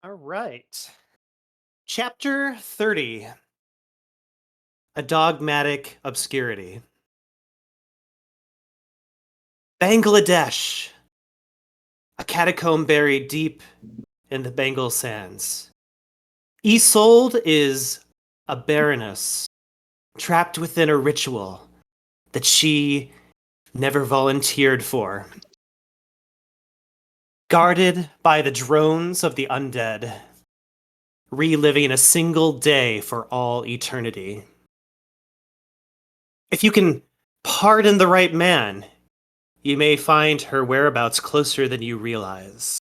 All right. Chapter 30, A Dogmatic Obscurity. Bangladesh, a catacomb buried deep in the Bengal sands. Isolde is a baroness trapped within a ritual that she never volunteered for. Guarded by the drones of the undead, reliving a single day for all eternity. If you can pardon the right man, you may find her whereabouts closer than you realize.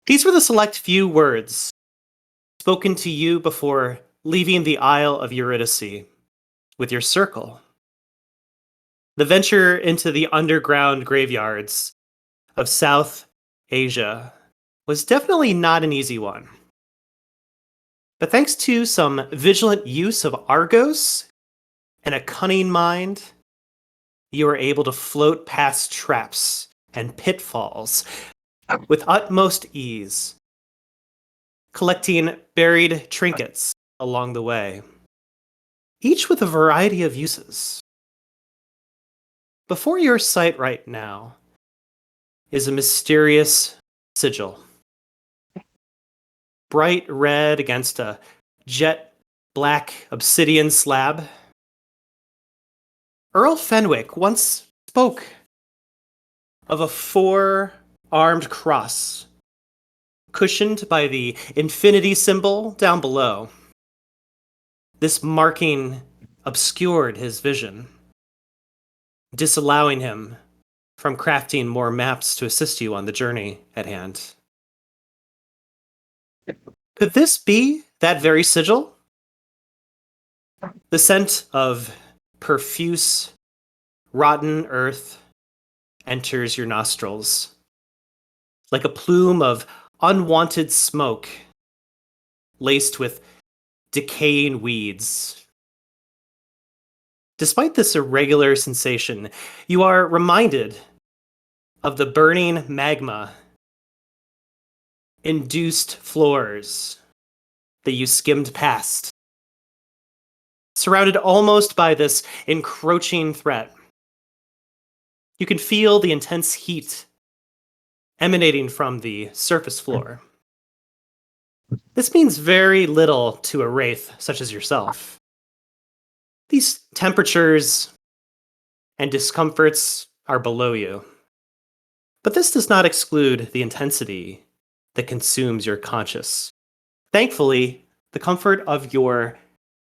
These were the select few words spoken to you before leaving the Isle of Eurydice with your circle. The venture into the underground graveyards of South Asia was definitely not an easy one. But thanks to some vigilant use of Argos and a cunning mind, you were able to float past traps and pitfalls with utmost ease, collecting buried trinkets along the way, each with a variety of uses. Before your sight right now is a mysterious sigil, bright red against a jet black obsidian slab. Earl Fenwick once spoke of a four-armed cross cushioned by the infinity symbol down below. This marking obscured his vision, disallowing him from crafting more maps to assist you on the journey at hand. Could this be that very sigil? The scent of profuse, rotten earth enters your nostrils like a plume of unwanted smoke laced with decaying weeds. Despite this irregular sensation, you are reminded of the burning magma induced floors that you skimmed past, surrounded almost by this encroaching threat. You can feel the intense heat emanating from the surface floor. This means very little to a wraith such as yourself. These temperatures and discomforts are below you. But this does not exclude the intensity that consumes your conscious. Thankfully, the comfort of your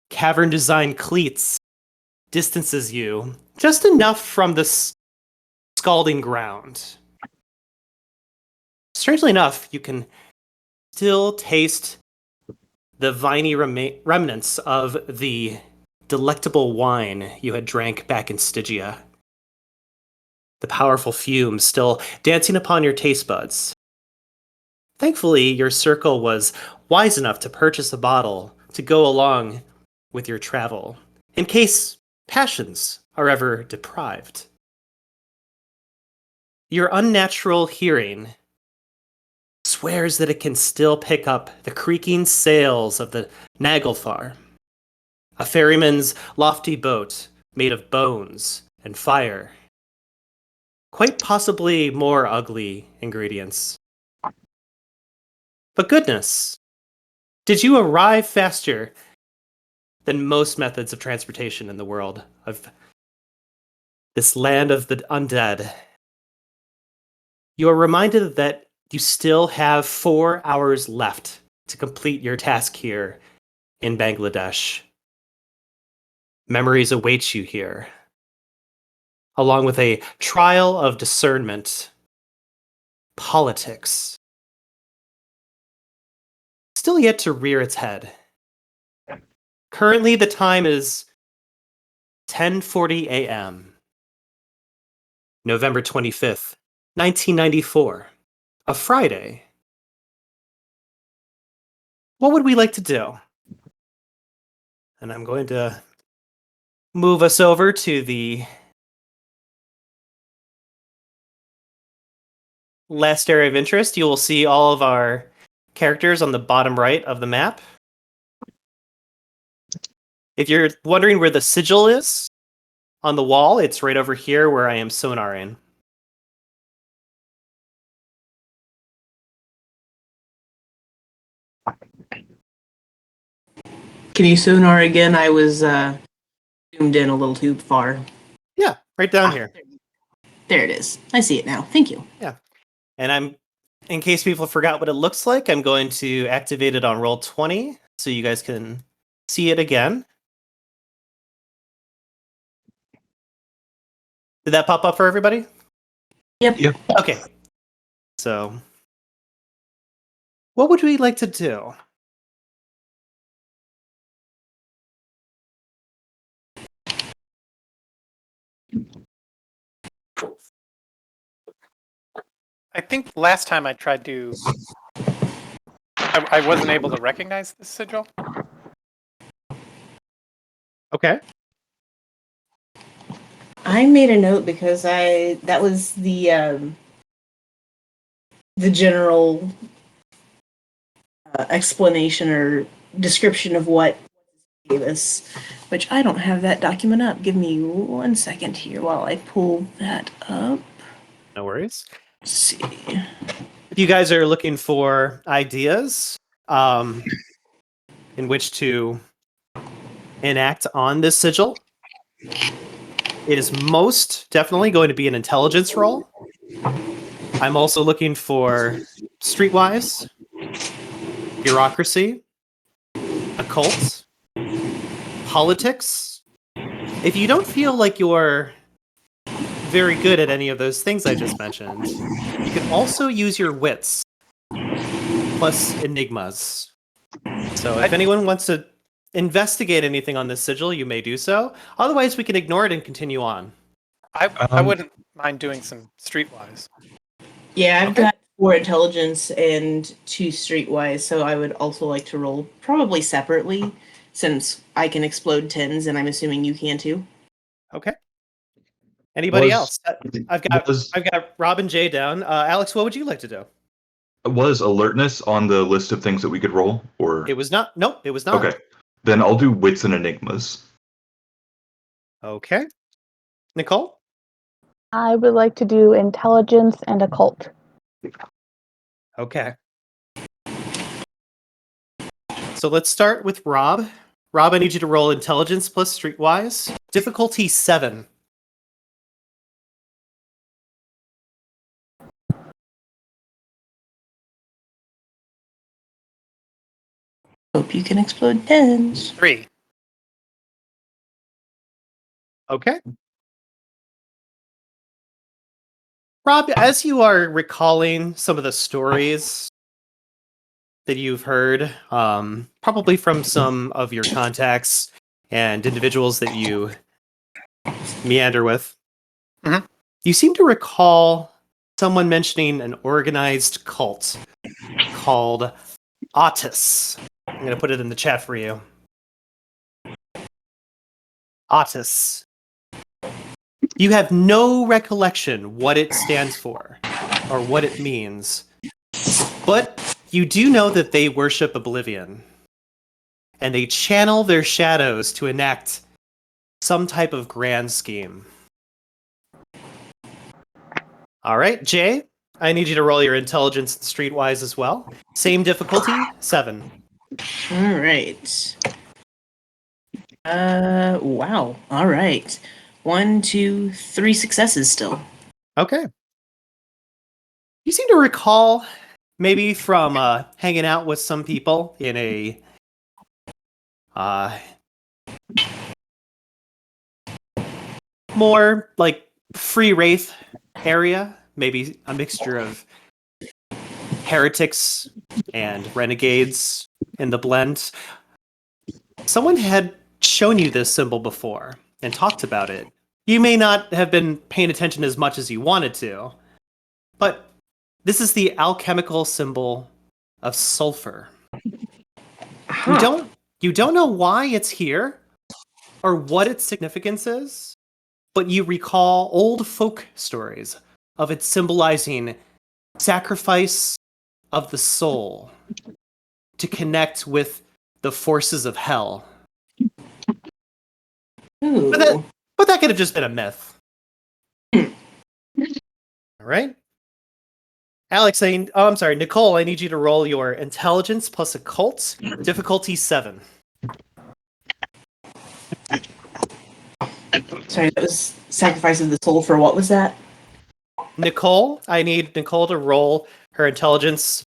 cavern-designed cleats distances you just enough from the scalding ground. Strangely enough, you can still taste the viney remnants of the delectable wine you had drank back in Stygia. The powerful fumes still dancing upon your taste buds. Thankfully, your circle was wise enough to purchase a bottle to go along with your travel, in case passions are ever deprived. Your unnatural hearing swears that it can still pick up the creaking sails of the Naglfar, a ferryman's lofty boat made of bones and fire. Quite possibly more ugly ingredients. But goodness, did you arrive faster than most methods of transportation in the world of this land of the undead? You are reminded that you still have 4 hours left to complete your task here in Bangladesh. Memories await you here, along with a trial of discernment, politics, still yet to rear its head. Currently, the time is 10:40 a.m., November 25th, 1994, a Friday. What would we like to do? And I'm going to move us over to the last area of interest, you will see all of our characters on the bottom right of the map. If you're wondering where the sigil is on the wall, it's right over here where I am sonaring. Can you sonar again? I was zoomed in a little too far. Yeah, right down here. There it is. I see it now. Thank you. Yeah. And in case people forgot what it looks like, I'm going to activate it on roll 20 so you guys can see it again. Did that pop up for everybody? Yep. Okay. So, what would we like to do? I think last time I tried to... I wasn't able to recognize the sigil. Okay. I made a note because that was the general explanation or description of what gave us, which I don't have that document up. Give me 1 second here while I pull that up. No worries. Let's see. If you guys are looking for ideas in which to enact on this sigil, it is most definitely going to be an intelligence roll. I'm also looking for streetwise, bureaucracy, occult, politics. If you don't feel like you're very good at any of those things I just mentioned, you can also use your wits plus enigmas. So if anyone wants to investigate anything on this sigil, you may do so. Otherwise, we can ignore it and continue on. I wouldn't mind doing some streetwise. Yeah, I've got 4 intelligence and 2 streetwise, so I would also like to roll probably separately, since I can explode 10s, and I'm assuming you can too. Okay. Anybody else? I've got Rob and Jay down. Alex, what would you like to do? Was alertness on the list of things that we could roll, or It was not. Nope, it was not. Okay, then I'll do wits and enigmas. Okay. Nicole? I would like to do intelligence and occult. Okay. So let's start with Rob. Rob, I need you to roll intelligence plus streetwise. Difficulty 7. Hope you can explode 10s. 3. Okay. Rob, as you are recalling some of the stories that you've heard, probably from some of your contacts and individuals that you meander with, you seem to recall someone mentioning an organized cult called Otis. I'm going to put it in the chat for you. Otis. You have no recollection what it stands for or what it means, but you do know that they worship Oblivion, and they channel their shadows to enact some type of grand scheme. All right, Jay, I need you to roll your intelligence and streetwise as well. Same difficulty, 7. All right. Wow. All right. 1, 2, 3 successes still. Okay. You seem to recall, maybe from hanging out with some people in a more like free wraith area, maybe a mixture of heretics and renegades in the blend. Someone had shown you this symbol before and talked about it. You may not have been paying attention as much as you wanted to, but this is the alchemical symbol of sulfur. You don't know why it's here or what its significance is, but you recall old folk stories of it symbolizing sacrifice of the soul to connect with the forces of hell. Ooh. But that could have just been a myth. All right. Alex, I'm sorry, Nicole, I need you to roll your intelligence plus occult, difficulty 7. Sorry, that was sacrifice of the soul for what was that? Nicole, I need Nicole to roll her intelligence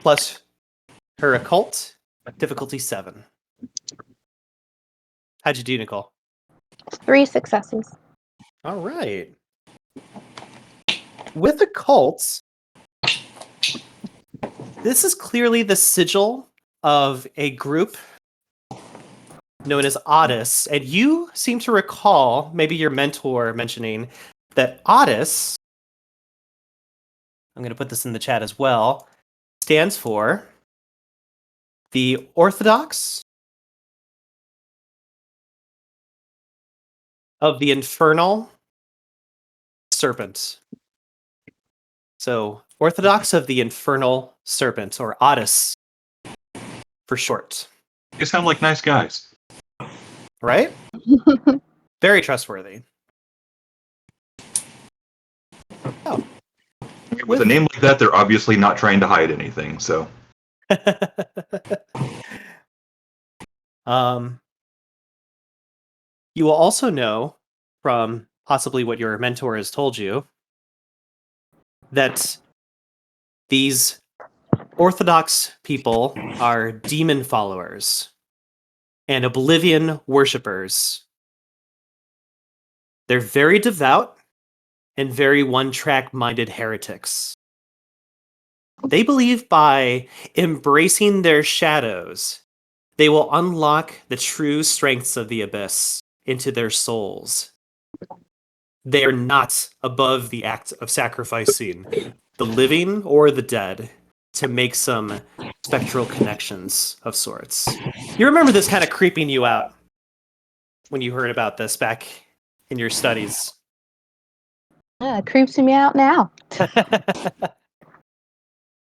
plus her occult, difficulty 7. How'd you do, Nicole? 3 successes. All right. With occult, this is clearly the sigil of a group known as Otis, and you seem to recall, maybe your mentor mentioning, that Otis, I'm going to put this in the chat as well, stands for the Orthodox of the Infernal Serpent. So, Orthodox of the Infernal Serpent, or Otis for short. You sound like nice guys. Right? Very trustworthy. Oh. With a name like that, they're obviously not trying to hide anything, so. You will also know from possibly what your mentor has told you that these Orthodox people are demon followers and Oblivion worshippers. They're very devout and very one-track minded heretics. They believe by embracing their shadows, they will unlock the true strengths of the abyss into their souls. They are not above the act of sacrificing the living or the dead to make some spectral connections of sorts. You remember this kind of creeping you out when you heard about this back in your studies. Yeah, it creeps me out now.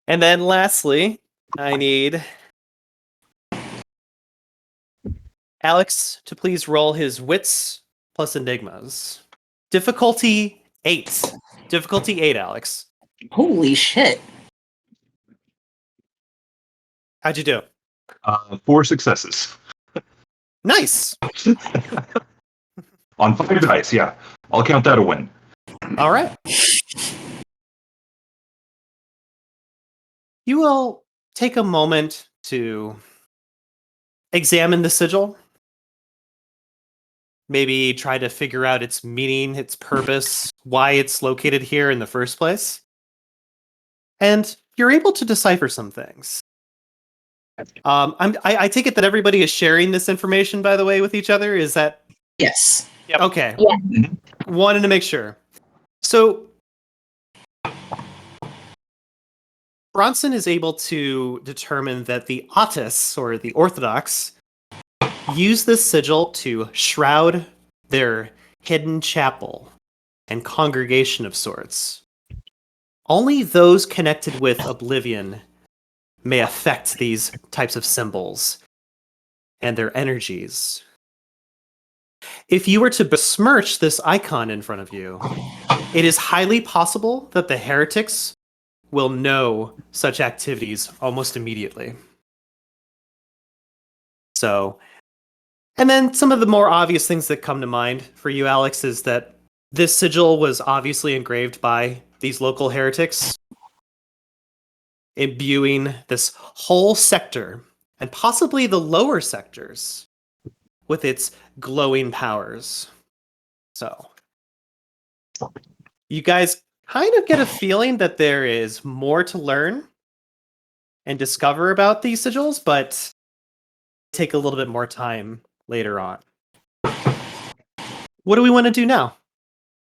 And then lastly, I need Alex to please roll his wits plus enigmas. Difficulty 8. Difficulty 8, Alex. Holy shit. How'd you do? 4 successes. Nice. On 5 dice, yeah. I'll count that a win. All right. You will take a moment to examine the sigil. Maybe try to figure out its meaning, its purpose, why it's located here in the first place. And you're able to decipher some things. I take it that everybody is sharing this information, by the way, with each other. Is that Yes. Yep. okay? Yeah. Wanted to make sure. So Bronson is able to determine that the Otis, or the Orthodox, use this sigil to shroud their hidden chapel and congregation of sorts. Only those connected with Oblivion may affect these types of symbols and their energies. If you were to besmirch this icon in front of you, it is highly possible that the heretics will know such activities almost immediately. So, and then some of the more obvious things that come to mind for you, Alex, is that this sigil was obviously engraved by these local heretics, imbuing this whole sector, and possibly the lower sectors, with its glowing powers. So, you guys kind of get a feeling that there is more to learn and discover about these sigils, but take a little bit more time later on. What do we want to do now?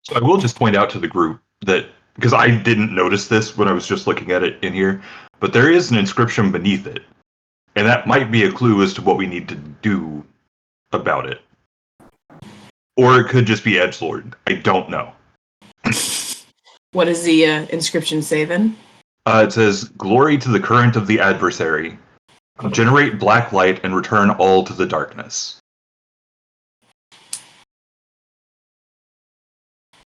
So I will just point out to the group that, because I didn't notice this when I was just looking at it in here, but there is an inscription beneath it. And that might be a clue as to what we need to do about it. Or it could just be edgelord. I don't know. What does the inscription say then? It says, "Glory to the current of the adversary. Generate black light and return all to the darkness."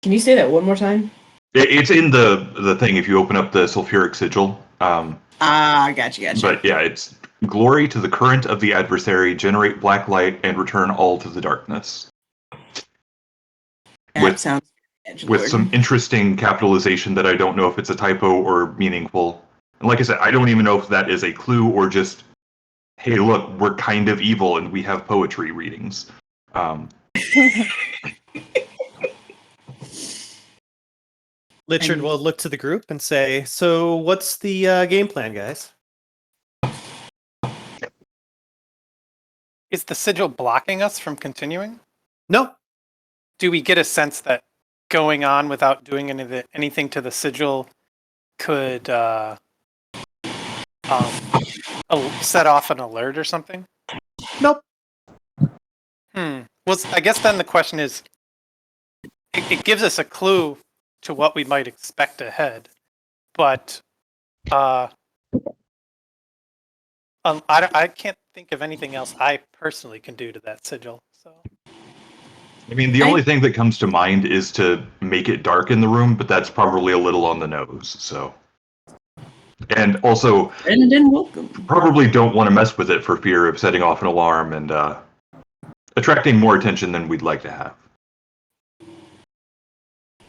Can you say that one more time? It's in the thing if you open up the sulfuric sigil. Gotcha. But yeah, it's "Glory to the current of the adversary. Generate black light and return all to the darkness." That sounds with some interesting capitalization that I don't know if it's a typo or meaningful. And like I said, I don't even know if that is a clue or just, hey, look, we're kind of evil and we have poetry readings. Richard will look to the group and say, "So what's the game plan, guys?" Is the sigil blocking us from continuing? No. Do we get a sense that going on without doing anything to the sigil could set off an alert or something? Nope. Well, I guess then the question is, it gives us a clue to what we might expect ahead, but I can't think of anything else I personally can do to that sigil. So, I mean, the only thing that comes to mind is to make it dark in the room, but that's probably a little on the nose. So, and also, Brendan, welcome. Probably don't want to mess with it for fear of setting off an alarm and attracting more attention than we'd like to have.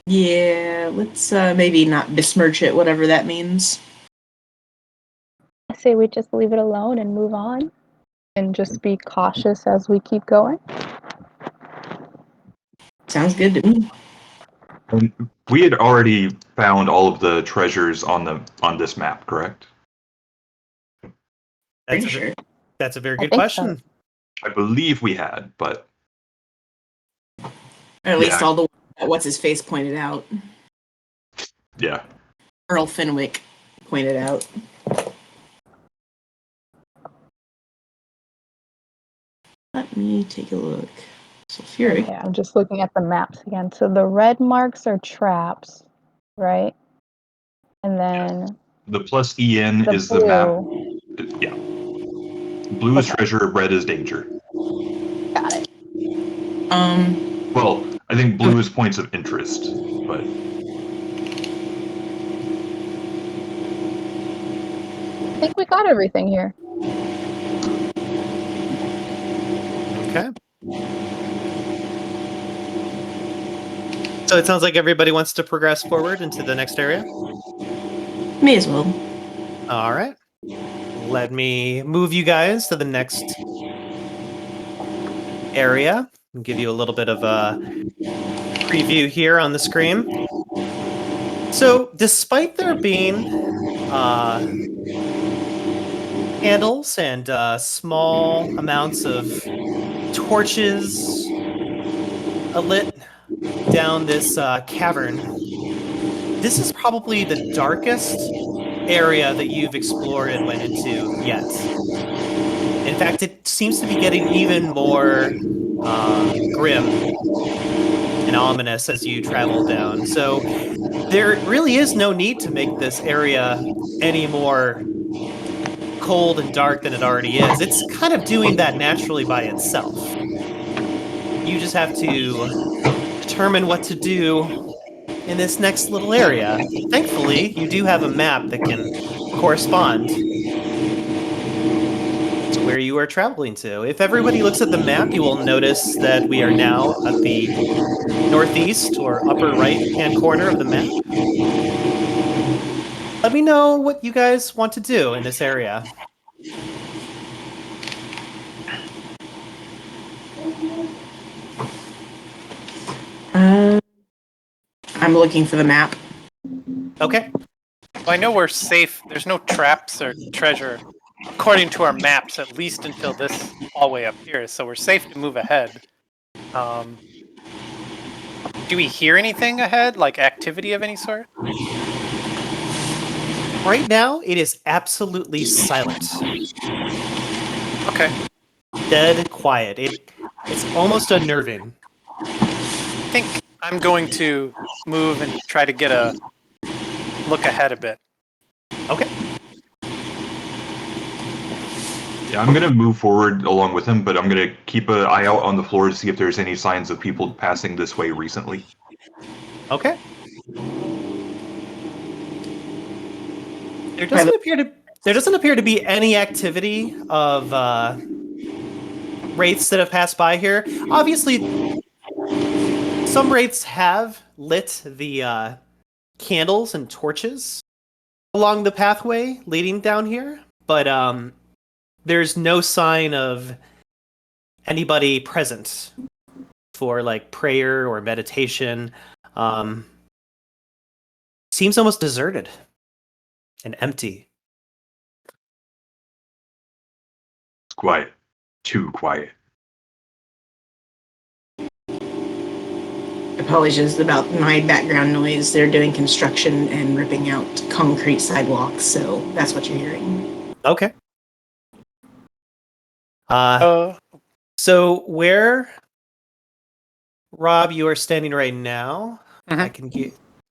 Yeah, let's maybe not besmirch it, whatever that means. I say we just leave it alone and move on, and just be cautious as we keep going. Sounds good to me. And we had already found all of the treasures on this map, correct? That's a very I good think question. so. I believe we had, but Or at least Yeah. all the what's his face pointed out. yeah. Earl Fenwick pointed out. Let me take a look. Sulfuric. Okay, I'm just looking at the maps again. So the red marks are traps, right? And then The plus EN the is blue. the map. Yeah. Blue is Okay. treasure, red is danger. Got it. Well, I think blue is points of interest, but I think we got everything here. Okay. So it sounds like everybody wants to progress forward into the next area. May as well. All right. Let me move you guys to the next area and give you a little bit of a preview here on the screen. So, despite there being candles and small amounts of torches lit down this cavern, this is probably the darkest area that you've explored and went into yet. In fact, it seems to be getting even more grim and ominous as you travel down. So there really is no need to make this area any more cold and dark than it already is. It's kind of doing that naturally by itself. You just have to determine what to do in this next little area. Thankfully, you do have a map that can correspond to where you are traveling to. If everybody looks at the map, you will notice that we are now at the northeast or upper right-hand corner of the map. Let me know what you guys want to do in this area. I'm looking for the map. Okay. well, I know we're safe. There's no traps or treasure, according to our maps, at least until this hallway up here. So we're safe to move ahead. Do we hear anything ahead, like activity of any sort? Right now, it is absolutely silent. Okay. Dead quiet. It's almost unnerving. I think I'm going to move and try to get a look ahead a bit. Okay. Yeah, I'm gonna move forward along with him, but I'm gonna keep an eye out on the floor to see if there's any signs of people passing this way recently. Okay. There doesn't appear to be any activity of wraiths that have passed by here. Obviously, some wraiths have lit the candles and torches along the pathway leading down here, but there's no sign of anybody present for like prayer or meditation. Seems almost deserted and empty. It's quiet. Too quiet. Apologies about my background noise. They're doing construction and ripping out concrete sidewalks, so that's what you're hearing. Okay. Uh, So where, Rob, you are standing right now, Mhm.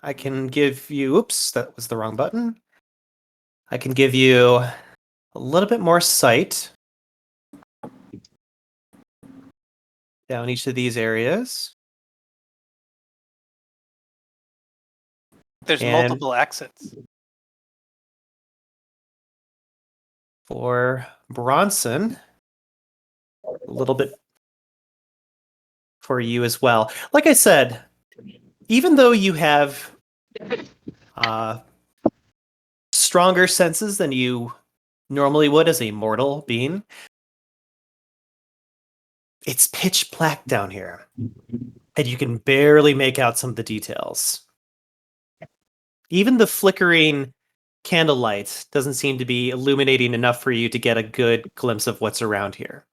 I can give you. Oops, that was the wrong button. I can give you a little bit more sight down each of these areas. there's And- multiple exits. For Bronson, a little bit for you as well. Like I said, even though you have stronger senses than you normally would as a mortal being, it's pitch black down here, and you can barely make out some of the details. Even the flickering candlelight doesn't seem to be illuminating enough for you to get a good glimpse of what's around here.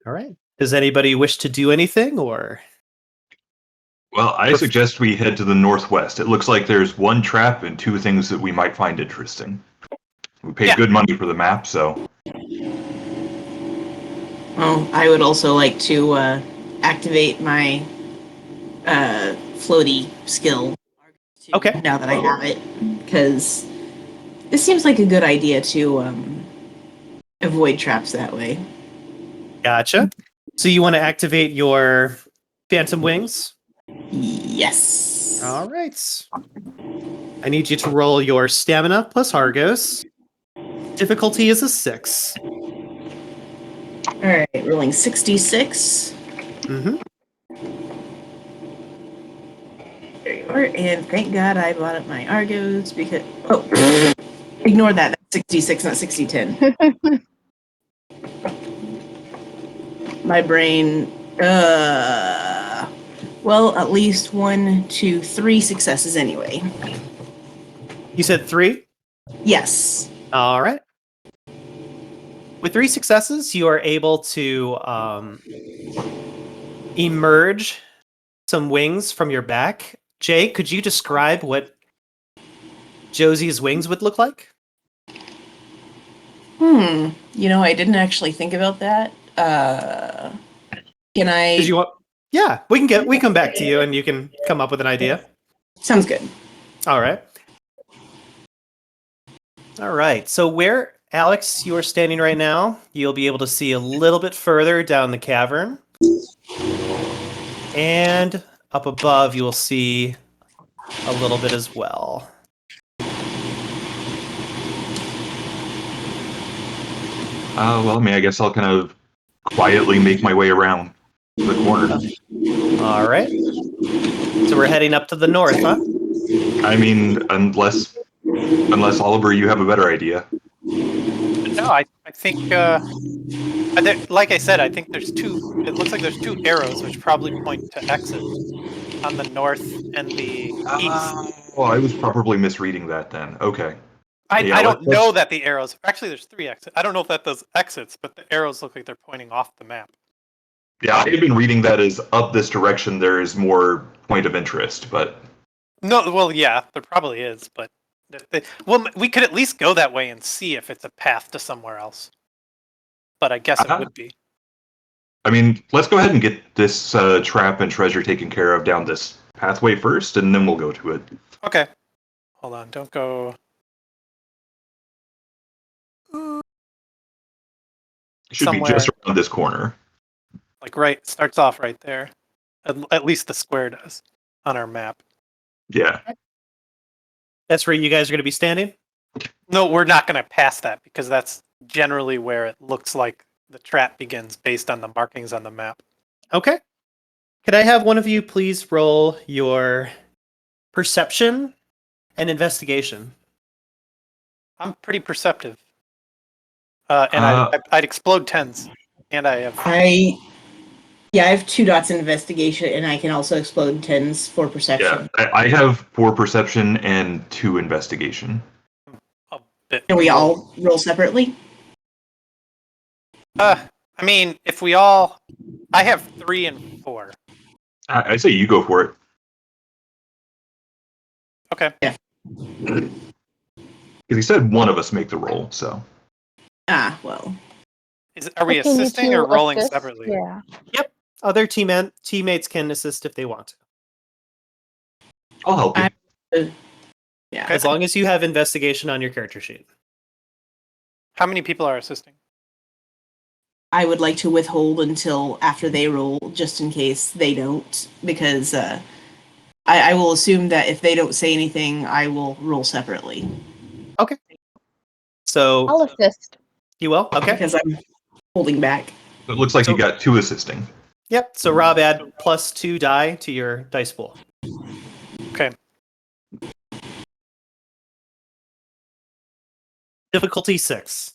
All right. Does anybody wish to do anything, or? Well, I suggest we head to the northwest. It looks like there's one trap and two things that we might find interesting. We paid good money for the map, so. Well, I would also like to activate my floaty skill. Okay. Now that I have it, because this seems like a good idea to avoid traps that way. Gotcha. So you want to activate your phantom wings? Yes. All right. I need you to roll your stamina plus Argos. Difficulty is a 6. All right, rolling 66. Mm-hmm. There you are. And thank God I bought up my Argos because ignore that. That's 66, not 6010. My brain. Well, at least 1, 2, 3 successes anyway. You said 3? Yes. All right. With 3 successes, you are able to emerge some wings from your back. Jay, could you describe what Josie's wings would look like? You know, I didn't actually think about that. Can I? Did you want? Yeah, we come back to you and you can come up with an idea. Sounds good. All right. All right. So where, Alex, you are standing right now, you'll be able to see a little bit further down the cavern. And up above, you will see a little bit as well. Well, I mean, I guess I'll kind of quietly make my way around the corner. All right. So we're heading up to the north, huh? I mean, unless Oliver, you have a better idea. No, I think, like I said, I think there's two. It looks like there's 2 arrows, which probably point to exits on the north and the east. Well, I was probably misreading that then. Okay. I don't know that the arrows. Actually, there's 3 exits. I don't know if that does exits, but the arrows look like they're pointing off the map. Yeah, I had been reading that as up this direction there is more point of interest, but. No, well, yeah, there probably is, but well, we could at least go that way and see if it's a path to somewhere else. But I guess it would be. I mean, let's go ahead and get this trap and treasure taken care of down this pathway first, and then we'll go to it. Okay. Hold on. Don't go. It should Somewhere. be just around this corner. Like right. Starts off right there. At least the square does on our map. Yeah. That's where you guys are going to be standing? No, we're not going to pass that because that's generally where it looks like the trap begins based on the markings on the map. Okay. Could I have one of you please roll your perception and investigation? I'm pretty perceptive. I'd explode 10s. And I have... I have 2 dots in investigation, and I can also explode 10s for perception. Yeah, I have 4 perception and 2 investigation. a bit Can we low. all roll separately? I mean, if we all... I have 3 and 4. I say you go for it. Okay. Yeah. Because he said one of us make the roll, so. Well. Are we Can you assisting two or rolling assist? separately? Yeah. Yep. Other teammates can assist if they want to. I'll help you. Yeah. As long as you have investigation on your character sheet. How many people are assisting? I would like to withhold until after they roll, just in case they don't, because I will assume that if they don't say anything, I will roll separately. So I'll assist. you will? Okay. Because I'm holding back. It looks like So- you got 2 assisting. Yep. So Rob, add +2 die to your dice pool. Okay. Difficulty 6.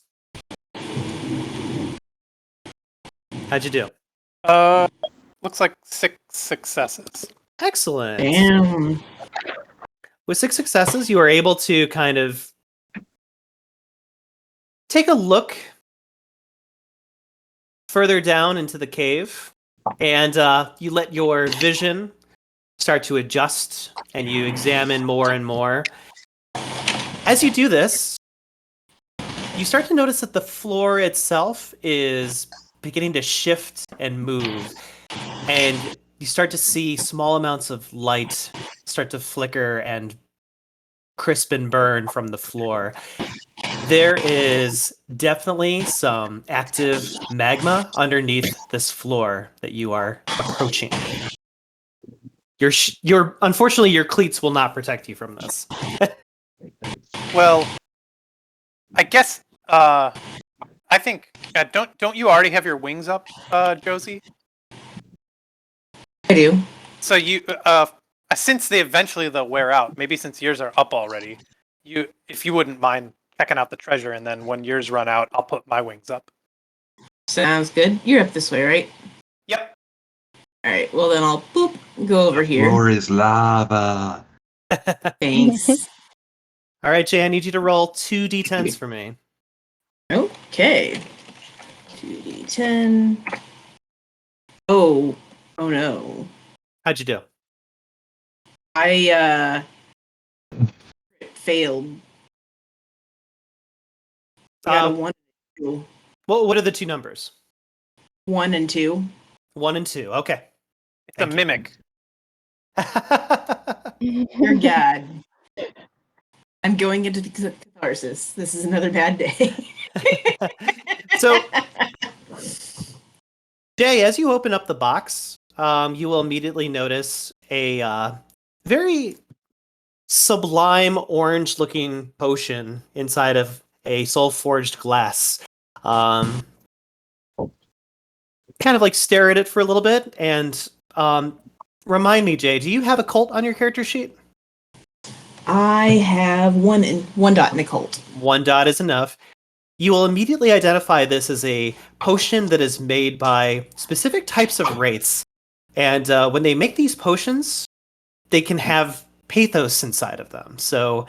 How'd you do? Looks like 6 successes. Excellent. Damn. With 6 successes, you are able to kind of take a look further down into the cave, and you let your vision start to adjust, and you examine more and more. As you do this, you start to notice that the floor itself is beginning to shift and move, and you start to see small amounts of light start to flicker and crisp and burn from the floor. There is definitely some active magma underneath this floor that you are approaching. Your unfortunately, your cleats will not protect you from this. Well, I guess I think don't you already have your wings up, Josie? I do. So you since they'll wear out, maybe since yours are up already, if you wouldn't mind checking out the treasure, and then when yours run out, I'll put my wings up. Sounds good. You're up this way, right? Yep. Alright, well then I'll boop, go over here. Floor is lava. Thanks. All right, Jay, I need you to roll 2 d10s for me. Okay. 2d10. Oh no. How'd you do? I failed. I got a 1 and 2. What are the 2 numbers? 1 and 2. 1 and 2. Okay. It's a mimic. Dear God. I'm going into the catharsis. This is another bad day. So, Jay, as you open up the box, you will immediately notice a very sublime orange-looking potion inside of a soul-forged glass. Kind of like stare at it for a little bit, and remind me, Jay, do you have a cult on your character sheet? I have 1 dot in a cult. 1 dot is enough. You will immediately identify this as a potion that is made by specific types of wraiths. And when they make these potions, they can have pathos inside of them. So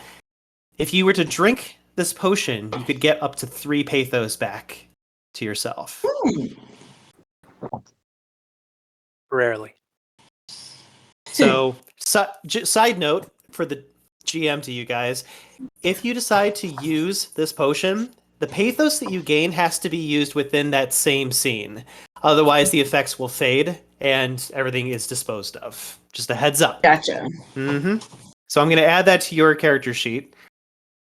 if you were to drink this potion, you could get up to 3 pathos back to yourself. Rarely. So, side note for the GM to you guys, if you decide to use this potion, the pathos that you gain has to be used within that same scene. Otherwise, the effects will fade and everything is disposed of. Just a heads up. Gotcha. So I'm going to add that to your character sheet,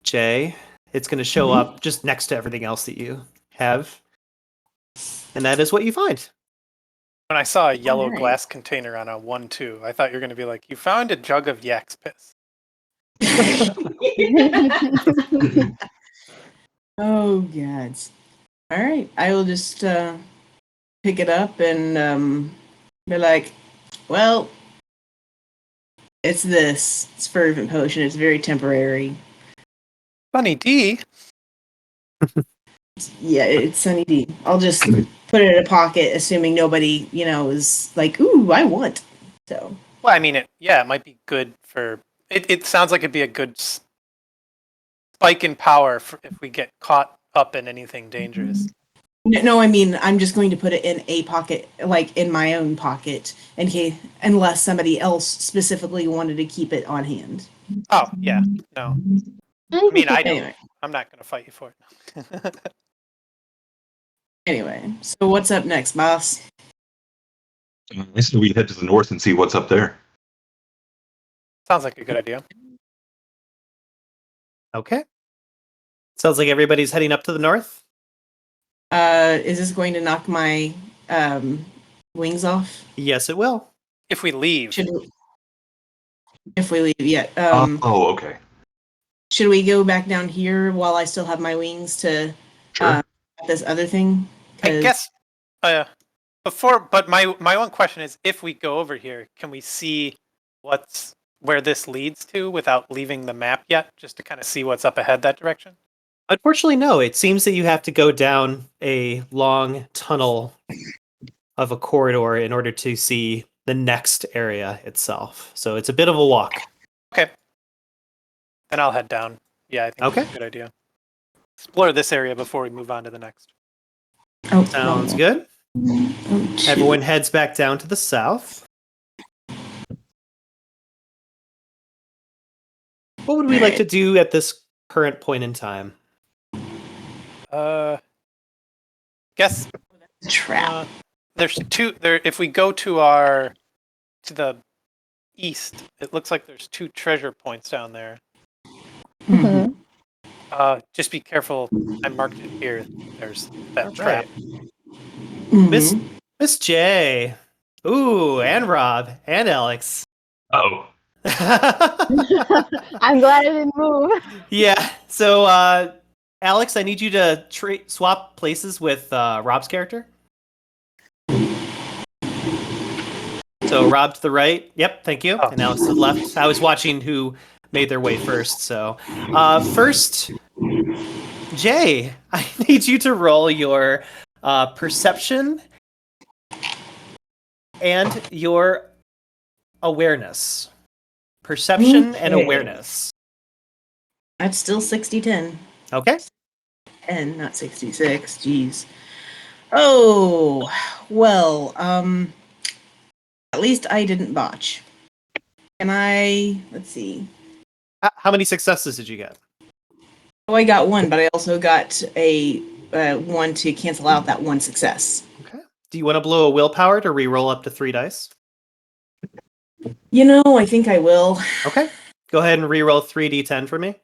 Jay. It's going to show up just next to everything else that you have. And that is what you find. When I saw a yellow Alright. glass container on a 1-2, I thought you were going to be like, you found a jug of yak's piss. Oh, God. All right. I will just pick it up and be like, well, it's this. It's fervent potion. It's very temporary. Funny D. Yeah, it's Sunny D. I'll just put it in a pocket, assuming nobody, is like, ooh, I want. So. Well, I mean, it might be good for... It sounds like it'd be a good spike in power if we get caught up in anything dangerous. No, I mean, I'm just going to put it in a pocket, like in my own pocket, unless somebody else specifically wanted to keep it on hand. Oh, yeah. No. I mean, I don't. Anyway. I'm not going to fight you for it. Anyway, so what's up next, boss? I say we head to the north and see what's up there. Sounds like a good idea. Okay. Sounds like everybody's heading up to the north. Is this going to knock my wings off? Yes, it will. If we leave. If we leave, yeah. Okay. Should we go back down here while I still have my wings to Sure. this other thing? I guess but my one question is, if we go over here, can we see where this leads to without leaving the map yet, just to kind of see what's up ahead that direction? Unfortunately, no. It seems that you have to go down a long tunnel of a corridor in order to see the next area itself. So it's a bit of a walk. Okay. Then I'll head down. Yeah, I think that's a good idea. Explore this area before we move on to the next. Oh, Sounds good. Oh, shoot. Everyone heads back down to the south. What would we like to do at this current point in time? Guess Trap. there's two there. If we go to the east, it looks like there's 2 treasure points down there. Mhm. Just be careful. I marked it here. There's that All trap. Mhm. Miss J. Ooh, and Rob and Alex. Oh. I'm glad I didn't move. Yeah. So, Alex, I need you to swap places with Rob's character. So, Rob to the right. Yep, thank you. Oh. And Alex to the left. I was watching who made their way first. So, first, Jay, I need you to roll your perception and your awareness. Perception and Okay. awareness. That's still 60-10. Okay. 10, not 66. Jeez. Oh, well, at least I didn't botch. Let's see. How many successes did you get? Oh, I got one, but I also got a one to cancel out that one success. Okay. Do you want to blow a willpower to re-roll up to 3 dice? I think I will. Okay. Go ahead and re-roll 3d10 for me.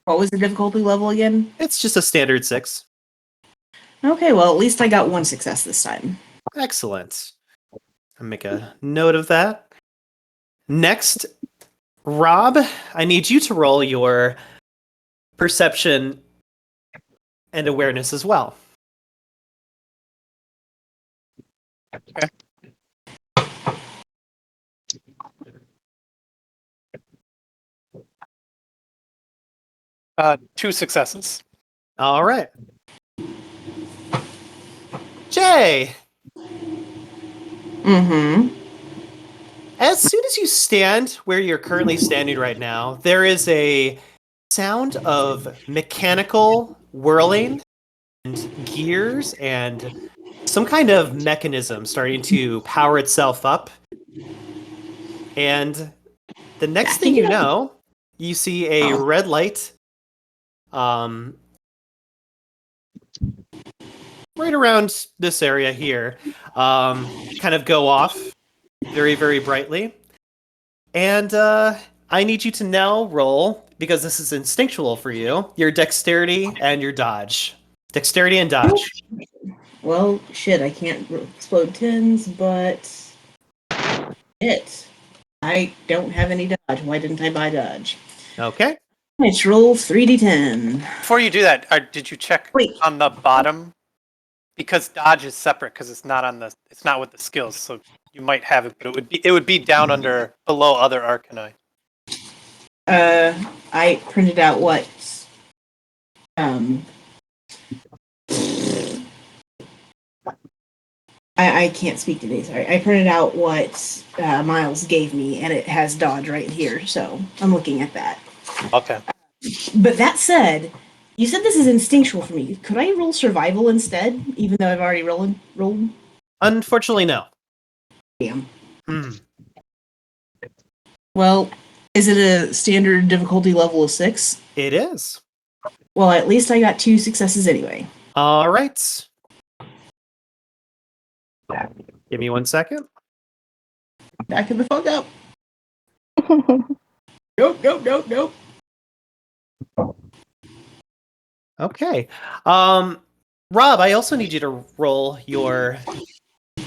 What was the difficulty level again? It's just a standard 6. Okay, well, at least I got one success this time. Excellent. I'll make a note of that. Next, Rob, I need you to roll your perception and awareness as well. Okay. Two successes. All right. Jay, Mm-hmm. as soon as you stand where you're currently standing right now, there is a sound of mechanical whirling and gears and some kind of mechanism starting to power itself up. And the next thing you know, you see a red light right around this area here, kind of go off very, very brightly. And I need you to now roll, because this is instinctual for you, your dexterity and your dodge. Dexterity and dodge. Well, shit, I can't explode tins, but I don't have any dodge. Why didn't I buy dodge? Okay. Let's roll 3d10. Before you do that, did you check Wait. on the bottom? Because dodge is separate because it's not with the skills, so you might have it, but it would be down under below other arcani. I printed out what I can't speak today, sorry. I printed out what Myles gave me, and it has dodge right here, so I'm looking at that. Okay. But that said, you said this is instinctual for me. Could I roll survival instead, even though I've already rolled? Unfortunately, no. Damn. Hmm. Well, is it a standard difficulty level of 6? It is. Well, at least I got 2 successes anyway. All right. Give me 1 second. Back the fuck up. Nope. Okay. Rob, I also need you to roll your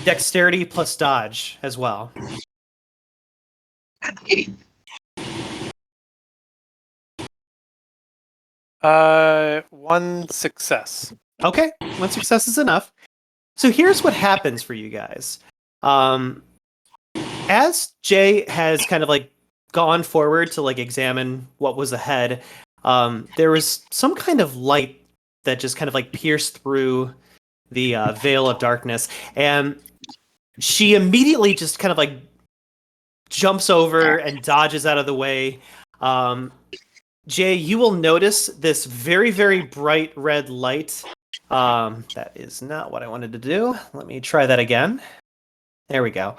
dexterity plus dodge as well. 1 success. Okay, 1 success is enough. So here's what happens for you guys. As Jay has kind of like gone forward to like examine what was ahead, there was some kind of light that just kind of like pierced through the veil of darkness, and she immediately just kind of like jumps over and dodges out of the way. Jay, you will notice this very, very bright red light. That is not what I wanted to do. Let me try that again. There we go.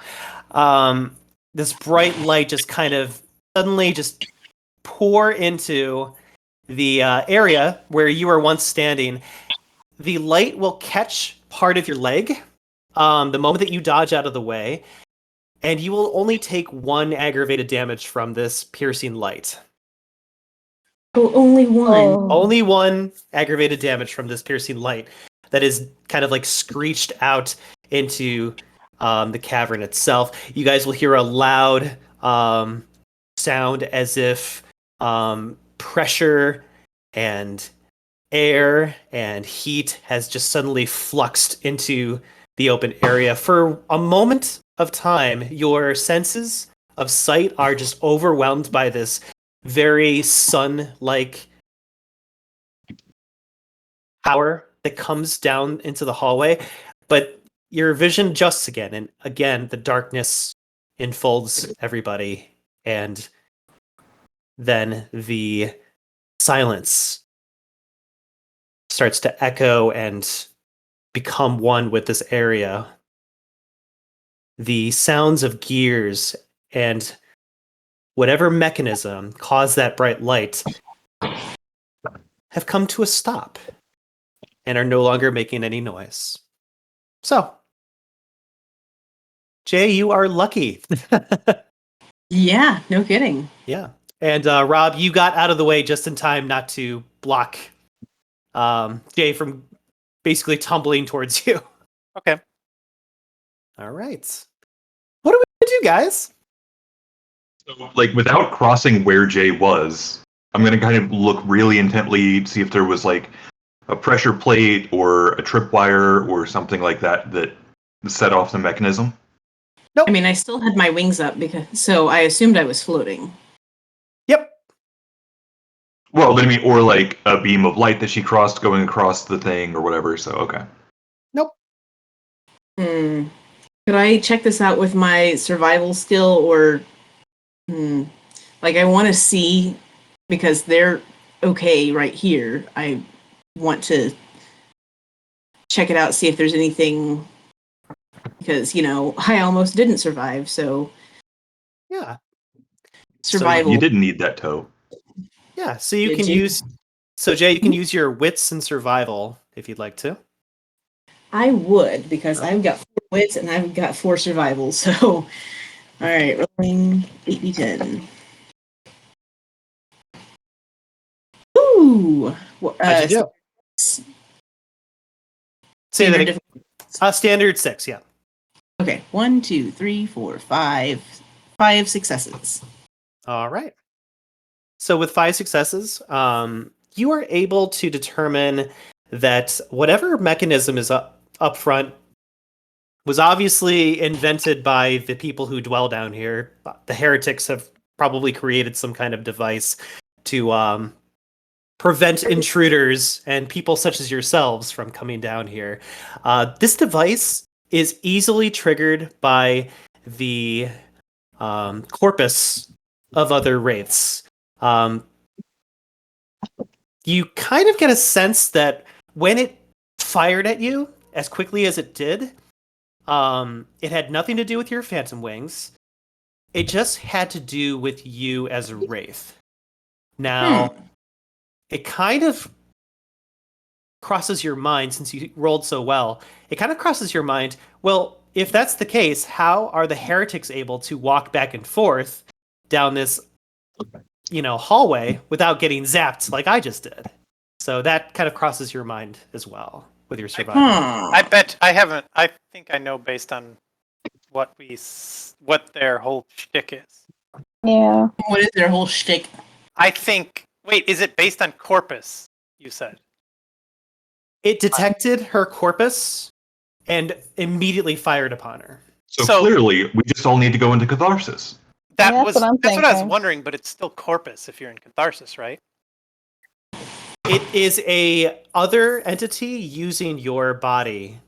This bright light just kind of suddenly just pour into the area where you were once standing. The light will catch part of your leg the moment that you dodge out of the way, and you will only take 1 aggravated damage from this piercing light. Oh, only one. Oh. Only 1 aggravated damage from this piercing light that is kind of like screeched out into the cavern itself. You guys will hear a loud sound as if pressure and air and heat has just suddenly fluxed into the open area. For a moment of time, your senses of sight are just overwhelmed by this very sun-like power that comes down into the hallway, but your vision adjusts again, and again the darkness enfolds everybody, and then the silence starts to echo and become one with this area. The sounds of gears and whatever mechanism caused that bright light have come to a stop and are no longer making any noise. So, Jay, you are lucky. Yeah, no kidding. Yeah. And Rob, you got out of the way just in time not to block Jay from basically tumbling towards you. Okay. All right. What are we going to do, guys? So, like, without crossing where Jay was, I'm going to kind of look really intently, see if there was, like, a pressure plate or a tripwire or something like that that set off the mechanism. I mean, I still had my wings up so I assumed I was floating. Yep. Well, I mean, or, like, a beam of light that she crossed going across the thing or whatever, so, okay. Nope. Could I check this out with my survival skill, or... Like, I want to see, because they're okay right here, I want to check it out, see if there's anything, because, I almost didn't survive, so Yeah. survival. You didn't need that toe. Yeah. So you Did can you? use. So Jay, you can use your wits and survival if you'd like to. I would, because I've got 4 wits and I've got 4 survival, so... Alright, rolling 8d10. Ooh! How'd you do? Say that again. Standard 6, yeah. Okay, 1, 2, 3, 4, 5. 5 successes. All right. So with 5 successes, you are able to determine that whatever mechanism is up front was obviously invented by the people who dwell down here. The heretics have probably created some kind of device to prevent intruders and people such as yourselves from coming down here. This device is easily triggered by the corpus of other wraiths. You kind of get a sense that when it fired at you as quickly as it did, it had nothing to do with your phantom wings. It just had to do with you as a wraith. Now, it kind of crosses your mind, since you rolled so well, it kind of crosses your mind, well, if that's the case, how are the heretics able to walk back and forth down this hallway without getting zapped like I just did? So that kind of crosses your mind as well with your survival. I bet I haven't. I think I know based on what their whole shtick is. Yeah. What is their whole shtick? I think. Wait, is it based on corpus? You said it detected her corpus and immediately fired upon her. So clearly, we just all need to go into catharsis. That's what I was wondering, but it's still corpus if you're in catharsis, right? It is a other entity using your body.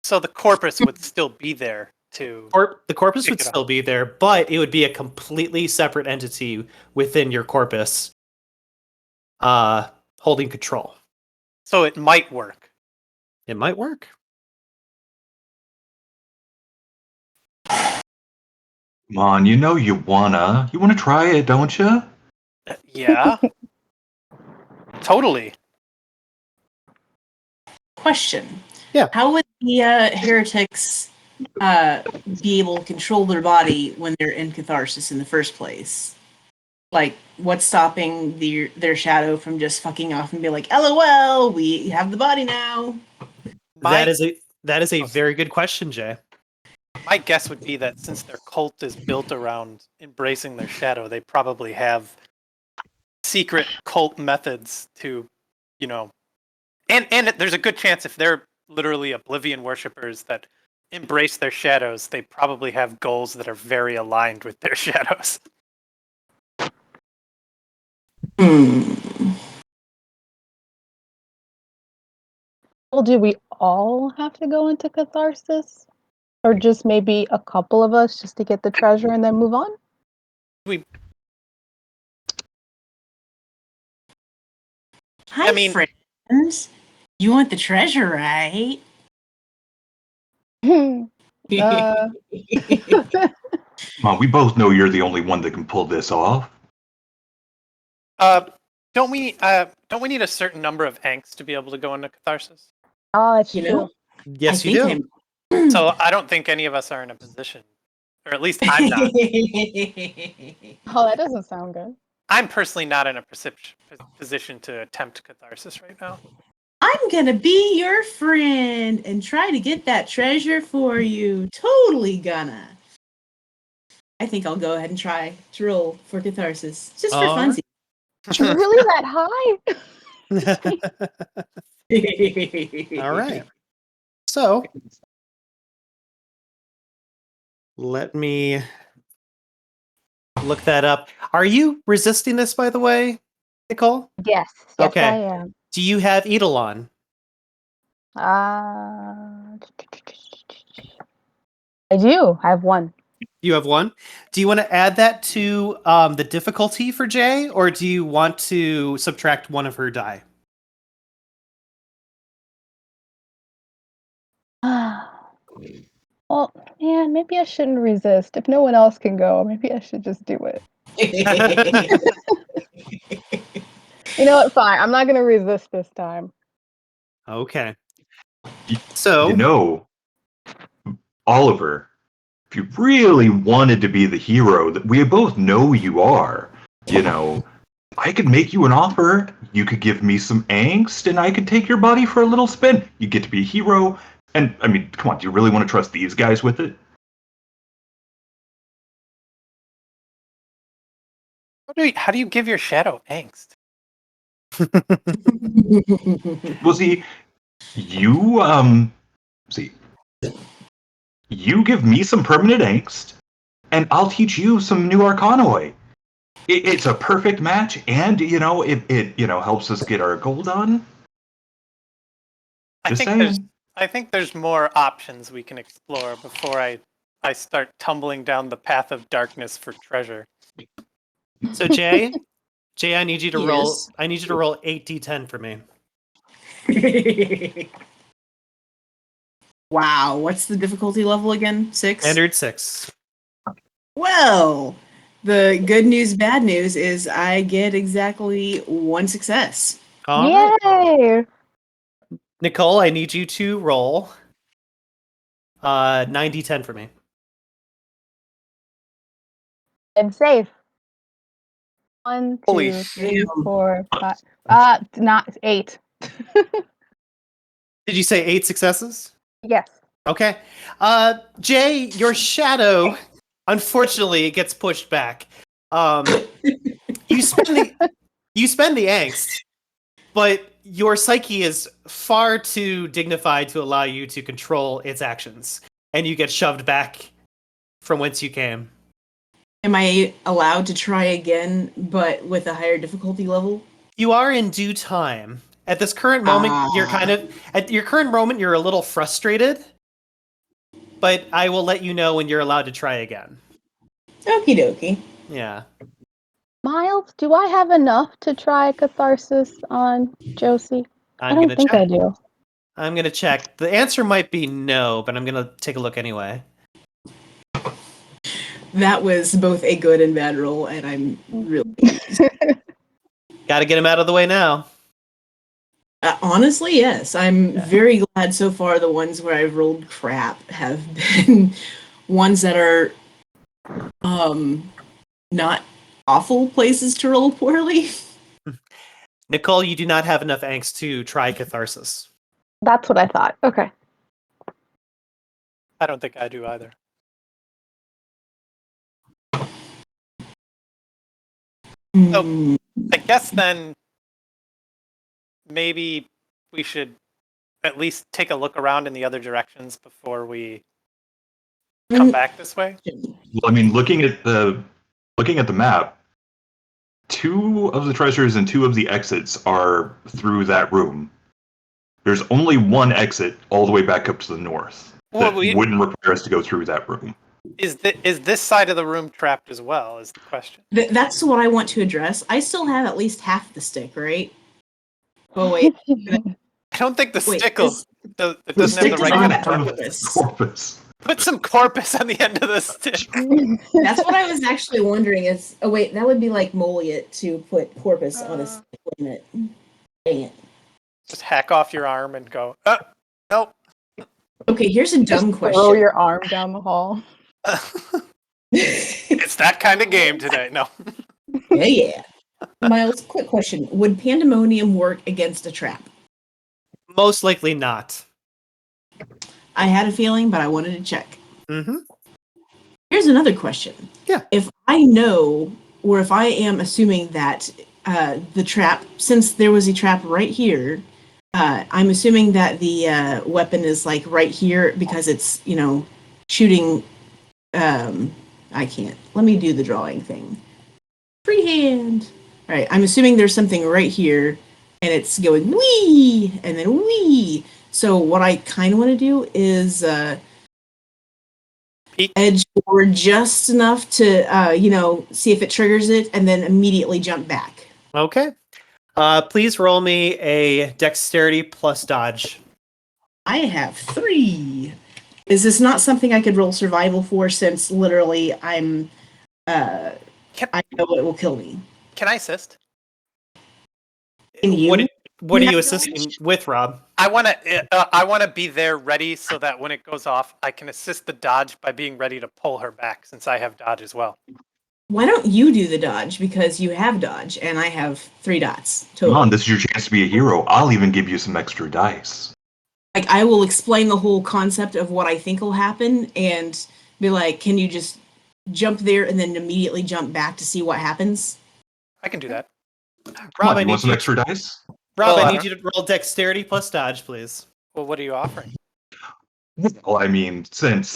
So the corpus would still be there to... The corpus would still be there, but it would be a completely separate entity within your corpus holding control. So it might work. It might work. Come on, you wanna try it, don't you? Yeah. Totally. Question. Yeah. How would the heretics be able to control their body when they're in catharsis in the first place? Like, what's stopping their shadow from just fucking off and be like, LOL, we have the body now? That is a very good question, Jay. My guess would be that since their cult is built around embracing their shadow, they probably have secret cult methods to, and there's a good chance if they're literally Oblivion worshippers that embrace their shadows, they probably have goals that are very aligned with their shadows. Well, do we all have to go into catharsis? Or just maybe a couple of us just to get the treasure and then move on? Hi, friends. You want the treasure, right? Come on, we both know you're the only one that can pull this off. Don't we need a certain number of angst to be able to go into catharsis? Oh, it's true. Yes, you do. So I don't think any of us are in a position, or at least I'm not. Oh, that doesn't sound good. I'm personally not in a position to attempt catharsis right now. I'm gonna be your friend and try to get that treasure for you. Totally gonna. I think I'll go ahead and try to roll for catharsis. Just for funsies. Really that high? All right. So, let me look that up. Are you resisting this, by the way, Nicole? Yes. Okay. I am. Do you have Eidolon? I do. I have one. You have one. Do you want to add that to the difficulty for Jay, or do you want to subtract one of her die? Well, yeah, maybe I shouldn't resist. If no one else can go, maybe I should just do it. You know what? Fine. I'm not going to resist this time. Okay. So, You know, Oliver, if you really wanted to be the hero that we both know you are, I could make you an offer. You could give me some angst, and I could take your body for a little spin. You get to be a hero. And, I mean, come on, do you really want to trust these guys with it? How do you give your shadow angst? Well, see, you give me some permanent angst, and I'll teach you some new arcanoi. It's a perfect match, and it helps us get our goal done. I Just think saying. there's more options we can explore before I start tumbling down the path of darkness for treasure. so Jay, I need you to roll. Yes. I need you to roll 8d10 for me. Wow, what's the difficulty level again? 6? Standard 6. Well, the good news, bad news is I get exactly 1 success. All right. Yay! Nicole, I need you to roll 9d10 for me. I'm safe. 1, Holy 2, shit. 3, 4, 5. Not 8. Did you say 8 successes? Yes. Okay. Jay, your shadow, unfortunately, gets pushed back. You spend the angst, but your psyche is far too dignified to allow you to control its actions, and you get shoved back from whence you came. Am I allowed to try again, but with a higher difficulty level? You are in due time. At this current moment, you're a little frustrated, but I will let you know when you're allowed to try again. Okie dokie. Yeah. Myles, do I have enough to try catharsis on Josie? I don't think I do. I'm gonna check. The answer might be no, but I'm gonna take a look anyway. That was both a good and bad roll, and I'm really... Gotta get him out of the way now. honestly, yes. I'm very glad so far the ones where I've rolled crap have been ones that are not awful places to roll poorly. Nicole, you do not have enough angst to try catharsis. That's what I thought. Okay. I don't think I do either. So, I guess then maybe we should at least take a look around in the other directions before we come back this way. Well, I mean, looking at the map, 2 of the treasures and 2 of the exits are through that room. There's only one exit all the way back up to the north that wouldn't require us to go through that room. Is this side of the room trapped as well, is the question. That's what I want to address. I still have at least half the stick, right? Oh, wait. I don't think the stick it doesn't have stick the right doesn't kind have of corpus. Corpus. Put some corpus on the end of the stick. That's what I was actually wondering is, oh wait, that would be like Moliet to put corpus on a stick, wouldn't it? Dang it. Just hack off your arm and go, nope. Okay, here's a dumb question. Throw your arm down the hall. It's that kind of game today. No. Yeah. Myles, quick question. Would pandemonium work against a trap? Most likely not. I had a feeling, but I wanted to check. Mm-hmm. Here's another question. Yeah. If I know, or if I am assuming that the trap, since there was a trap right here, I'm assuming that the weapon is like right here because it's, shooting. I can't. Let me do the drawing thing. Freehand. All right. I'm assuming there's something right here, and it's going wee, and then wee. So what I kind of want to do is edge forward just enough to, see if it triggers it, and then immediately jump back. Okay. Please roll me a dexterity plus dodge. I have 3. Is this not something I could roll survival for? Since literally, I know it will kill me. Can I assist? Can you? What are Yeah. you assisting with, Rob? I want to be there ready so that when it goes off, I can assist the dodge by being ready to pull her back since I have dodge as well. Why don't you do the dodge, because you have dodge and I have 3 dots Come total. on, this is your chance to be a hero. I'll even give you some extra dice. Like, I will explain the whole concept of what I think will happen and be like, can you just jump there and then immediately jump back to see what happens? I can do that. Come Rob, on, I you want need some you. extra dice? Rob, Well, I I need you to roll dexterity plus dodge, please. Well, what are you offering? Well, I mean, since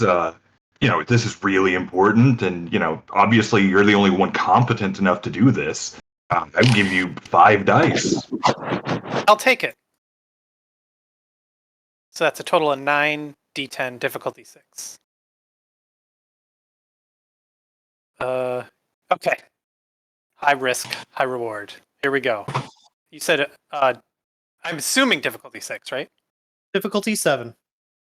this is really important, and obviously you're the only one competent enough to do this, I'd give you 5 dice. I'll take it. So that's a total of 9 D10, difficulty 6. Okay. High risk, high reward. Here we go. You said, I'm assuming difficulty 6, right? Difficulty 7.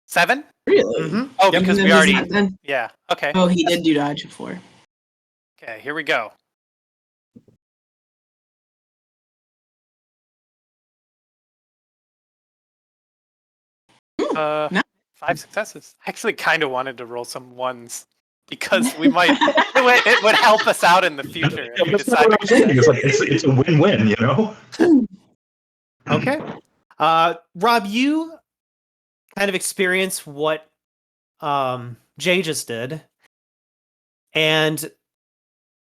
7? Really? Mm-hmm. Oh, Yep. because Even we though he's already. not done? Yeah. Okay. Oh, he did do dodge before. Okay. Here we go. No. 5 successes. I actually kind of wanted to roll some 1s because we might. it would help us out in the future if we That's decide what to. I'm saying. It's a win-win, Okay. Rob, you kind of experience what Jay just did. And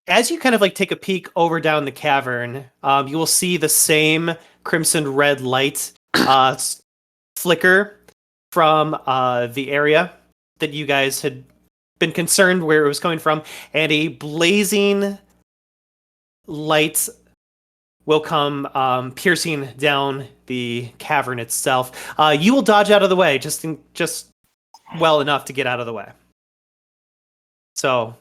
as you kind of like take a peek over down the cavern, you will see the same crimson red light flicker from the area that you guys had been concerned where it was coming from, and a blazing light will come piercing down the cavern itself. You will dodge out of the way just well enough to get out of the way. So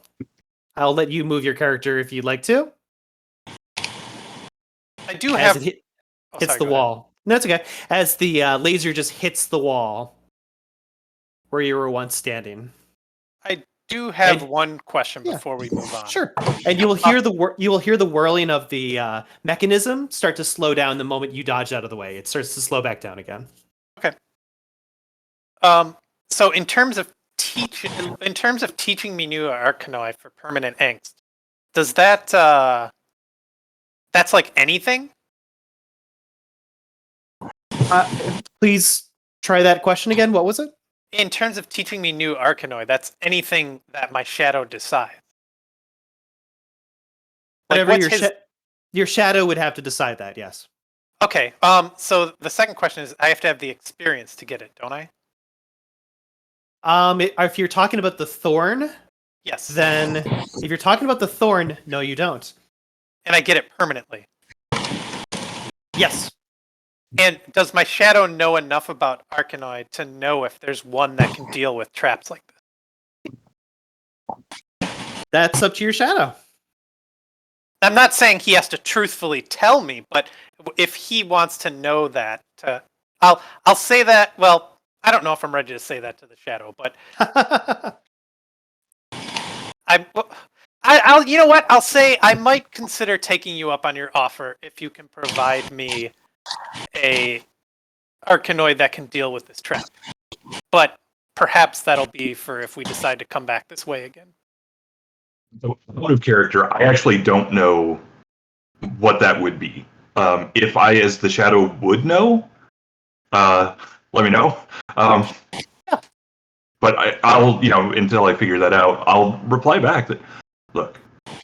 I'll let you move your character if you'd like to. I do As have. it hits sorry, the go ahead. wall. No, it's okay. As the laser just hits the wall where you were once standing. I do have And- one question Yeah. before we move on. Sure. And you will hear the whirling of the mechanism start to slow down the moment you dodge out of the way. It starts to slow back down again. So in terms of teaching me new arcanoi for permanent angst, does that that's like anything? Please try that question again. What was it? In terms of teaching me new arcanoi, that's anything that my shadow decides. Like, Whatever what's your shadow would have to decide that. Yes. Okay. So the second question is, I have to have the experience to get it, don't I? If you're talking about the thorn, Yes. then if you're talking about the thorn, no, you don't. And I get it permanently. Yes. And does my shadow know enough about arcanoi to know if there's one that can deal with traps like this? That's up to your shadow. I'm not saying he has to truthfully tell me, but if he wants to know that, I'll say that. Well, I don't know if I'm ready to say that to the shadow, but I'll. You know what? I'll say I might consider taking you up on your offer if you can provide me a arcanoid that can deal with this trap. But perhaps that'll be for if we decide to come back this way again. So, out of character, I actually don't know what that would be. If I, as the shadow, would know, let me know. But I'll, until I figure that out, I'll reply back that, look,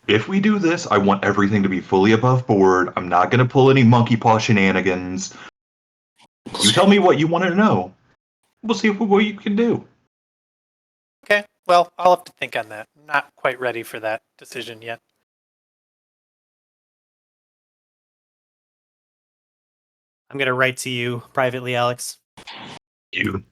if we do this, I want everything to be fully above board. I'm not going to pull any monkey paw shenanigans. You tell me what you want to know. We'll see what you can do. Okay, well, I'll have to think on that. I'm not quite ready for that decision yet. I'm going to write to you privately, Alex. You.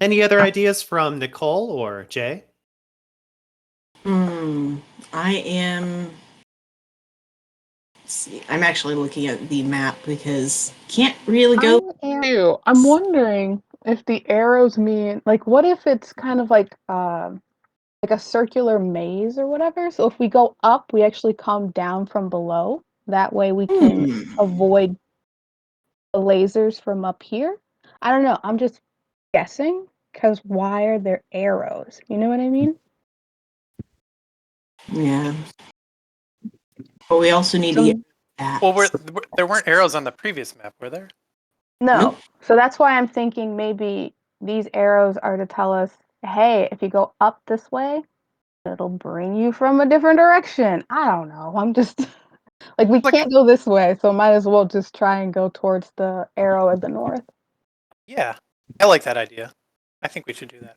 Any other ideas from Nicole or Jay? I am. Let's see. I'm actually looking at the map because can't really go. I'm wondering if the arrows mean, like, what if it's kind of like a circular maze or whatever. So if we go up, we actually come down from below. That way we can avoid the lasers from up here. I don't know. I'm just guessing because why are there arrows? You know what I mean? Yeah. But we also need to So get that. Well, there weren't arrows on the previous map, were there? no. Nope. So that's why I'm thinking maybe these arrows are to tell us, hey, if you go up this way, it'll bring you from a different direction. I don't know. I'm just like we can't go this way, so might as well just try and go towards the arrow at the north. Yeah, I like that idea. I think we should do that.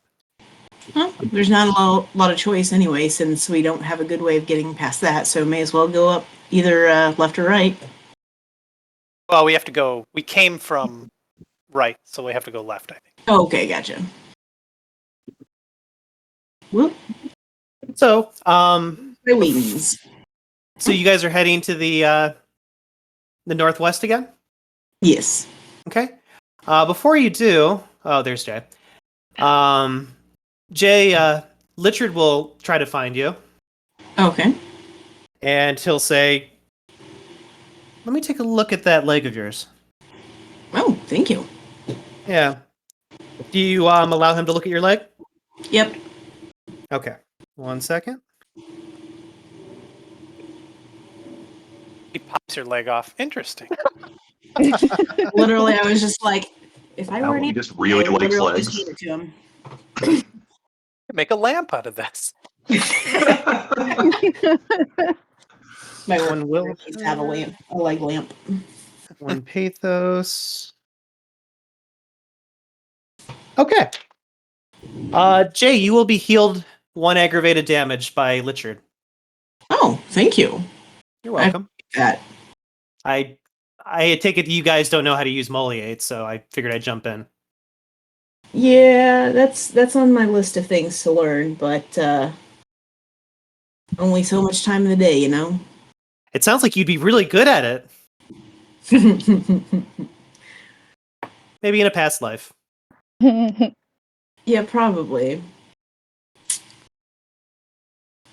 Well, there's not a lot of choice anyway, since we don't have a good way of getting past that, so may as well go up either left or right. Well, we have to go. We came from right, so we have to go left, I think. Oh, okay, gotcha. Whoop. So, The wings. so you guys are heading to the northwest again? Yes. Okay. Before you do, oh, there's Jay. Jay, Lichard will try to find you, Okay. and he'll say, "Let me take a look at that leg of yours." Oh, thank you. Yeah. Do you allow him to look at your leg? Yep. Okay. 1 second. He pops your leg off. Interesting. Literally, I was just like, if I Now were he an just really I would likes literally just legs. give it to him. Make a lamp out of this. My One will needs to have a lamp, a leg lamp. One pathos. Okay. Jay, you will be healed 1 aggravated damage by Lichard. Oh, thank you. You're welcome. That. I take it you guys don't know how to use Moliate, so I figured I'd jump in. Yeah, that's on my list of things to learn, but only so much time in the day, you know. It sounds like you'd be really good at it. Maybe in a past life. Yeah, probably.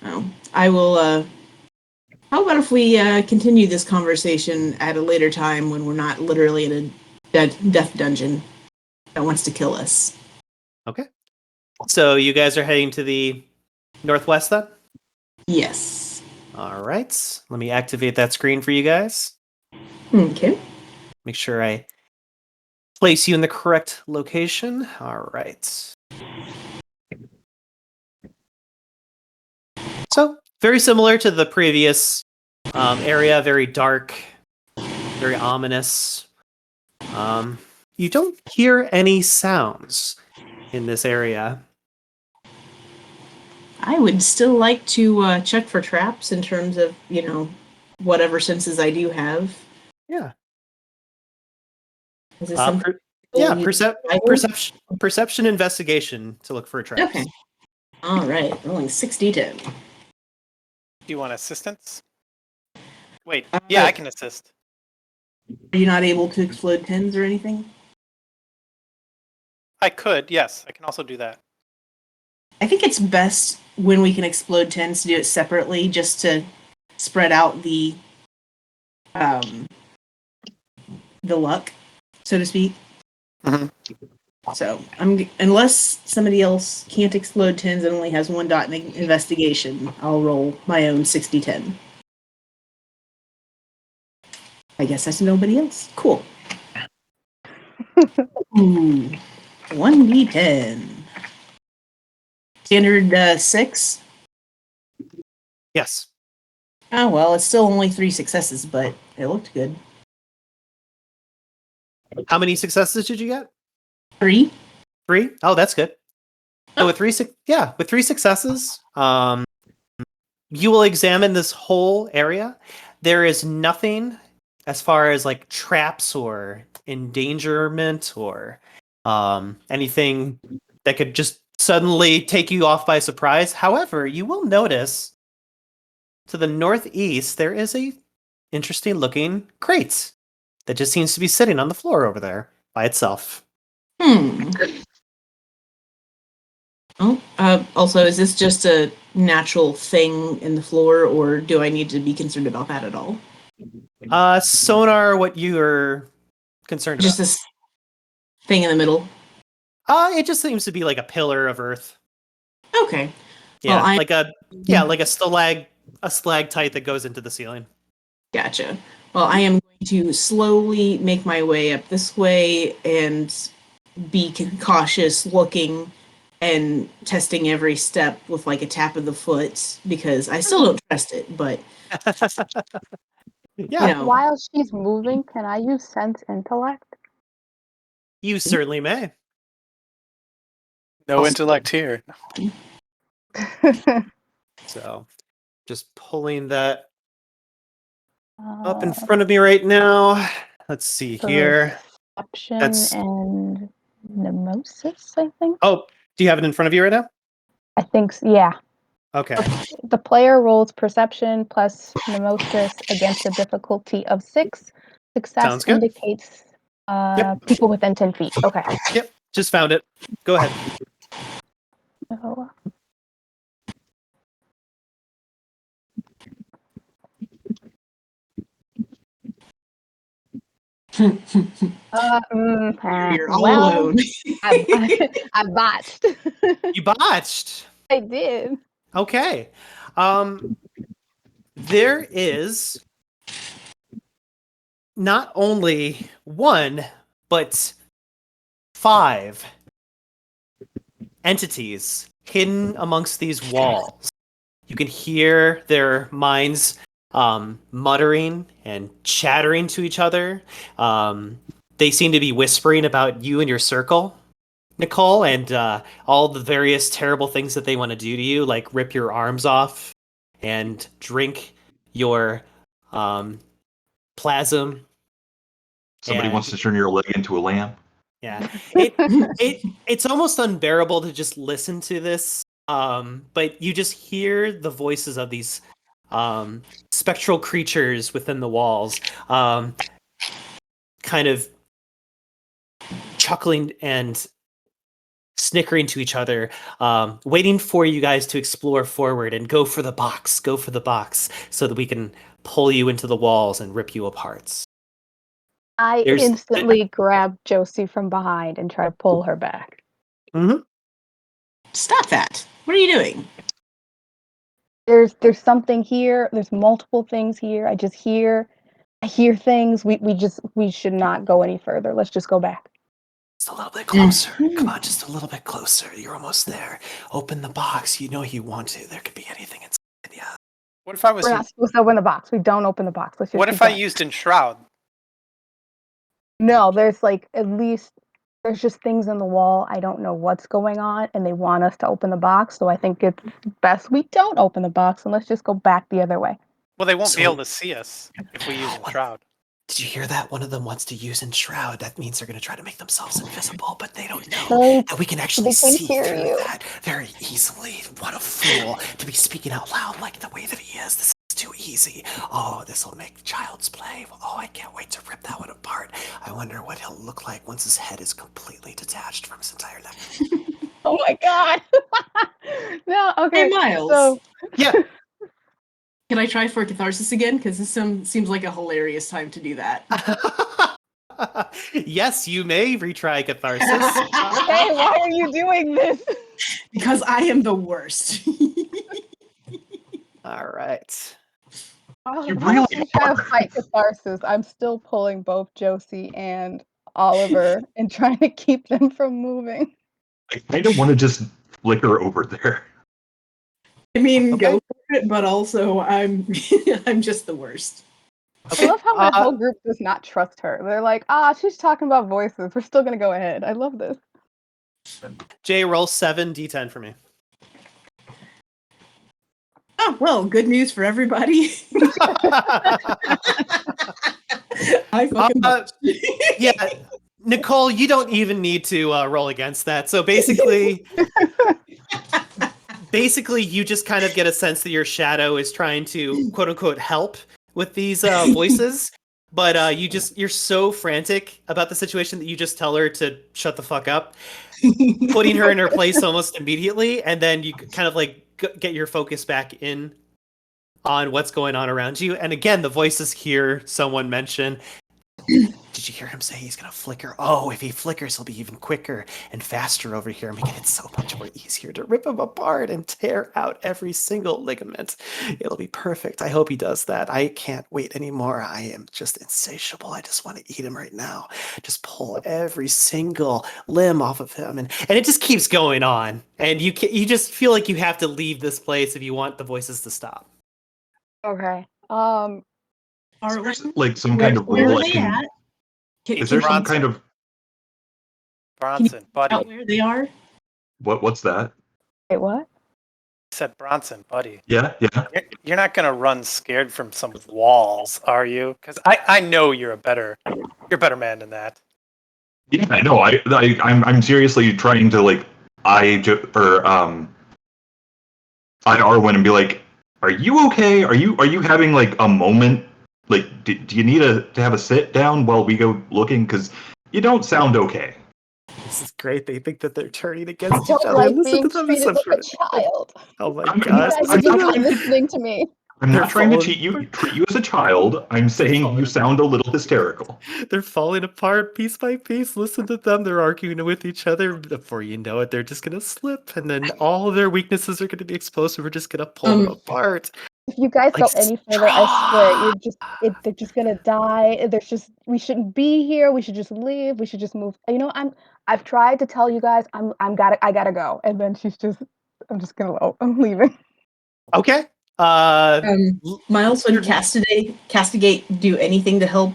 Oh, I will. How about if we continue this conversation at a later time when we're not literally in a death dungeon that wants to kill us? Okay. So you guys are heading to the northwest then? Yes. All right. Let me activate that screen for you guys. Okay. Make sure I place you in the correct location. All right. So, very similar to the previous area, very dark, very ominous. You don't hear any sounds in this area. I would still like to check for traps in terms of, whatever senses I do have. Yeah. Is this something? Yeah, Survival? perception investigation to look for traps. Okay. All right. Rolling 60-10. Do you want assistance? Wait, yeah, I can assist. Are you not able to explode pins or anything? I could, yes. I can also do that. I think it's best when we can explode tens to do it separately, just to spread out the luck, so to speak. Mhm. So unless somebody else can't explode tens and only has 1 dot in investigation, I'll roll my own 60-10. I guess that's nobody else. Cool. Ooh, 1d10. Standard 6. Yes. Oh well, it's still only 3 successes, but it looked good. How many successes did you get? 3. 3? Oh, that's good. So with 3 successes, you will examine this whole area. There is nothing as far as like traps or endangerment or anything that could just suddenly take you off by surprise. However, you will notice to the northeast there is a interesting looking crate that just seems to be sitting on the floor over there by itself. Oh, also, is this just a natural thing in the floor, or do I need to be concerned about that at all? Sonar, what you're concerned Just about? this thing in the middle. It just seems to be like a pillar of earth. Okay. Yeah, Well, like a stalactite that goes into the ceiling. Gotcha. Well, I am going to slowly make my way up this way and be cautious, looking and testing every step with like a tap of the foot because I still don't trust it, but Yeah, While she's moving, can I use sense intellect? you certainly may. No intellect here. So, just pulling that up in front of me right now. Let's see here. Perception That's- and Mnemosis, I think. Oh, do you have it in front of you right now? I think so, yeah. Okay. The player rolls perception plus Mnemosis against a difficulty of 6. Success Sounds good. indicates Yep. people within 10 feet. Okay. Yep, just found it. Go ahead. So, you're all well, alone. I botched. You botched. I did. Okay. There is not only one, but 5 entities hidden amongst these walls. You can hear their minds muttering and chattering to each other. They seem to be whispering about you and your circle, Nicole, and all the various terrible things that they want to do to you, like rip your arms off and drink your plasm. Somebody And- wants to turn your leg into a lamb. Yeah, it's almost unbearable to just listen to this. But you just hear the voices of these spectral creatures within the walls, kind of chuckling and snickering to each other, waiting for you guys to explore forward and go for the box, so that we can pull you into the walls and rip you apart. I There's- instantly grab Josie from behind and try to pull her back. Mm-hmm. Stop that. What are you doing? There's something here. There's multiple things here. I hear things. We should not go any further. Let's just go back. Just a little bit closer. Come on, just a little bit closer. You're almost there. Open the box. You know you want to. There could be anything inside. Yeah. What if I was? We're not supposed to open the box. We don't open the box. Let's just What keep if I going. used Enshroud? No, there's like at least there's just things in the wall. I don't know what's going on, and they want us to open the box. So I think it's best we don't open the box and let's just go back the other way. Well, they won't be So- able to see us if we use Enshroud. Did you hear that? One of them wants to use Enshroud. That means they're going to try to make themselves invisible, but they don't know So that we can actually they can see hear through you. that very easily. What a fool to be speaking out loud like the way that he is. This is too easy. Oh, this will make child's play. Oh, I can't wait to rip that one apart. I wonder what he'll look like once his head is completely detached from his entire neck. Oh my god! No, okay. Hey, Myles. So Yeah. Can I try for catharsis again? Because this seems like a hilarious time to do that. Yes, you may retry catharsis. hey, why are you doing this? Because I am the worst. All right. You really I'm trying to fight catharsis. I'm still pulling both Josie and Oliver and trying to keep them from moving. I kind of want to just flicker over there. I mean, Okay. go for it, but also I'm I'm just the worst. I love how my whole group does not trust her. They're like, she's talking about voices. We're still gonna go ahead. I love this. Jay, roll 7d10 for me. Oh well, good news for everybody. I fucking Yeah, Nicole, you don't even need to roll against that. So basically, you just kind of get a sense that your shadow is trying to quote unquote help with these voices, But you're so frantic about the situation that you just tell her to shut the fuck up, putting her in her place almost immediately, and then you kind of like get your focus back in on what's going on around you. And again, the voices hear someone mention, did you hear him say he's gonna flicker? Oh, if he flickers, he'll be even quicker and faster over here, making it so much more easier to rip him apart and tear out every single ligament. It'll be perfect. I hope he does that. I can't wait anymore. I am just insatiable. I just want to eat him right now. Just pull every single limb off of him, and it just keeps going on. And you just feel like you have to leave this place if you want the voices to stop. Okay. Is there, like some kind of where rule are I they can? at? Is there some kind of Bronson, buddy. Out where they are? what's that? Wait, what? I said Bronson, buddy. Yeah. You're not gonna run scared from some walls, are you? Because I know you're a better man than that. Yeah, I know. I'm seriously trying to like eye Arwen and be like, "Are you okay? Are you having like a moment? Like, do you need to have a sit down while we go looking? Because you don't sound okay." This is great. They think that they're turning against each Don't other. like Listen being to them. treated It's like a child. Oh my I'm You gosh. guys I'm are not not listening to me. I'm They're not trying to falling treat you as a child. I'm saying you sound a little hysterical. They're falling apart piece by piece. Listen to them. They're arguing with each other. Before you know it, they're just going to slip. And then all of their weaknesses are going to be exposed. And we're just going to pull them apart. If you guys go Like, any further, I swear they're just gonna die. We shouldn't be here. We should just leave. We should just move. You know, I've tried to tell you guys I gotta go. And then I'm just gonna I'm leaving. Okay. Myles, would Castigate do anything to help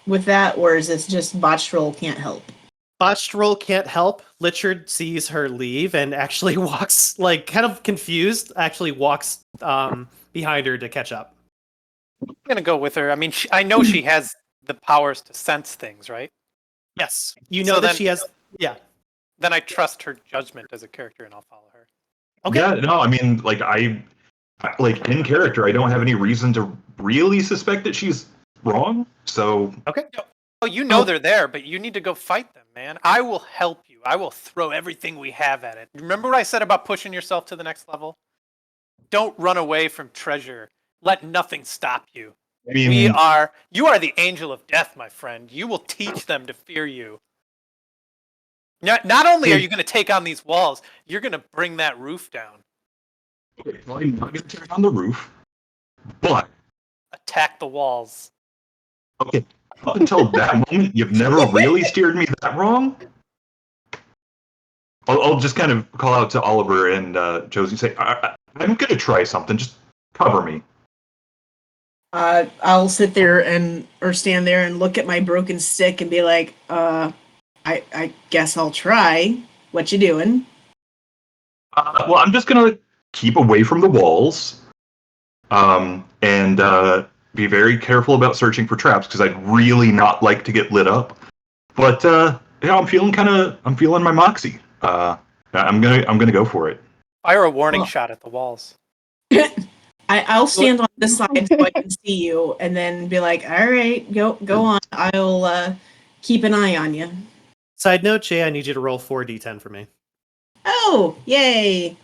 with that, or is this just botched roll can't help? Botched roll can't help. Lichard sees her leave and actually walks, like, kind of confused, actually walks behind her to catch up. I'm gonna go with her. I mean, I know she has the powers to sense things, right? Yes. You know that she has... Yeah. Then I trust her judgment as a character, and I'll follow her. Okay. Yeah, no, I mean, like like in character, I don't have any reason to really suspect that she's wrong. So Okay. Oh, you know they're there, but you need to go fight them, man. I will help you. I will throw everything we have at it. Remember what I said about pushing yourself to the next level? Don't run away from treasure. Let nothing stop you. I mean, You are the angel of death, my friend. You will teach them to fear you. Not only are you going to take on these walls, you're going to bring that roof down. okay, well, I'm not going to turn on the roof, but Attack the walls. okay, up until that moment, you've never really steered me that wrong. I'll just kind of call out to Oliver and Josie, say, I'm going to try something. Just cover me. I'll sit there or stand there and look at my broken stick and be like, I guess I'll try. What you doing? Well, I'm just going to keep away from the walls and be very careful about searching for traps because I'd really not like to get lit up. But I'm feeling my moxie. I'm gonna go for it. Fire a warning shot at the walls. I'll stand on this side so I can see you, and then be like, "All right, go on. I'll keep an eye on you." Side note, Jay, I need you to roll 4d10 for me. Oh, yay!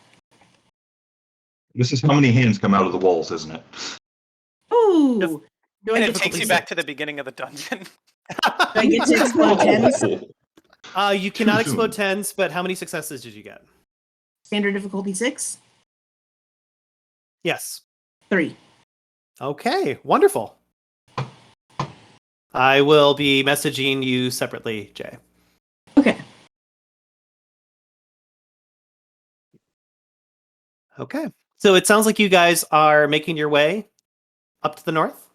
This is how many hands come out of the walls, isn't it? Ooh, do And I it get takes to, you back to the beginning of the dungeon. do I get to explode tens? You cannot Too explode soon. 10s, but how many successes did you get? Standard difficulty 6? Yes. 3. Okay, wonderful. I will be messaging you separately, Jay. Okay. Okay. So it sounds like you guys are making your way up to the north.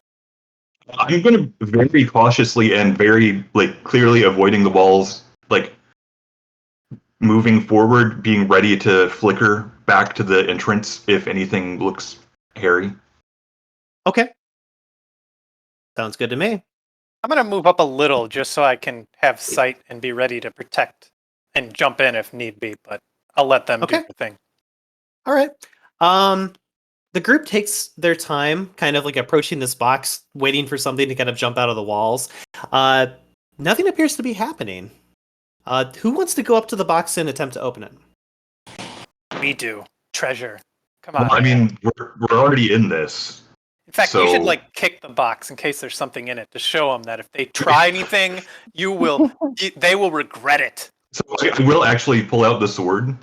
I'm going to very cautiously and very clearly avoiding the walls, moving forward, being ready to flicker back to the entrance if anything looks hairy. Okay. Sounds good to me. I'm going to move up a little just so I can have sight and be ready to protect and jump in if need be, but I'll let them do Okay. the thing. All right. the group takes their time, kind of like approaching this box, waiting for something to kind of jump out of the walls. Nothing appears to be happening. Who wants to go up to the box and attempt to open it? We do. Treasure. Come on. Well, I mean, we're already in this. In fact, you should so- like kick the box in case there's something in it to show them that if they try anything, they will regret it. So I will actually pull out the sword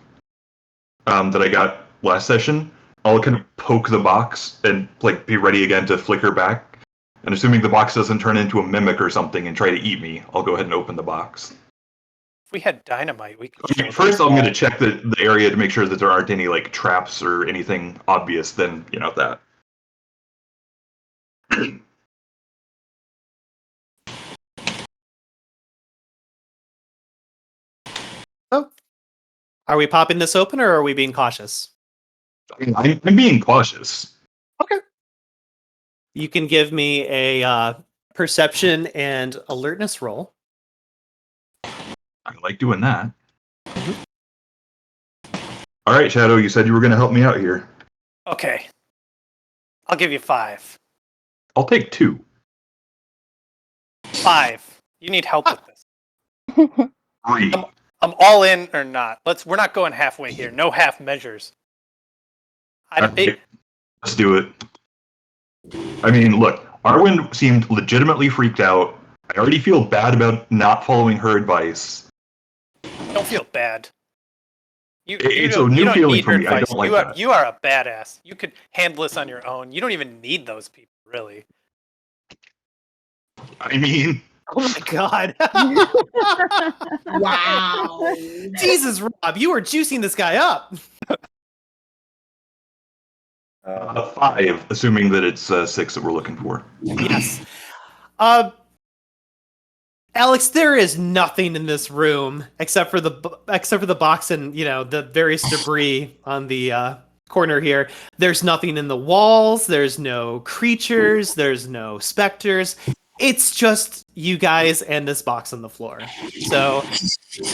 that I got last session. I'll kind of poke the box and like be ready again to flicker back. And assuming the box doesn't turn into a mimic or something and try to eat me, I'll go ahead and open the box. If we had dynamite, we could. Okay, first, I'm going to check the area to make sure that there aren't any like traps or anything obvious. Then that. Oh, are we popping this open or are we being cautious? I'm being cautious. Okay. You can give me a perception and alertness roll. I like doing that. All right, Shadow, you said you were going to help me out here. Okay. I'll give you 5. I'll take 2. 5. You need help with this. 3. I'm all in or not. We're not going halfway here. No half measures. Okay, let's do it. I mean, look, Arwen seemed legitimately freaked out. I already feel bad about not following her advice. Don't feel bad. It's don't- a new you don't feeling need for her me. I advice. don't like you are, that. You are a badass. You could handle this on your own. You don't even need those people, really. I mean, Oh my god. Wow. Jesus, Rob, you are juicing this guy up. 5, assuming that it's 6 that we're looking for. Yes. Alex, there is nothing in this room except for the box and the various debris on the corner here. There's nothing in the walls. There's no creatures. There's no specters. It's just you guys and this box on the floor. So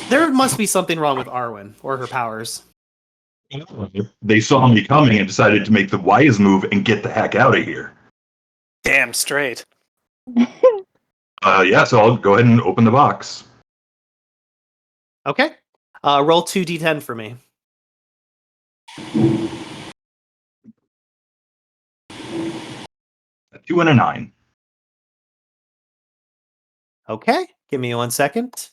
there must be something wrong with Arwen or her powers. They saw me coming and decided to make the wise move and get the heck out of here. Damn straight. Yeah, so I'll go ahead and open the box. Okay. Roll 2d10 for me. A 2 and a 9. Okay. Give me 1 second.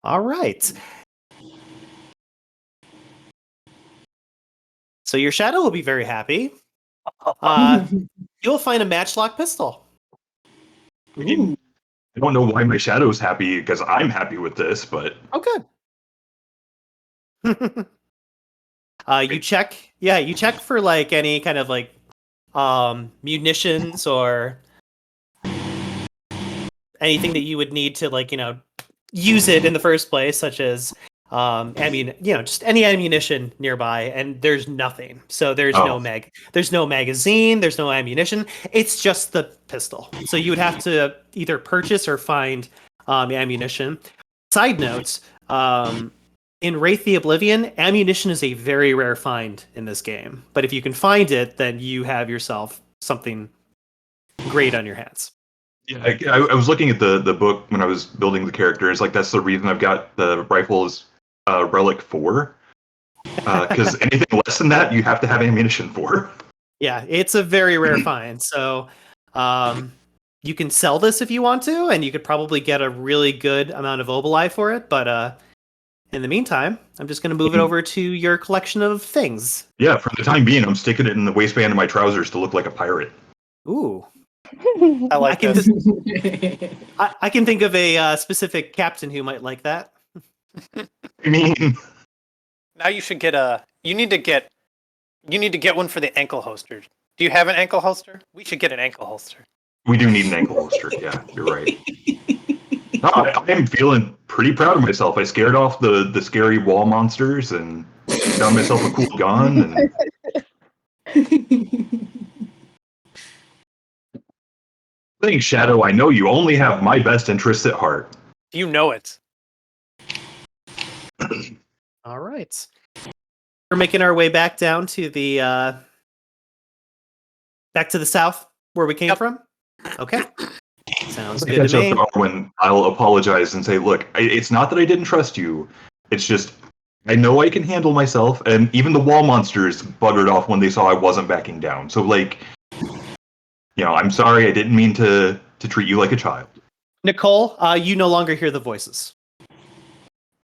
All right. So your shadow will be very happy. You'll find a matchlock pistol. I mean, I don't know why my shadow's happy because I'm happy with this, but Oh, good. You check. Yeah, you check for like any kind of like munitions or anything that you would need to like use it in the first place, such as just any ammunition nearby, and there's nothing. So there's there's no magazine, there's no ammunition. It's just the pistol. So you would have to either purchase or find ammunition. Side notes, in Wraith the Oblivion, ammunition is a very rare find in this game. But if you can find it, then you have yourself something great on your hands. yeah, I was looking at the book when I was building the characters. Like that's the reason I've got the rifle as Relic 4. Because anything less than that, you have to have ammunition for. Yeah, it's a very rare find. So you can sell this if you want to, and you could probably get a really good amount of Oboli for it. But in the meantime, I'm just going to move it over to your collection of things. Yeah, for the time being, I'm sticking it in the waistband of my trousers to look like a pirate. Ooh. I like I can, this. I can think of a specific captain who might like that. I mean, Now you should get you need to get one for the ankle holster. Do you have an ankle holster? We should get an ankle holster. we do need an ankle holster. Yeah, you're right. No, I am feeling pretty proud of myself. I scared off the scary wall monsters, and found myself a cool gun, and saying, Shadow, I know you only have my best interests at heart. You know it. All right. We're making our way back down to the back to the south where we came from. Okay. Sounds When I good catch to up me. to Arwen, I'll apologize and say, look, it's not that I didn't trust you. It's just I know I can handle myself, and even the wall monsters buggered off when they saw I wasn't backing down. So, like, I'm sorry. I didn't mean to treat you like a child. Nicole, you no longer hear the voices.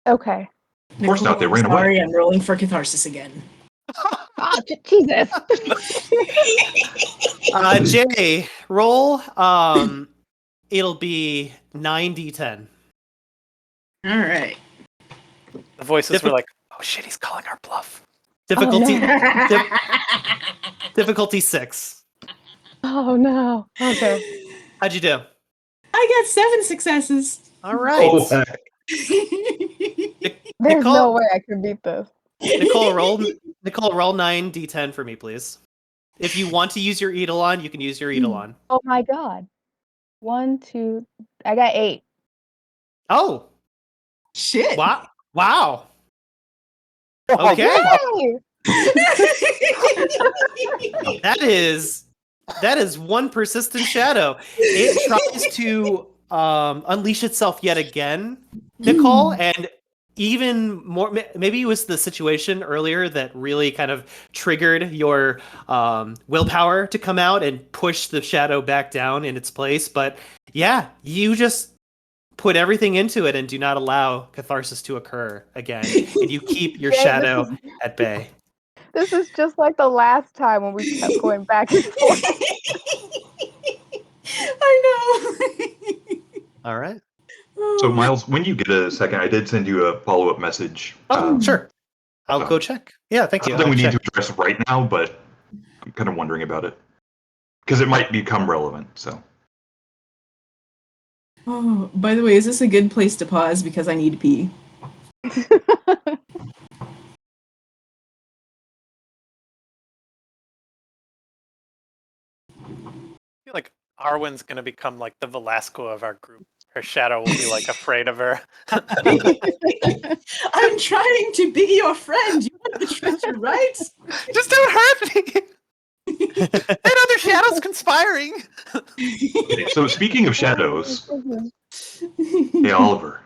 Okay. Of course not. They ran away. Sorry, I'm rolling for catharsis again. Oh, Jesus. Jay, roll. It'll be 9d10. All right. The voices were like, "Oh shit, he's calling our bluff." Difficulty Oh, difficulty 6. Oh no. Okay. How'd you do? I got 7 successes. All right. Oh, heck. There's no Nicole, way I can beat this. Nicole, roll 9d10 for me, please. If you want to use your Eidolon, you can use your Eidolon. Oh my god. 1, 2. I got 8. Oh, Shit. wow. Wow. Okay. Yay! That is one persistent shadow. It tries to unleash itself yet again, Nicole, and even more. Maybe it was the situation earlier that really kind of triggered your willpower to come out and push the shadow back down in its place. But yeah, you just put everything into it and do not allow catharsis to occur again, and you keep your Yeah, shadow at bay. This is just like the last time when we kept going back and forth. I know. All right. So, Myles, when you get a second, I did send you a follow-up message. Oh, sure. I'll go check. Yeah, thank you. Something I'll we need check. to address right now, but I'm kind of wondering about it. Because it might become relevant, so. Oh, by the way, is this a good place to pause because I need to pee? I feel like Arwen's gonna become like the Velasco of our group. Her shadow will be like afraid of her. I'm trying to be your friend. You want the treasure, right? Just don't hurt me. And other shadows conspiring. So, speaking of shadows, hey, Oliver,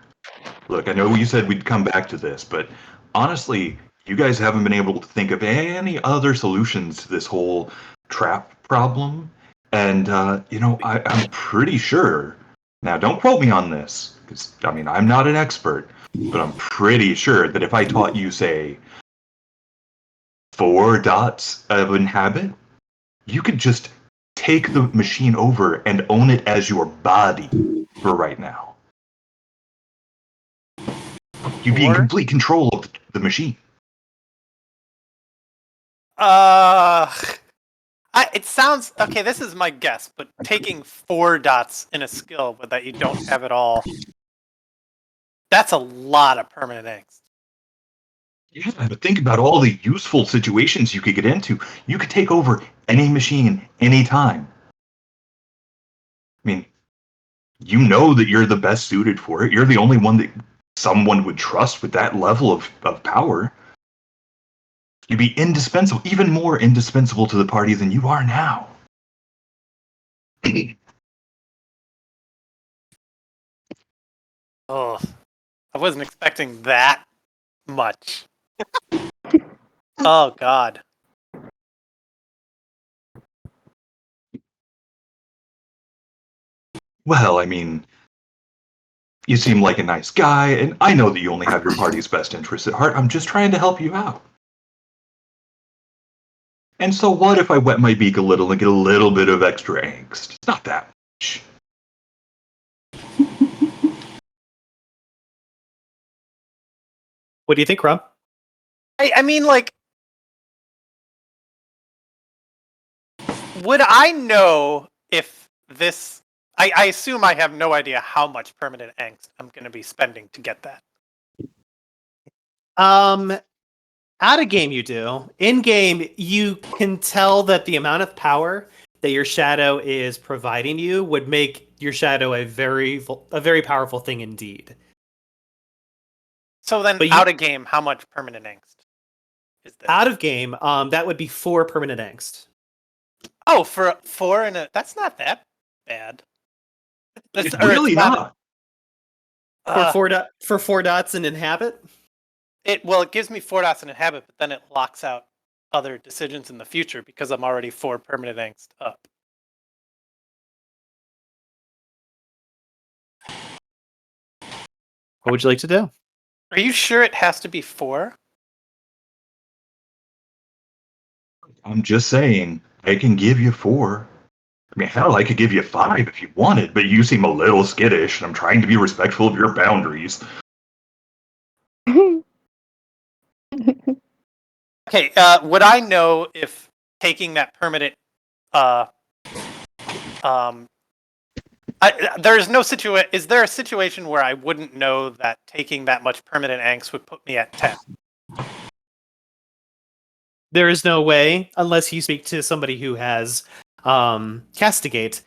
look, I know you said we'd come back to this, but honestly, you guys haven't been able to think of any other solutions to this whole trap problem. And, I'm pretty sure. Now, don't quote me on this, because, I'm not an expert, but I'm pretty sure that if I taught you, say, 4 dots of inhabit, you could just take the machine over and own it as your body for right now. You'd be in complete control of the machine. It sounds okay. This is my guess, but taking 4 dots in a skill, but that you don't have it all—that's a lot of permanent angst. Yeah, but think about all the useful situations you could get into. You could take over any machine, anytime. I mean, you know that you're the best suited for it. You're the only one that someone would trust with that level of power. You'd be indispensable, even more indispensable to the party than you are now. Oh, I wasn't expecting that much. Oh God. Well, you seem like a nice guy, and I know that you only have your party's best interests at heart. I'm just trying to help you out. And so what if I wet my beak a little and get a little bit of extra angst? It's not that much. What do you think, Rob? I mean, like, would I know if this? I assume I have no idea how much permanent angst I'm going to be spending to get that. Out of game, you do. In game, you can tell that the amount of power that your shadow is providing you would make your shadow a very powerful thing indeed. So then, But out of game, how much permanent angst is this? out of game, that would be 4 permanent angst. Oh, for 4 and a... That's not that bad. It's really not. For 4 dots and inhabit? It gives me 4 dots in inhabit, but then it locks out other decisions in the future because I'm already 4 permanent angst up. What would you like to do? Are you sure it has to be 4? I'm just saying, I can give you 4. I mean, hell, I could give you 5 if you wanted, but you seem a little skittish, and I'm trying to be respectful of your boundaries. Okay, would I know if taking that permanent... there's no situation... Is there a situation where I wouldn't know that taking that much permanent angst would put me at 10? There is no way, unless you speak to somebody who has Castigate.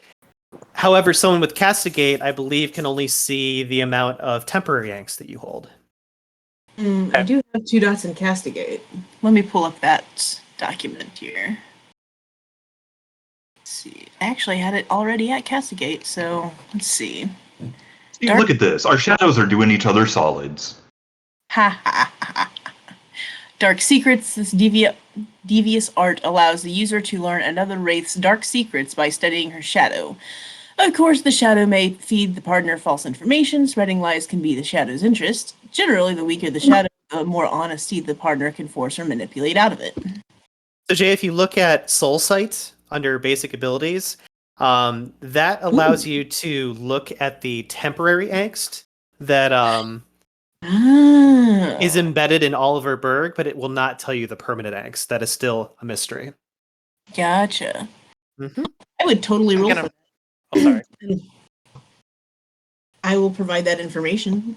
However, someone with Castigate, I believe, can only see the amount of temporary angst that you hold. I do have 2 dots in Castigate. Let me pull up that document here. Let's see. I actually had it already at Castigate, so let's see. See, look at this. Our shadows are doing each other solids. Ha ha ha. Dark Secrets. This devious art allows the user to learn another wraith's dark secrets by studying her shadow. Of course, the shadow may feed the partner false information. Spreading lies can be the shadow's interest. Generally, the weaker the shadow, the more honesty the partner can force or manipulate out of it. So, Jay, if you look at Soul Sight under basic abilities, that allows you to look at the temporary angst that is embedded in Oliver Berg, but it will not tell you the permanent angst. That is still a mystery. Gotcha. Mm-hmm. I would totally roll for that. Oh, sorry. I will provide that information.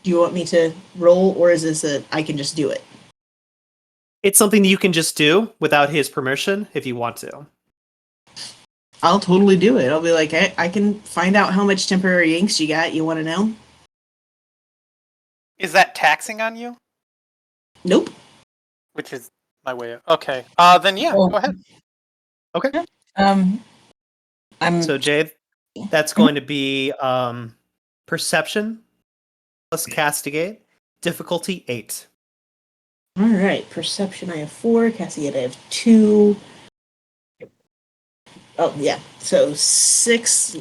Do you want me to roll, or is this I can just do it? It's something you can just do without his permission if you want to. I'll totally do it. I'll be like, I can find out how much temporary angst you got. You want to know? Is that taxing on you? Nope. Which is my way of... Okay. Then yeah, Well, go ahead. Okay. I'm So, Jade, that's going to be Perception plus Castigate, difficulty 8. all right. Perception, I have 4. Castigate, I have 2. Oh yeah. So 6.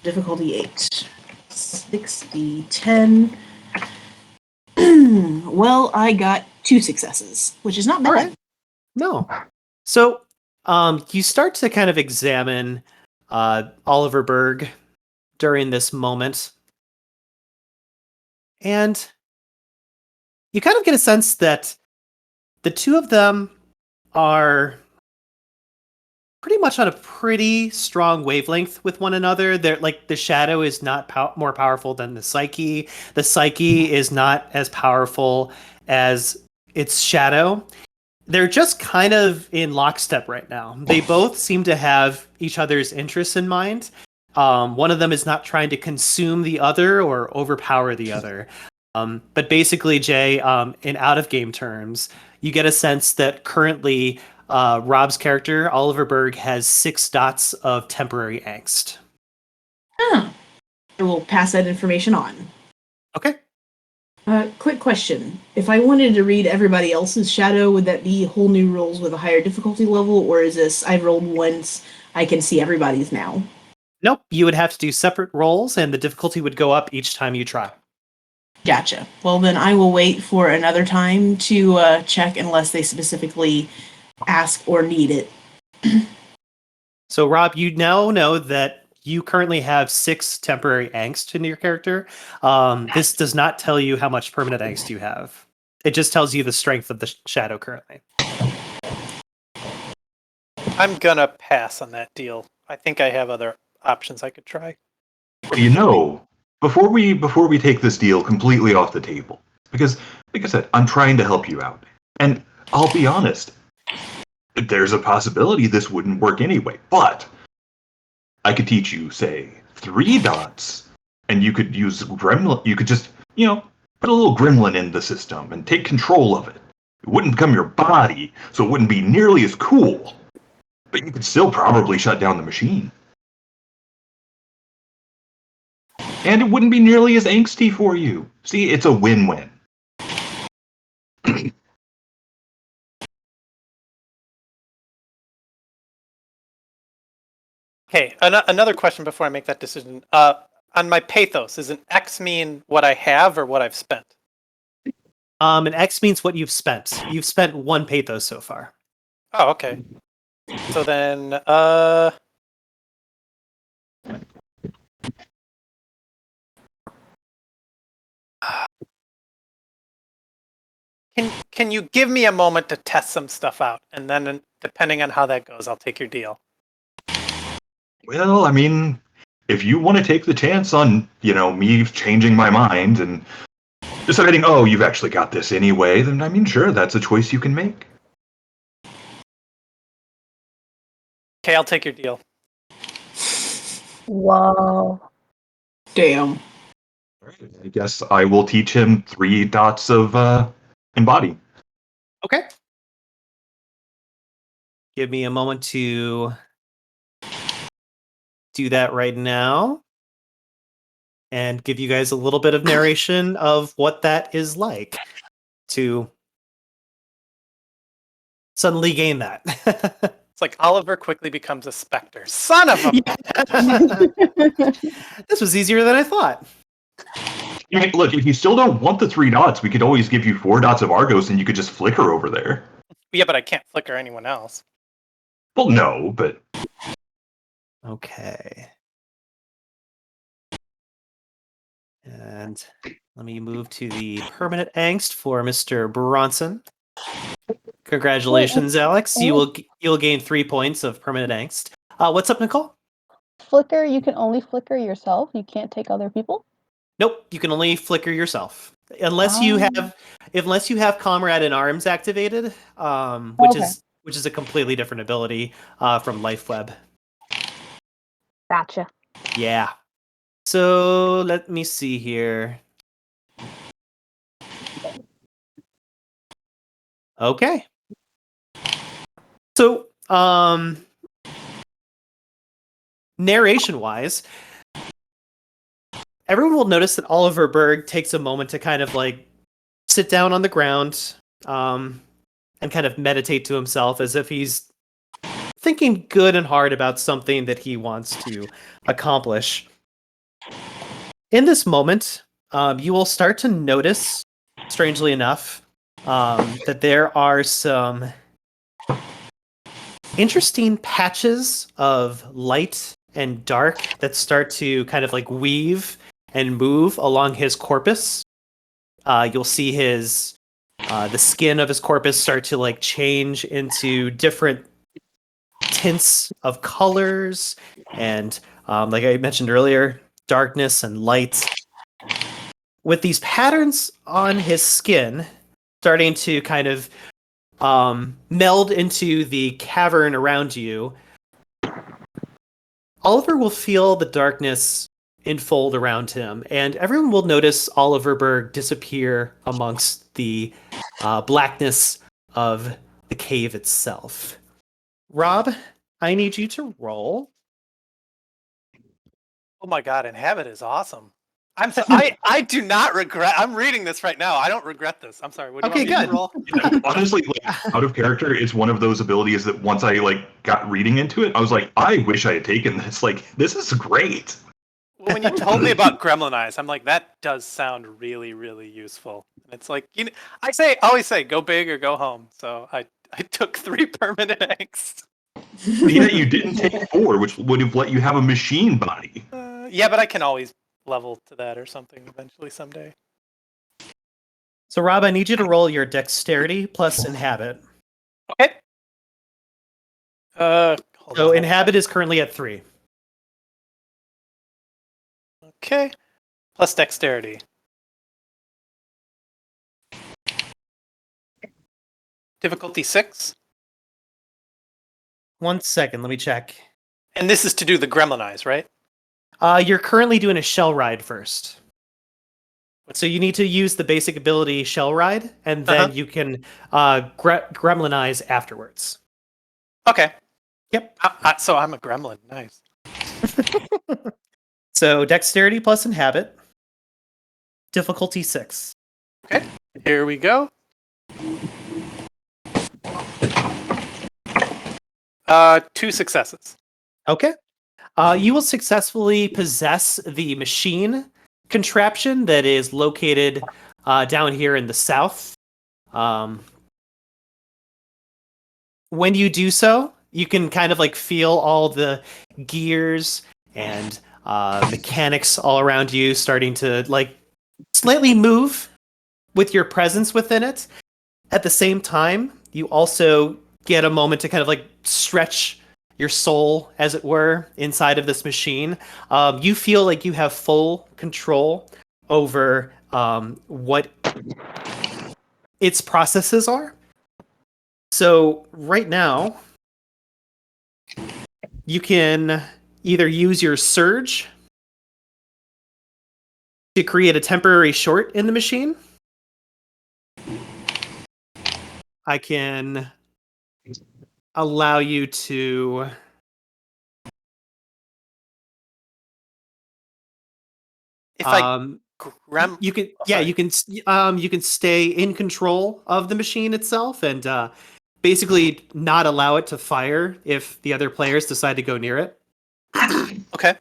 Difficulty 8. 60, 10. Well, I got 2 successes, which is not bad. All right. No. So, you start to kind of examine Oliver Berg during this moment. And you kind of get a sense that the two of them are pretty much on a pretty strong wavelength with one another. They're like, the shadow is not more powerful than the psyche. The psyche is not as powerful as its shadow. They're just kind of in lockstep right now. They both seem to have each other's interests in mind. One of them is not trying to consume the other or overpower the other. But basically, Jay, in out-of-game terms, you get a sense that currently Rob's character, Oliver Berg, has 6 dots of temporary angst. I will pass that information on. Okay. Quick question. If I wanted to read everybody else's shadow, would that be whole new rolls with a higher difficulty level, or is this, I've rolled once, I can see everybody's now? Nope, you would have to do separate rolls, and the difficulty would go up each time you try. Gotcha. Well, then I will wait for another time to check unless they specifically ask or need it. So, Rob, you now know that you currently have 6 temporary angst in your character. This does not tell you how much permanent angst you have. It just tells you the strength of the shadow currently. I'm gonna pass on that deal. I think I have other options I could try. You know, before we take this deal completely off the table, because like I said, I'm trying to help you out. And I'll be honest, there's a possibility this wouldn't work anyway, but I could teach you, say, 3 dots, and you could use gremlin. You could just, put a little gremlin in the system and take control of it. It wouldn't become your body, so it wouldn't be nearly as cool. But you could still probably shut down the machine. And it wouldn't be nearly as angsty for you. See, it's a win-win. Okay, another question before I make that decision. On my pathos, does an X mean what I have or what I've spent? An X means what you've spent. You've spent 1 pathos so far. Oh, okay. So then, can you give me a moment to test some stuff out, and then depending on how that goes, I'll take your deal. Well, I mean, if you want to take the chance on, me changing my mind and deciding, oh, you've actually got this anyway, then I mean, sure, that's a choice you can make. Okay, I'll take your deal. Whoa. Damn. I guess I will teach him 3 dots of embody. Okay. Give me a moment to do that right now and give you guys a little bit of narration of what that is like to suddenly gain that. It's like Oliver quickly becomes a specter. Son of a... This was easier than I thought. I mean, look, if you still don't want the 3 dots, we could always give you 4 dots of Argos and you could just flicker over there. Yeah, but I can't flicker anyone else. Well, no, but... Okay. And let me move to the permanent angst for Mr. Bronson. Congratulations, Alex. You'll gain 3 points of permanent angst. What's up, Nicole? Flicker, you can only flicker yourself. You can't take other people. Nope, you can only flicker yourself. Unless you have Comrade in Arms activated, which is a completely different ability from LifeWeb. Gotcha. Yeah. So let me see here. Okay. So, narration-wise, everyone will notice that Oliver Berg takes a moment to kind of like sit down on the ground and kind of meditate to himself as if he's thinking good and hard about something that he wants to accomplish. In this moment, you will start to notice, strangely enough, that there are some interesting patches of light and dark that start to kind of like weave and move along his corpus. You'll see the skin of his corpus start to like change into different tints of colors and like I mentioned earlier, darkness and light. With these patterns on his skin starting to kind of meld into the cavern around you, Oliver will feel the darkness enfold around him, and everyone will notice Oliver Berg disappear amongst the blackness of the cave itself. Rob, I need you to roll. Oh my god, Inhabit is awesome. I do not regret. I'm reading this right now. I don't regret this. I'm sorry. What do you want me to roll? Honestly, like, out of character, it's one of those abilities that once I got reading into it, I was like, I wish I had taken this. Like, this is great. Well, when you told me about Gremlin Eyes, I'm like, that does sound really, really useful. And it's like, I always say, go big or go home. So I took 3 permanent angst. Yeah, you didn't take 4, which would have let you have a machine body. Yeah, but I can always level to that or something eventually someday. So, Rob, I need you to roll your dexterity plus inhabit. Okay. So inhabit is currently at 3. Okay. Plus dexterity. Difficulty 6. 1 second, let me check. And this is to do the gremlin eyes, right? You're currently doing a shell ride first. So you need to use the basic ability shell ride, and then you can gremlinize afterwards. Okay. Yep. So I'm a gremlin. Nice. So dexterity plus inhabit. Difficulty 6. Okay. Here we go. 2 successes. Okay. You will successfully possess the machine contraption that is located down here in the south. When you do so, you can kind of like feel all the gears and mechanics all around you starting to like slightly move with your presence within it. At the same time, you also get a moment to kind of like stretch your soul, as it were, inside of this machine. You feel like you have full control over what its processes are. So right now, you can either use your surge to create a temporary short in the machine. I can allow you to If I you can stay in control of the machine itself and basically not allow it to fire if the other players decide to go near it. Okay.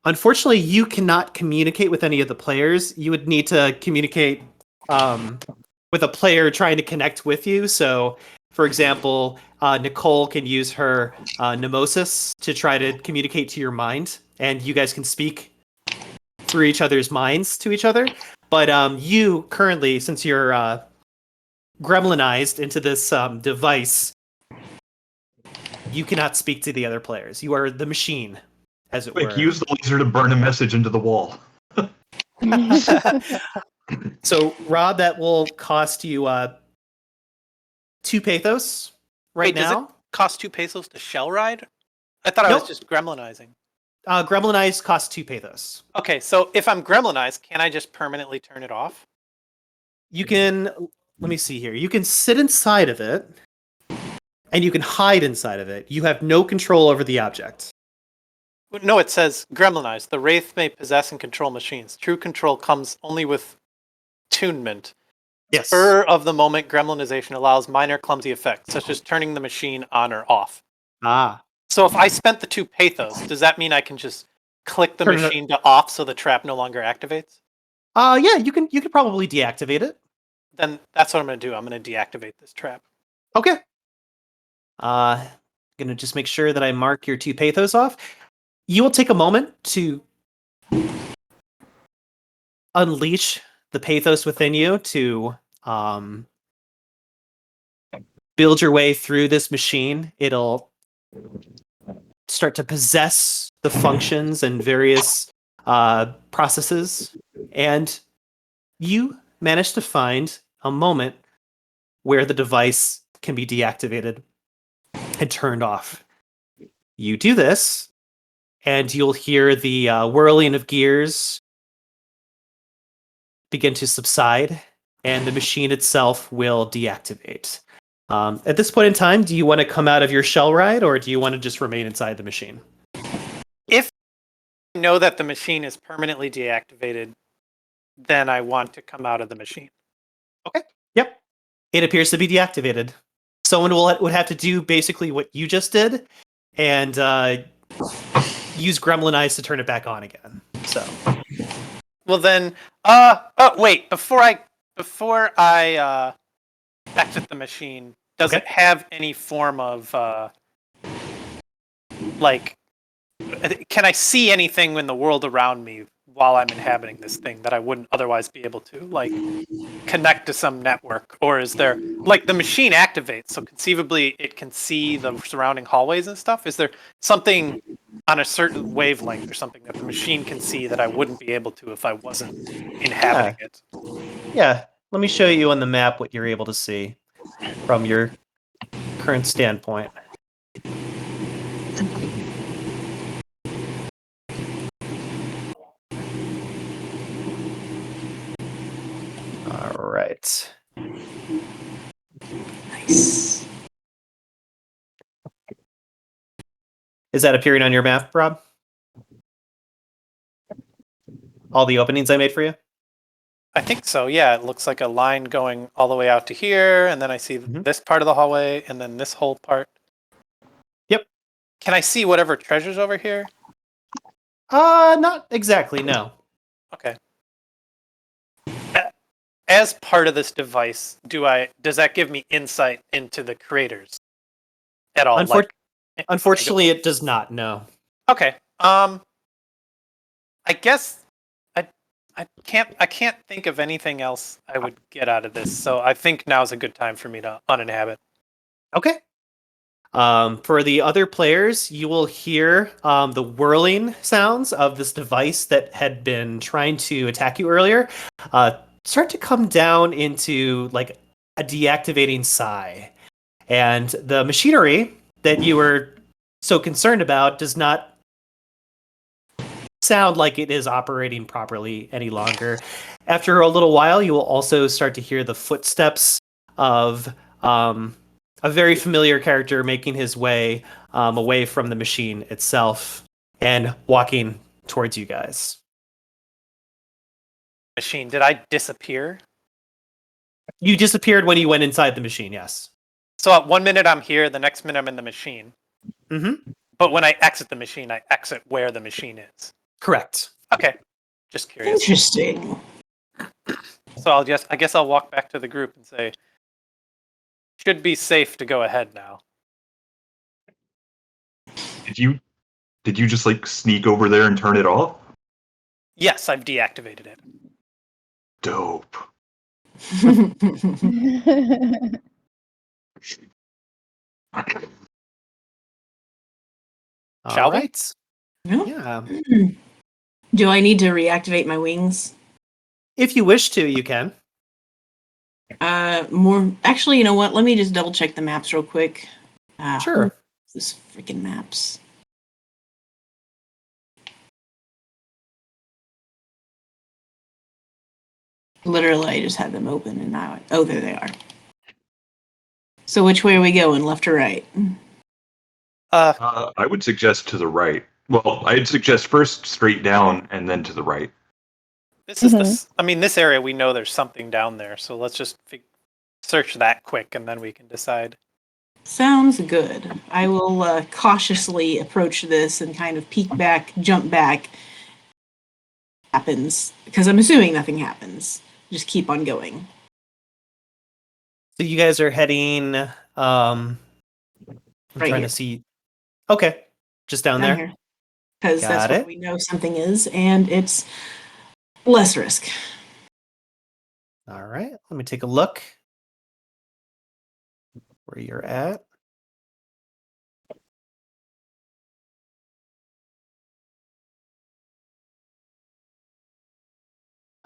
Unfortunately, you cannot communicate with any of the players. You would need to communicate with a player trying to connect with you. So, for example, Nicole can use her Mnemosis to try to communicate to your mind, and you guys can speak through each other's minds to each other. But you currently, since you're gremlinized into this device, you cannot speak to the other players. You are the machine, as it were. Use the laser to burn a message into the wall. So, Rob, that will cost you 2 pathos right Wait, now. does it cost 2 pesos to shell ride? I thought I Nope. was just gremlinizing. Gremlinize costs 2 pathos. Okay, so if I'm gremlinized, can I just permanently turn it off? You can, let me see here. You can sit inside of it, and you can hide inside of it. You have no control over the object. No, it says gremlinized. The Wraith may possess and control machines. True control comes only with attunement. Yes. Spur of the moment gremlinization allows minor clumsy effects, such as turning the machine on or off. Ah. So if I spent the 2 pathos, does that mean I can just click the Turn it- machine to off so the trap no longer activates? Yeah, you can probably deactivate it. Then that's what I'm going to do. I'm going to deactivate this trap. Okay. Gonna just make sure that I mark your 2 pathos off. You will take a moment to unleash the pathos within you to build your way through this machine. It'll start to possess the functions and various processes, and you manage to find a moment where the device can be deactivated and turned off. You do this, and you'll hear the whirling of gears begin to subside, and the machine itself will deactivate. At this point in time, do you want to come out of your shell ride, or do you want to just remain inside the machine? If I know that the machine is permanently deactivated, then I want to come out of the machine. Okay. Yep. It appears to be deactivated. Someone would have to do basically what you just did, and use Gremlinize to turn it back on again. So. Well then, wait, before I exit the machine, does Okay. it have any form of can I see anything in the world around me while I'm inhabiting this thing that I wouldn't otherwise be able to, like connect to some network? Or is there, like, the machine activates, so conceivably it can see the surrounding hallways and stuff? Is there something on a certain wavelength or something that the machine can see that I wouldn't be able to if I wasn't inhabiting it? Yeah. let me show you on the map what you're able to see from your current standpoint. All right. Nice. Is that appearing on your map, Rob? All the openings I made for you? I think so, yeah. It looks like a line going all the way out to here, and then I see this part of the hallway, and then this whole part. Yep. Can I see whatever treasure's over here? Not exactly, no. Okay. As part of this device, does that give me insight into the creators at all? Unfortunately, it does not, no. Okay. I guess I can't think of anything else I would get out of this, so I think now's a good time for me to uninhabit. Okay. For the other players, you will hear the whirling sounds of this device that had been trying to attack you earlier start to come down into like a deactivating sigh. And the machinery that you were so concerned about does not sound like it is operating properly any longer. After a little while, you will also start to hear the footsteps of a very familiar character making his way away from the machine itself and walking towards you guys. Machine, did I disappear? You disappeared when you went inside the machine, yes. So at 1 minute I'm here, the next minute I'm in the machine. Mm-hmm. But when I exit the machine, I exit where the machine is. Correct. Okay. Just curious. Interesting. So I guess I'll walk back to the group and say, should be safe to go ahead now. Did you just like sneak over there and turn it off? Yes, I've deactivated it. Dope. Shall All we? right. No? Yeah. Do I need to reactivate my wings? If you wish to, you can. More. Actually, you know what? Let me just double check the maps real quick. Sure. This freaking maps. Literally, I just had them open and now. Oh, there they are. So, which way are we going? Left or right? I would suggest to the right. Well, I'd suggest first straight down and then to the right. This is this. I mean, this area we know there's something down there, so let's just search that quick, and then we can decide. Sounds good. I will cautiously approach this and kind of peek back, jump back. Happens because I'm assuming nothing happens. Just keep on going. So you guys are heading. I'm Right trying here. to see. Okay, just down there. Because that's Got what it. we know something is, and it's less risk. All right, let me take a look where you're at.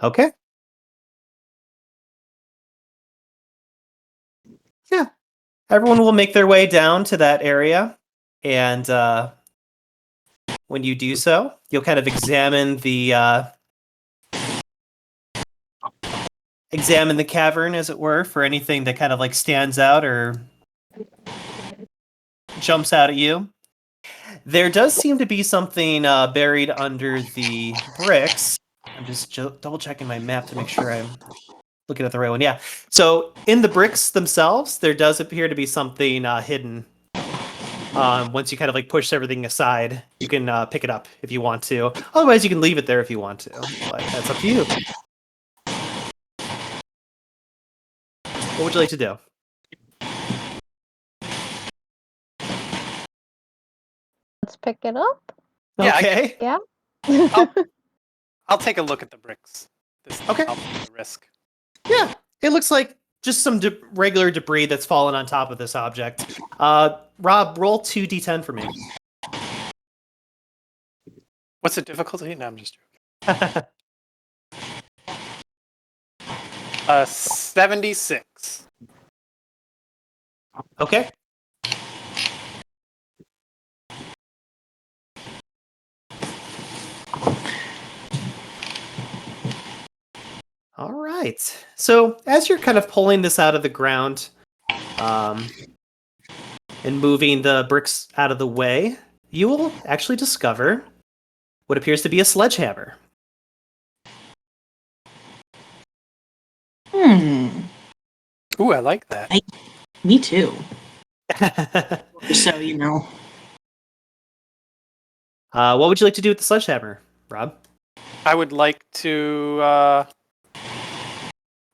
Okay. Yeah, everyone will make their way down to that area, and when you do so, you'll kind of examine the cavern, as it were, for anything that kind of like stands out or jumps out at you. There does seem to be something buried under the bricks. I'm just double checking my map to make sure I'm looking at the right one. Yeah. So in the bricks themselves, there does appear to be something hidden. Once you kind of like push everything aside, you can pick it up if you want to. Otherwise, you can leave it there if you want to. But that's up to you. What would you like to do? Let's pick it up. Yeah, Okay. Yeah. I'll take a look at the bricks. Okay. I'll take the risk. Yeah, it looks like just some regular debris that's fallen on top of this object. Rob, roll 2d10 for me. What's the difficulty? No, I'm just joking. 76. Okay. All right. So as you're kind of pulling this out of the ground, and moving the bricks out of the way, you will actually discover what appears to be a sledgehammer. Ooh, I like that. Me too. So, you know. What would you like to do with the sledgehammer, Rob? I would like to.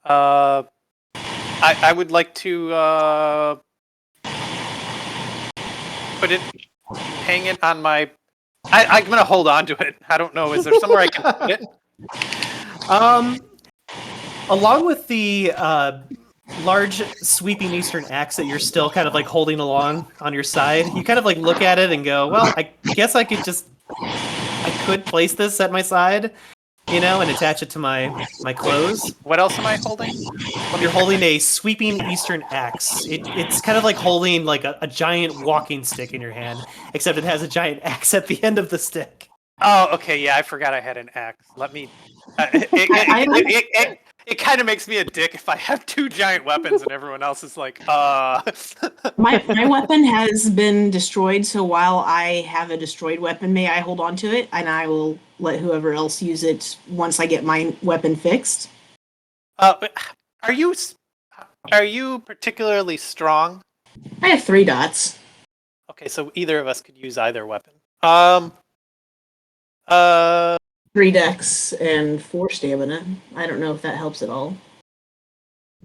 I would like to put it, hang it on my. I'm gonna hold on to it. I don't know. Is there somewhere I can put it? Along with the large sweeping eastern axe that you're still kind of like holding along on your side, you kind of like look at it and go, well, I guess I could place this at my side, you know, and attach it to my clothes. What else am I holding? You're holding a sweeping eastern axe. It's kind of like holding like a giant walking stick in your hand, except it has a giant axe at the end of the stick. Oh, okay. Yeah, I forgot I had an axe. Let me. It kind of makes me a dick if I have two giant weapons and everyone else is like, My weapon has been destroyed, so while I have a destroyed weapon, may I hold on to it, and I will let whoever else use it once I get my weapon fixed. Are you particularly strong? I have 3 dots. Okay, so either of us could use either weapon. 3 dex and 4 stamina. I don't know if that helps at all.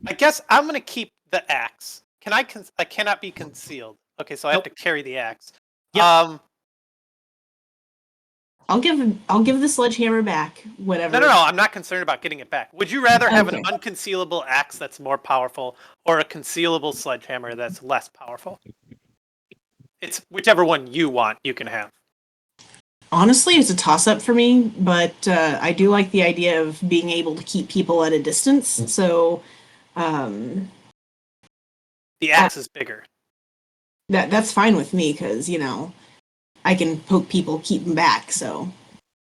I guess I'm gonna keep the axe. Can I? I cannot be concealed. Okay, so I have to carry the axe. Yep. I'll give the sledgehammer back. Whatever. No. I'm not concerned about getting it back. Would you rather have an unconcealable axe that's more powerful, or a concealable sledgehammer that's less powerful? It's whichever one you want. You can have. Honestly, it's a toss-up for me, but I do like the idea of being able to keep people at a distance. So, the axe is bigger. That's fine with me because you know I can poke people, keep them back. So,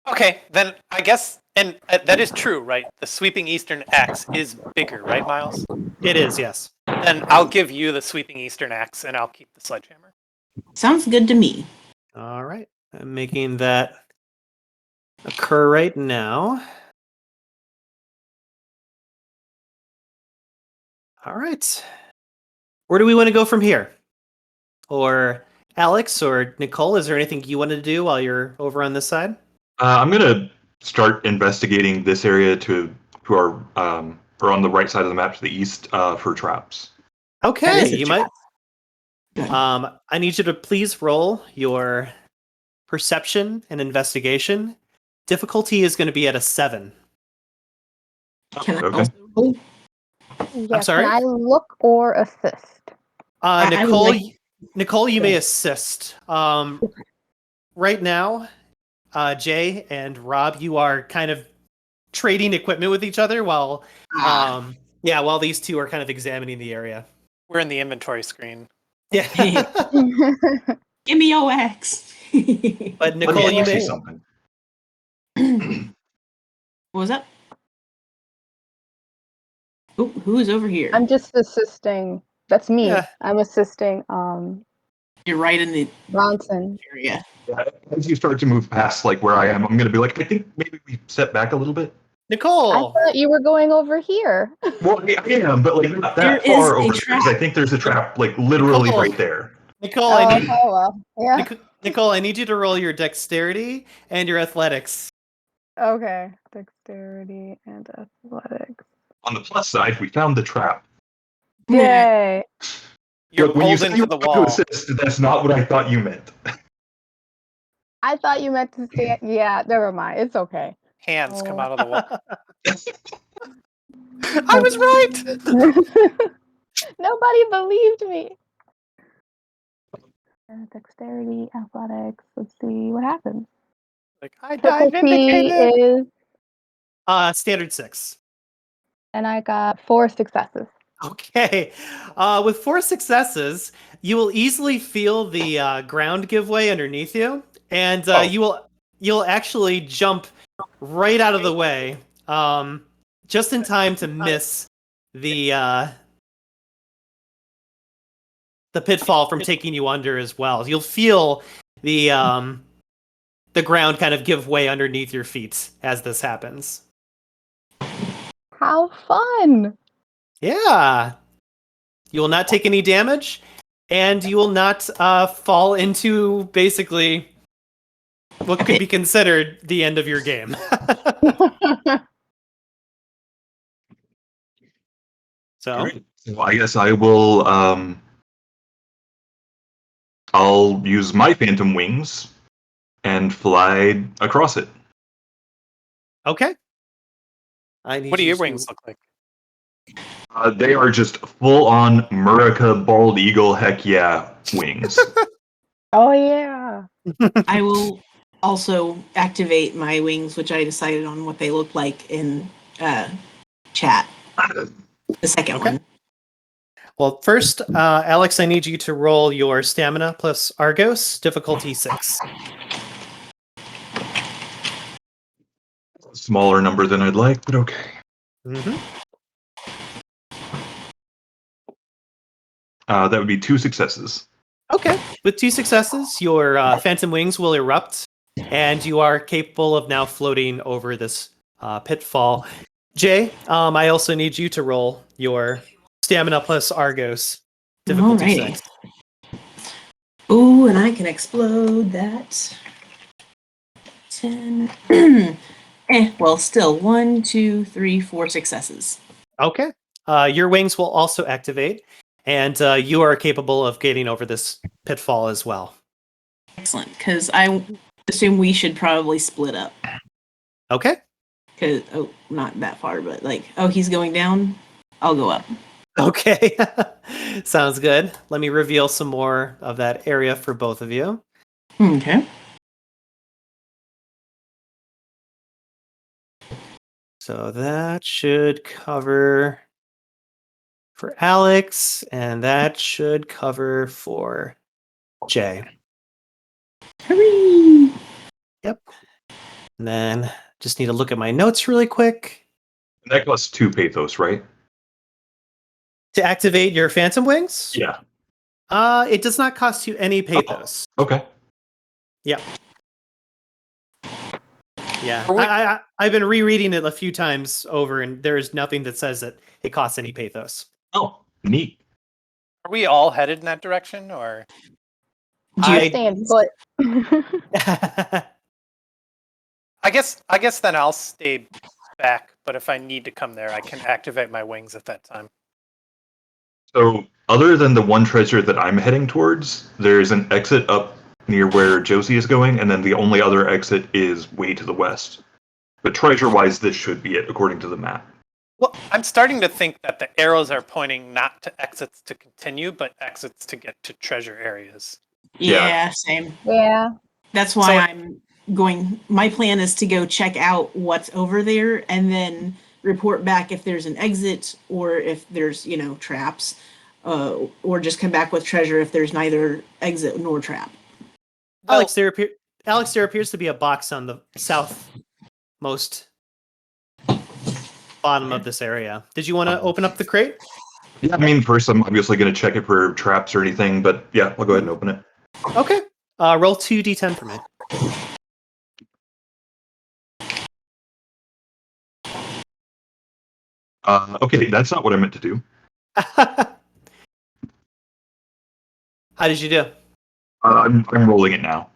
okay, then I guess, and that is true, right? The sweeping eastern axe is bigger, right, Myles? It is, yes. Then I'll give you the sweeping eastern axe, and I'll keep the sledgehammer. sounds good to me. All right. I'm making that occur right now. All right. Where do we want to go from here? Or Alex or Nicole, is there anything you wanted to do while you're over on this side? I'm gonna start investigating this area to our or on the right side of the map to the east for traps. Okay, is a you trap. might. I need you to please roll your perception and investigation. Difficulty is going to be at a 7. Can I Okay. also roll? Yeah, sorry? Can I look or assist? I would Nicole, like- Nicole, you Go may ahead. assist. Right now, Jay and Rob, you are kind of trading equipment with each other while, while these two are kind of examining the area. We're in the inventory screen. Yeah. Give me your axe. But Let Nicole, me you say may. something. What was that? Oh, who is over here? I'm just assisting. That's me. Yeah. I'm assisting You're right in the Bronson. area. Yeah, as you start to move past like where I am, I'm gonna be like, I think maybe we step back a little bit. I Nicole. thought you were going over here. Well, I am, but like not There that far is a over because I trap. think there's a trap like literally Nicole. right there. Nicole, I need well. Yeah. Nicole, I need you to roll your dexterity and your athletics. Okay. Dexterity and athletics. On the plus side, we found the trap. Yay. You're Look, when you pulled said into you the wanted to wall. assist, that's not what I thought you meant. I thought you meant to stand. Yeah, never mind. It's okay. Hands come out of the wall. I was right. Nobody believed me. Dexterity, athletics. Let's see what happens. Like I died Difficulty vindicated. is Standard 6. And I got 4 successes. Okay. With 4 successes, you will easily feel the ground give way underneath you, and you'll actually jump right out of the way, just in time to miss the pitfall from taking you under as well. You'll feel the ground kind of give way underneath your feet as this happens. How fun! Yeah. You will not take any damage, and you will not fall into basically what could be considered the end of your game. So, All right. So I guess I will. I'll use my phantom wings and fly across it. okay. I need What do you your to- wings look like? They are just full-on Murica bald eagle, heck yeah, wings. Oh yeah. I will also activate my wings, which I decided on what they look like in chat. The second Okay. one. Well, first, Alex, I need you to roll your stamina plus Argos, difficulty 6. Smaller number than I'd like, but okay. Mm-hmm. That would be 2 successes. Okay. With 2 successes, your phantom wings will erupt, and you are capable of now floating over this pitfall. Jay, I also need you to roll your stamina plus Argos, difficulty Alrighty. 6. Ooh, and I can explode that. 10. Well, still 1, 2, 3, 4 successes. Okay. Your wings will also activate, and you are capable of getting over this pitfall as well. Excellent, because I assume we should probably split up. Okay. Cause not that far, but like, he's going down. I'll go up. Okay. Sounds good. Let me reveal some more of that area for both of you. Okay. So that should cover for Alex, and that should cover for Jay. Hurry! Yep. And then just need to look at my notes really quick. That costs 2 pathos, right? To activate your Phantom Wings? Yeah. It does not cost you any pathos. Okay. Yeah. Yeah. Are we- I've been rereading it a few times over, and there is nothing that says that it costs any pathos. Oh, neat. Are we all headed in that direction, or I- Stand put. I guess then I'll stay back. But if I need to come there, I can activate my wings at that time. So, other than the one treasure that I'm heading towards, there's an exit up near where Josie is going, and then the only other exit is way to the west. But treasure-wise, this should be it, according to the map. Well, I'm starting to think that the arrows are pointing not to exits to continue, but exits to get to treasure areas. Yeah. Yeah, same. Yeah. That's why So- I'm going. My plan is to go check out what's over there and then report back if there's an exit or if there's, traps, or just come back with treasure if there's neither exit nor trap. Alex, there appears to be a box on the southmost bottom of this area. Did you want to open up the crate? Yeah, I mean, first I'm obviously going to check it for traps or anything, but yeah, I'll go ahead and open it. Okay. Roll 2d10 for me. Okay, that's not what I meant to do. How did you do? I'm rolling it now.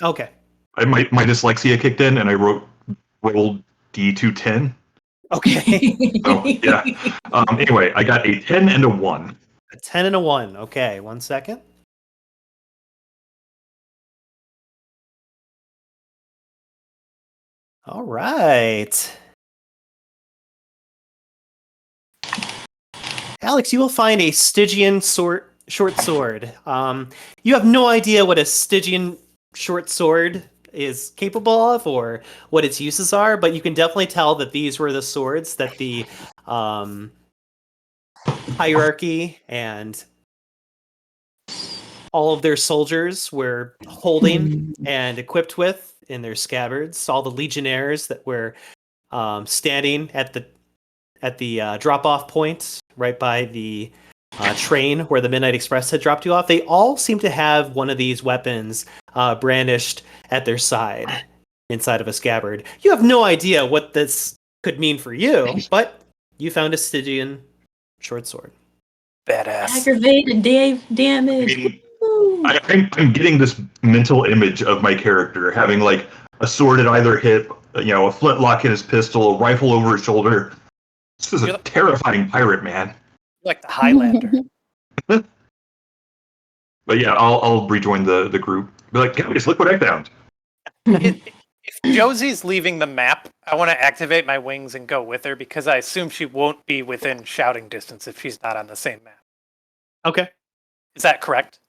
Okay. My dyslexia kicked in, and I rolled D210. Okay. So yeah. Anyway, I got a 10 and a 1. A 10 and a 1. Okay, 1 second. All right. Alex, you will find a Stygian short sword. You have no idea what a Stygian short sword is capable of or what its uses are, but you can definitely tell that these were the swords that the hierarchy and all of their soldiers were holding and equipped with in their scabbards. All the legionnaires that were standing at the drop-off point right by the train where the Midnight Express had dropped you off, they all seem to have one of these weapons brandished at their side inside of a scabbard. You have no idea what this could mean for you, but you found a Stygian short sword. Badass. Aggravated I damage. mean, I'm getting this mental image of my character having like a sword at either hip, a flintlock in his pistol, a rifle over his shoulder. This is a terrifying pirate, man. Like the Highlander. But yeah, I'll rejoin the group. Be like, guys, look what I found. If Josie's leaving the map, I want to activate my wings and go with her because I assume she won't be within shouting distance if she's not on the same map. Okay. Is that correct?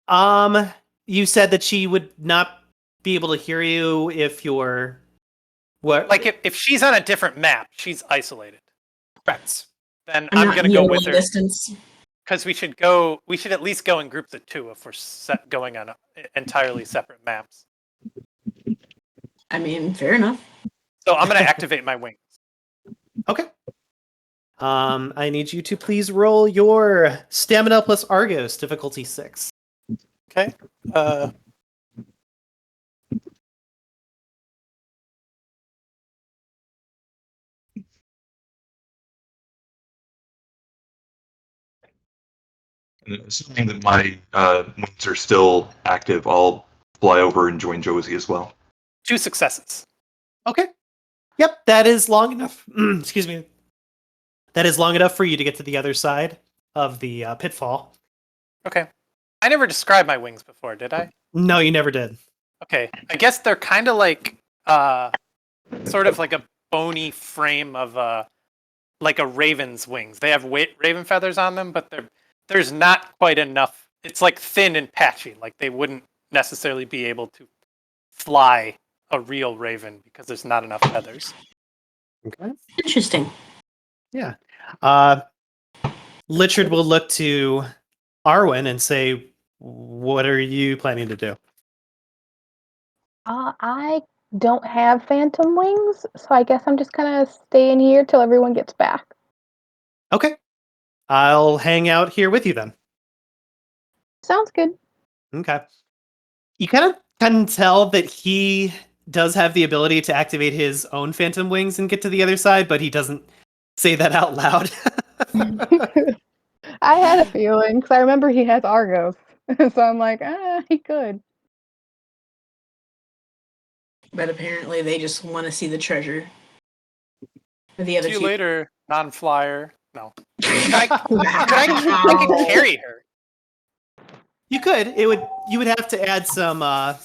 You said that she would not be able to hear you if you're what? Like if she's on a different map, she's isolated. Correct. Then I'm I'm not going to go with yodeling her distance. because we should at least go in groups of 2 if we're going on entirely separate maps. I mean, fair enough. So I'm going to activate my wings. Okay. I need you to please roll your stamina plus Argos, difficulty 6. Okay. And assuming that my wings are still active, I'll fly over and join Josie as well. 2 successes. Okay. Yep, that is long enough. Excuse me. That is long enough for you to get to the other side of the pitfall. Okay. I never described my wings before, did I? No, you never did. Okay. I guess they're kind of like sort of like a bony frame of like a raven's wings. They have raven feathers on them, but there's not quite enough. It's like thin and patchy. Like they wouldn't necessarily be able to fly a real raven because there's not enough feathers. Okay. Interesting. Yeah. Lichard will look to Arwen and say, what are you planning to do? I don't have phantom wings, so I guess I'm just gonna stay in here till everyone gets back. Okay. I'll hang out here with you then. Sounds good. Okay. You kind of can tell that he does have the ability to activate his own phantom wings and get to the other side, but he doesn't say that out loud. I had a feeling because I remember he has Argos, so I'm like, he could. But apparently they just want to see the treasure. For the other See you two. later, non-flyer. No. I can carry her. You could. You would have to add some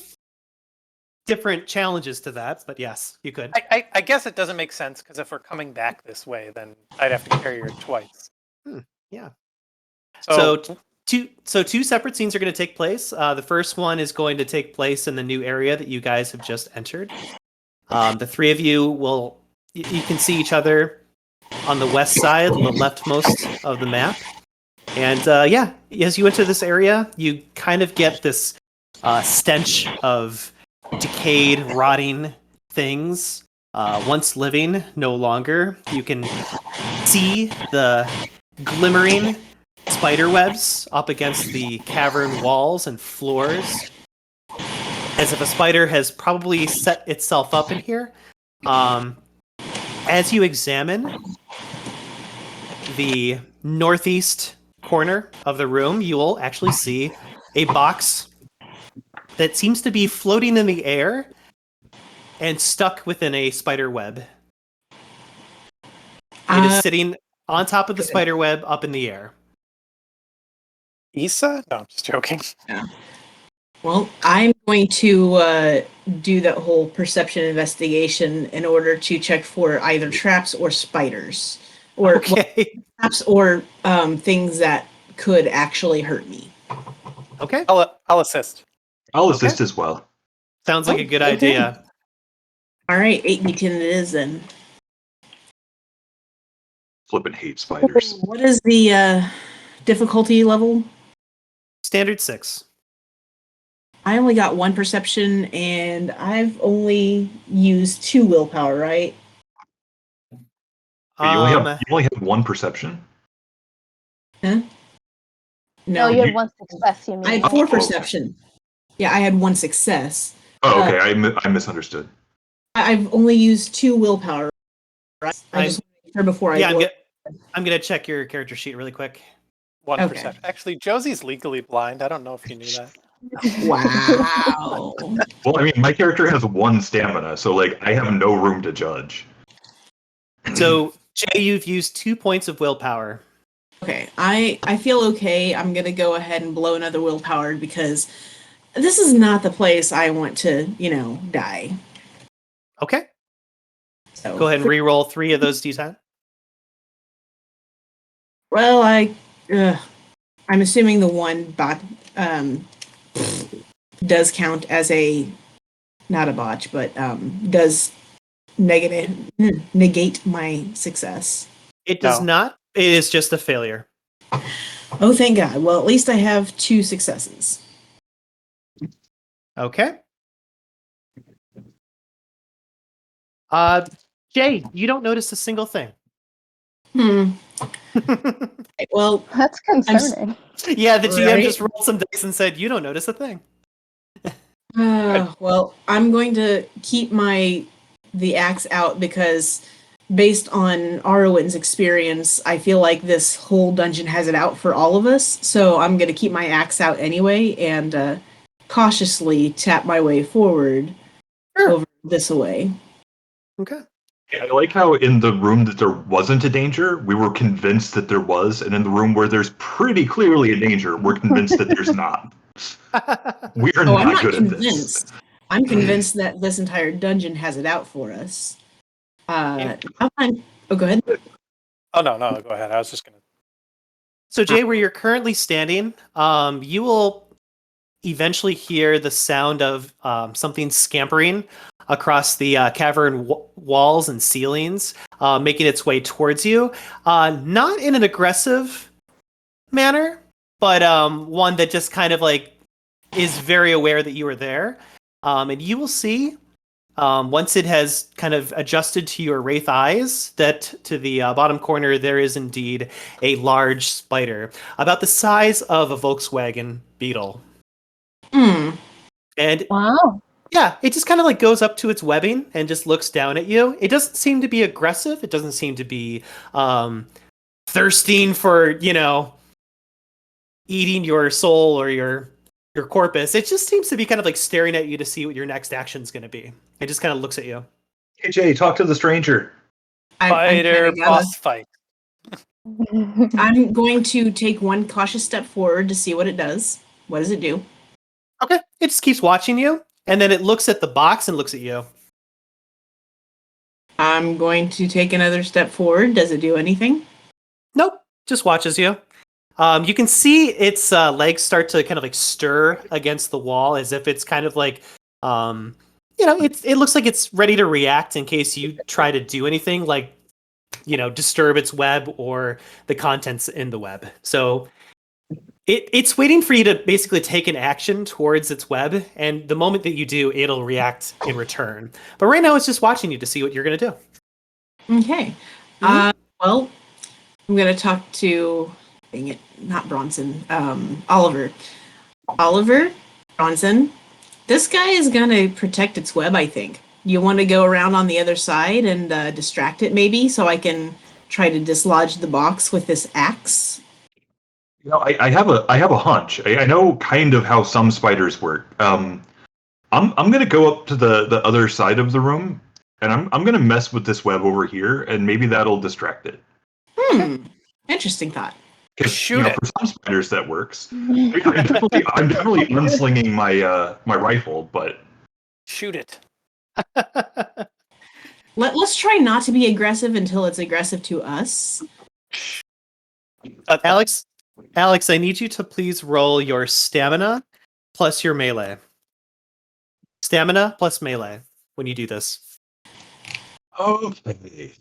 different challenges to that, but yes, you could. I guess it doesn't make sense because if we're coming back this way, then I'd have to carry her twice. Yeah. So two separate scenes are going to take place. The first one is going to take place in the new area that you guys have just entered. The three of you you can see each other on the west side, on the leftmost of the map. And as you enter this area, you kind of get this stench of decayed, rotting things. Once living, no longer. You can see the glimmering spider webs up against the cavern walls and floors, as if a spider has probably set itself up in here. As you examine the northeast corner of the room, you will actually see a box that seems to be floating in the air and stuck within a spider web. It is sitting on top of the spider web up in the air. Issa? No, I'm just joking. Yeah. Well, I'm going to do that whole perception investigation in order to check for either traps or spiders, or Okay. traps or things that could actually hurt me. Okay. I'll assist. I'll assist as well. Sounds like a good Okay. idea. All right, 8d10 it is then. Flippin' hate spiders. What is the difficulty level? Standard 6. I only got 1 perception, and I've only used 2 willpower, right? You only have 1 perception? Huh? No, you No, had one success, you mean. I had 4 okay. perception. Yeah, I had 1 success. Oh, okay. I misunderstood. I've only used 2 willpower. Right? I just want to make sure before Yeah, I go. I'm gonna check your character sheet really quick. 1 Okay. perception. Actually, Josie's legally blind. I don't know if you knew that. Wow. Well, I mean, my character has 1 stamina, so like I have no room to judge. So, Jay, you've used 2 points of willpower. Okay, I feel okay. I'm gonna go ahead and blow another willpower because this is not the place I want to, die. Okay. So Go ahead and re-roll 3 of those d10. Well, I'm assuming the one bot does count as not a botch, but does negate my success. It does No. not. It is just a failure. Oh, thank God. Well, at least I have 2 successes. Okay. Jay, you don't notice a single thing. Well, That's concerning. Yeah, the GM Right. just rolled some dice and said, "You don't notice a thing." well, I'm going to keep the axe out because based on Arwen's experience, I feel like this whole dungeon has it out for all of us. So I'm going to keep my axe out anyway and cautiously tap my way forward over this way. Okay. I like how in the room that there wasn't a danger, we were convinced that there was, and in the room where there's pretty clearly a danger, we're convinced that there's not. We are Oh, I'm not not good at this. convinced. I'm convinced that this entire dungeon has it out for us. Oh, go ahead. Oh, no, go ahead. I was just going to. So, Jay, where you're currently standing, you will eventually hear the sound of something scampering across the cavern walls and ceilings, making its way towards you. Not in an aggressive manner, but one that just kind of like is very aware that you are there. And you will see, once it has kind of adjusted to your wraith eyes, that to the bottom corner there is indeed a large spider, about the size of a Volkswagen Beetle. And Wow. yeah, it just kind of like goes up to its webbing and just looks down at you. It doesn't seem to be aggressive. It doesn't seem to be thirsting for, eating your soul or your corpus. It just seems to be kind of like staring at you to see what your next action is going to be. It just kind of looks at you. Hey Jay, talk to the stranger. Spider boss fight. I'm going to take one cautious step forward to see what it does. What does it do? Okay. It just keeps watching you, and then it looks at the box and looks at you. I'm going to take another step forward. Does it do anything? Nope. Just watches you. You can see its legs start to kind of like stir against the wall as if it's kind of like, it looks like it's ready to react in case you try to do anything like, disturb its web or the contents in the web. So it's waiting for you to basically take an action towards its web, and the moment that you do, it'll react in return. But right now, it's just watching you to see what you're going to do. Okay. Well, I'm going to talk to, dang it, not Bronson, Oliver. Oliver, Bronson, this guy is going to protect its web, I think. You want to go around on the other side and distract it maybe so I can try to dislodge the box with this axe? I have a hunch. I know kind of how some spiders work. I'm gonna go up to the other side of the room, and I'm gonna mess with this web over here, and maybe that'll distract it. Interesting thought. Shoot it. For some spiders that works. I'm definitely unslinging my rifle, but Shoot it. Let's try not to be aggressive until it's aggressive to us. Alex, I need you to please roll your stamina plus your melee. stamina plus melee when you do this. Okay.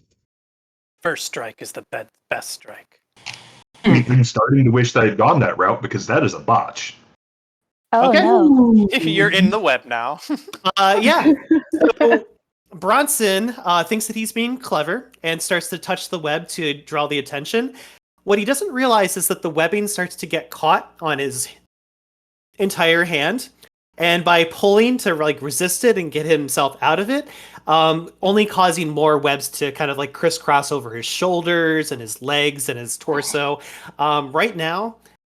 First strike is the best strike. I'm starting to wish that I'd gone that route because that is a botch. Oh Okay. no. You're in the web now. Yeah. So Bronson thinks that he's being clever and starts to touch the web to draw the attention. What he doesn't realize is that the webbing starts to get caught on his entire hand, and by pulling to like resist it and get himself out of it, only causing more webs to kind of like crisscross over his shoulders and his legs and his torso. Right now,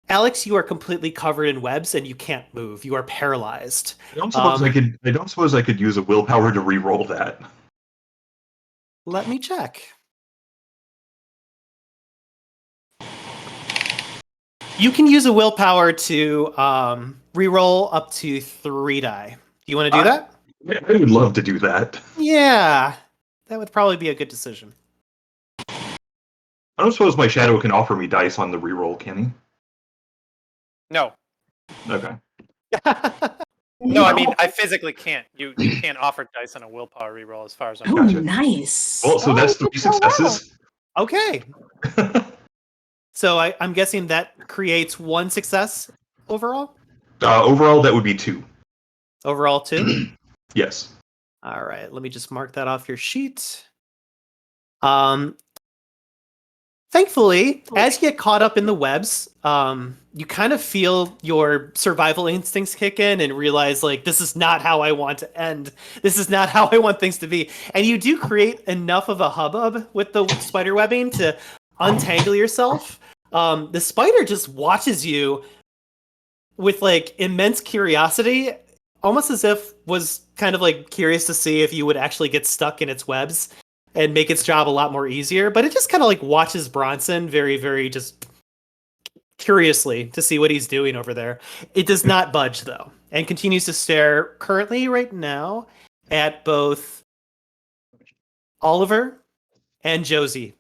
Alex, you are completely covered in webs and you can't move. You are paralyzed. I don't suppose I don't suppose I could use a willpower to re-roll that. Let me check. You can use a willpower to re-roll up to 3 die. Do you want to do that? I would love to do that. Yeah, that would probably be a good decision. I don't suppose my shadow can offer me dice on the re-roll, can he? No. Okay. No, I mean, I physically can't. You can't offer dice on a willpower reroll as far as I'm Oh, concerned. nice. Well, so Oh, that's you 3 did so well. successes. Okay. So I'm guessing that creates 1 success overall? Overall, that would be 2. Overall 2? Yes. All right, let me just mark that off your sheet. Thankfully, as you get caught up in the webs, you kind of feel your survival instincts kick in and realize, like, this is not how I want to end. This is not how I want things to be. And you do create enough of a hubbub with the spider webbing to untangle yourself. The spider just watches you with, like, immense curiosity, almost as if was kind of, like, curious to see if you would actually get stuck in its webs and make its job a lot more easier. But it just kind of like watches Bronson very, very just curiously to see what he's doing over there. It does not budge though, and continues to stare currently right now at both Oliver and Josie.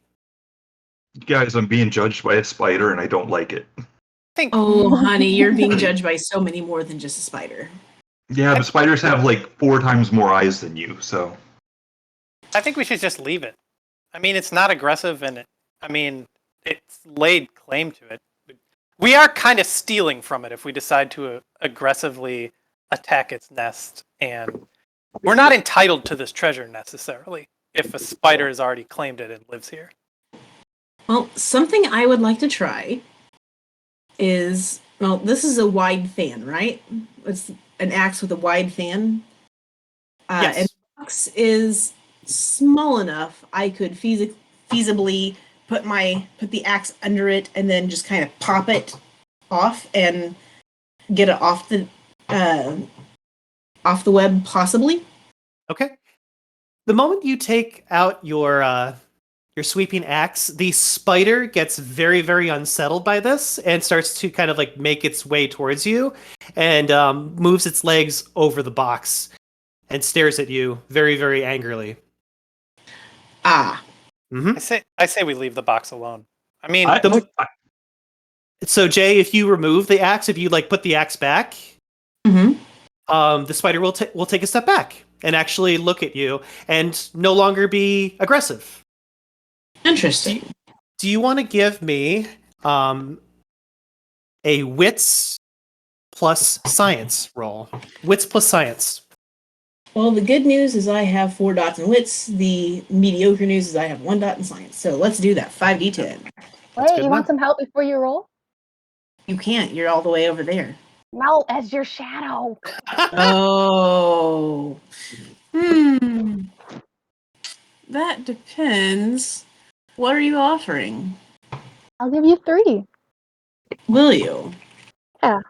Guys, I'm being judged by a spider and I don't like it. Oh, honey, you're being judged by so many more than just a spider. Yeah, but spiders have like 4 times more eyes than you, so. I think we should just leave it. I mean, it's not aggressive, and it's laid claim to it. We are kind of stealing from it if we decide to aggressively attack its nest, and we're not entitled to this treasure necessarily if a spider has already claimed it and lives here. Well, something I would like to try is, well, this is a wide fan, right? It's an axe with a wide fan. Yes. And the box is small enough I could feasibly put the axe under it and then just kind of pop it off and get it off the web, possibly. Okay. The moment you take out your sweeping axe, the spider gets very, very unsettled by this and starts to kind of like make its way towards you and moves its legs over the box and stares at you very, very angrily. Ah. Mm-hmm. I say we leave the box alone. I mean, So Jay, if you remove the axe, if you like put the axe back, Mm-hmm. the spider will take a step back and actually look at you and no longer be aggressive. Interesting. Do you want to give me a wits plus science roll? Wits plus science. Well, the good news is I have 4 dots in wits. The mediocre news is I have 1 dot in science. So let's do that. 5d10. That's Wait, good you want enough. some help before you roll? You can't. You're all the way over there. No, as your shadow. Oh. That depends. What are you offering? I'll give you 3. Will you? Yeah.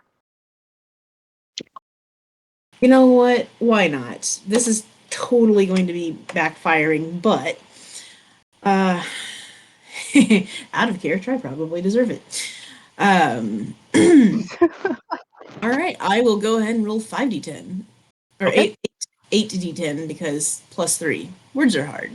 You know what? Why not? This is totally going to be backfiring, but out of character, I probably deserve it. All right, I will go ahead and roll 5d10. Or Okay. 8d10 because plus 3. Words are hard.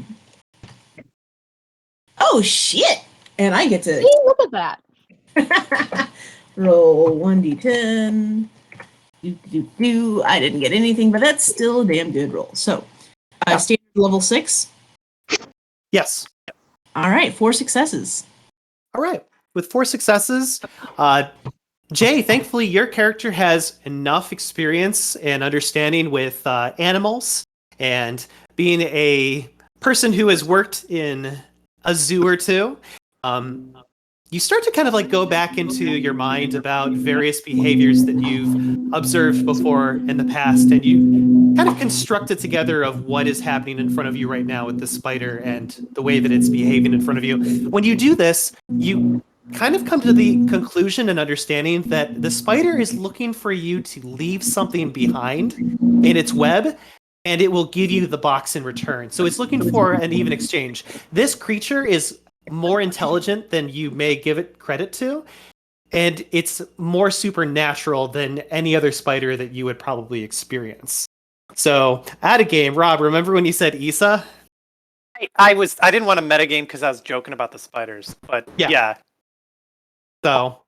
Oh, shit! And I get to See, look at that. roll 1d10 I didn't get anything, but that's still a damn good roll. So, standard level 6. Yes. All right, 4 successes. All right. With 4 successes, Jay, thankfully your character has enough experience and understanding with animals, and being a person who has worked in a zoo or two, you start to kind of like go back into your mind about various behaviors that you've observed before in the past, and you kind of construct it together of what is happening in front of you right now with the spider and the way that it's behaving in front of you. When you do this, you kind of come to the conclusion and understanding that the spider is looking for you to leave something behind in its web, and it will give you the box in return. So it's looking for an even exchange. This creature is more intelligent than you may give it credit to, and it's more supernatural than any other spider that you would probably experience. So, at a game, Rob, remember when you said Issa? I didn't want to metagame because I was joking about the spiders, but yeah. So,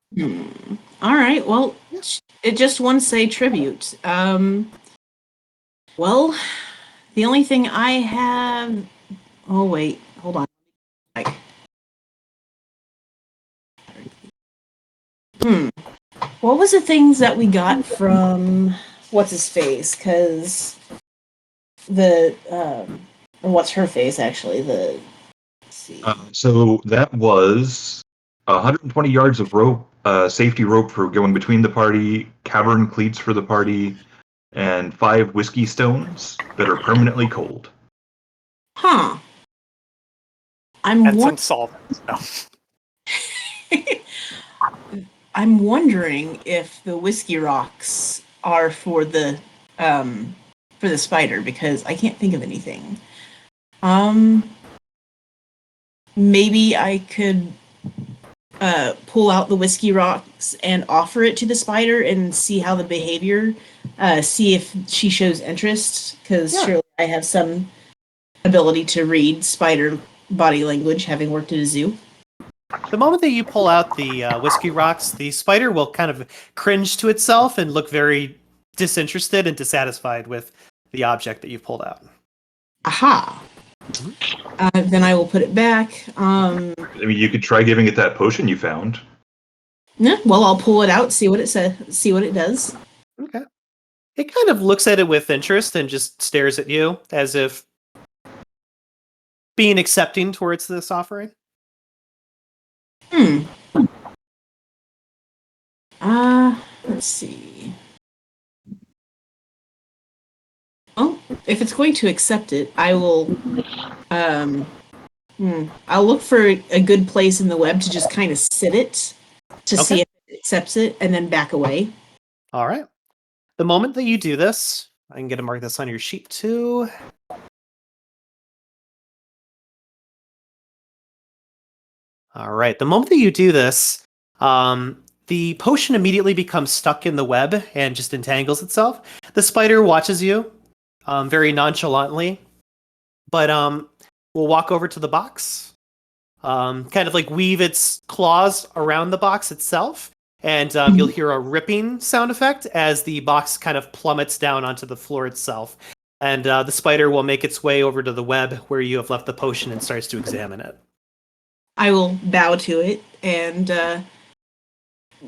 All right. Well, it just wants to say tribute. Well, the only thing I have. Oh wait, hold on. What was the things that we got from what's his face? Because the what's her face actually? Let's see. So that was 120 yards of rope, safety rope for going between the party, cavern cleats for the party, and 5 whiskey stones that are permanently cold. Huh. And some salt. No. I'm wondering if the whiskey rocks are for the spider, because I can't think of anything. Maybe I could pull out the whiskey rocks and offer it to the spider and see how the behavior, see if she shows interest, because surely I have some ability to read spider body language, having worked at a zoo. the moment that you pull out the whiskey rocks, the spider will kind of cringe to itself and look very disinterested and dissatisfied with the object that you've pulled out. Aha. Then I will put it back. I mean, you could try giving it that potion you found. Yeah, well, I'll pull it out, see what it says, see what it does. Okay. It kind of looks at it with interest and just stares at you as if being accepting towards this offering. Let's see. Well, if it's going to accept it, I will. I'll look for a good place in the web to just kind of sit it to see if it accepts it, and then back away. All right. The moment that you do this, I can get to mark this on your sheet too. All right. The moment that you do this, the potion immediately becomes stuck in the web and just entangles itself. The spider watches you very nonchalantly, but will walk over to the box, kind of like weave its claws around the box itself, and you'll hear a ripping sound effect as the box kind of plummets down onto the floor itself. And the spider will make its way over to the web where you have left the potion and starts to examine it. I will bow to it and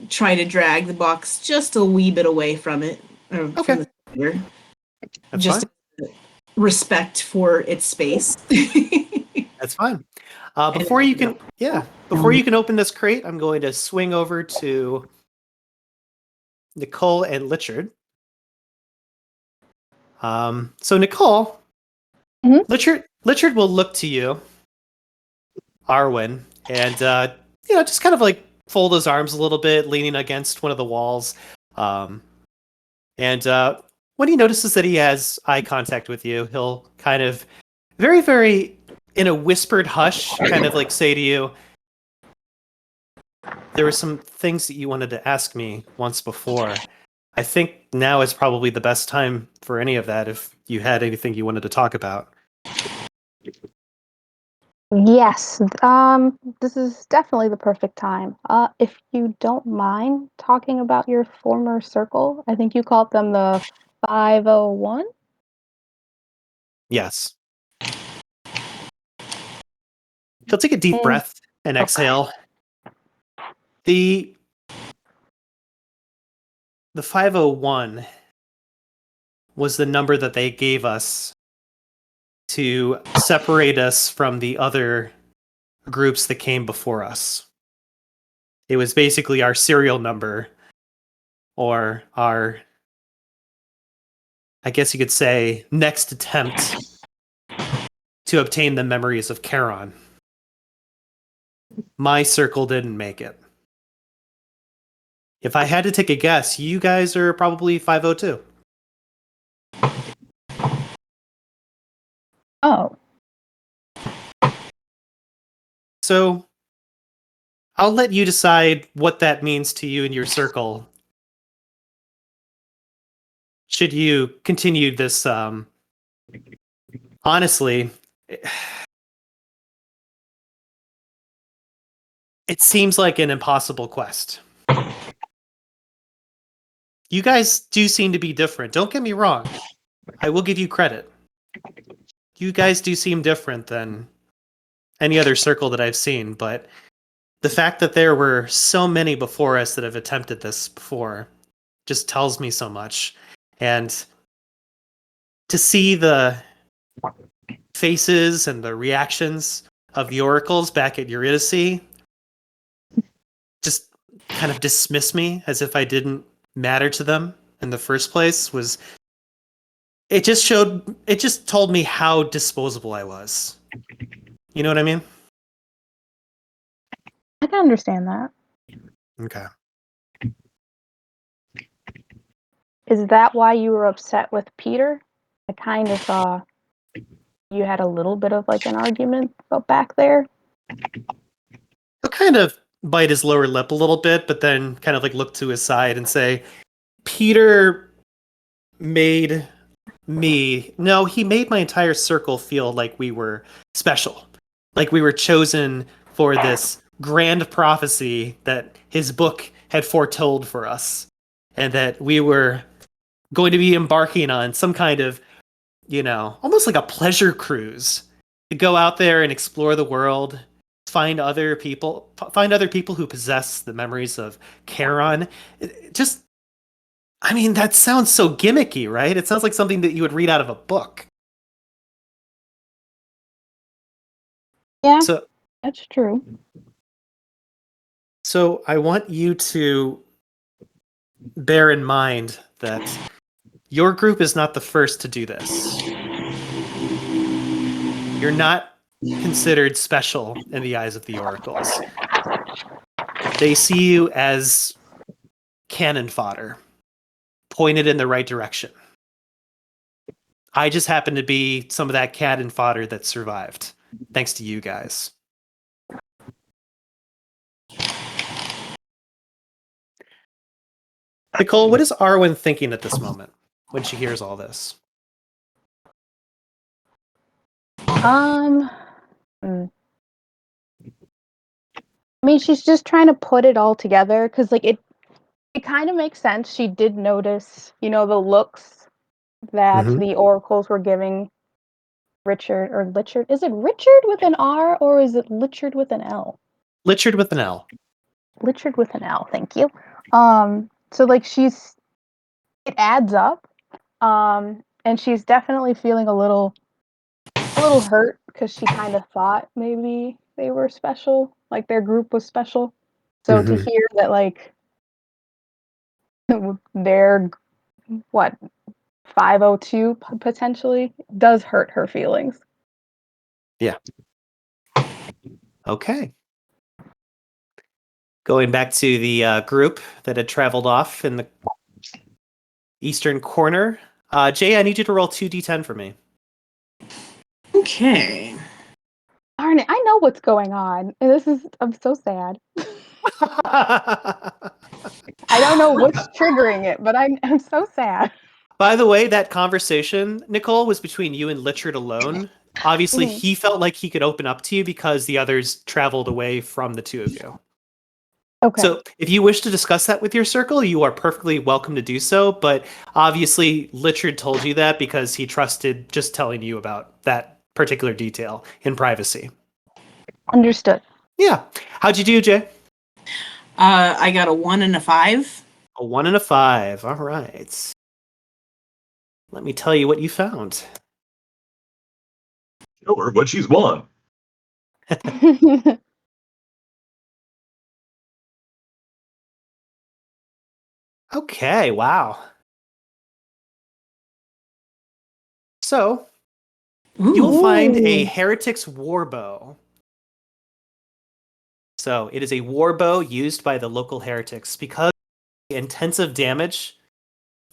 try to drag the box just a wee bit away from it. From the spider. That's just fine. Respect for its space. That's fine. Before you can open this crate, I'm going to swing over to Nicole and Richard. So Nicole, Richard will look to you, Arwen, and just kind of like fold his arms a little bit, leaning against one of the walls. And when he notices that he has eye contact with you, he'll kind of very, very in a whispered hush, kind of like say to you, there were some things that you wanted to ask me once before. I think now is probably the best time for any of that if you had anything you wanted to talk about. Yes, this is definitely the perfect time. If you don't mind talking about your former circle, I think you called them the 501? Yes. He'll take a deep breath and exhale. The 501 was the number that they gave us to separate us from the other groups that came before us. It was basically our serial number, or our, I guess you could say, next attempt to obtain the memories of Charon. My circle didn't make it. If I had to take a guess, you guys are probably 502. Oh. So I'll let you decide what that means to you and your circle. Should you continue this, honestly, it seems like an impossible quest. You guys do seem to be different. Don't get me wrong. I will give you credit. You guys do seem different than any other circle that I've seen, but the fact that there were so many before us that have attempted this before just tells me so much. And to see the faces and the reactions of the oracles back at Eurydice just kind of dismiss me as if I didn't matter to them in the first place it just told me how disposable I was. You know what I mean? I can understand that. Okay. Is that why you were upset with Peter? I kind of saw you had a little bit of like an argument back there. He'll kind of bite his lower lip a little bit, but then kind of like look to his side and say, Peter made he made my entire circle feel like we were special. Like we were chosen for this grand prophecy that his book had foretold for us. And that we were going to be embarking on some kind of, almost like a pleasure cruise to go out there and explore the world, find other people who possess the memories of Charon. That sounds so gimmicky, right? It sounds like something that you would read out of a book. Yeah, So that's true. So I want you to bear in mind that your group is not the first to do this. You're not considered special in the eyes of the oracles. They see you as cannon fodder, pointed in the right direction. I just happen to be some of that cannon fodder that survived, thanks to you guys. Nicole, what is Arwen thinking at this moment when she hears all this? She's just trying to put it all together because, like, it kind of makes sense. She did notice, the looks that the oracles were giving Richard or Lichard. Is it Richard with an R or is it Lichard with an L? Lichard with an L. Lichard with an L. Thank you. So like it adds up. And she's definitely feeling a little hurt because she kind of thought maybe they were special, like their group was special. So to hear that, like, they're 502 potentially does hurt her feelings. Yeah. Okay. Going back to the group that had traveled off in the eastern corner. Jay, I need you to roll 2d10 for me. Okay. Darn it, I know what's going on. And I'm so sad. I don't know what's triggering it, but I'm so sad. By the way, that conversation, Nicole, was between you and Lichard alone. Obviously, Mhm. he felt like he could open up to you because the others traveled away from the two of you. Okay. So if you wish to discuss that with your circle, you are perfectly welcome to do so. But obviously, Lichard told you that because he trusted just telling you about that particular detail in privacy. Understood. Yeah. How'd you do, Jay? I got a 1 and a 5. A 1 and a 5. All right. Let me tell you what you found. Show her what she's won. Okay, wow. So, you will find a Ooh. Heretic's Warbow. So, it is a warbow used by the local heretics. Because of the intensive damage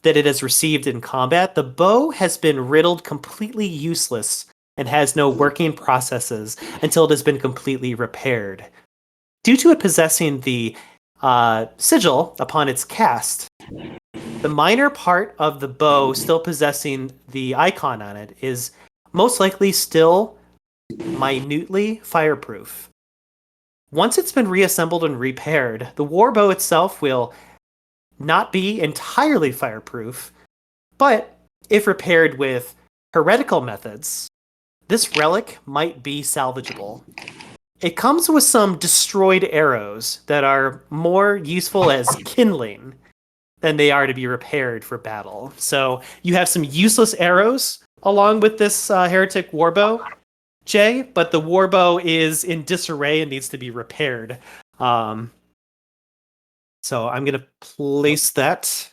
that it has received in combat, the bow has been riddled completely useless and has no working processes until it has been completely repaired. Due to it possessing the sigil upon its cast, the minor part of the bow still possessing the icon on it is most likely still minutely fireproof. Once it's been reassembled and repaired, the warbow itself will not be entirely fireproof, but if repaired with heretical methods, this relic might be salvageable. It comes with some destroyed arrows that are more useful as kindling than they are to be repaired for battle. So you have some useless arrows along with this heretic warbow, Jay, but the warbow is in disarray and needs to be repaired. So I'm gonna place that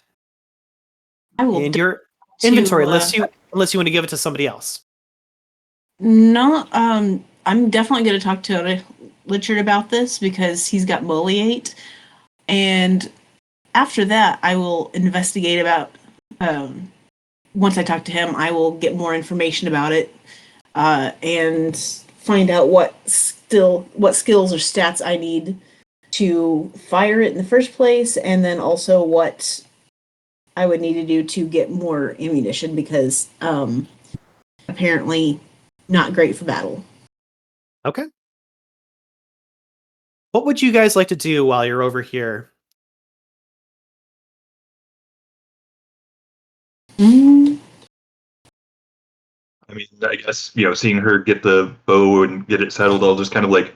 I will in do your to, inventory, unless you want to give it to somebody else. No, I'm definitely going to talk to Richard about this because he's got Moliate. And after that, I will investigate about, once I talk to him, I will get more information about it and find out what skills or stats I need to fire it in the first place, and then also what I would need to do to get more ammunition because apparently not great for battle. Okay. What would you guys like to do while you're over here? Mm, I mean, I guess, seeing her get the bow and get it settled, I'll just kind of like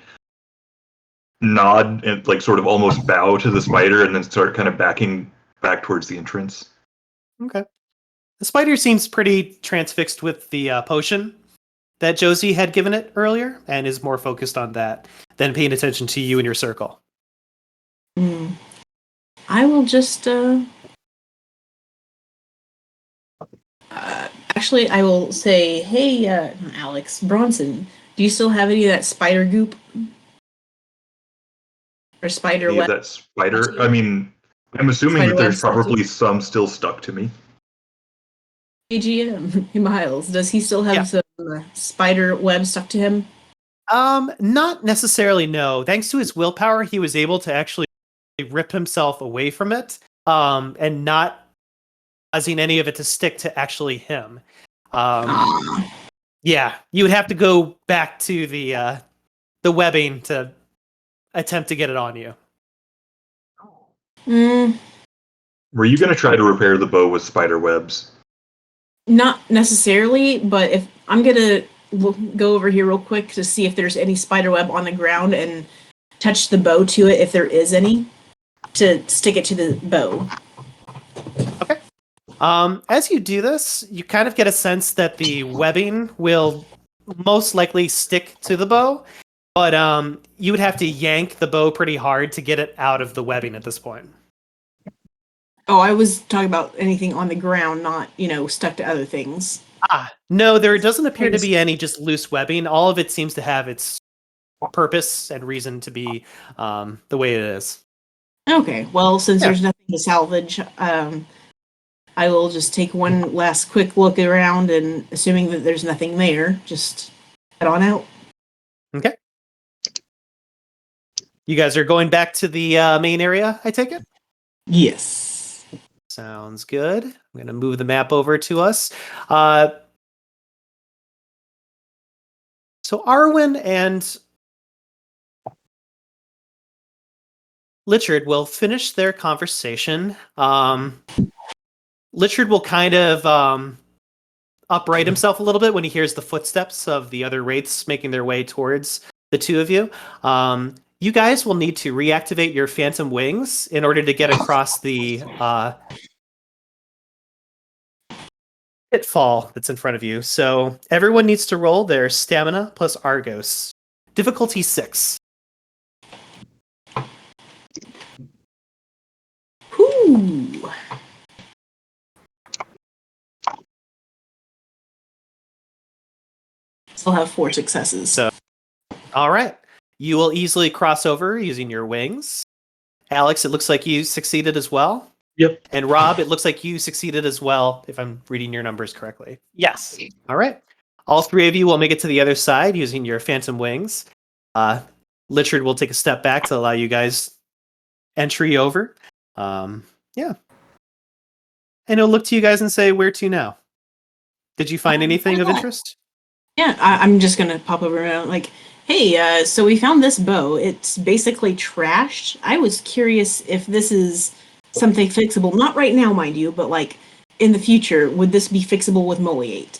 nod and like sort of almost bow to the spider and then start kind of backing back towards the entrance. Okay. The spider seems pretty transfixed with the potion that Josie had given it earlier and is more focused on that than paying attention to you and your circle. I will just actually I will say, hey, Alex Bronson, do you still have any of that spider goop or spider Any of web? that spider? I mean, I'm assuming Spider that there's webs stuck to probably you? some still stuck to me. AGM, Myles, does he still have Yeah. some spider web stuck to him? Not necessarily, no. Thanks to his willpower, he was able to actually rip himself away from it, and not causing any of it to stick to actually him. Yeah, you would have to go back to the webbing to attempt to get it on you. Were you going to try to repair the bow with spider webs? Not necessarily, but if I'm gonna go over here real quick to see if there's any spider web on the ground and touch the bow to it if there is any to stick it to the bow. Okay. As you do this, you kind of get a sense that the webbing will most likely stick to the bow, but you would have to yank the bow pretty hard to get it out of the webbing at this point. Oh, I was talking about anything on the ground, not, stuck to other things. No, there doesn't appear to be any just loose webbing. All of it seems to have its purpose and reason to be the way it is. Okay, well, since Yeah. there's nothing to salvage, I will just take one last quick look around and assuming that there's nothing there, just head on out. Okay. You guys are going back to the main area, I take it? Yes. Sounds good. I'm going to move the map over to us. So Arwen and Lichard will finish their conversation. Lichard will kind of upright himself a little bit when he hears the footsteps of the other wraiths making their way towards the two of you. You guys will need to reactivate your phantom wings in order to get across the pitfall that's in front of you. So everyone needs to roll their stamina plus Argos. Difficulty 6. Whoo! Still have 4 successes. So, all right. You will easily cross over using your wings. Alex, it looks like you succeeded as well. Yep. And Rob, it looks like you succeeded as well, if I'm reading your numbers correctly. Yes. All right. All 3 of you will make it to the other side using your phantom wings. Lichard will take a step back to allow you guys entry over. Yeah. And he'll look to you guys and say, where to now? Did you find anything of interest? Yeah, I'm just gonna pop over and like, hey, so we found this bow. It's basically trashed. I was curious if this is something fixable. Not right now, mind you, but like in the future, would this be fixable with Moliate?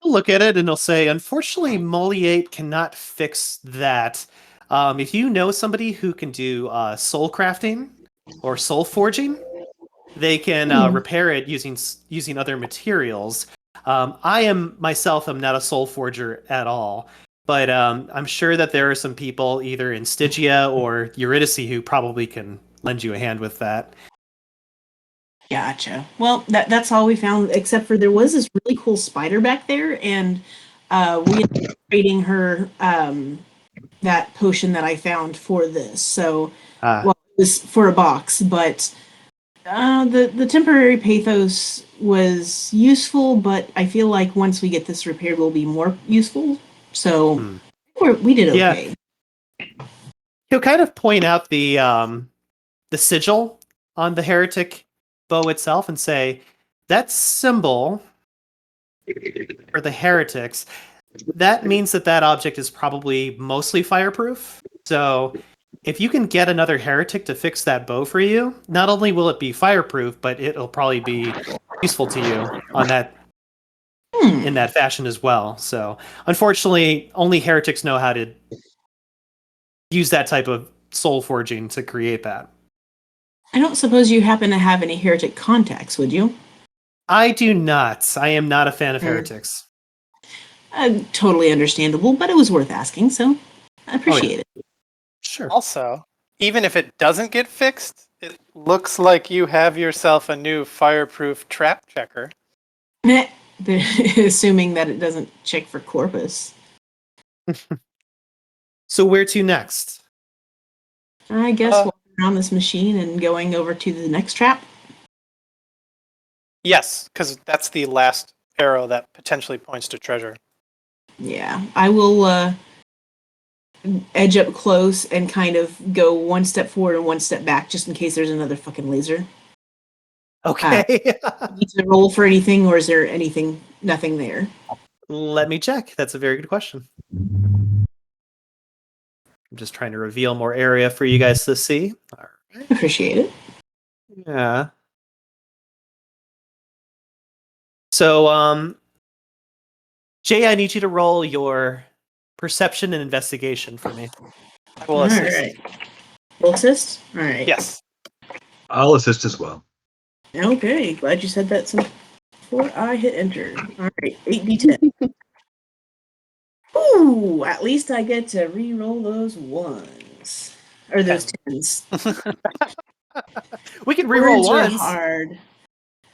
He'll look at it and he'll say, unfortunately, Moliate cannot fix that. If you know somebody who can do soul crafting or soul forging, they can repair it using other materials. I am myself am not a soul forger at all, but I'm sure that there are some people either in Stygia or Eurydice who probably can lend you a hand with that. Gotcha. Well, that's all we found, except for there was this really cool spider back there, and we ended up trading her that potion that I found for this. So, well, it was for a box, but the temporary pathos was useful, but I feel like once we get this repaired, will be more useful. So we did okay. Yeah. He'll kind of point out the sigil on the heretic bow itself and say, that symbol for the heretics, that means that object is probably mostly fireproof. So if you can get another heretic to fix that bow for you, not only will it be fireproof, but it'll probably be useful to you on that in that fashion as well. So unfortunately, only heretics know how to use that type of soul forging to create that. I don't suppose you happen to have any heretic contacts, would you? I do not. I am not a fan of heretics. Totally understandable, but it was worth asking, so I appreciate it. Sure. Also, even if it doesn't get fixed, it looks like you have yourself a new fireproof trap checker. Assuming that it doesn't check for corpus. So where to next? I guess walking around this machine and going over to the next trap. Yes, because that's the last arrow that potentially points to treasure. Yeah, I will edge up close and kind of go one step forward and one step back just in case there's another fucking laser. Okay. Need to roll for anything, or is there nothing there? Let me check. That's a very good question. I'm just trying to reveal more area for you guys to see. All right. Appreciate it. Yeah. So, Jay, I need you to roll your perception and investigation for me. I will assist. Right. Will assist? All right. Yes. I'll assist as well. Okay, glad you said that before I hit enter. All right, 8d10. Ooh, at least I get to re-roll those ones. Or those 10s. We can reroll Words are ones. hard.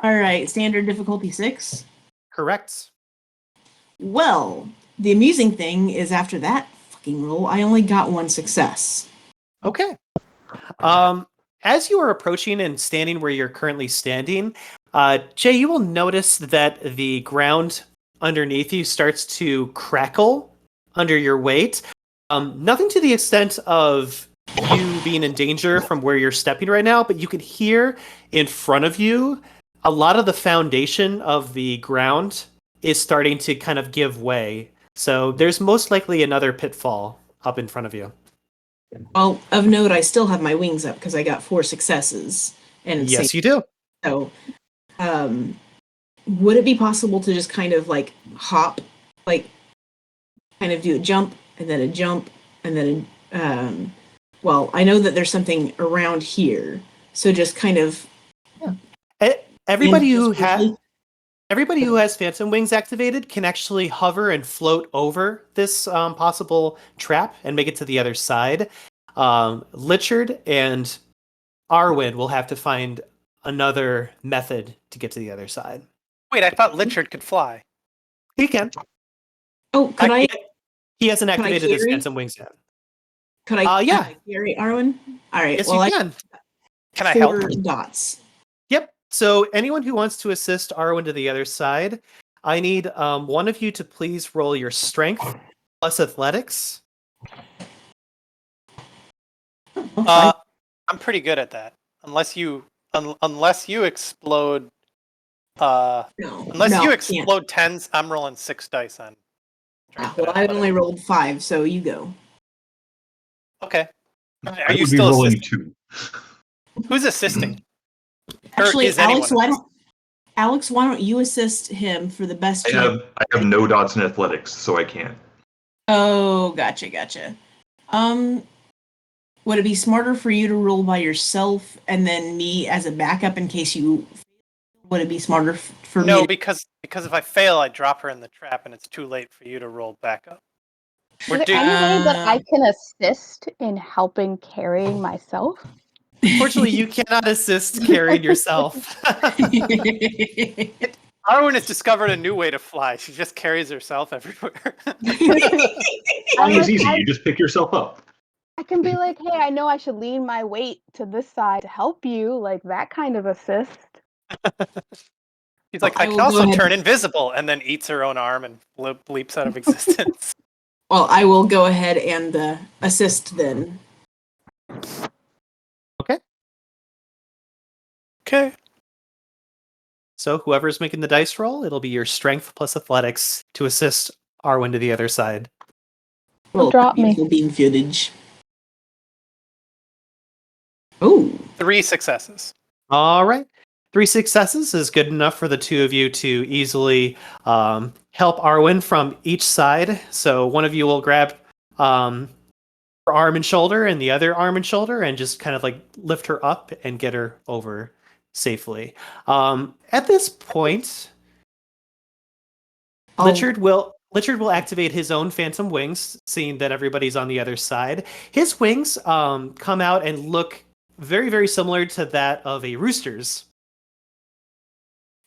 All right, standard difficulty 6. Correct. Well, the amusing thing is after that fucking roll, I only got 1 success. Okay. As you are approaching and standing where you're currently standing, Jay, you will notice that the ground underneath you starts to crackle under your weight. Nothing to the extent of you being in danger from where you're stepping right now, but you can hear in front of you a lot of the foundation of the ground is starting to kind of give way. So there's most likely another pitfall up in front of you. Well, of note, I still have my wings up because I got 4 successes. And Yes, you do. So, would it be possible to just kind of like hop, like kind of do a jump and then a jump and then well, I know that there's something around here, so just kind of. Everybody who has Phantom Wings activated can actually hover and float over this possible trap and make it to the other side. Lichard and Arwen will have to find another method to get to the other side. Wait, I thought Lichard could fly. He can. Oh, could I? He hasn't Can I activated his carry? Phantom Wings yet. Could I? Yeah. Can I carry Arwen? All right. Yes, well, you can. Can I help? 4 dots. Yep. So anyone who wants to assist Arwen to the other side, I need one of you to please roll your strength plus athletics. I'm pretty good at that. Unless you explode. Unless you explode tens, I'm rolling 6 dice on. Well, I only rolled 5, so you go. Okay. Are I you would be still rolling assisting? 2. Who's assisting? Actually, is anyone Alex, why don't you assist him for the best I chance? have no dots in athletics, so I can't. Oh, gotcha. Would it be smarter for you to roll by yourself and then me as a backup in case you? Would it be smarter for me? No, because if I fail, I drop her in the trap, and it's too late for you to roll back up. Is there any way that I can assist in helping carrying myself? Unfortunately, you cannot assist carrying yourself. Arwen has discovered a new way to fly. She just carries herself everywhere. Flying is easy. You just pick yourself up. I can be like, hey, I know I should lean my weight to this side to help you, like that kind of assist. She's like, I can also turn invisible, and then eats her own arm and bleeps out of existence. Well, I will go ahead and assist then. Okay. So whoever's making the dice roll, it'll be your strength plus athletics to assist Arwen to the other side. Well, drop me. Beam footage. Oh. 3 successes. All right. 3 successes is good enough for the two of you to easily help Arwen from each side. So one of you will grab her arm and shoulder and the other arm and shoulder and just kind of like lift her up and get her over safely. At this point, Lichard will activate his own Phantom Wings, seeing that everybody's on the other side. His wings come out and look very, very similar to that of a rooster's.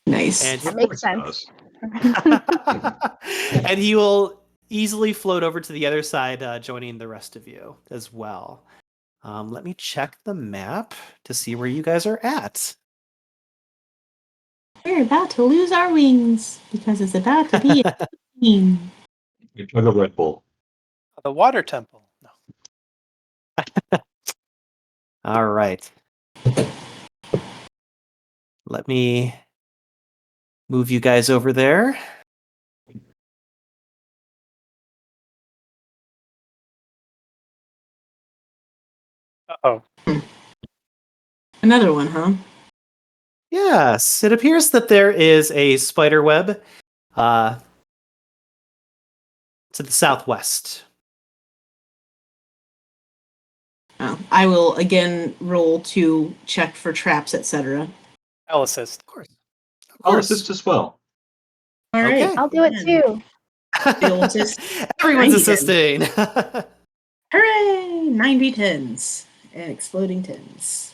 Nice. And That makes sense. and he will easily float over to the other side, joining the rest of you as well. Let me check the map to see where you guys are at. We're about to lose our wings because it's about to be a team. You chug a Red Bull. The water temple. No. All right. Let me move you guys over there. Uh-oh. Another one, huh? Yes, it appears that there is a spider web to the southwest. Oh, I will again roll to check for traps, etc. I'll assist. Of course. I'll assist as well. All right. Okay. I'll do it too. You'll assist. Everyone's 90 assisting. Hooray! 90 10s and exploding 10s.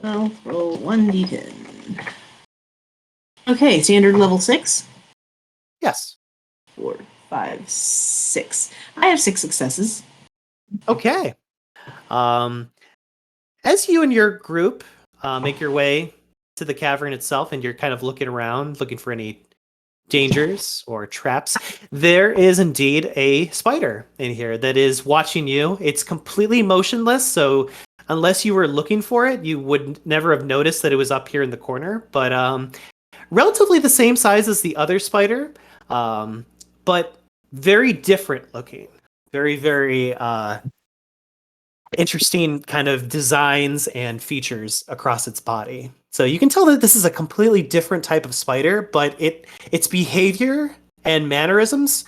Well, roll 1d10. Okay, standard level 6. Yes. 4, 5, 6. I have 6 successes. Okay. As you and your group make your way to the cavern itself, and you're kind of looking around, looking for any dangers or traps, there is indeed a spider in here that is watching you. It's completely motionless, so unless you were looking for it, you would never have noticed that it was up here in the corner. But relatively the same size as the other spider. but very different looking. Very, very interesting kind of designs and features across its body. So you can tell that this is a completely different type of spider, but its behavior and mannerisms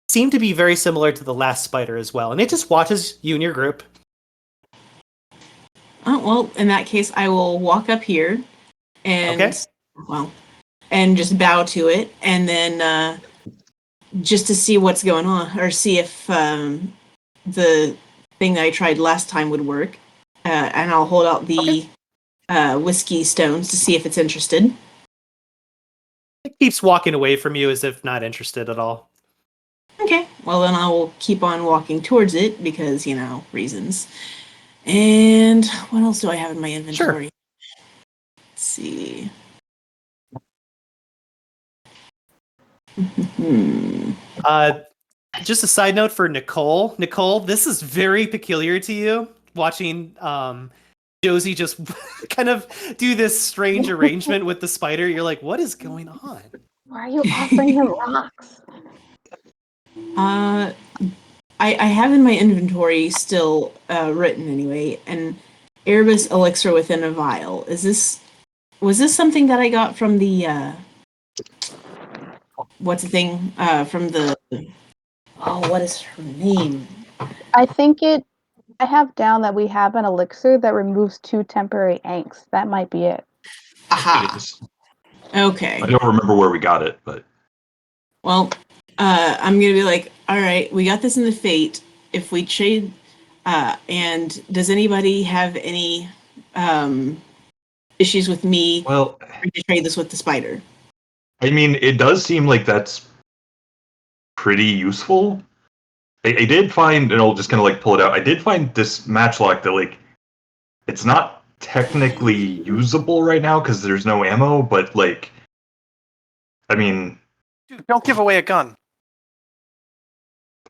seem to be very similar to the last spider as well. And it just watches you and your group. Oh, well, in that case, I will walk up here and, and just bow to it, and then just to see what's going on, or see if the thing that I tried last time would work. And I'll hold out the whiskey stones to see if it's interested. It keeps walking away from you as if not interested at all. Okay, well then I will keep on walking towards it because, reasons. And what else do I have in my inventory? Sure. Let's see. Just a side note for Nicole. Nicole, this is very peculiar to you, watching Josie just kind of do this strange arrangement with the spider. You're like, what is going on? Why are you offering him rocks? I have in my inventory still written anyway, an Erebus elixir within a vial. Was this something that I got from the what's the thing from the what is her name? I think I have down that we have an elixir that removes 2 temporary angst. That might be it. Aha. It is. Okay. I don't remember where we got it, but Well, I'm gonna be like, all right, we got this in the fate. If we trade, and does anybody have any issues with me well, to trade this with the spider? I mean, it does seem like that's pretty useful. I did find, and I'll just kind of like pull it out. I did find this matchlock that like it's not technically usable right now because there's no ammo, but like, I mean, Dude, don't give away a gun.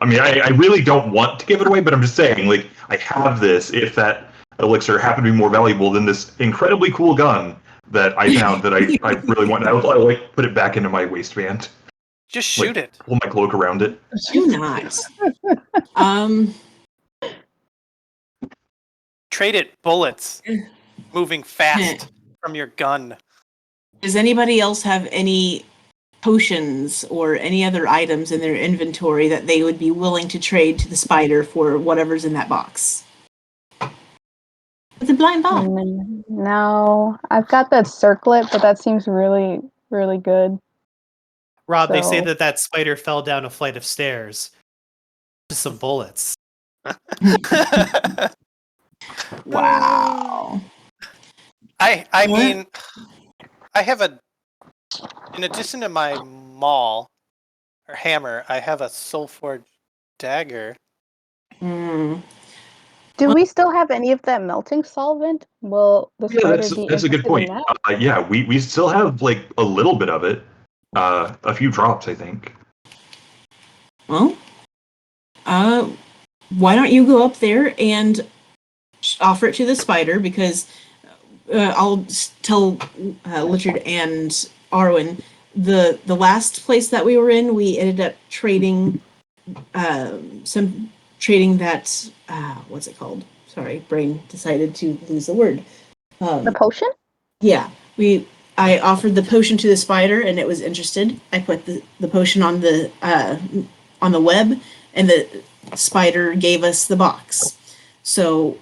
I mean, I really don't want to give it away, but I'm just saying, like, I have this. If that elixir happened to be more valuable than this incredibly cool gun that I found that I really want, I'll like put it back into my waistband. Just shoot it. Pull my cloak around it. Do not. Trade it bullets. Moving fast from your gun. Does anybody else have any potions or any other items in their inventory that they would be willing to trade to the spider for whatever's in that box? It's a blind box. No, I've got that circlet, but that seems really, really good. Rob, they say that spider fell down a flight of stairs. Just some bullets. Wow. I mean, I have in addition to my maul or hammer, I have a soulforged dagger. Mm. Do we still have any of that melting solvent? Will the spider be that's a good interested point. in that? Yeah, we still have like a little bit of it. A few drops, I think. Well, why don't you go up there and offer it to the spider, because I'll tell Richard and Arwen, the last place that we were in, we ended up trading that what's it called? Sorry, brain decided to lose the word. The potion? Yeah, I offered the potion to the spider and it was interested. I put the potion on the web, and the spider gave us the box. So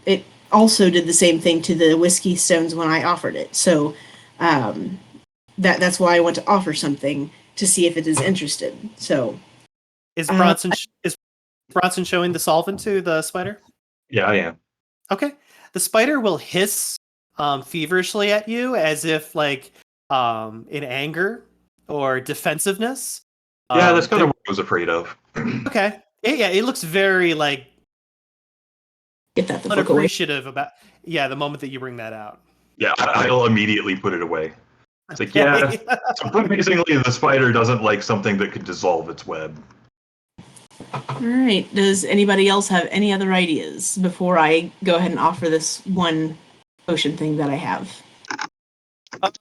it also did the same thing to the whiskey stones when I offered it. So that's why I want to offer something to see if it is interested. So Is Bronson showing the solvent to the spider? Yeah, I am. Okay. The spider will hiss feverishly at you as if like in anger or defensiveness. Yeah, that's kind of what I was afraid of. Okay. It looks very like get that the fuck away. unappreciative about the moment that you bring that out. Yeah, I'll immediately put it away. It's like, yeah, surprisingly, the spider doesn't like something that could dissolve its web. All right. Does anybody else have any other ideas before I go ahead and offer this one potion thing that I have? I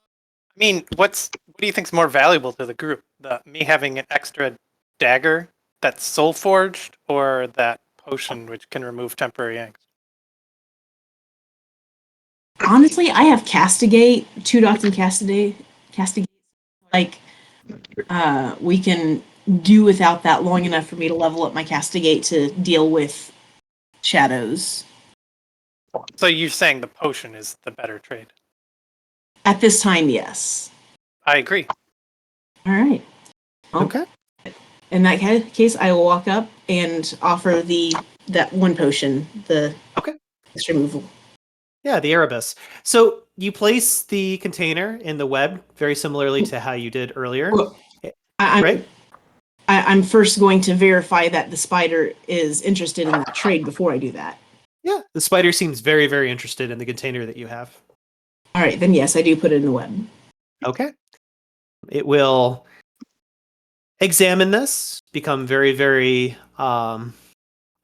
mean, what do you think's more valuable to the group? me having an extra dagger that's soul forged, or that potion which can remove temporary angst? Honestly, I have Castigate, 2 dots in Castigate. Like, we can do without that long enough for me to level up my Castigate to deal with shadows. So you're saying the potion is the better trade? At this time, yes. I agree. All right. Well, Okay. in that case, I will walk up and offer that one potion, the Okay. extra removal. Yeah, the Erebus. So you place the container in the web very similarly to how you did earlier. Well, I'm, Right? I'm first going to verify that the spider is interested in that trade before I do that. Yeah, the spider seems very, very interested in the container that you have. All right, then yes, I do put it in the web. Okay. It will examine this, become very, very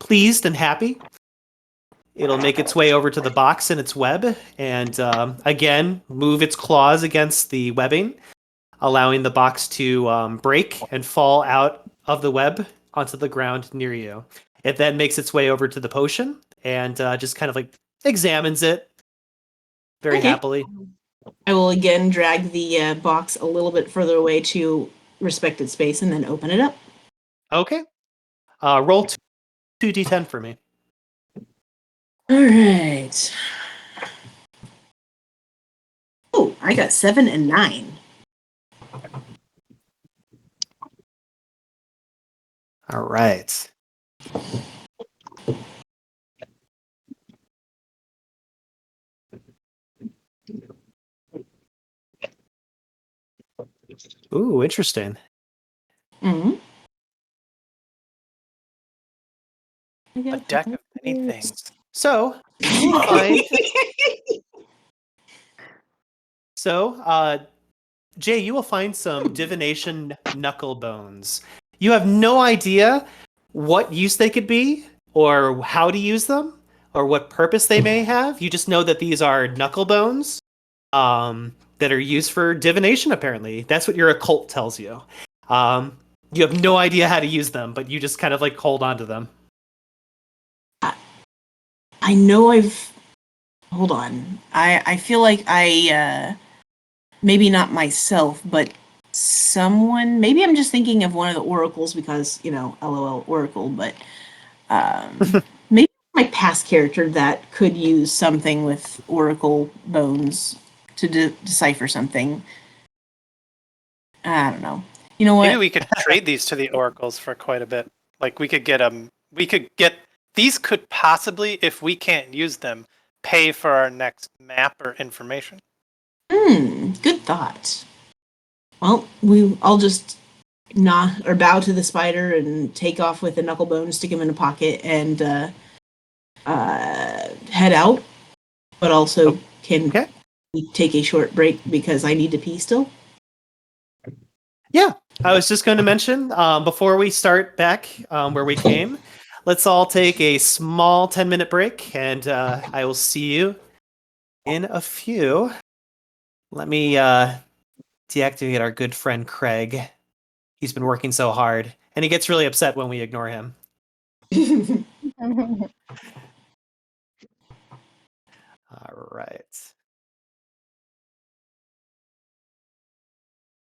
pleased and happy. It'll make its way over to the box in its web and again move its claws against the webbing, allowing the box to break and fall out of the web onto the ground near you. It then makes its way over to the potion and just kind of like examines it very Okay. happily. I will again drag the box a little bit further away to respected space and then open it up. Okay. Roll 2d10 for me. All right. Oh, I got 7 and 9. All right. Ooh, interesting. Mm-hmm. A deck of many things. So, you will find Jay, you will find some divination knuckle bones. You have no idea what use they could be, or how to use them, or what purpose they may have. You just know that these are knuckle bones that are used for divination, apparently. That's what your occult tells you. You have no idea how to use them, but you just kind of like hold on to them. I know hold on. I feel like I maybe not myself, but someone, maybe I'm just thinking of one of the oracles because, LOL oracle, but maybe my past character that could use something with oracle bones to decipher something. I don't know. You know what? Maybe we could trade these to the oracles for quite a bit. Like we could get them. These could possibly, if we can't use them, pay for our next map or information. Good thought. Well, I'll just nod or bow to the spider and take off with the knuckle bone, stick him in a pocket, and head out. But also can take a short break because I need to pee still. Yeah, I was just going to mention before we start back where we came, let's all take a small 10-minute break, and I will see you in a few. Let me deactivate our good friend Craig. He's been working so hard, and he gets really upset when we ignore him. All right.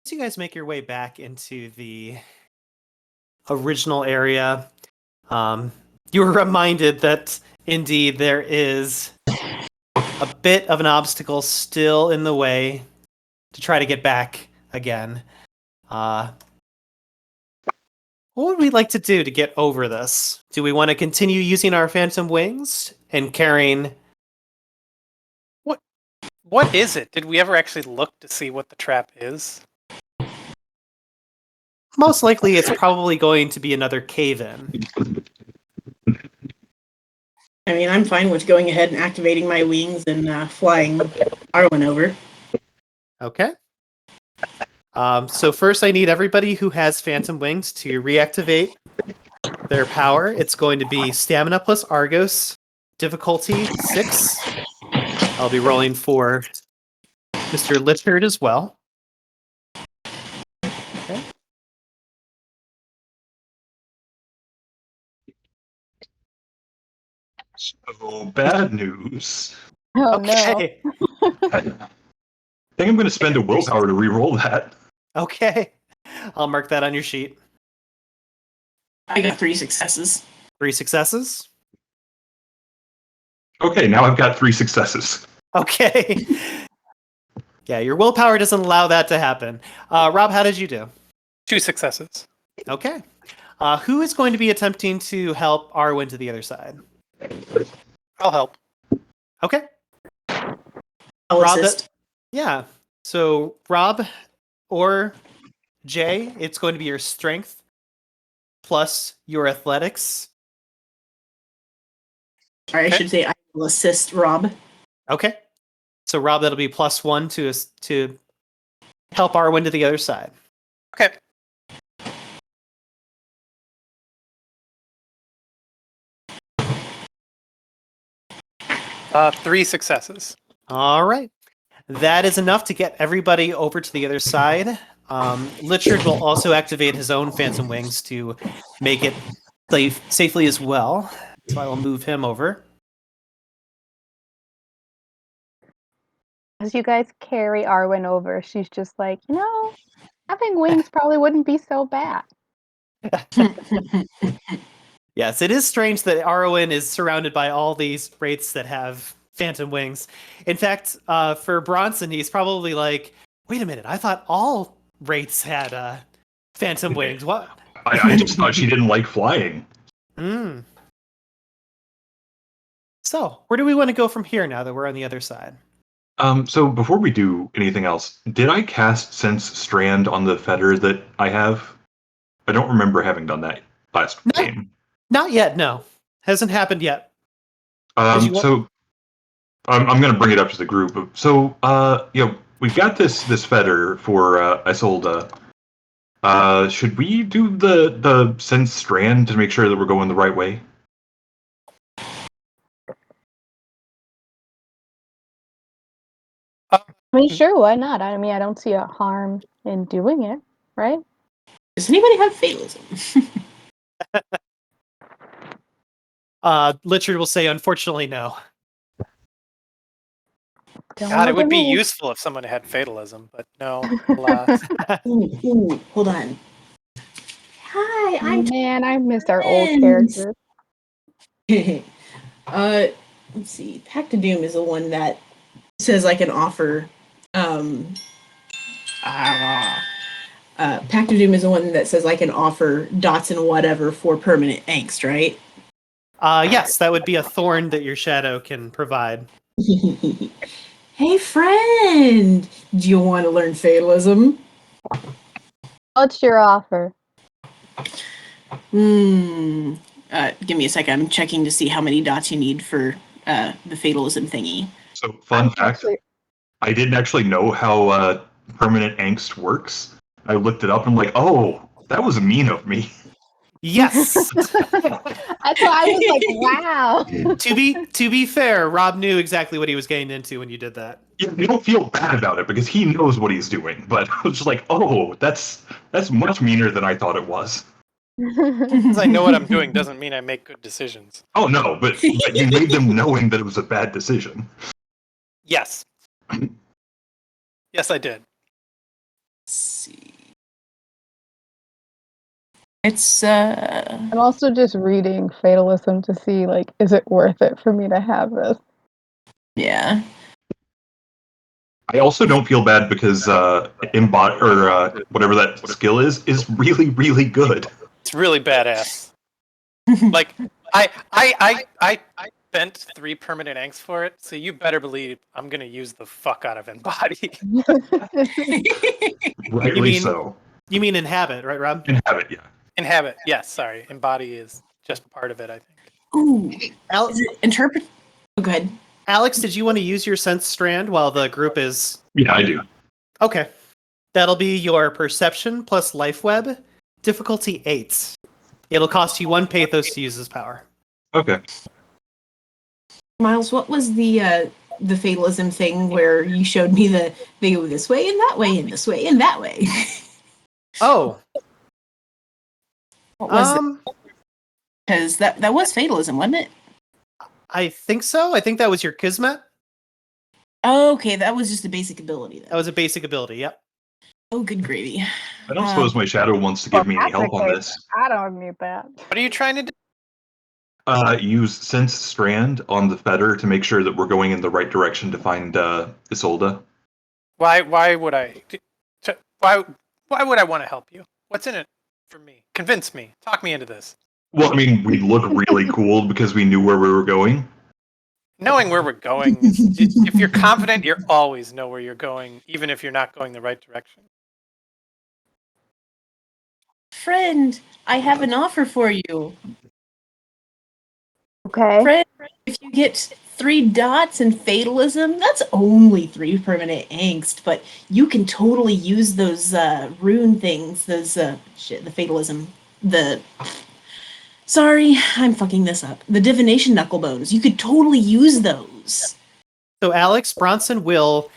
As you guys make your way back into the original area, you were reminded that indeed there is a bit of an obstacle still in the way to try to get back again. What would we like to do to get over this? Do we want to continue using our phantom wings and carrying... What is it? Did we ever actually look to see what the trap is? Most likely it's probably going to be another cave-in. I mean, I'm fine with going ahead and activating my wings and flying Arwen over. Okay. So first I need everybody who has phantom wings to reactivate their power. It's going to be stamina plus Argos, difficulty 6. I'll be rolling for Mr. Lichard as well. Okay. So bad news. Oh Okay. I think I'm going to spend a willpower to re-roll that. Okay. I'll mark that on your sheet. I got 3 successes. 3 successes. Okay, now I've got 3 successes. Okay. Yeah, your willpower doesn't allow that to happen. Rob, how did you do? 2 successes. Okay. Who is going to be attempting to help Arwen to the other side? I'll help. Okay. I'll Rob, assist. yeah. So Rob or Jay, it's going to be your strength plus your athletics. Or I Okay. should say I will assist Rob. Okay. So Rob, that'll be +1 to help Arwen to the other side. Okay. Three successes. All right. That is enough to get everybody over to the other side. Lichard will also activate his own Phantom Wings to make it safely as well. So I will move him over. As you guys carry Arwen over, she's just like, having wings probably wouldn't be so bad. Yes, it is strange that Arwen is surrounded by all these wraiths that have Phantom Wings. In fact, for Bronson, he's probably like, wait a minute, I thought all wraiths had Phantom Wings. What? I just thought she didn't like flying. Mm. So, where do we want to go from here now that we're on the other side? So before we do anything else, did I cast Sense Strand on the fetter that I have? I don't remember having done that last No. game. Not yet, no. Hasn't happened yet. Did you want- So I'm going to bring it up to the group. So, we've got this fetter for Isolde. Should we do the Sense Strand to make sure that we're going the right way? I mean, sure, why not? I mean, I don't see a harm in doing it, right? Does anybody have fatalism? Lichard will say, unfortunately, no. Don't God, it look would at be me. useful if someone had fatalism, but no. Alas. Ooh, hold on. Hi, I'm Man, I missed our old twins. characters. Let's see. Pact of Doom is the one that says I can offer. Pact of Doom is the one that says I can offer dots and whatever for permanent angst, right? Yes, that would be a thorn that your shadow can provide. Hey, friend! Do you want to learn fatalism? What's your offer? Give me a second. I'm checking to see how many dots you need for the fatalism thingy. So, fun I'm fact, actually- I didn't actually know how permanent angst works. I looked it up and I'm like, oh, that was mean of me. Yes. That's why I was like, wow. To be fair, Rob knew exactly what he was getting into when you did that. You don't feel bad about it because he knows what he's doing. But I was just like, oh, that's much meaner than I thought it was. Because I know what I'm doing doesn't mean I make good decisions. Oh no, but you made them knowing that it was a bad decision. Yes. Yes, I did. Let's see. It's I'm also just reading Fatalism to see, like, is it worth it for me to have this? yeah. I also don't feel bad because whatever that skill is really, really good. It's really badass. Like, I spent 3 permanent angst for it, so you better believe I'm gonna use the fuck out of Embody. Rightly so. You mean inhabit, right, Rob? Inhabit, yeah. Inhabit, yes, sorry. Embody is just part of it, I think. Ooh. Al- Is it interpret? Oh, go ahead. Alex, did you want to use your sense strand while the group is... Yeah, I do. Okay. That'll be your perception plus life web, difficulty 8. It'll cost you 1 pathos to use this power. Okay. Myles, what was the fatalism thing where you showed me they go this way and that way and this way and that way? Oh. What was it? Because that was fatalism, wasn't it? I think so. I think that was your Kismet. Okay, that was just a basic ability then. That was a basic ability, yep. Oh, good gravy. I don't suppose my shadow wants to give me any help on this. I don't need that. What are you trying to do? Use Sense Strand on the fetter to make sure that we're going in the right direction to find Isolde. Why would I? Why would I want to help you? What's in it for me? Convince me. Talk me into this. Well, I mean, we look really cool because we knew where we were going. Knowing where we're going, if you're confident, you always know where you're going, even if you're not going the right direction. Friend, I have an offer for you. Okay. Friend, if you get 3 dots in fatalism, that's only 3 permanent angst, but you can totally use those rune things, those the fatalism, sorry, I'm fucking this up. The divination knucklebones. You could totally use those. So Alex, Bronson will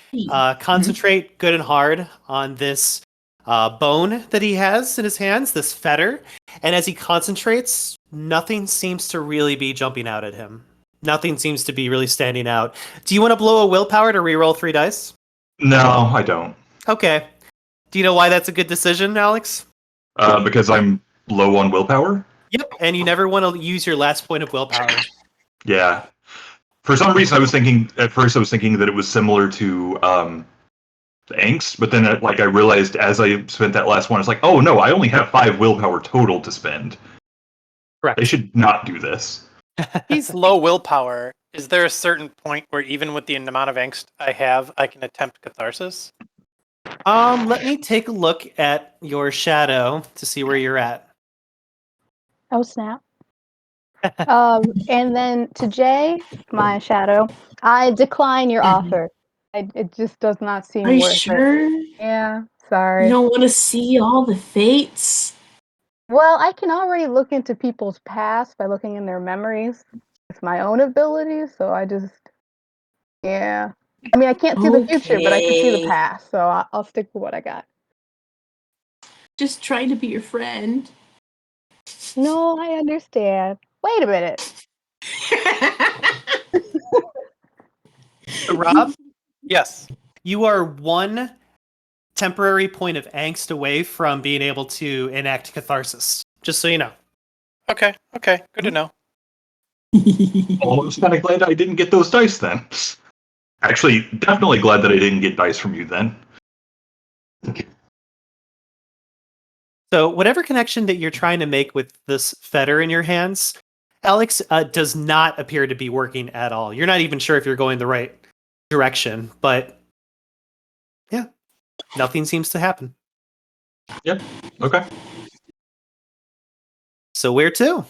concentrate good and hard on this bone that he has in his hands, this fetter. And as he concentrates, nothing seems to really be jumping out at him. Nothing seems to be really standing out. Do you want to blow a willpower to reroll 3 dice? No, I don't. Okay. Do you know why that's a good decision, Alex? Because I'm low on willpower? Yep. And you never want to use your last point of willpower. Yeah. For some reason, at first I was thinking that it was similar to angst, but then I realized as I spent that last one, it's like, oh no, I only have 5 willpower total to spend. Correct. I should not do this. He's low willpower. Is there a certain point where even with the amount of angst I have, I can attempt catharsis? Let me take a look at your shadow to see where you're at. Oh snap. And then to Jay, my shadow, I decline your offer. It just does not seem Are you worth sure? it. Yeah, sorry. You don't want to see all the fates? Well, I can already look into people's past by looking in their memories with my own abilities, so yeah. I mean, I can't see the future, but I can see the Okay. past, so I'll stick with what I got. Just trying to be your friend. No, I understand. Wait a minute. Rob, Yes. you are 1 temporary point of angst away from being able to enact catharsis. Just so you know. Okay. Good to know. Almost kind of glad I didn't get those dice then. Actually, definitely glad that I didn't get dice from you then. So whatever connection that you're trying to make with this fetter in your hands, Alex, does not appear to be working at all. You're not even sure if you're going the right direction, but yeah, nothing seems to happen. Yep. Okay. So where to?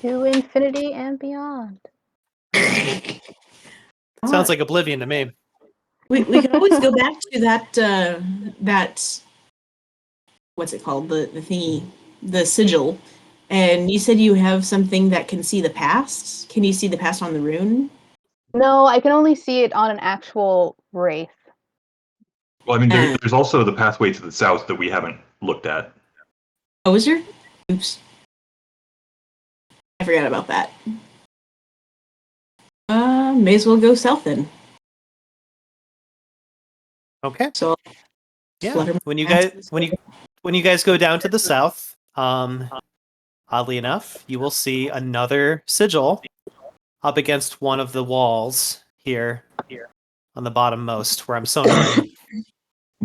To infinity and beyond. Sounds like Oblivion to me. We can always go back to that what's it called, the thingy, the sigil. And you said you have something that can see the past. Can you see the past on the rune? No, I can only see it on an actual wraith. Well, I mean, there's also the pathway to the south that we haven't looked at. Oh, is there? Oops. I forgot about that. May as well go south then. Okay. So Yeah. flutter When you my guys when you guys go down to the south, oddly enough, you will see another sigil up against one of the walls here on the bottommost where I'm sonaring.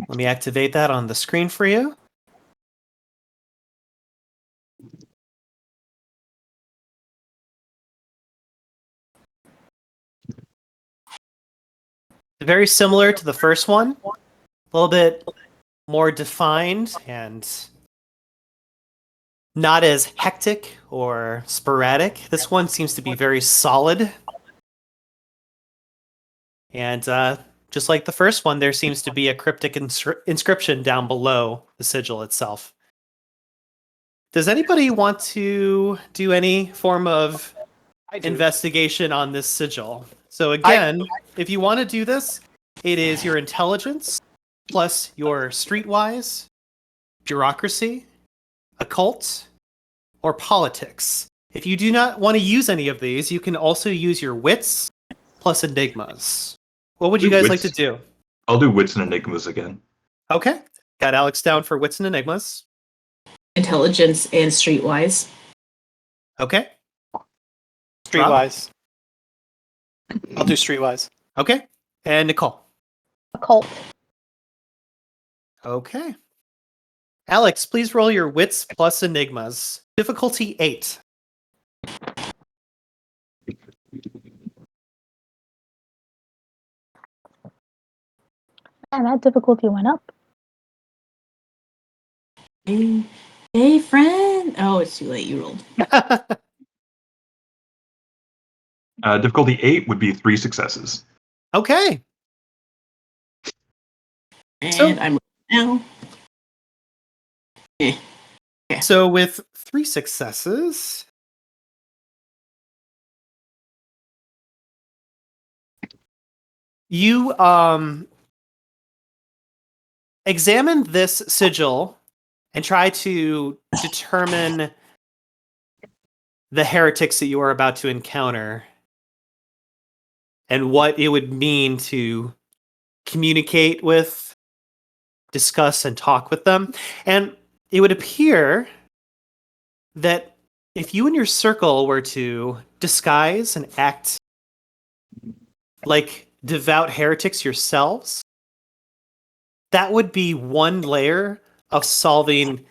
Let me activate that on the screen for you. Very similar to the first one, a little bit more defined and not as hectic or sporadic. This one seems to be very solid. And just like the first one, there seems to be a cryptic inscription down below the sigil itself. Does anybody want to do any form of investigation on this sigil? So again, if you want to do this, it is your intelligence plus your streetwise, bureaucracy, occult, or politics. If you do not want to use any of these, you can also use your wits plus enigmas. What would you guys like to do? I'll do wits and enigmas again. Okay. Got Alex down for wits and enigmas. Intelligence and streetwise. Okay. Streetwise. I'll do streetwise. Okay. And Nicole. Occult. Okay. Alex, please roll your wits plus enigmas. Difficulty 8. Man, that difficulty went up. Hey, friend. Oh, it's too late. You rolled. Difficulty 8 would be 3 successes. Okay. And So- I'm now. So with 3 successes, you examine this sigil and try to determine the heretics that you are about to encounter and what it would mean to communicate with, discuss, and talk with them. And it would appear that if you and your circle were to disguise and act like devout heretics yourselves, that would be one layer of solving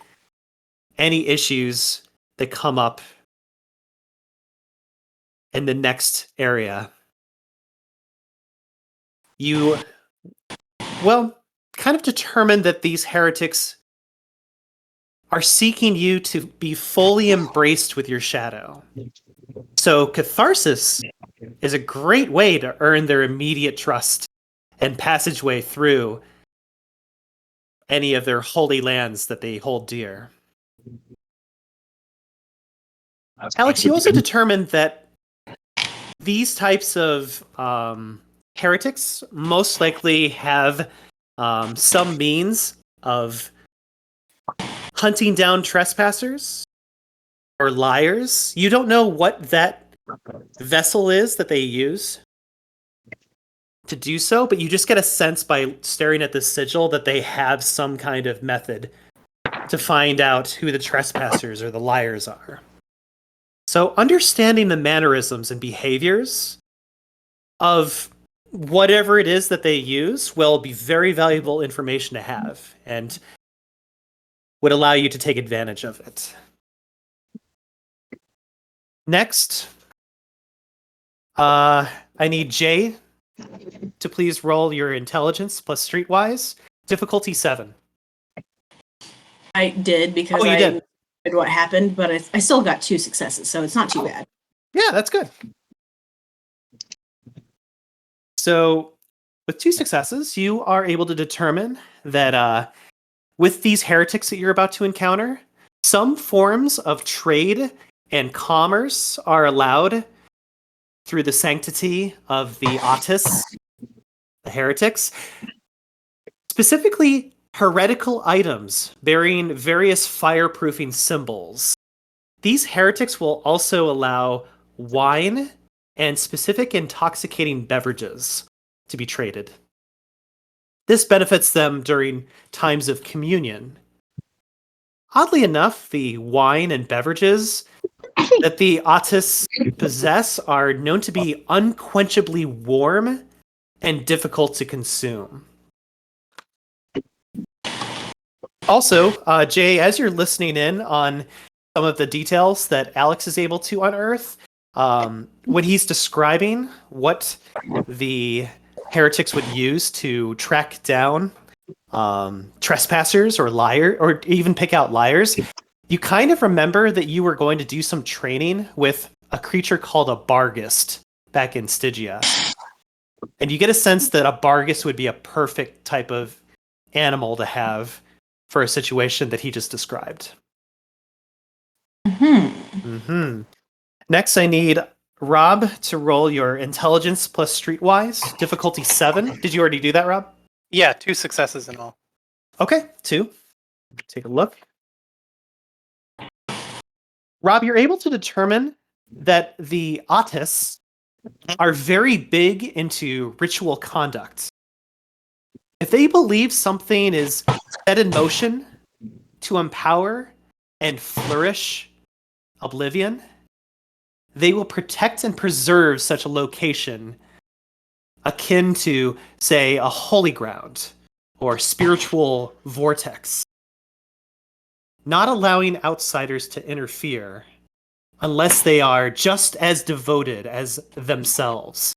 any issues that come up in the next area. You, well, kind of determined that these heretics are seeking you to be fully embraced with your shadow. So catharsis is a great way to earn their immediate trust and passageway through any of their holy lands that they hold dear. Alex, you also determined that these types of heretics most likely have some means of hunting down trespassers or liars. You don't know what that vessel is that they use to do so, but you just get a sense by staring at this sigil that they have some kind of method to find out who the trespassers or the liars are. So understanding the mannerisms and behaviors of whatever it is that they use will be very valuable information to have and would allow you to take advantage of it. Next, I need Jay to please roll your intelligence plus streetwise. Difficulty 7. I did because Oh, you I did. did what happened, but I still got 2 successes, so it's not too bad. Yeah, that's good. So, with 2 successes, you are able to determine that with these heretics that you're about to encounter, some forms of trade and commerce are allowed through the sanctity of the Otis, the heretics. Specifically, heretical items bearing various fireproofing symbols. These heretics will also allow wine and specific intoxicating beverages to be traded. This benefits them during times of communion. Oddly enough, the wine and beverages that the Otis possess are known to be unquenchably warm and difficult to consume. Also, Jay, as you're listening in on some of the details that Alex is able to unearth, when he's describing what the heretics would use to track down trespassers or liar, or even pick out liars, you kind of remember that you were going to do some training with a creature called a Bargist back in Stygia. And you get a sense that a Bargist would be a perfect type of animal to have for a situation that he just described. Next, I need Rob to roll your intelligence plus streetwise, difficulty 7. Did you already do that, Rob? Yeah, 2 successes in all. Okay, 2. Take a look. Rob, you're able to determine that the Otis are very big into ritual conduct. If they believe something is set in motion to empower and flourish Oblivion, they will protect and preserve such a location akin to, say, a holy ground or spiritual vortex, not allowing outsiders to interfere unless they are just as devoted as themselves.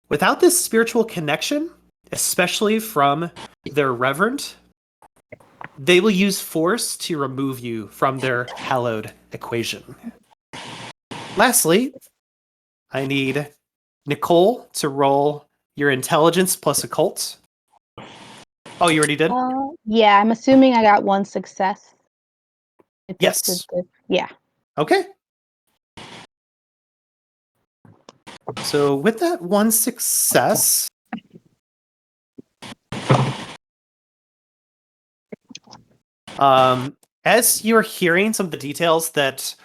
Without this spiritual connection, especially from their reverend, they will use force to remove you from their hallowed equation. Lastly, I need Nicole to roll your intelligence plus occult. Oh, you already did? Yeah, I'm assuming I got one success. If this Yes. is good. Yeah. Okay. So with that one success, as you're hearing some of the details that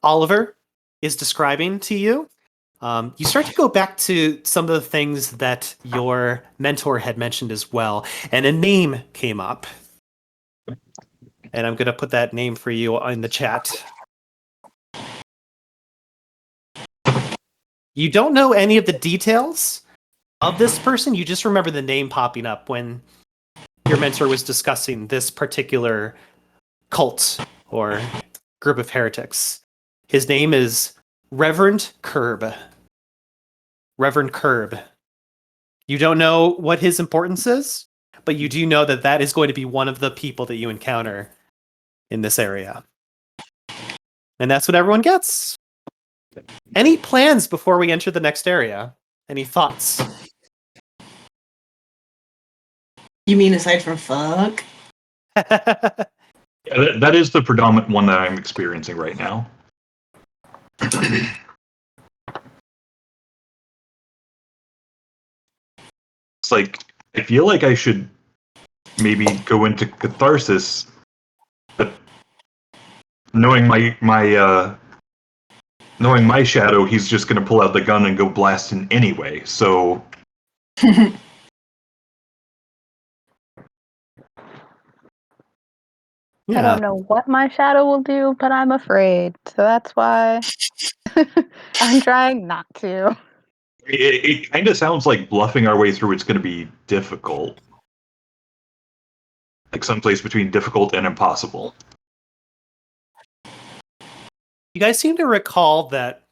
Oliver is describing to you, you start to go back to some of the things that your mentor had mentioned as well, and a name came up. And I'm going to put that name for you in the chat. You don't know any of the details of this person. You just remember the name popping up when your mentor was discussing this particular cult or group of heretics. His name is Reverend Curb. Reverend Curb. You don't know what his importance is, but you do know that that is going to be one of the people that you encounter in this area. And that's what everyone gets. Any plans before we enter the next area? Any thoughts? You mean aside from fuck? Yeah, that is the predominant one that I'm experiencing right now. It's like, I feel like I should maybe go into catharsis, but knowing knowing my shadow, he's just going to pull out the gun and go blasting anyway. So I don't know what my shadow will do, but I'm afraid. So that's why I'm trying not to. it kind of sounds like bluffing our way through it's going to be difficult. Like someplace between difficult and impossible. You guys seem to recall that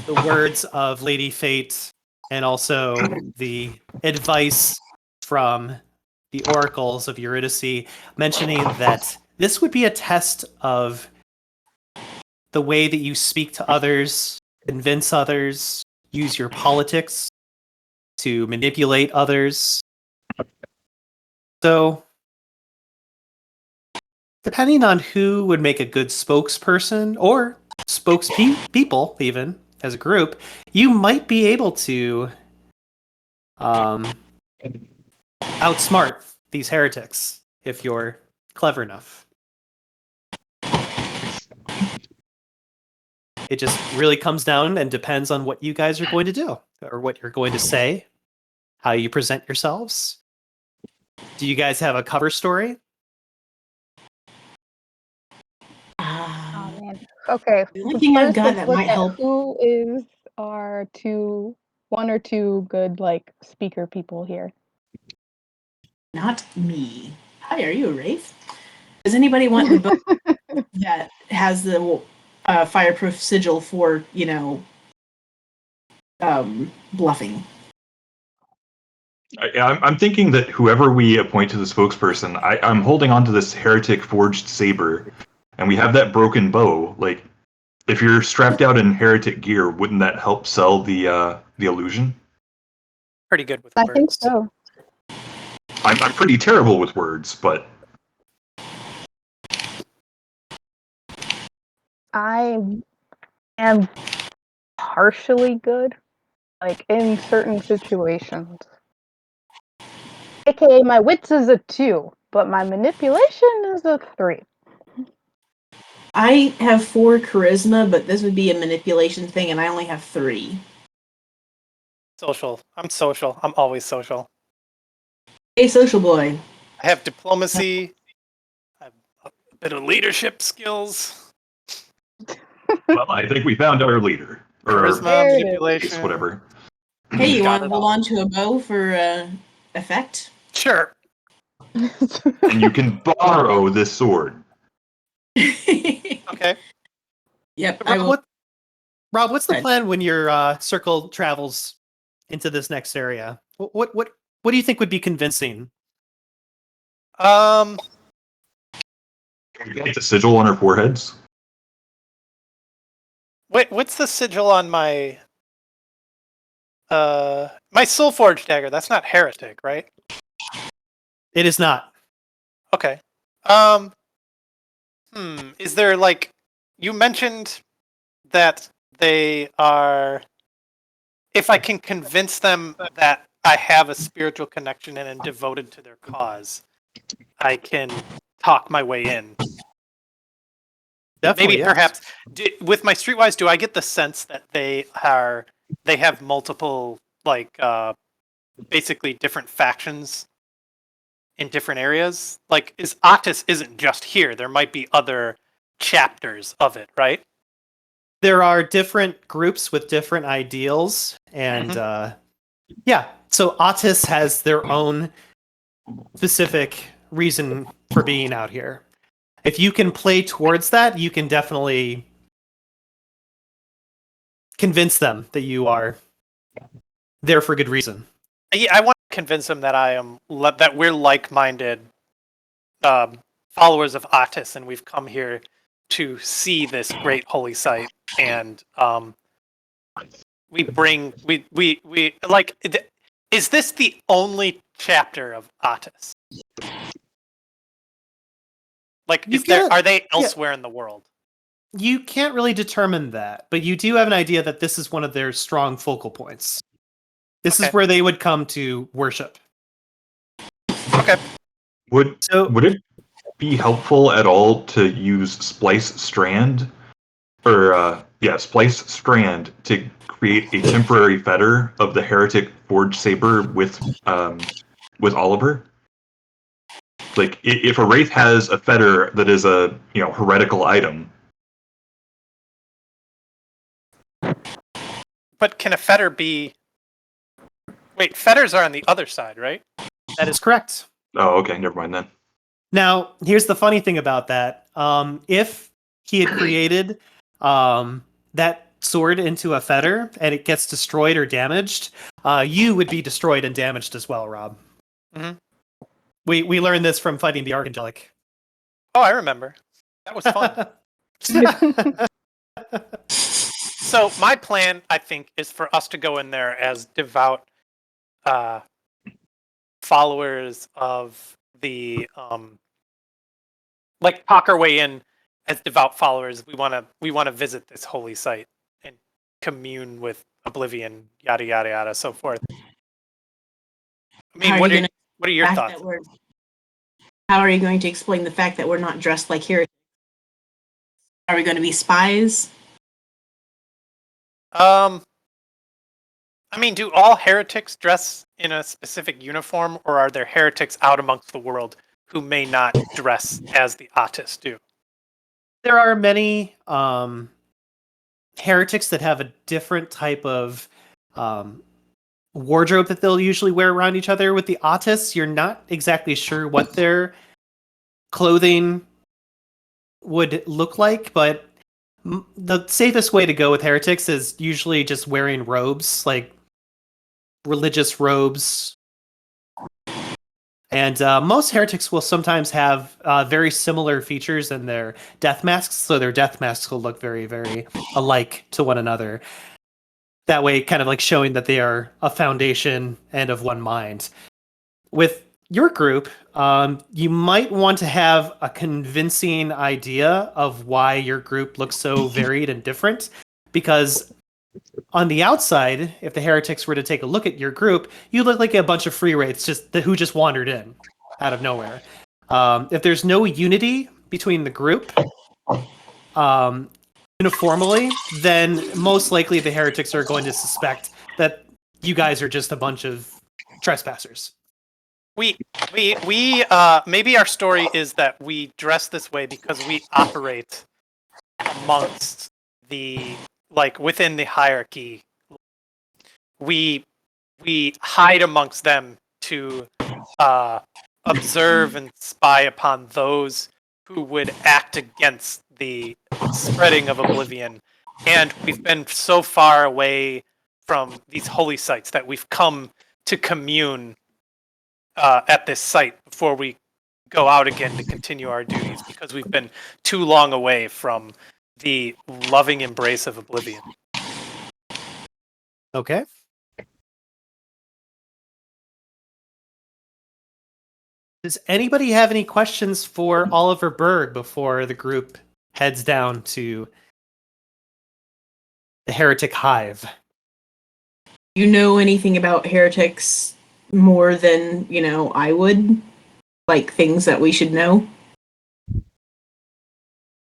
the words of Lady Fate and also the advice from the oracles of Eurydice mentioning that this would be a test of the way that you speak to others, convince others, use your politics to manipulate others. So, depending on who would make a good spokesperson or spokespeople, even as a group, you might be able to outsmart these heretics if you're clever enough. It just really comes down and depends on what you guys are going to do or what you're going to say, how you present yourselves. Do you guys have a cover story? Oh man. Okay. The only thing I've got that look might at help. who is our one or two good like speaker people here. Not me. Hi, are you a Wraith? Does anybody want the book that has the fireproof sigil for, bluffing? I'm thinking that whoever we appoint to the spokesperson, I'm holding on to this heretic forged saber, and we have that broken bow. Like, if you're strapped out in heretic gear, wouldn't that help sell the illusion? Pretty good with I words. think so. I'm pretty terrible with words, but I am partially good, like in certain situations. AKA my wits is a 2, but my manipulation is a 3. I have 4 charisma, but this would be a manipulation thing, and I only have 3. Social. I'm social. I'm always social. Hey, social boy. I have diplomacy. I have a bit of leadership skills. Well, I think we found our leader. Or Charisma, There it is. manipulation. whatever. Hey, you Got want to it hold all. on to a bow for effect? Sure. And you can borrow this sword. Okay. Yep, I will. Rob, what's the Right. plan when your circle travels into this next area? What do you think would be convincing? Um. Can we get the sigil on our foreheads? Wait. What's the sigil on my? My soul forge dagger. That's not heretic, right? It is not. Okay. Is there like you mentioned that they are if I can convince them that I have a spiritual connection and am devoted to their cause, I can talk my way in. Definitely, Maybe yes. perhaps with my streetwise, do I get the sense that they have multiple like basically different factions in different areas? Like is Otis isn't just here. There might be other chapters of it, right? There are different groups with different ideals, and yeah. So Otis has their own specific reason for being out here. If you can play towards that, you can definitely convince them that you are there for good reason. Yeah, I want to convince them that that we're like-minded followers of Otis, and we've come here to see this great holy site, and we like. Is this the only chapter of Otis? Like, are they elsewhere in the world? You can't really determine that, but you do have an idea that this is one of their strong focal points. This is where they would come to worship. Okay. Would it be helpful at all to use Splice Strand? Or, Splice Strand to create a temporary fetter of the heretic forged saber with Oliver? Like, if a wraith has a fetter that is a heretical item. But can a fetter be? Wait, fetters are on the other side, right? That is correct. Oh, okay, never mind then. Now, here's the funny thing about that. If he had created that sword into a fetter and it gets destroyed or damaged, you would be destroyed and damaged as well, Rob. Mm-hmm. We learned this from fighting the Archangelic. Oh, I remember. That was fun. So my plan, I think, is for us to go in there as devout followers of the like talk our way in as devout followers. We want to visit this holy site and commune with Oblivion, yada yada yada, so forth. I mean, what are your thoughts? How are you going to explain the fact that we're not dressed like heretics? Are we going to be spies? I mean, do all heretics dress in a specific uniform, or are there heretics out amongst the world who may not dress as the Otis do? There are many heretics that have a different type of wardrobe that they'll usually wear around each other. With the Otis, you're not exactly sure what their clothing would look like, but the safest way to go with heretics is usually just wearing robes, like religious robes. And most heretics will sometimes have very similar features in their death masks, so their death masks will look very, very alike to one another. That way, kind of like showing that they are a foundation and of one mind. With your group, you might want to have a convincing idea of why your group looks so varied and different, because on the outside, if the heretics were to take a look at your group, you look like a bunch of free wraiths who just wandered in out of nowhere. If there's no unity between the group, uniformly, then most likely the heretics are going to suspect that you guys are just a bunch of trespassers. We maybe our story is that we dress this way because we operate amongst the, like, within the hierarchy. We hide amongst them to observe and spy upon those who would act against the spreading of oblivion. And we've been so far away from these holy sites that we've come to commune at this site before we go out again to continue our duties, because we've been too long away from the loving embrace of oblivion. Okay. Does anybody have any questions for Oliver Berg before the group heads down to the Heretic Hive? You know anything about heretics more than, I would? Like things that we should know?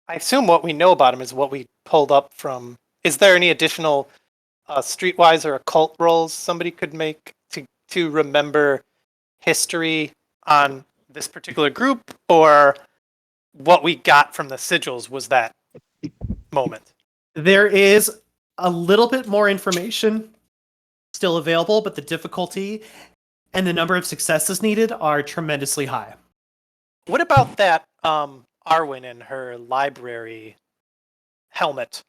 I assume what we know about him is what we pulled up from. Is there any additional streetwise or occult rolls somebody could make to remember history on this particular group, or what we got from the sigils was that moment? There is a little bit more information still available, but the difficulty and the number of successes needed are tremendously high. What about that Arwen in her library helmet?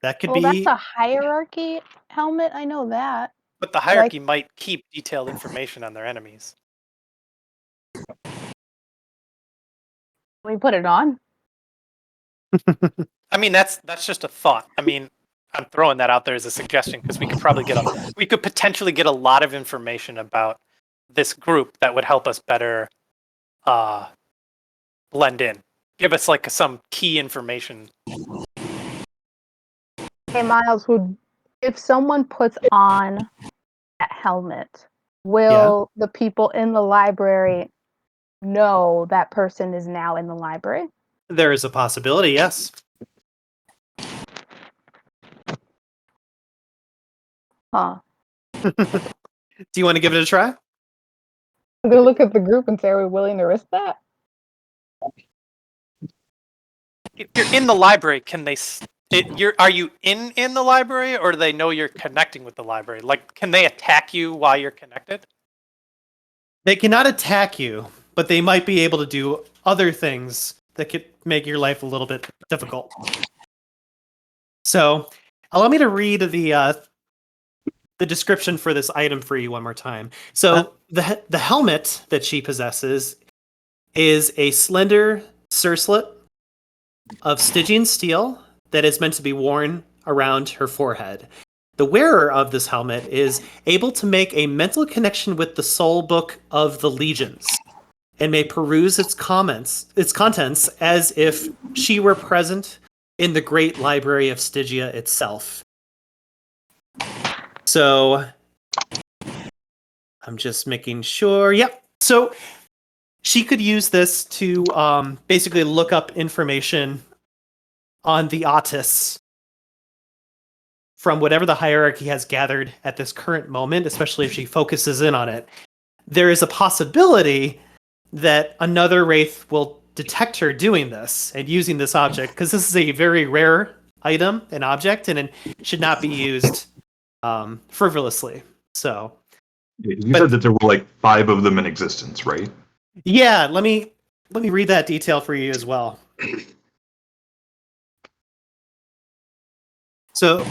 That could Well, be... that's a hierarchy helmet. I know that. But the hierarchy might keep detailed information on their enemies. We put it on. I mean, that's just a thought. I mean, I'm throwing that out there as a suggestion because we could potentially get a lot of information about this group that would help us better blend in. Give us like some key information. Hey, Myles, if someone puts on that helmet, will the people in the library know that person is now in the library? There is a possibility, yes. Huh. Do you want to give it a try? I'm gonna look at the group and say, are we willing to risk that? If you're in the library, can they? Are you in the library, or do they know you're connecting with the library? Like, can they attack you while you're connected? They cannot attack you, but they might be able to do other things that could make your life a little bit difficult. So, allow me to read the description for this item for you one more time. So, the helmet that she possesses is a slender circlet of Stygian steel that is meant to be worn around her forehead. The wearer of this helmet is able to make a mental connection with the soul book of the legions and may peruse its contents as if she were present in the great library of Stygia itself. So I'm just making sure. Yep. So she could use this to basically look up information on the Otis from whatever the hierarchy has gathered at this current moment, especially if she focuses in on it. There is a possibility that another Wraith will detect her doing this and using this object, because this is a very rare item, an object, and it should not be used frivolously. So, You said that there were like 5 of them in existence, right? yeah, let me read that detail for you as well. So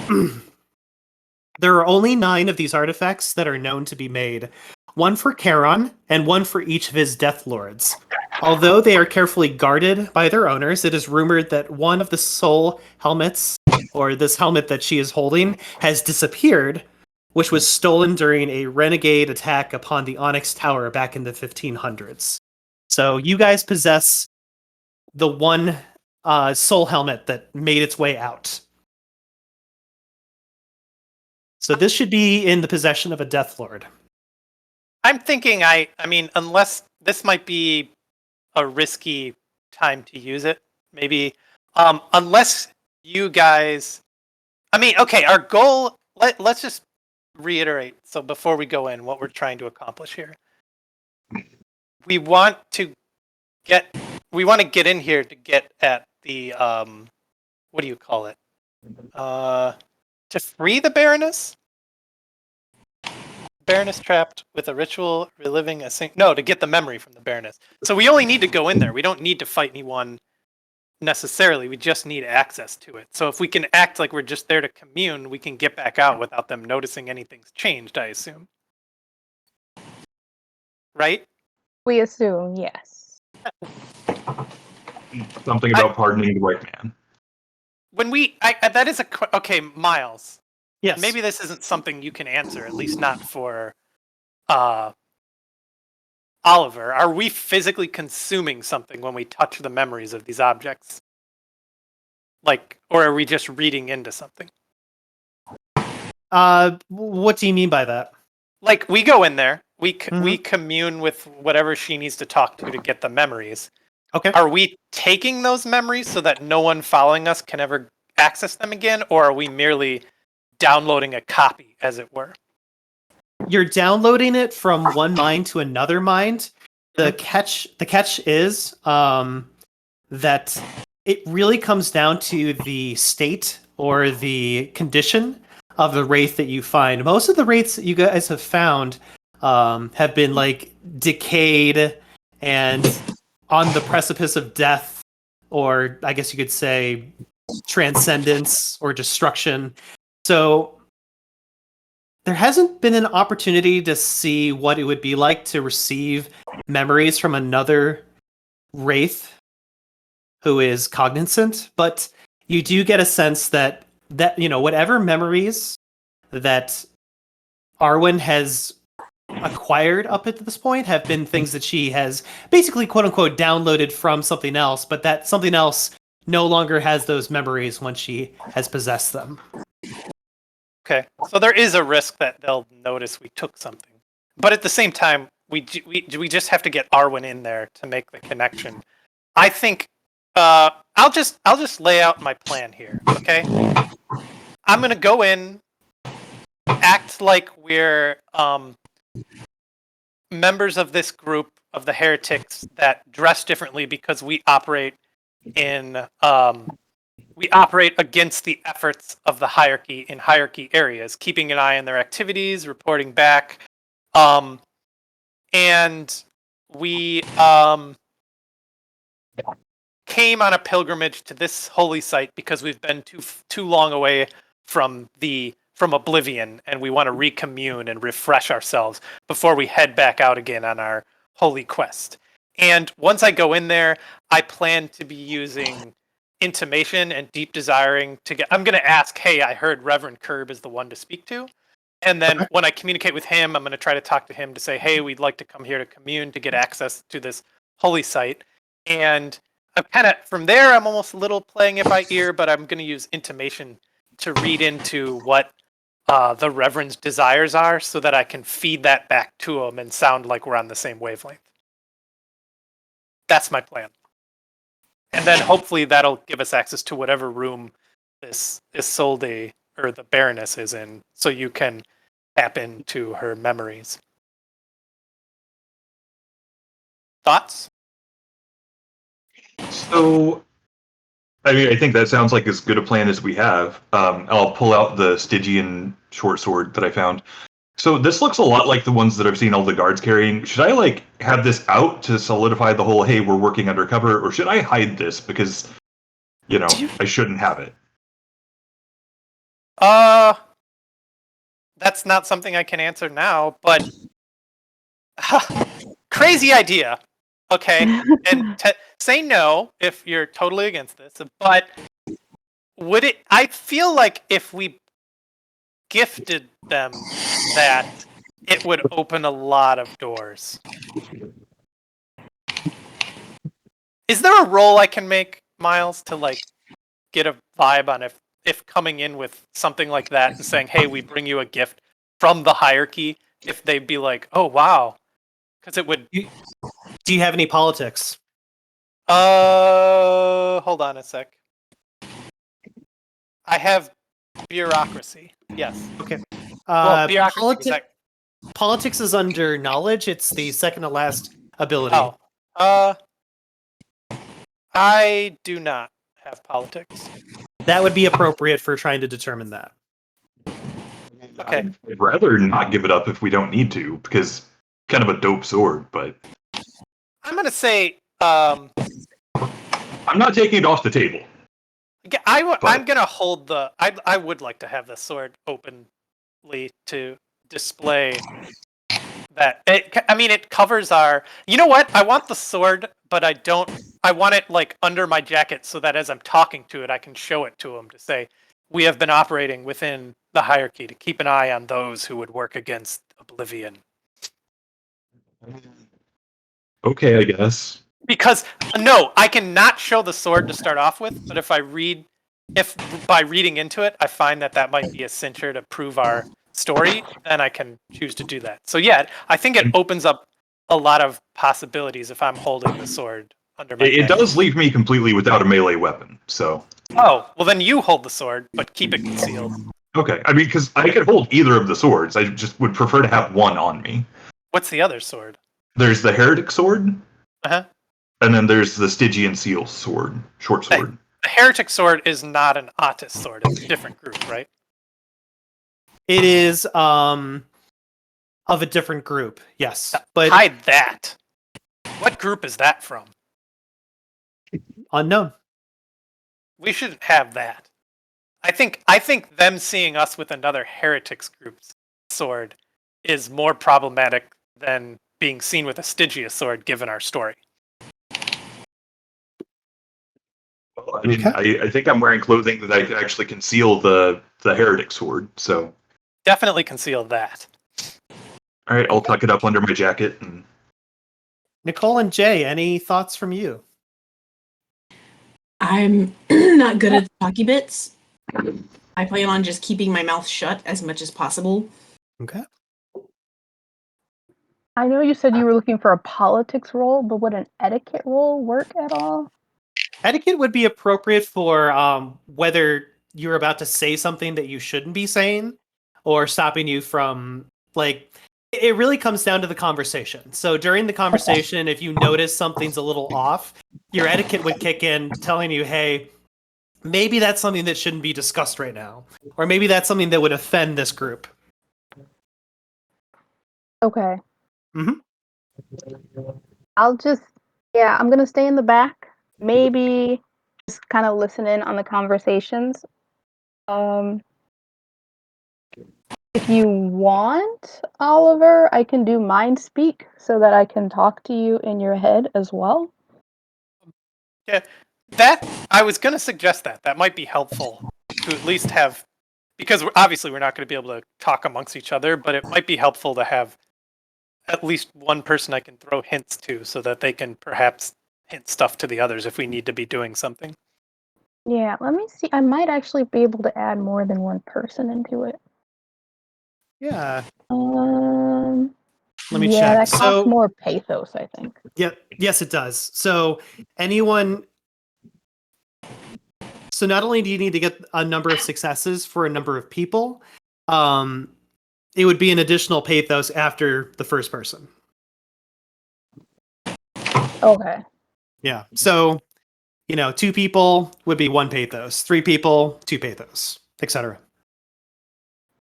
there are only 9 of these artifacts that are known to be made. 1 for Charon, and 1 for each of his Death Lords. Although they are carefully guarded by their owners, it is rumored that one of the soul helmets, or this helmet that she is holding, has disappeared, which was stolen during a renegade attack upon the Onyx Tower back in the 1500s. So you guys possess the one soul helmet that made its way out. So this should be in the possession of a Death Lord. I'm thinking, I mean, unless this might be a risky time to use it, maybe Unless you guys, I mean, okay, our goal. Let's just reiterate. So before we go in, what we're trying to accomplish here, we want to get in here to get at the what do you call it? To free the Baroness. Baroness trapped with a ritual reliving to get the memory from the Baroness. So we only need to go in there. We don't need to fight anyone necessarily. We just need access to it. So if we can act like we're just there to commune, we can get back out without them noticing anything's changed, I assume. Right? We assume, yes. Something about pardoning the right man. When that is okay, Myles. Yes. Maybe this isn't something you can answer, at least not for Oliver. Are we physically consuming something when we touch the memories of these objects? Like, or are we just reading into something? What do you mean by that? Like, we go in there, we commune with whatever she needs to talk to get the memories. Okay. Are we taking those memories so that no one following us can ever access them again, or are we merely downloading a copy, as it were? You're downloading it from one mind to another mind. The catch is that it really comes down to the state or the condition of the wraith that you find. Most of the wraiths that you guys have found have been like decayed and on the precipice of death, or I guess you could say transcendence or destruction. So there hasn't been an opportunity to see what it would be like to receive memories from another wraith who is cognizant, but you do get a sense that whatever memories that Arwen has acquired up at this point have been things that she has basically quote unquote downloaded from something else, but that something else no longer has those memories when she has possessed them. Okay, so there is a risk that they'll notice we took something, but at the same time, we just have to get Arwen in there to make the connection. I think I'll just lay out my plan here. Okay, I'm gonna go in, act like we're members of this group of the heretics that dress differently because we operate against the efforts of the hierarchy in hierarchy areas, keeping an eye on their activities, reporting back. And we came on a pilgrimage to this holy site because we've been too long away from Oblivion, and we want to recommune and refresh ourselves before we head back out again on our holy quest. And once I go in there, I plan to be using intimation and deep desiring to get. I'm going to ask, hey, I heard Reverend Curb is the one to speak to. And then when I communicate with him, I'm going to try to talk to him to say, hey, we'd like to come here to commune to get access to this holy site. And I'm kind of, from there, I'm almost a little playing it by ear, but I'm going to use intimation to read into what the Reverend's desires are so that I can feed that back to him and sound like we're on the same wavelength. That's my plan. And then hopefully that'll give us access to whatever room this Isolde or the Baroness is in, so you can tap into her memories. Thoughts? So, I mean, I think that sounds like as good a plan as we have. I'll pull out the Stygian short sword that I found. So this looks a lot like the ones that I've seen all the guards carrying. Should I have this out to solidify the whole, hey, we're working undercover, or should I hide this because, I shouldn't have it? That's not something I can answer now, but crazy idea. Okay, and say no if you're totally against this, but would it? I feel like if we gifted them that, it would open a lot of doors. Is there a role I can make, Myles, to get a vibe on if coming in with something like that and saying, hey, we bring you a gift from the hierarchy, if they'd be like, oh, wow. Because it would... Do you have any politics? Hold on a sec. I have bureaucracy. Yes. Okay. Well, bureaucracy. Politics is under knowledge. It's the second to last ability. I do not have politics. That would be appropriate for trying to determine that. Okay. I'd rather not give it up if we don't need to, because kind of a dope sword, but I'm gonna say I'm not taking it off the table. I'm gonna hold the. I would like to have the sword openly to display that. It covers our. You know what? I want the sword, but I don't. I want it like under my jacket so that as I'm talking to it, I can show it to him to say, "We have been operating within the hierarchy to keep an eye on those who would work against Oblivion." Okay, I guess. Because no, I cannot show the sword to start off with, but if by reading into it, I find that might be a cincher to prove our story, then I can choose to do that. So yeah, I think it opens up a lot of possibilities if I'm holding the sword under my It neck. does leave me completely without a melee weapon, so. Oh, well then you hold the sword, but keep it concealed. Okay, I mean, because I could hold either of the swords. I just would prefer to have one on me. What's the other sword? There's the Heretic sword. Uh-huh. And then there's the Stygian Seal sword, short sword. The Heretic sword is not an Otis sword. It's a different group, right? It is of a different group, yes. But hide that. What group is that from? Unknown. We shouldn't have that. I think them seeing us with another Heretics group's sword is more problematic than being seen with a Stygia sword, given our story. Well, I mean, I think I'm wearing clothing that I can actually conceal the Heretic sword, so. Definitely conceal that. All right, I'll tuck it up under my jacket. And Nicole and Jay, any thoughts from you? I'm not good at the talky bits. I plan on just keeping my mouth shut as much as possible. Okay. I know you said you were looking for a politics role, but would an etiquette role work at all? Etiquette would be appropriate for whether you're about to say something that you shouldn't be saying or stopping you from, like, it really comes down to the conversation. So during the conversation, if you notice something's a little off, your etiquette would kick in telling you, hey, maybe that's something that shouldn't be discussed right now. Or maybe that's something that would offend this group. Okay. Mm-hmm. I'm going to stay in the back. Maybe just kind of listen in on the conversations. If you want, Oliver, I can do mind speak so that I can talk to you in your head as well. Yeah, I was going to suggest that might be helpful to at least have, because obviously we're not going to be able to talk amongst each other, but it might be helpful to have at least one person I can throw hints to so that they can perhaps hint stuff to the others if we need to be doing something. Yeah, let me see. I might actually be able to add more than one person into it. Yeah. Let me check. That So- costs more pathos, I think. Yeah. Yes, it does. So So not only do you need to get a number of successes for a number of people, it would be an additional pathos after the first person. Okay. Yeah. So, 2 people would be 1 pathos, 3 people, 2 pathos, etc.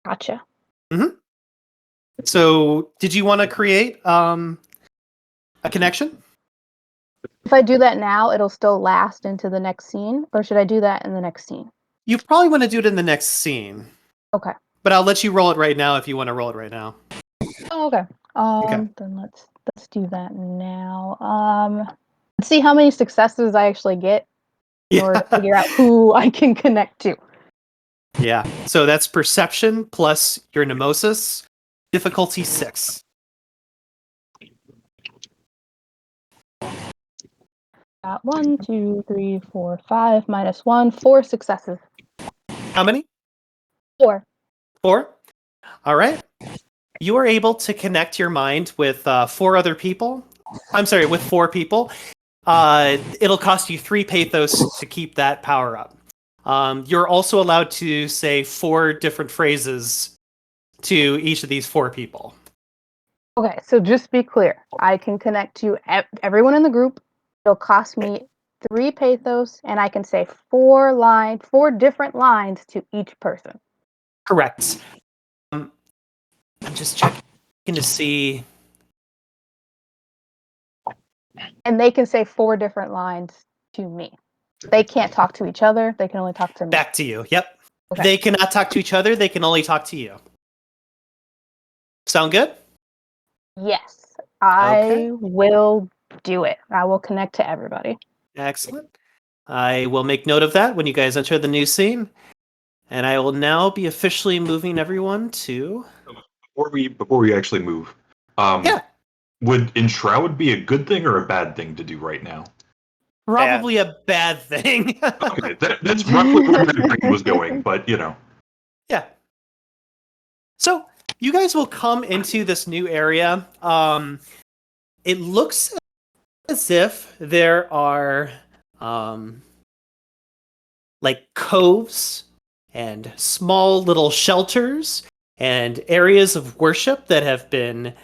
Gotcha. So, did you want to create a connection? If I do that now, it'll still last into the next scene, or should I do that in the next scene? You probably want to do it in the next scene. Okay. But I'll let you roll it right now if you want to roll it right now. Oh, okay. Okay. Then let's do that now. Let's see how many successes I actually get in order to figure out who I can connect to. Yeah. So that's perception plus your mnemosis, difficulty 6. Got 1, 2, 3, 4, 5 minus 1, 4 successes. How many? 4. 4? All right. You are able to connect your mind with 4 other people. I'm sorry, with 4 people. It'll cost you 3 pathos to keep that power up. You're also allowed to say 4 different phrases to each of these 4 people. Okay, so just be clear. I can connect to everyone in the group. It'll cost me 3 pathos, and I can say 4 different lines to each person. Correct. I'm just checking to see. And they can say 4 different lines to me. They can't talk to each other. They can only talk to me. Back to you. Yep. Okay. They cannot talk to each other. They can only talk to you. Sound good? Yes, I Okay. will do it. I will connect to everybody. Excellent. I will make note of that when you guys enter the new scene. And I will now be officially moving everyone to... Before we actually move, Yeah. would enshroud be a good thing or a bad thing to do right now? Probably a bad thing. Okay, that's roughly where my brain was going, but you know. Yeah. So you guys will come into this new area. It looks as if there are like coves and small little shelters and areas of worship that have been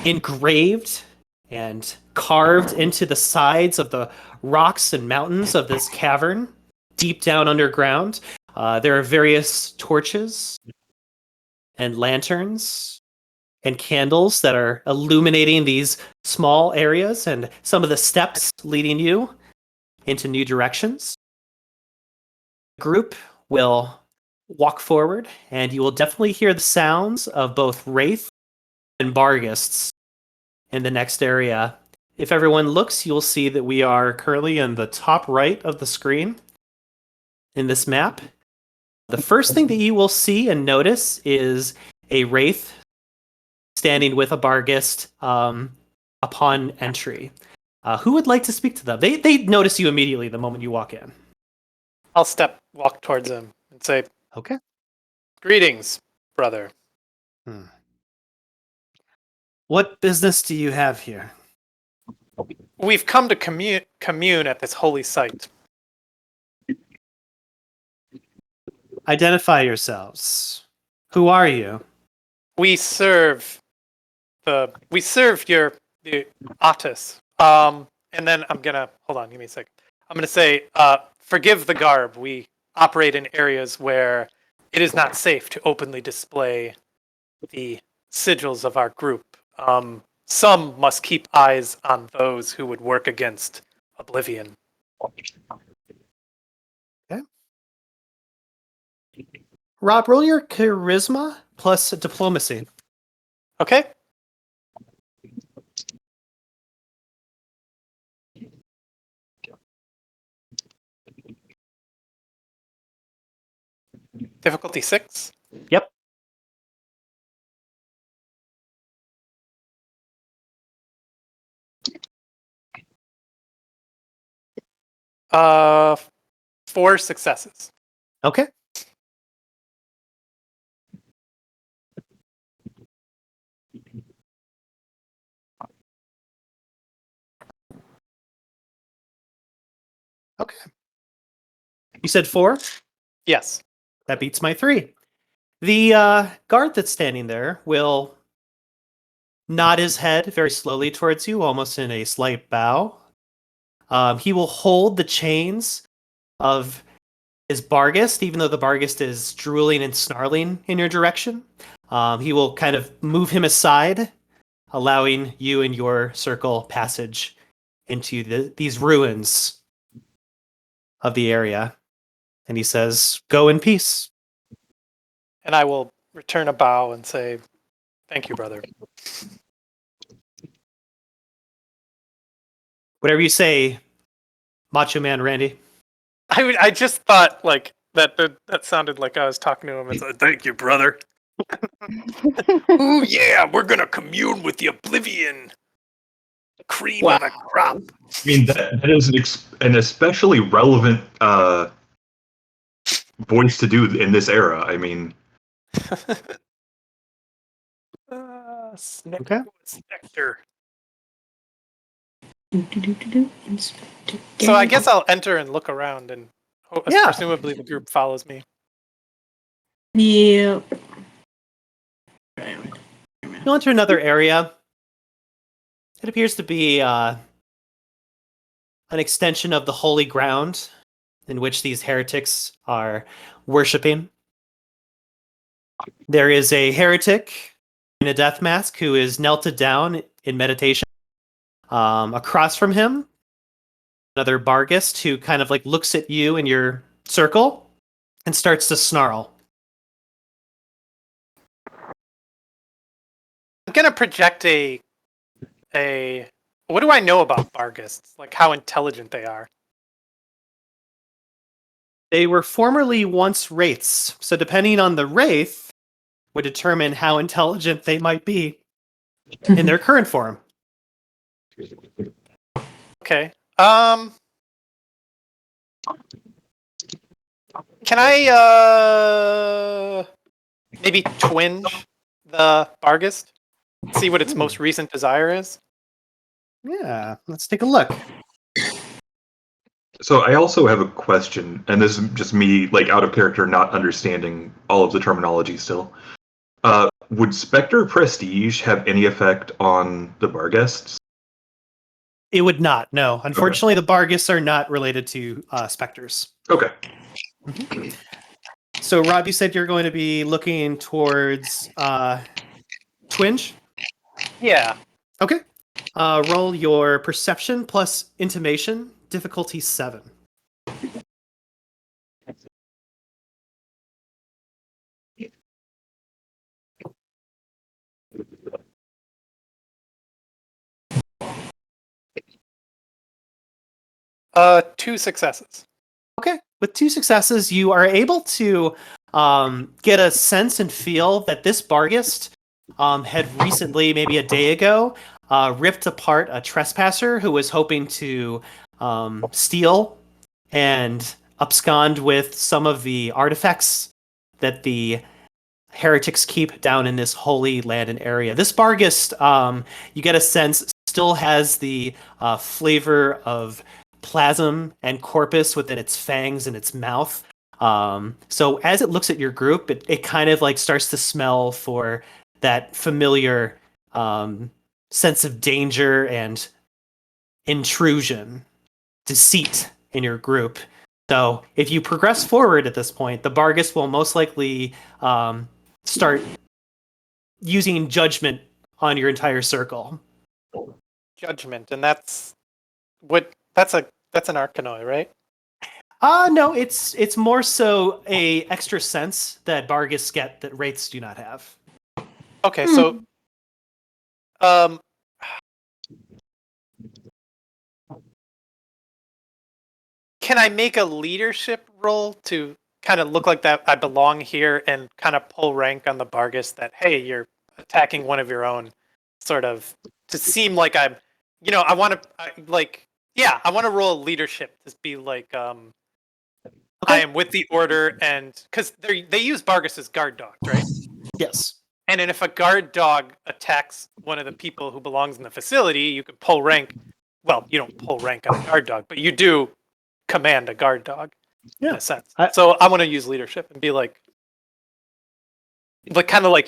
engraved and carved into the sides of the rocks and mountains of this cavern deep down underground. There are various torches and lanterns and candles that are illuminating these small areas and some of the steps leading you into new directions. The group will walk forward, and you will definitely hear the sounds of both Wraith and Bargists in the next area. If everyone looks, you'll see that we are currently in the top right of the screen in this map. The first thing that you will see and notice is a Wraith standing with a Bargist upon entry. Who would like to speak to them? They notice you immediately the moment you walk in. I'll walk towards him and say, Okay. "Greetings, brother." What business do you have here? We've come to commune at this holy site. Identify yourselves. Who are you? We serve the Otis. And then I'm gonna hold on, give me a sec. I'm gonna say, forgive the garb. We operate in areas where it is not safe to openly display the sigils of our group. Some must keep eyes on those who would work against Oblivion. Okay. Rob, roll your charisma plus diplomacy. Okay. Difficulty 6. Yep. Uh, 4 successes. Okay. Okay. You said 4? Yes. That beats my 3. The guard that's standing there will nod his head very slowly towards you, almost in a slight bow. He will hold the chains of his Bargist, even though the Bargist is drooling and snarling in your direction. He will kind of move him aside, allowing you and your circle passage into these ruins of the area. And he says, "Go in peace." And I will return a bow and say, "Thank you, brother." Whatever you say, Macho Man Randy. I just thought like that sounded like I was talking to him and said, "Thank you, brother." Ooh yeah, we're gonna commune with the Oblivion. Cream of the crop. I mean, that is an especially relevant voice to do in this era. I mean, Okay. Spectre. So I guess I'll enter and look around, and Yeah. presumably the group follows me. Yeah. You'll enter another area. It appears to be an extension of the holy ground in which these heretics are worshipping. There is a heretic in a death mask who is knelt down in meditation. Across from him, another Bargist who kind of like looks at you in your circle and starts to snarl. I'm gonna project a. What do I know about Bargists? Like how intelligent they are. They were formerly once wraiths, so depending on the wraith would determine how intelligent they might be in their current form. Okay. Can I maybe twinge the Bargist? See what its most recent desire is? Yeah, let's take a look. So I also have a question, and this is just me, like, out of character, not understanding all of the terminology still. Would Spectre Prestige have any effect on the Barghists? It would not, no. Unfortunately, the Bargists are not related to specters. Okay. So, Rob, you said you're going to be looking towards twinge? Yeah. Okay. Roll your perception plus intimation, difficulty 7. Two successes. Okay. With 2 successes, you are able to get a sense and feel that this Bargist had recently, maybe a day ago, ripped apart a trespasser who was hoping to steal and abscond with some of the artifacts that the heretics keep down in this holy land and area. This Bargist, you get a sense, still has the flavor of plasm and corpus within its fangs and its mouth. So as it looks at your group, it kind of like starts to smell for that familiar sense of danger and intrusion, deceit in your group. So if you progress forward at this point, the Bargist will most likely start using judgment on your entire circle. Judgment, and that's an Arcanoi, right? No, it's more so a extra sense that Bargists get that wraiths do not have. Okay, so can I make a leadership roll to kind of look like that I belong here and kind of pull rank on the Bargist that, hey, you're attacking one of your own, sort of to seem like I'm, I want to roll leadership to be like, I am with the order, and because they use Bargist as guard dogs, right? Yes. And then if a guard dog attacks one of the people who belongs in the facility, you can pull rank. Well, you don't pull rank on a guard dog, but you do command a guard dog in a sense. So I want to use leadership and be like kind of like,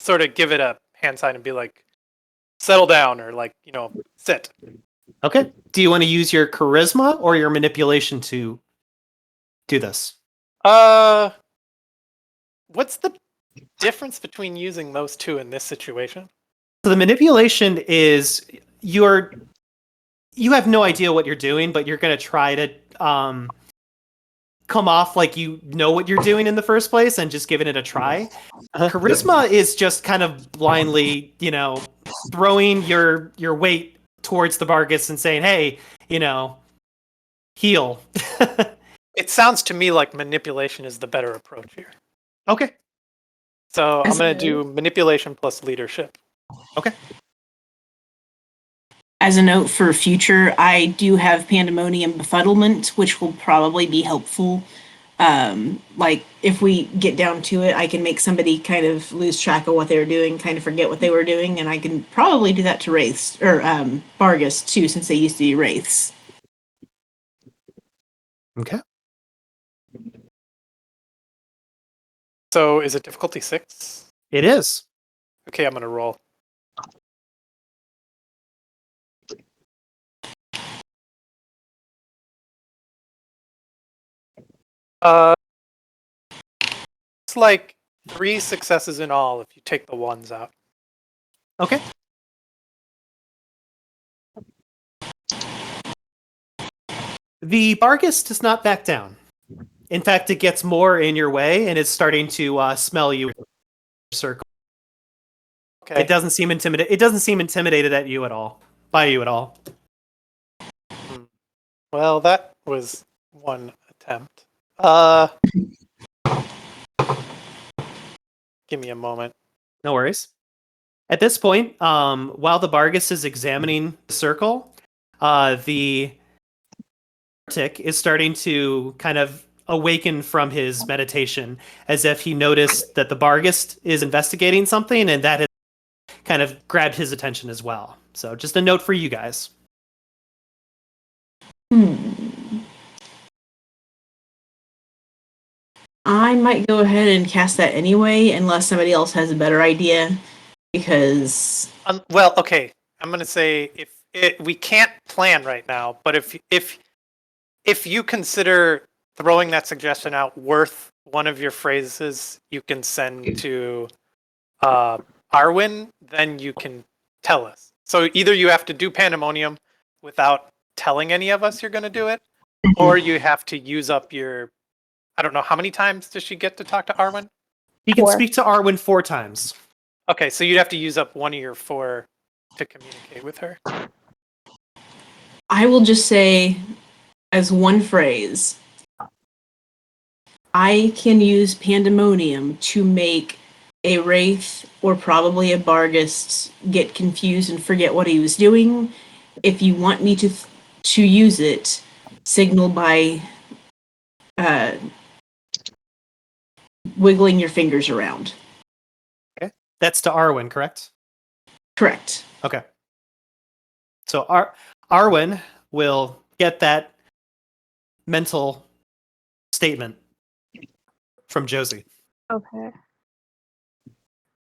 sort of give it a hand sign and be like, settle down, or like, sit. Okay. Do you want to use your charisma or your manipulation to do this? What's the difference between using those two in this situation? So the manipulation is you have no idea what you're doing, but you're going to try to come off like you know what you're doing in the first place and just giving it a try. Charisma is just kind of blindly, throwing your weight towards the Bargist and saying, hey, heal. It sounds to me like manipulation is the better approach here. Okay. So I'm going to do manipulation plus leadership. Okay. As a note for future, I do have Pandemonium Befuddlement, which will probably be helpful Like if we get down to it, I can make somebody kind of lose track of what they were doing, kind of forget what they were doing, and I can probably do that to Wraiths or Vargas too, since they used to be Wraiths. Okay. So is it difficulty 6? It is. Okay, I'm gonna roll. It's like 3 successes in all if you take the ones out. Okay. The Bargus does not back down. In fact, it gets more in your way and is starting to smell you in your circle. Okay. It doesn't seem intimidated. It doesn't seem intimidated at you at all. By you at all. Well, that was one attempt. Give me a moment. No worries. At this point, while the Bargus is examining the circle, the Arctic is starting to kind of awaken from his meditation, as if he noticed that the Bargus is investigating something, and that has kind of grabbed his attention as well. So, just a note for you guys. I might go ahead and cast that anyway, unless somebody else has a better idea, because Well, okay. I'm gonna say we can't plan right now, but if you consider throwing that suggestion out worth one of your phrases, you can send to Arwen, then you can tell us. So either you have to do Pandemonium without telling any of us you're going to do it, or you have to use up your. I don't know, how many times does she get to talk to Arwen? He can 4. speak to Arwen 4 times. Okay, so you'd have to use up one of your 4 to communicate with her. I will just say, as one phrase, I can use Pandemonium to make a Wraith or probably a Bargus get confused and forget what he was doing. If you want me to use it, signal by wiggling your fingers around. Okay. That's to Arwen, correct? Correct. Okay. So Arwen will get that mental statement from Josie. Okay.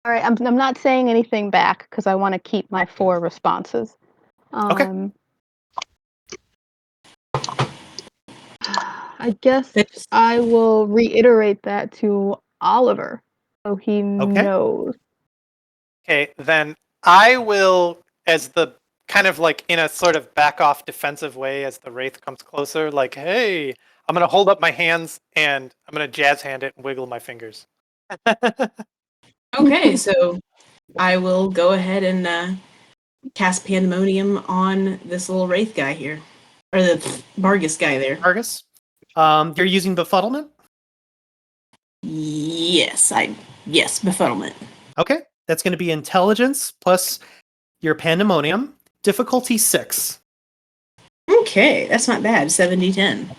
All right. I'm not saying anything back because I want to keep my 4 responses. Okay. I guess I will reiterate that to Oliver so he knows. Okay, then I will, as the kind of like in a sort of back off defensive way as the Wraith comes closer, like, hey, I'm going to hold up my hands and I'm going to jazz hand it and wiggle my fingers. Okay, so I will go ahead and cast Pandemonium on this little Wraith guy here. Or the Bargus guy there. Argus, you're using befuddlement? Yes, befuddlement. Okay. That's going to be intelligence plus your pandemonium. Difficulty 6. Okay, that's not bad. 70-10.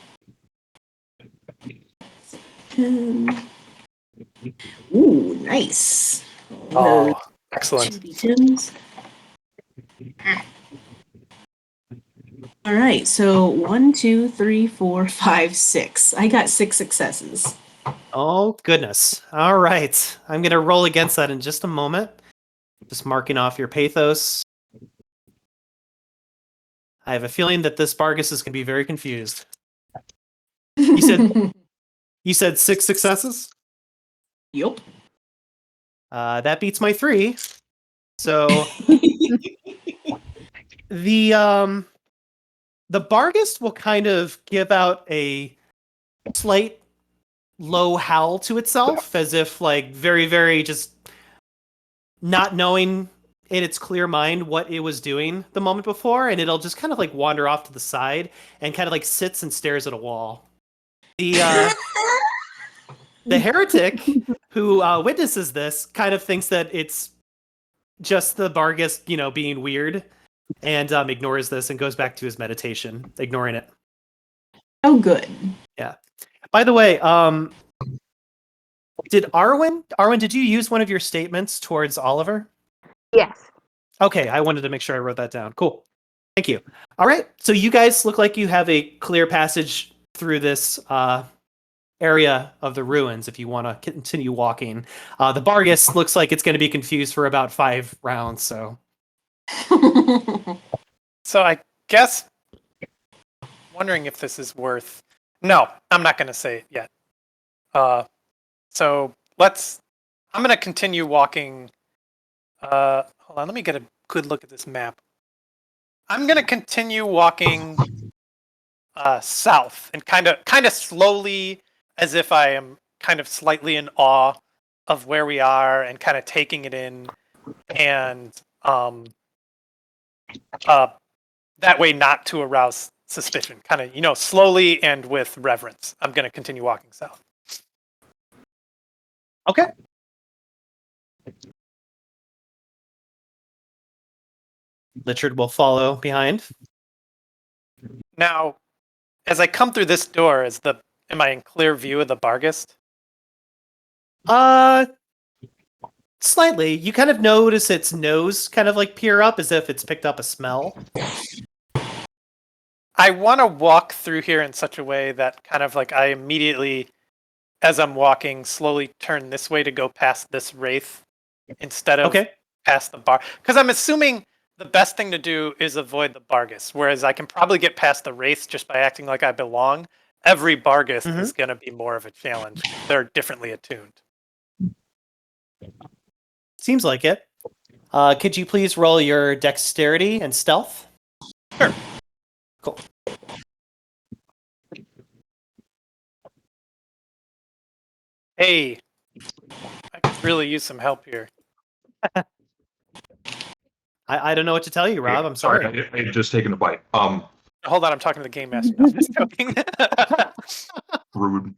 Ooh, nice. Oh, excellent. 10s. All right, so 1, 2, 3, 4, 5, 6. I got 6 successes. Oh, goodness. All right. I'm going to roll against that in just a moment. Just marking off your pathos. I have a feeling that this Bargus is going to be very confused. You said 6 successes? Yup. That beats my 3. So the Bargus will kind of give out a slight low howl to itself, as if like very, very just not knowing in its clear mind what it was doing the moment before, and it'll just kind of like wander off to the side and kind of like sits and stares at a wall. The heretic who witnesses this kind of thinks that it's just the Bargus, being weird, and ignores this and goes back to his meditation, ignoring it. Oh, good. Yeah. By the way, did did you use one of your statements towards Oliver? Yes. Okay, I wanted to make sure I wrote that down. Cool. Thank you. All right, so you guys look like you have a clear passage through this area of the ruins if you want to continue walking. The Bargus looks like it's going to be confused for about 5 rounds, so... So I guess, wondering if this is worth... No, I'm not going to say it yet. So I'm going to continue walking. Hold on, let me get a good look at this map. I'm going to continue walking south and kind of slowly, as if I am kind of slightly in awe of where we are and kind of taking it in, and that way not to arouse suspicion. Kind of, slowly and with reverence. I'm going to continue walking south. Okay. Richard will follow behind. Now, as I come through this door, am I in clear view of the Bargist? Slightly. You kind of notice its nose kind of like peer up as if it's picked up a smell. I want to walk through here in such a way that kind of like I immediately, as I'm walking, slowly turn this way to go past this wraith instead of past the bar. Because I'm assuming the best thing to do is avoid the Bargus, whereas I can probably get past the wraith just by acting like I belong. Every Bargus is going to be more of a challenge. They're differently attuned. Seems like it. Could you please roll your dexterity and stealth? Sure. Cool. Hey, I could really use some help here. I don't know what to tell you, Rob. I'm sorry. I had just taken a bite. Hold on, I'm talking to the game master. I'm just joking. Rude.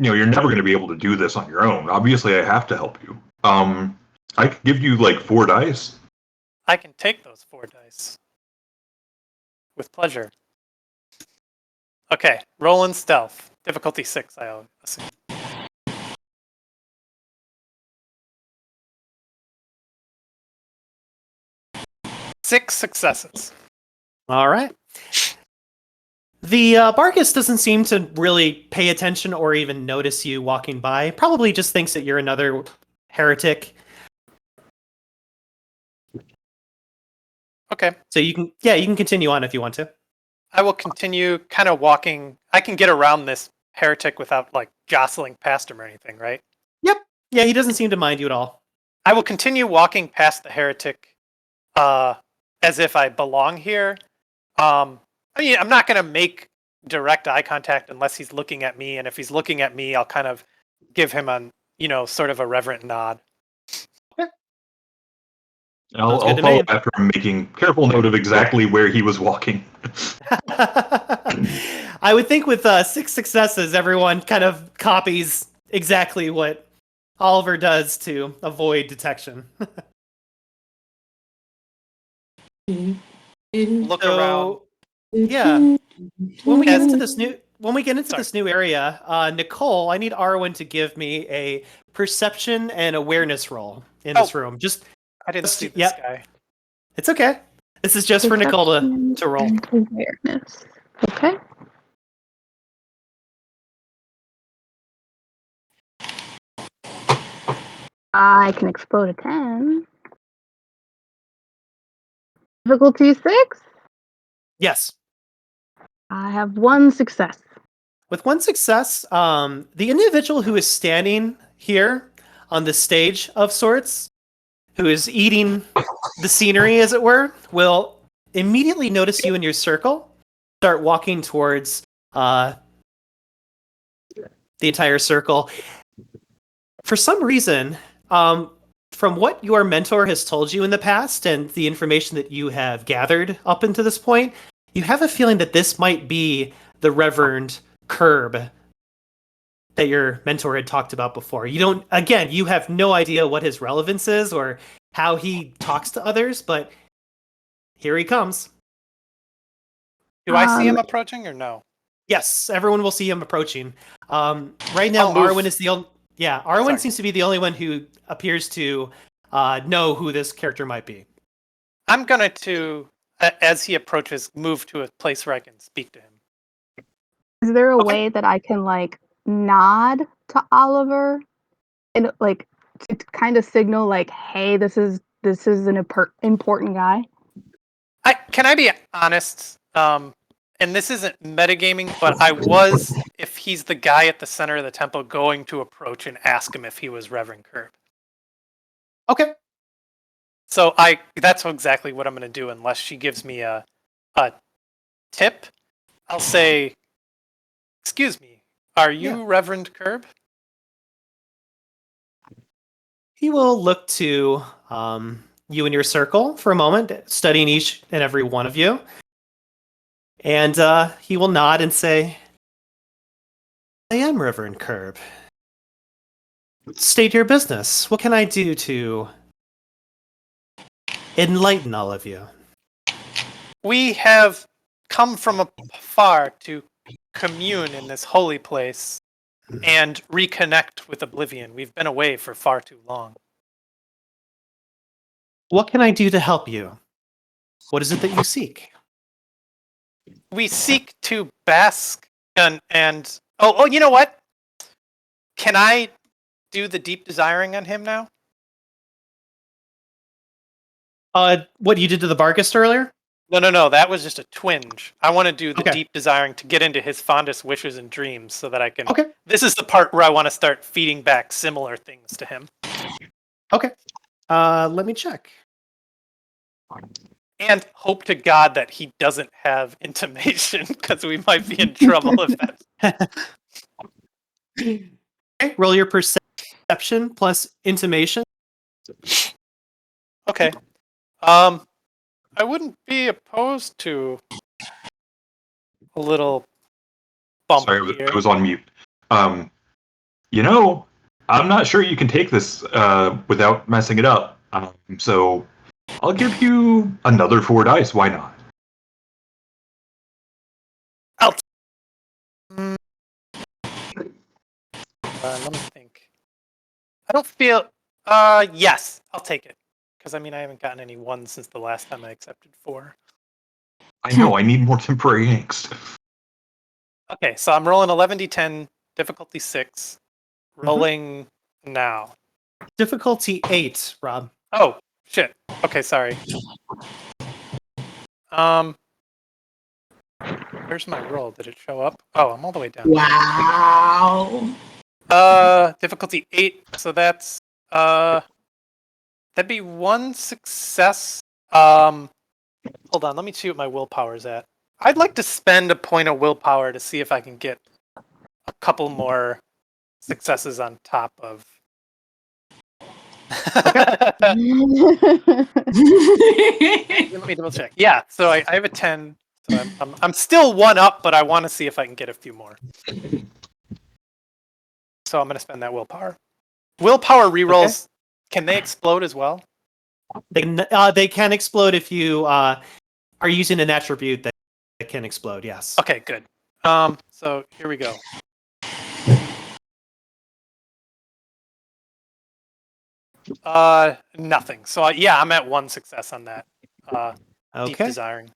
You're never going to be able to do this on your own. Obviously, I have to help you. I could give you like 4 dice. I can take those 4 dice. With pleasure. Okay, roll in stealth. Difficulty 6, I'll assume. 6 successes. All right. The Bargus doesn't seem to really pay attention or even notice you walking by. Probably just thinks that you're another heretic. Okay. So you can continue on if you want to. I will continue kind of walking. I can get around this heretic without like jostling past him or anything, right? Yep. Yeah, he doesn't seem to mind you at all. I will continue walking past the heretic as if I belong here. I mean, I'm not going to make direct eye contact unless he's looking at me, and if he's looking at me, I'll kind of give him sort of a reverent nod. Okay. I'll follow after I'm making careful note of exactly where he was walking. I would think with 6 successes, everyone kind of copies exactly what Oliver does to avoid detection. Look around. Yeah. When we get into this new area, Nicole, I need Arwen to give me a perception and awareness roll in this room. I didn't see this guy. It's okay. This is just for Nicole to roll. Awareness. Okay. I can explode a 10. Difficulty 6? Yes. I have 1 success. With 1 success, the individual who is standing here on the stage of sorts, who is eating the scenery, as it were, will immediately notice you in your circle, start walking towards the entire circle. For some reason, from what your mentor has told you in the past and the information that you have gathered up until this point, you have a feeling that this might be the Reverend Curb that your mentor had talked about before. You have no idea what his relevance is or how he talks to others, but here he comes. Do I see him approaching or no? Yes, everyone will see him approaching. Right now, I'll move. Arwen is the only. Yeah, Arwen Sorry. seems to be the only one who appears to know who this character might be. I'm going to, as he approaches, move to a place where I can speak to him. Is there a Okay. way that I can like nod to Oliver and like to kind of signal like, hey, this is an important guy? Can I be honest? And this isn't metagaming, but I was, if he's the guy at the center of the temple, going to approach and ask him if he was Reverend Curb. Okay. So that's exactly what I'm going to do, unless she gives me a tip. I'll say, "Excuse me, are you Reverend Curb?" He will look to you in your circle for a moment, studying each and every one of you. And he will nod and say, I am Reverend Curb. State your business. What can I do to enlighten all of you? We have come from afar to commune in this holy place and reconnect with Oblivion. We've been away for far too long. What can I do to help you? What is it that you seek? We seek to bask and oh, you know what? Can I do the deep desiring on him now? What you did to the Barkist earlier? No. That was just a twinge. I want to do the Okay. deep desiring to get into his fondest wishes and dreams so that I can... Okay. This is the part where I want to start feeding back similar things to him. Okay. Let me check. And hope to God that he doesn't have intimation, because we might be in trouble if that's... Okay, roll your perception plus intimation. Okay. I wouldn't be opposed to a little bump Sorry, here. I was on mute. You know, I'm not sure you can take this without messing it up. So I'll give you another 4 dice. Why not? Let me think. I don't feel... yes, I'll take it. Because, I mean, I haven't gotten any ones since the last time I accepted 4. I know, I need more temporary angst. Okay, so I'm rolling 11d10, difficulty 6. Rolling now. Difficulty 8, Rob. Oh, shit. Okay, sorry. Where's my roll? Did it show up? Oh, I'm all the way down. Wow. Difficulty 8, so that's that'd be 1 success. Hold on, let me see what my willpower's at. I'd like to spend a point of willpower to see if I can get a couple more successes on top of. Let me double check. Yeah, so I have a 10. So I'm still 1 up, but I want to see if I can get a few more. So I'm going to spend that willpower. Willpower rerolls, Can they explode as well? They can explode if you are using an attribute that can explode, yes. Okay, good. So here we go. Nothing. So yeah, I'm at 1 success on that. Deep Okay. desiring.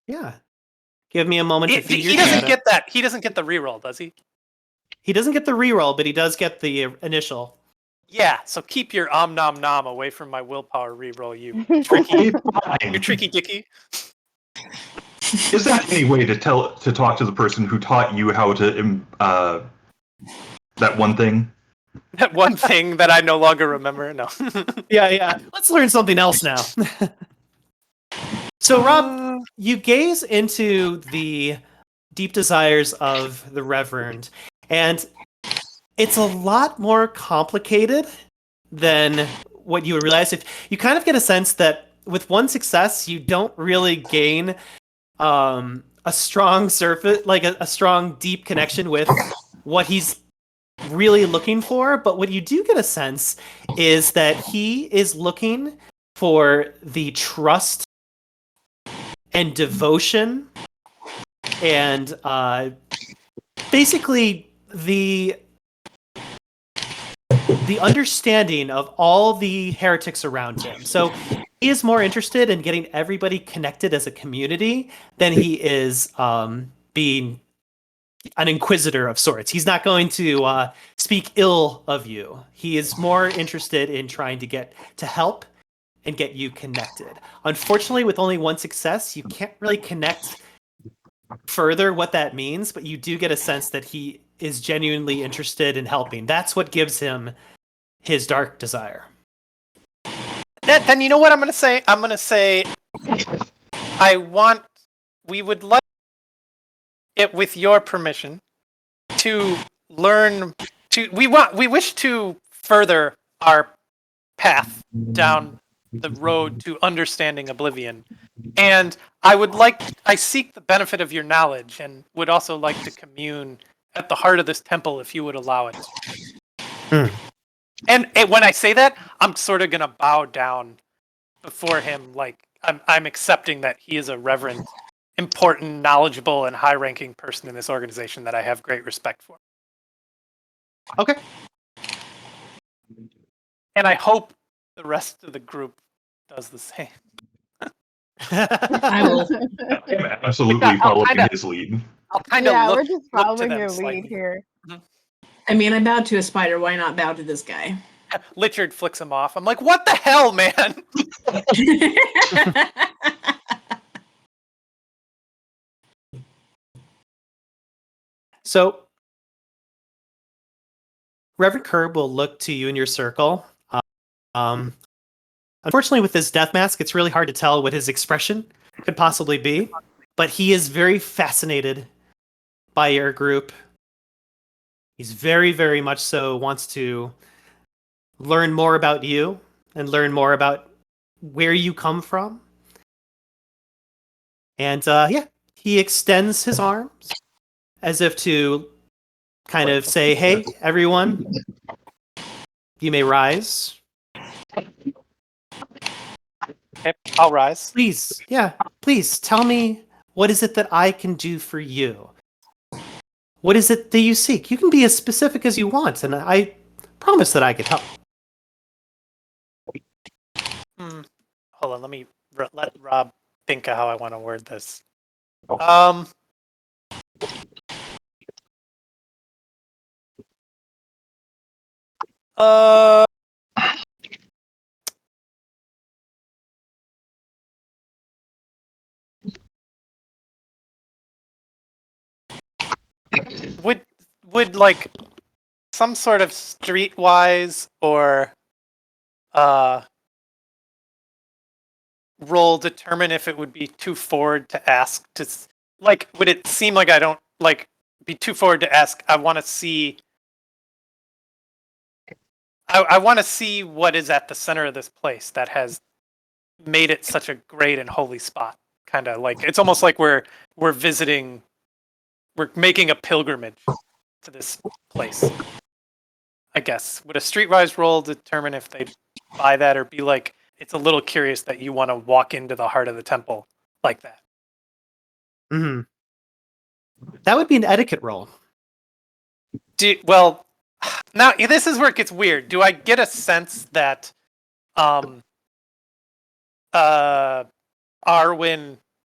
Yeah. Give me a moment to feed He your doesn't data. get that. He doesn't get the reroll, does he? He doesn't get the reroll, but he does get the initial. Yeah. So keep your nom nom away from my willpower reroll, you tricky, you tricky dicky. Is that any way to talk to the person who taught you how to that one thing? That one thing that I no longer remember. No. Yeah. Let's learn something else now. So, Rob, you gaze into the deep desires of the Reverend, and it's a lot more complicated than what you would realize. If you kind of get a sense that with 1 success, you don't really gain a strong surface, like a strong, deep connection with what he's really looking for. But what you do get a sense is that he is looking for the trust and devotion, and basically the understanding of all the heretics around him. So he is more interested in getting everybody connected as a community than he is being an inquisitor of sorts. He's not going to speak ill of you. He is more interested in trying to get to help and get you connected. Unfortunately, with only one success, you can't really connect further what that means, but you do get a sense that he is genuinely interested in helping. That's what gives him his dark desire. Then you know what I'm going to say? I'm going to say we would like it, with your permission, to learn we wish to further our path down the road to understanding Oblivion. And I seek the benefit of your knowledge and would also like to commune at the heart of this temple if you would allow it. And when I say that, I'm sort of going to bow down before him, like I'm accepting that he is a reverend, important, knowledgeable, and high-ranking person in this organization that I have great respect for. Okay. And I hope the rest of the group does the same. I will. I'm absolutely following his lead. I'll kind of we're just look to following them your slightly. lead here. I mean, I bowed to a spider. Why not bow to this guy? Lichard flicks him off. I'm like, what the hell, man? So, Reverend Curb will look to you in your circle. Unfortunately, with this death mask, it's really hard to tell what his expression could possibly be, but he is very fascinated by your group. He's very, very much so wants to learn more about you and learn more about where you come from. And he extends his arms as if to kind of say, hey, everyone, you may rise. Okay, I'll rise. Please tell me, what is it that I can do for you? What is it that you seek? You can be as specific as you want, and I promise that I can help. Hold on, let me let Rob think of how I want to word this. Would like some sort of streetwise or role determine if it would be too forward to ask to, like, would it seem like I don't like be too forward to ask? I want to see what is at the center of this place that has made it such a great and holy spot. Kind of like it's almost like we're visiting, we're making a pilgrimage to this place. I guess would a streetwise role determine if they buy that, or be like it's a little curious that you want to walk into the heart of the temple like that? Mm-hmm. That would be an etiquette role. Well, now this is where it gets weird. Do I get a sense that Arwen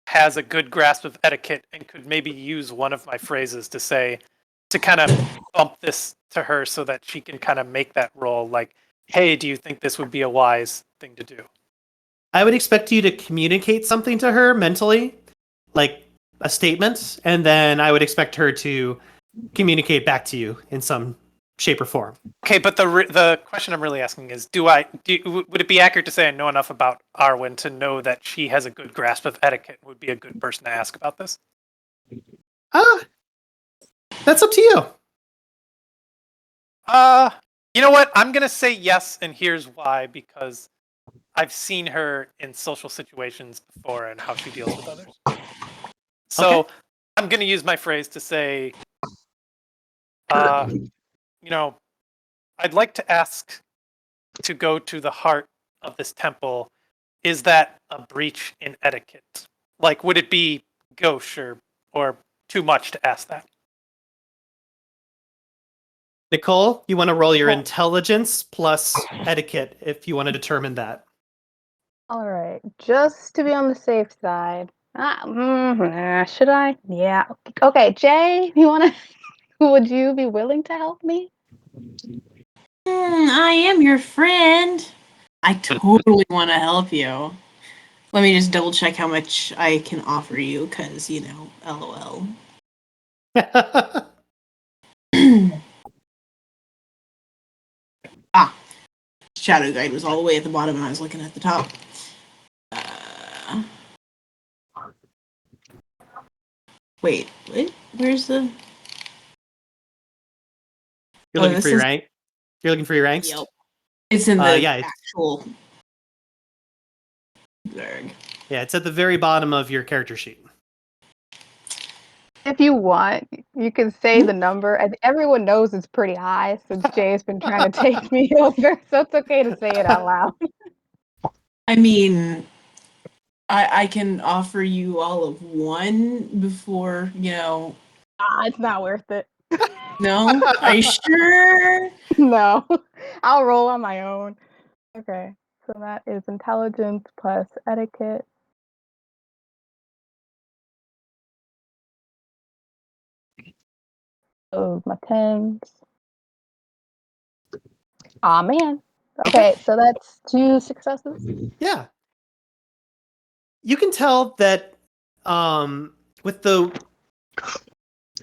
has a good grasp of etiquette and could maybe use one of my phrases to say, to kind of bump this to her so that she can kind of make that role, like, hey, do you think this would be a wise thing to do? I would expect you to communicate something to her mentally, like a statement, and then I would expect her to communicate back to you in some shape or form. Okay, but the question I'm really asking is, would it be accurate to say I know enough about Arwen to know that she has a good grasp of etiquette, would be a good person to ask about this? That's up to you. You know what? I'm gonna say yes, and here's why, because I've seen her in social situations before and how she deals with others. So Okay. I'm gonna use my phrase to say, I'd like to ask to go to the heart of this temple. Is that a breach in etiquette? Like, would it be gauche or too much to ask that? Nicole, you want to roll your Well- intelligence plus etiquette if you want to determine that. All right, just to be on the safe side. Should I? Yeah. Okay, Jay, you want to? Would you be willing to help me? I am your friend. I totally want to help you. Let me just double check how much I can offer you, because, LOL. Shadow Guide was all the way at the bottom, and I was looking at the top. Wait, what? Where's the... You're Oh, looking this for your is- rank. You're looking for your ranks. Yep. It's in the Yeah, it's- actual... Berg. Yeah, it's at the very bottom of your character sheet. If you want, you can say the number. And everyone knows it's pretty high since Jay's been trying to take me over, so it's okay to say it out loud. I mean, I can offer you all of one before, It's not worth it. No? Are you sure? No, I'll roll on my own. Okay, so that is intelligence plus etiquette. Those my 10s. Aw, man. Okay, so that's 2 successes. Yeah. You can tell that with the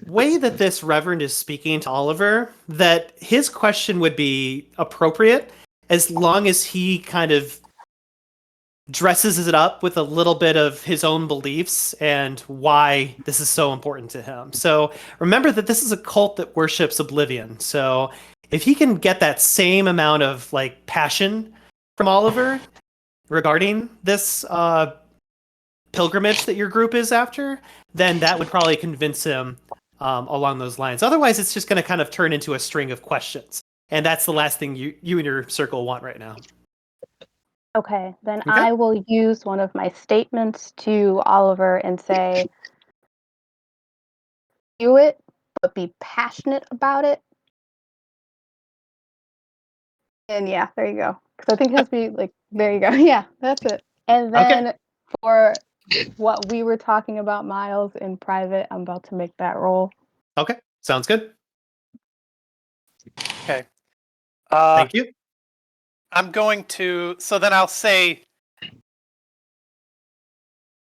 way that this reverend is speaking to Oliver, that his question would be appropriate as long as he kind of dresses it up with a little bit of his own beliefs and why this is so important to him. So remember that this is a cult that worships oblivion. So if he can get that same amount of like passion from Oliver regarding this pilgrimage that your group is after, then that would probably convince him along those lines. Otherwise, it's just going to kind of turn into a string of questions. And that's the last thing you and your circle want right now. Okay, then Okay. I will use one of my statements to Oliver and say, do it, but be passionate about it. And yeah, there you go. Because I think it has to be like, there you go. Yeah, that's it. And then for what we were talking about, Myles, in private, I'm about to make that roll. Okay, sounds good. Okay. Thank you. I'm going to. So then I'll say.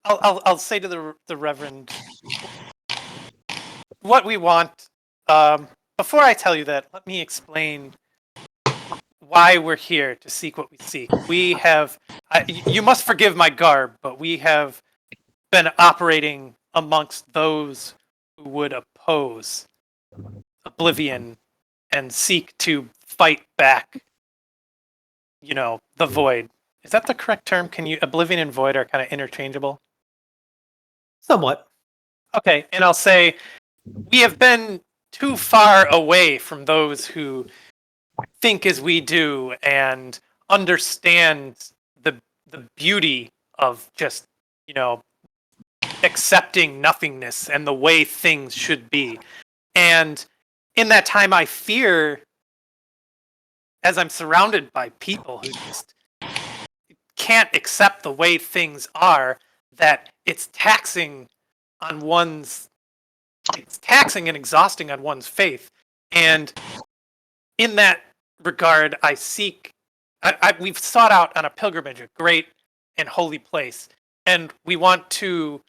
I'll say to the Reverend what we want. Before I tell you that, let me explain why we're here to seek what we seek. We have. You must forgive my garb, but we have been operating amongst those who would oppose Oblivion and seek to fight back. The Void. Is that the correct term? Oblivion and Void are kind of interchangeable? Somewhat. Okay, and I'll say we have been too far away from those who think as we do and understand the beauty of just, accepting nothingness and the way things should be. And in that time, I fear, as I'm surrounded by people who just can't accept the way things are, that it's taxing and exhausting on one's faith. And in that regard, we've sought out on a pilgrimage a great and holy place, and we want to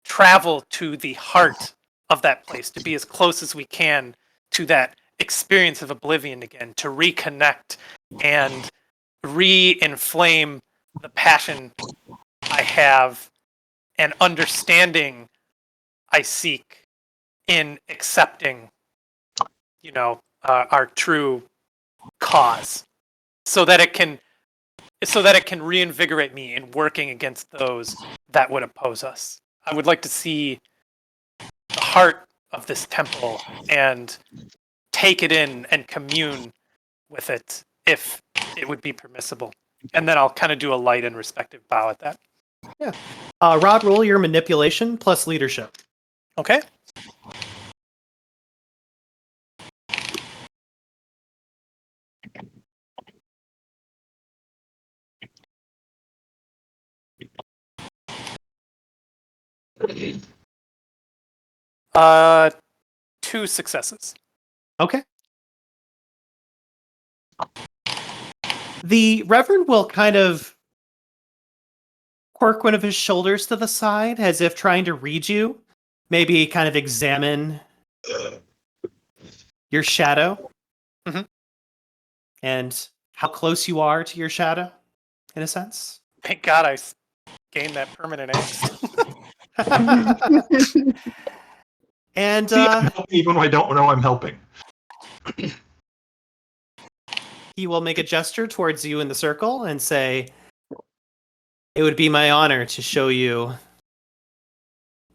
travel to the heart of that place, to be as close as we can to that experience of oblivion again, to reconnect and re-inflame the passion I have and understanding I seek in accepting, our true cause, so that it can reinvigorate me in working against those that would oppose us. I would like to see the heart of this temple and take it in and commune with it if it would be permissible. And then I'll kind of do a light and respective bow at that. Yeah. Rod, roll your manipulation plus leadership. Okay. Uh, 2 successes. Okay. The Reverend will kind of quirk one of his shoulders to the side as if trying to read you. Maybe kind of examine your shadow. Mhm. And how close you are to your shadow, in a sense. Thank God I gained that permanent angst. And See, I'm helping even when I don't know I'm helping. he will make a gesture towards you in the circle and say, "It would be my honor to show you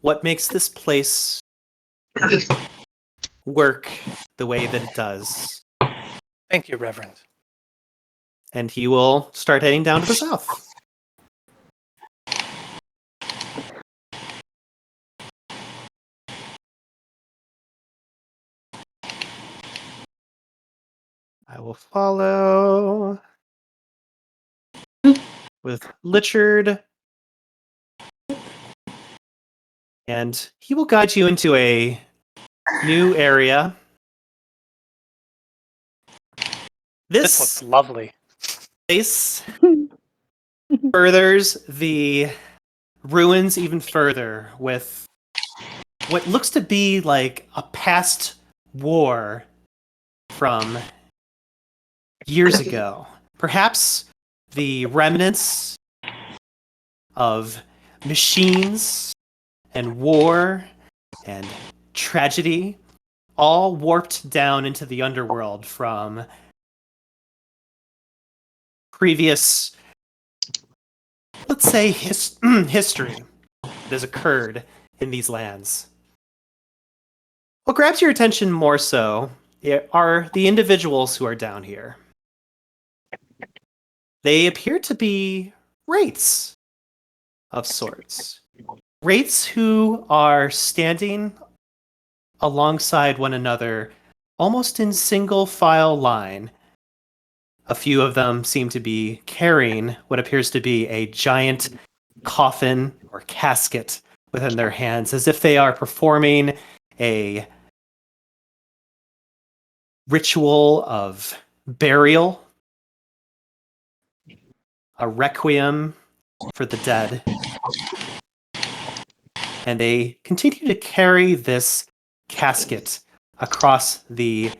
what makes this place work the way that it does." Thank you, Reverend. And he will start heading down to the south. I will follow with Lichard. And he will guide you into a new area. This looks lovely. Place furthers the ruins even further with what looks to be like a past war from years ago. Perhaps the remnants of machines and war and tragedy all warped down into the underworld from previous, let's say, history that has occurred in these lands. What grabs your attention more so are the individuals who are down here. They appear to be wraiths of sorts. Wraiths who are standing alongside one another, almost in single file line. A few of them seem to be carrying what appears to be a giant coffin or casket within their hands, as if they are performing a ritual of burial, a requiem for the dead. And they continue to carry this casket across the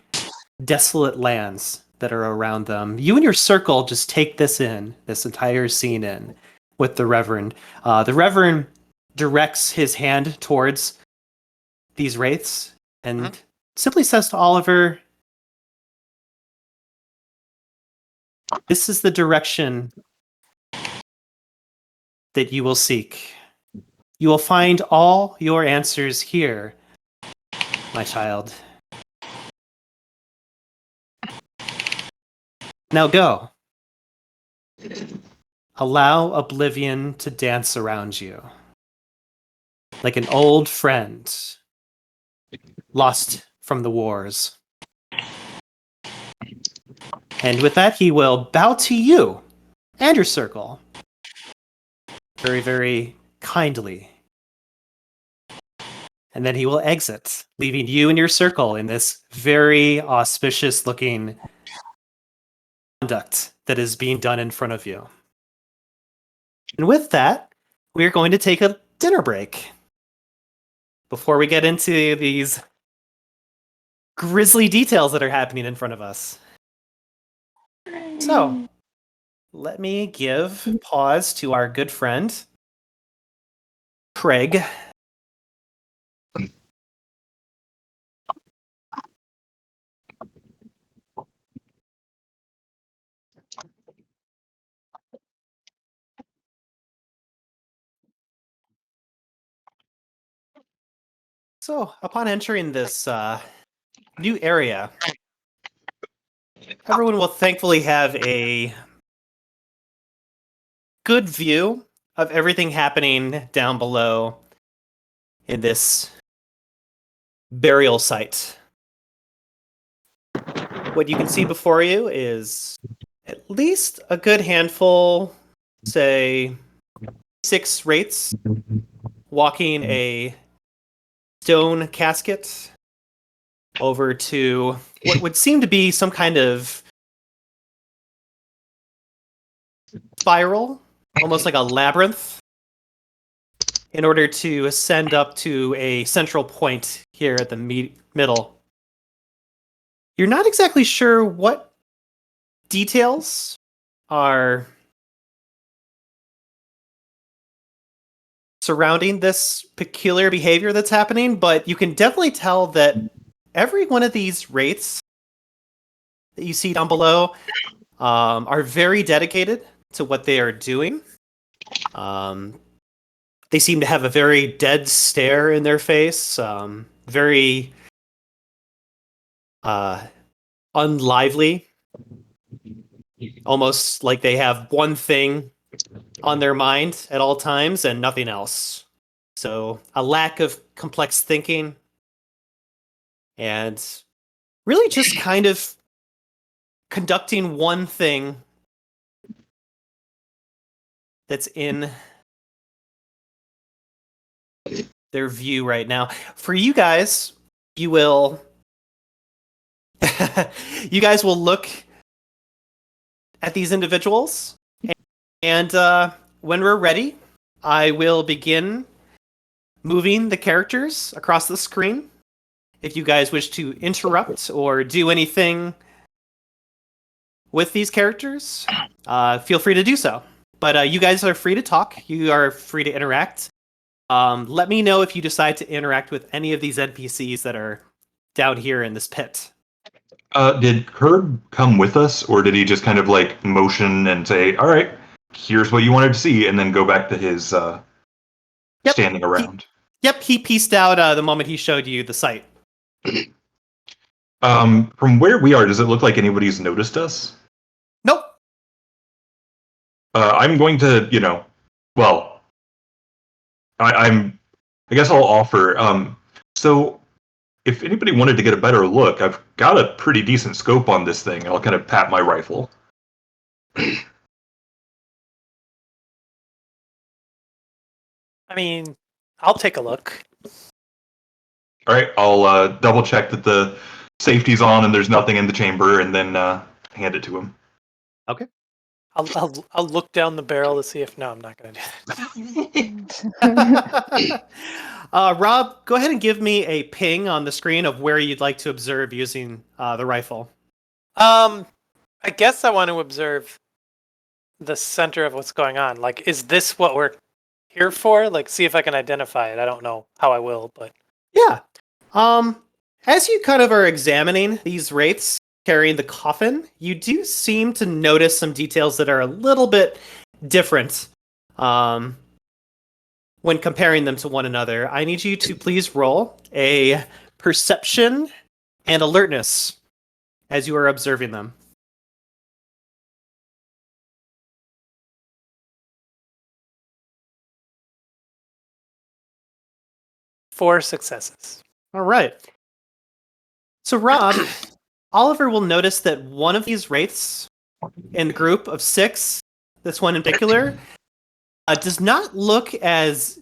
desolate lands that are around them. You and your circle just take this entire scene in with the Reverend. The Reverend directs his hand towards these wraiths and simply says to Oliver, "This is the direction that you will seek. You will find all your answers here, my child. Now go. Allow oblivion to dance around you. Like an old friend, lost from the wars." And with that, he will bow to you and your circle. Very, very kindly. And then he will exit, leaving you and your circle in this very auspicious looking conduct that is being done in front of you. And with that, we're going to take a dinner break before we get into these grisly details that are happening in front of us. So, let me give pause to our good friend, Craig. So, upon entering this new area, everyone will thankfully have a good view of everything happening down below in this burial site. What you can see before you is at least a good handful, say 6 wraiths, walking a stone casket over to what would seem to be some kind of spiral, almost like a labyrinth, in order to ascend up to a central point here at the middle. You're not exactly sure what details are surrounding this peculiar behavior that's happening, but you can definitely tell that every one of these wraiths that you see down below are very dedicated to what they are doing. They seem to have a very dead stare in their face, very unlively, almost like they have one thing on their mind at all times and nothing else. So a lack of complex thinking and really just kind of conducting one thing that's in their view right now. For you guys, you will you guys will look at these individuals, and when we're ready, I will begin moving the characters across the screen. If you guys wish to interrupt or do anything with these characters, feel free to do so. But you guys are free to talk. You are free to interact. Let me know if you decide to interact with any of these NPCs that are down here in this pit. Did Herb come with us, or did he just kind of like motion and say, "All right, here's what you wanted to see," and then go back to his standing around? He pieced out the moment he showed you the site. From where we are, does it look like anybody's noticed us? Nope. I'm going to, I guess I'll offer. So, if anybody wanted to get a better look, I've got a pretty decent scope on this thing. I'll kind of pat my rifle. I mean, I'll take a look. All right, I'll double check that the safety's on and there's nothing in the chamber, and then hand it to him. Okay. I'll look down the barrel to see if I'm not going to do that. Rob, go ahead and give me a ping on the screen of where you'd like to observe using the rifle. I guess I want to observe the center of what's going on. Like, is this what we're here for? Like, see if I can identify it. I don't know how I will, but yeah. As you kind of are examining these wraiths carrying the coffin, you do seem to notice some details that are a little bit different when comparing them to one another. I need you to please roll a perception and alertness as you are observing them. 4 successes. All right. So, Rob, Oliver will notice that one of these wraiths in the group of 6, this one in particular, does not look as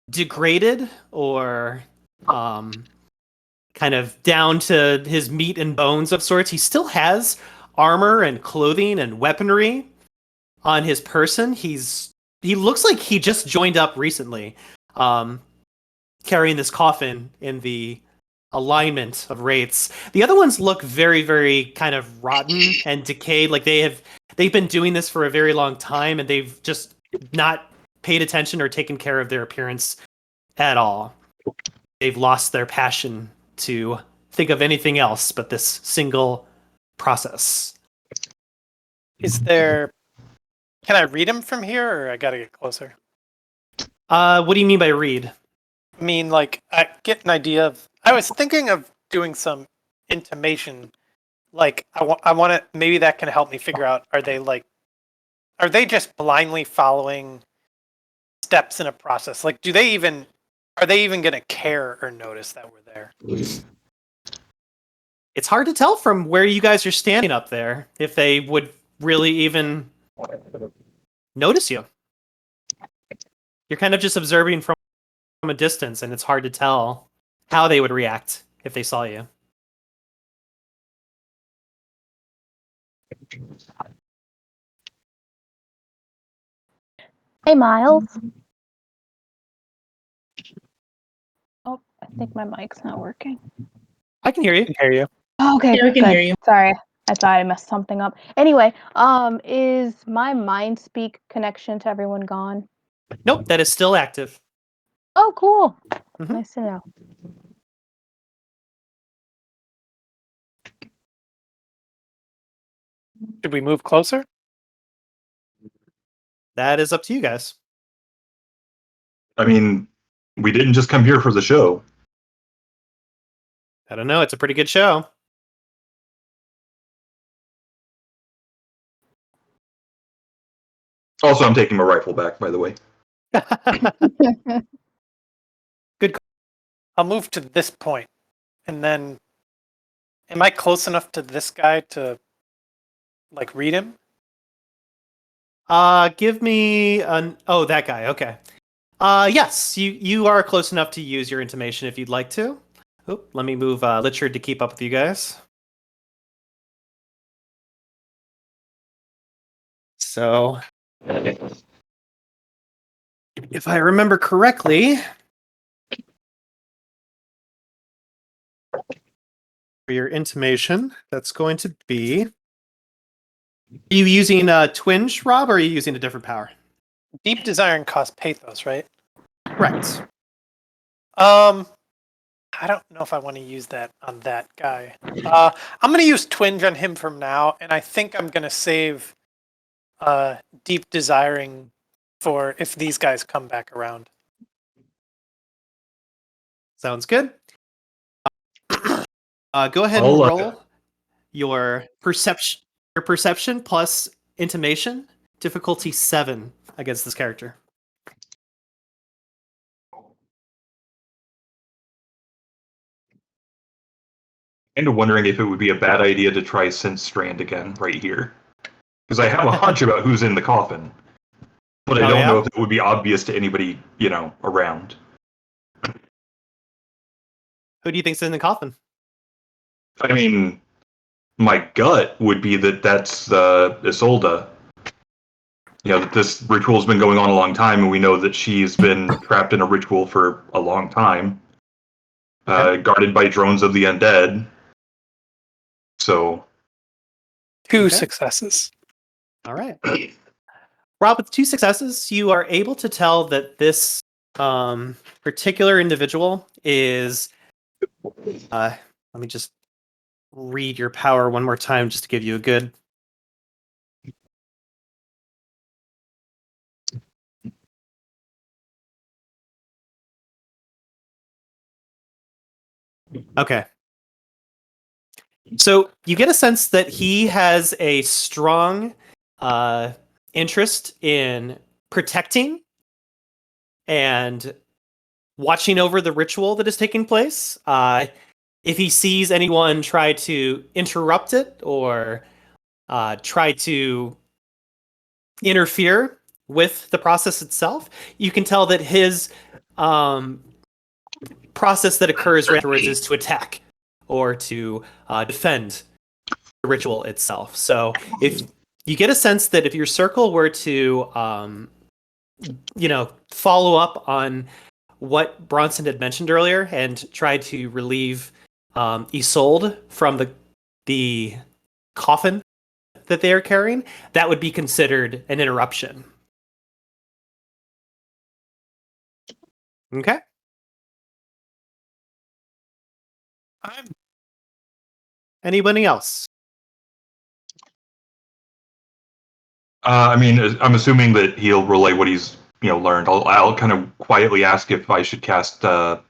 degraded or kind of down to his meat and bones of sorts. He still has armor and clothing and weaponry on his person. He looks like he just joined up recently, carrying this coffin in the alignment of wraiths. The other ones look very, very kind of rotten and decayed. Like they've been doing this for a very long time, and they've just not paid attention or taken care of their appearance at all. They've lost their passion to think of anything else but this single process. Can I read him from here, or I gotta get closer? What do you mean by read? I mean, like, I get an idea of. I was thinking of doing some intimation. Like, I want to. Maybe that can help me figure out. Are they just blindly following steps in a process. Like, are they even going to care or notice that we're there? It's hard to tell from where you guys are standing up there if they would really even notice you. You're kind of just observing from a distance, and it's hard to tell how they would react if they saw you. Hey, Myles. Oh, I think my mic's not working. I can hear you. I can hear you. Oh, okay, Yeah, we can good. hear you. Sorry, I thought I messed something up. Anyway, is my mind speak connection to everyone gone? Nope, that is still active. Oh, cool. Mhm. Nice to know. Should we move closer? That is up to you guys. I mean, we didn't just come here for the show. I don't know. It's a pretty good show. Also, I'm taking my rifle back, by the way. I'll move to this point, and then, am I close enough to this guy to, like, read him? Give me an... Oh, that guy. Okay. Yes, you are close enough to use your intimation if you'd like to. Oop, let me move Litchard to keep up with you guys. So, if I remember correctly, for your intimation, that's going to be... Are you using Twinge, Rob, or are you using a different power? Deep Desiring costs Pathos, right? Correct. I don't know if I want to use that on that guy. I'm going to use Twinge on him from now, and I think I'm going to save Deep Desiring for if these guys come back around. Sounds good. Go ahead I'll, and roll your perception plus intimation, difficulty 7 against this character. Kind of wondering if it would be a bad idea to try Sense Strand again right here. Because I have a hunch about who's in the coffin. But I Oh, don't yeah? know if it would be obvious to anybody, around. Who do you think's in the coffin? I mean, my gut would be that that's Isolde. That this ritual's been going on a long time, and we know that she's been trapped in a ritual for a long time. Guarded by drones of the undead. So... 2 Okay. successes. All right. Rob, with 2 successes, you are able to tell that this particular individual is... let me just read your power one more time just to give you a good... Okay. So you get a sense that he has a strong interest in protecting and watching over the ritual that is taking place. If he sees anyone try to interrupt it or try to interfere with the process itself, you can tell that his process that occurs right afterwards is to attack or to defend the ritual itself. So if you get a sense that if your circle were to, follow up on what Bronson had mentioned earlier and try to relieve Isolde from the coffin that they are carrying, that would be considered an interruption. Okay. Anybody else? I'm assuming that he'll relay what he's learned. I'll kind of quietly ask if I should cast that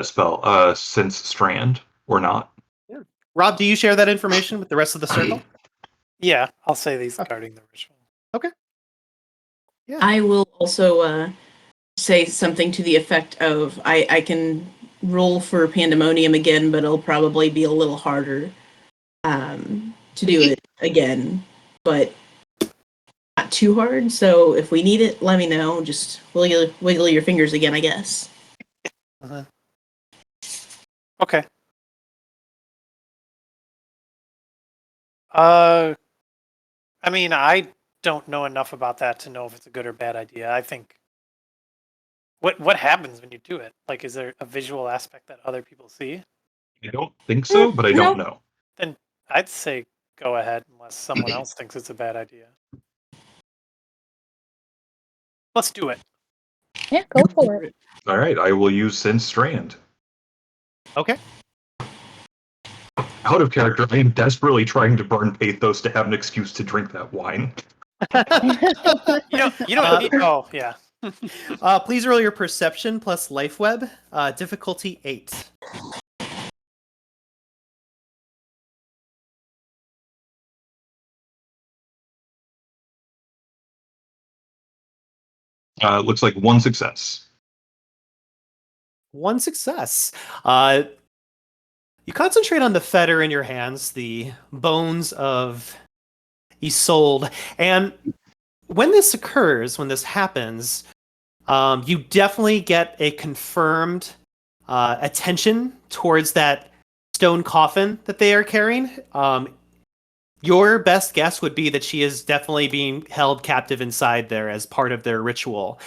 spell, Sense Strand, or not. Yeah. Rob, do you share that information with the rest of the circle? Yeah, I'll say these guarding the ritual. Okay. Yeah. I will also say something to the effect of I can roll for Pandemonium again, but it'll probably be a little harder to do it again, but not too hard. So if we need it, let me know. Just wiggle your fingers again, I guess. Okay. I mean, I don't know enough about that to know if it's a good or bad idea. I think. What happens when you do it? Like, is there a visual aspect that other people see? I don't think so, but I don't know. Then I'd say go ahead unless someone else thinks it's a bad idea. Let's do it. Yeah, go for it. All right, I will use Sense Strand. Okay. Out of character, I am desperately trying to burn Pathos to have an excuse to drink that wine. You don't need. Oh yeah. Please roll your perception plus life web. Difficulty 8. Looks like one success. One success. You concentrate on the fetter in your hands, the bones of Isolde, and when this occurs, when this happens, you definitely get a confirmed attention towards that stone coffin that they are carrying. Your best guess would be that she is definitely being held captive inside there as part of their ritual.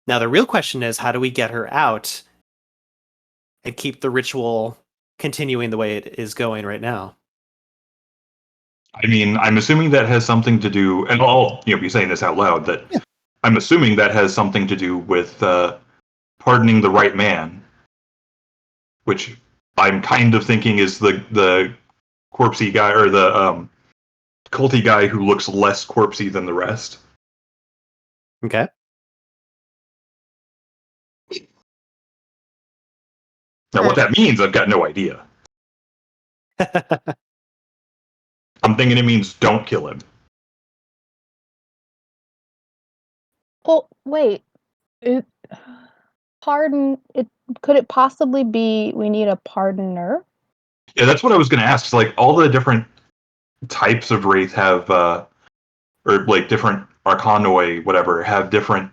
Now, the real question is, how do we get her out and keep the ritual continuing the way it is going right now? I mean, I'm assuming that has something to do, and I'll be saying this out loud, that I'm assuming that has something to do with pardoning the right man, which I'm kind of thinking is the corpsey guy, or the culty guy who looks less corpsey than the rest. Okay. Now, what that means, I've got no idea. I'm thinking it means don't kill him. Well, wait. Pardon. Could it possibly be we need a pardoner? Yeah, that's what I was going to ask. It's like all the different types of wraith have, or like different arcanoi, whatever, have different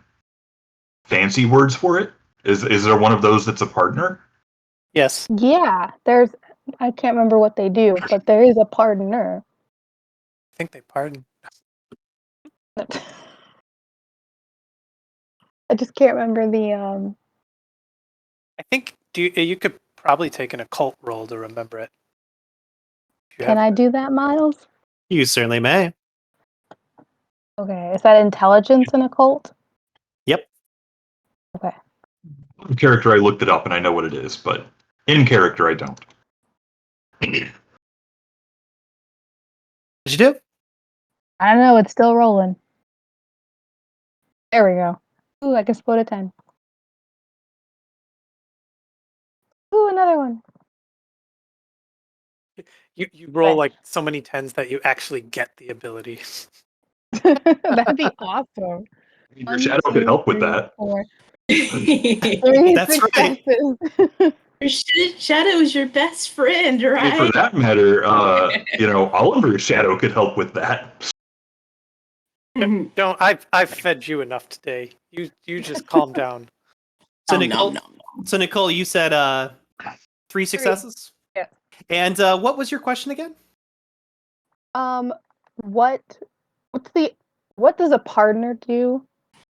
fancy words for it. Is there one of those that's a partner? Yes. Yeah, I can't remember what they do, but there is a pardoner. I think they pardon. I just can't remember the I think you could probably take an occult roll to remember it. Can I do that, Myles? You certainly may. Okay, is that intelligence in occult? Yep. Okay. In character, I looked it up and I know what it is, but in character, I don't. What'd you do? I don't know, it's still rolling. There we go. Ooh, I can split a 10. Ooh, another one. You roll like so many 10s that you actually get the ability. That'd be awesome. Your shadow could help with that. 3 That's right. successes. Shadow is your best friend, And right? for that matter, Oliver's shadow could help with that. Don't. I've fed you enough today. You just calm down. So Nom, Nicole, nom, nom. so Nicole, you said 3 successes? Yeah. And what was your question again? What does a partner do?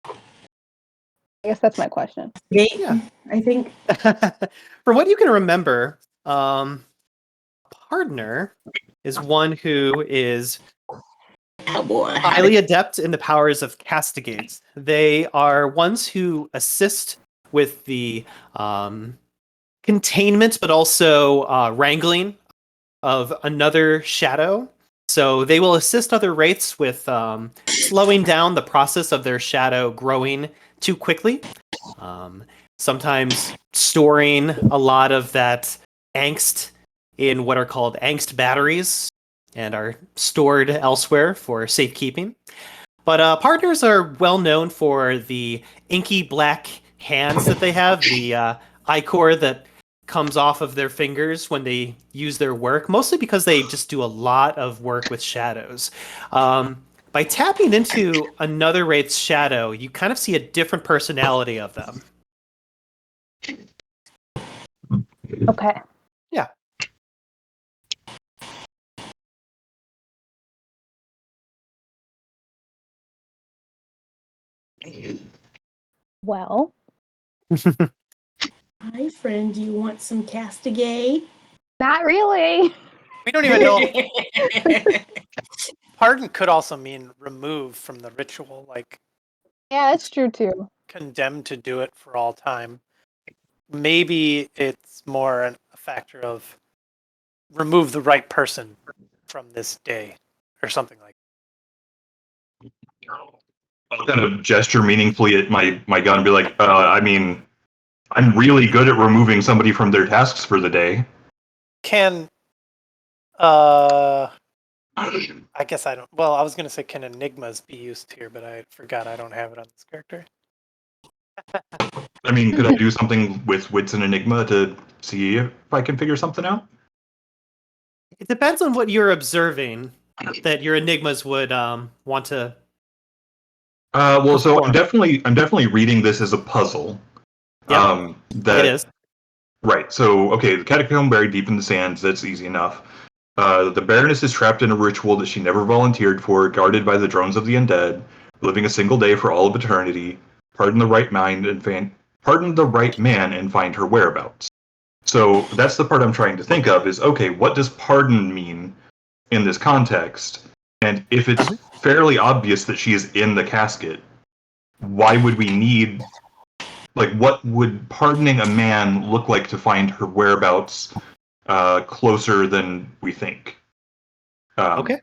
I guess that's my question. Yeah. I think. For what you can remember, partner is one who is Oh boy. highly adept in the powers of castigate. They are ones who assist with the containment, but also wrangling of another shadow. So they will assist other wraiths with slowing down the process of their shadow growing too quickly. Sometimes storing a lot of that angst in what are called angst batteries and are stored elsewhere for safekeeping. But partners are well known for the inky black hands that they have, the ichor that comes off of their fingers when they use their work, mostly because they just do a lot of work with shadows. By tapping into another Wraith's shadow, you kind of see a different personality of them. Okay. Yeah. Well, Hi, friend. Do you want some castigate? not really. We don't even know. Pardon could also mean remove from the ritual, like Yeah, that's true too. condemned to do it for all time. Maybe it's more a factor of remove the right person from this day or something like I'll kind of gesture meaningfully at my gun and be like, I mean, I'm really good at removing somebody from their tasks for the day. Can I guess I don't. Well, I was going to say, can enigmas be used here, but I forgot I don't have it on this character. I mean, could I do something with Wits and Enigma to see if I can figure something out? It depends on what you're observing that your enigmas would want to. Well, so perform. I'm definitely reading this as a puzzle. Yep, That it is. Right. So, okay, the catacomb buried deep in the sands. That's easy enough. The Baroness is trapped in a ritual that she never volunteered for, guarded by the drones of the undead, living a single day for all of eternity. Pardon the right mind and pardon the right man and find her whereabouts. So that's the part I'm trying to think of. Is okay. What does pardon mean in this context? And if it's fairly obvious that she is in the casket, why would we need? Like, what would pardoning a man look like to find her whereabouts closer than we think? Okay.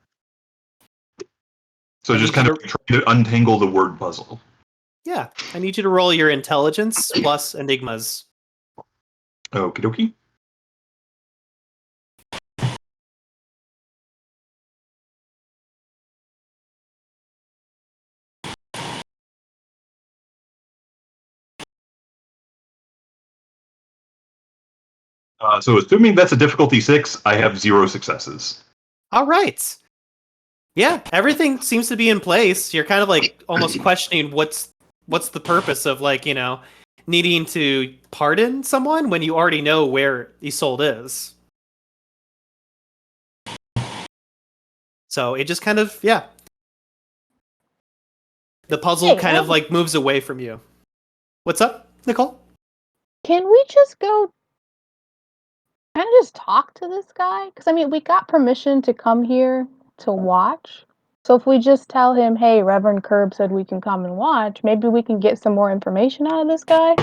So I just need kind you of trying to untangle the word puzzle. Yeah, I need you to roll your intelligence plus enigmas. Okie dokie. So assuming that's a difficulty 6, I have 0 successes. All right. Yeah, everything seems to be in place. You're kind of like almost questioning what's the purpose of, like, needing to pardon someone when you already know where Isolde is. So it just kind of, yeah. The puzzle Hey, kind of like moves away from you. What's up, Nicole? Can we just go kind of just talk to this guy? Because, I mean, we got permission to come here to watch. So if we just tell him, hey, Reverend Curb said we can come and watch, maybe we can get some more information out of this guy.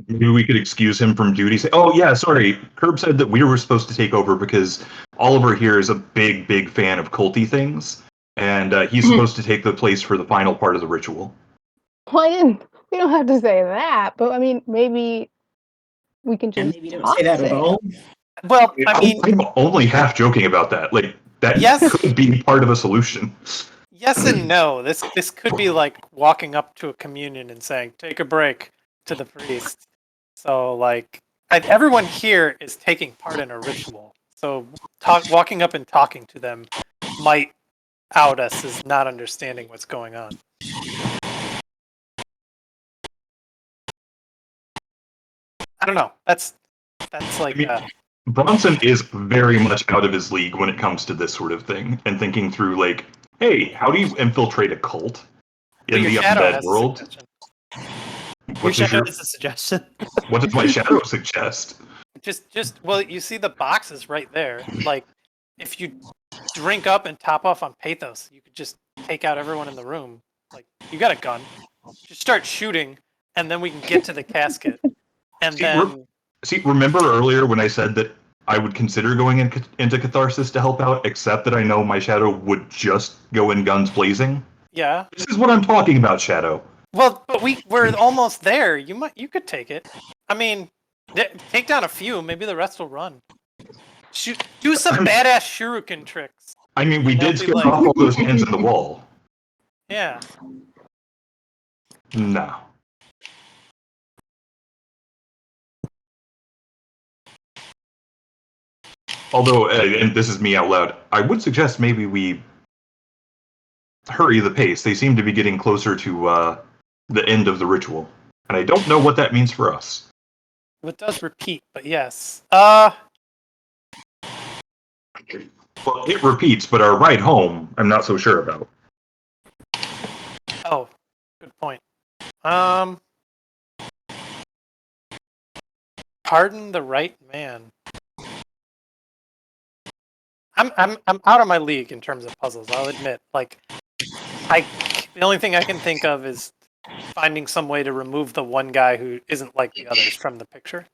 Maybe we could excuse him from duty. Say, oh, yeah, sorry. Herb said that we were supposed to take over because Oliver here is a big, big fan of culty things. And he's supposed to take the place for the final part of the ritual. Well, we don't have to say that, but I mean, maybe we can just And maybe don't talk say that to at him. all. Well, I mean, I'm only half joking about that. Like, that Yes. could be part of a solution. yes and no. This could be like walking up to a communion and saying, "Take a break," to the priest. So, like, everyone here is taking part in a ritual. So, walking up and talking to them might out us as not understanding what's going on. I don't know. That's like. I mean, Bronson is very much out of his league when it comes to this sort of thing, and thinking through, like, hey, how do you infiltrate a cult in your the shadow undead has a world? suggestion. Your shadow is a suggestion. What does my shadow suggest? Just well, you see the boxes right there. Like, if you drink up and top off on pathos, you could just take out everyone in the room. Like, you got a gun, just start shooting, and then we can get to the casket. And then Remember earlier when I said that I would consider going into Catharsis to help out, except that I know my shadow would just go in guns blazing? yeah. This is what I'm talking about, Shadow. Well, but we're almost there. You could take it. I mean, take down a few. Maybe the rest will run. Do some badass shuriken tricks. I mean, we They'll did be scare like- off all those hands in the wall. Yeah. No. Although, and this is me out loud, I would suggest maybe we hurry the pace. They seem to be getting closer to the end of the ritual. And I don't know what that means for us. It does repeat, but yes. Well, it repeats, but our ride home, I'm not so sure about. Oh, good point. Pardon the right man. I'm out of my league in terms of puzzles. I'll admit. Like, the only thing I can think of is finding some way to remove the one guy who isn't like the others from the picture.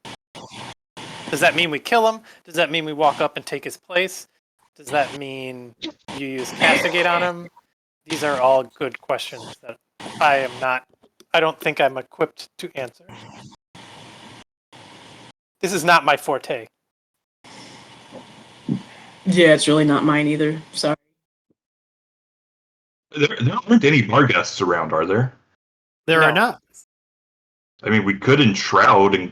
Does that mean we kill him? Does that mean we walk up and take his place? Does that mean you use castigate on him? These are all good questions that I don't think I'm equipped to answer. This is not my forte. Yeah, it's really not mine either. Sorry. There aren't any bar guests around, are there? There are No. not. I mean, we could enshroud and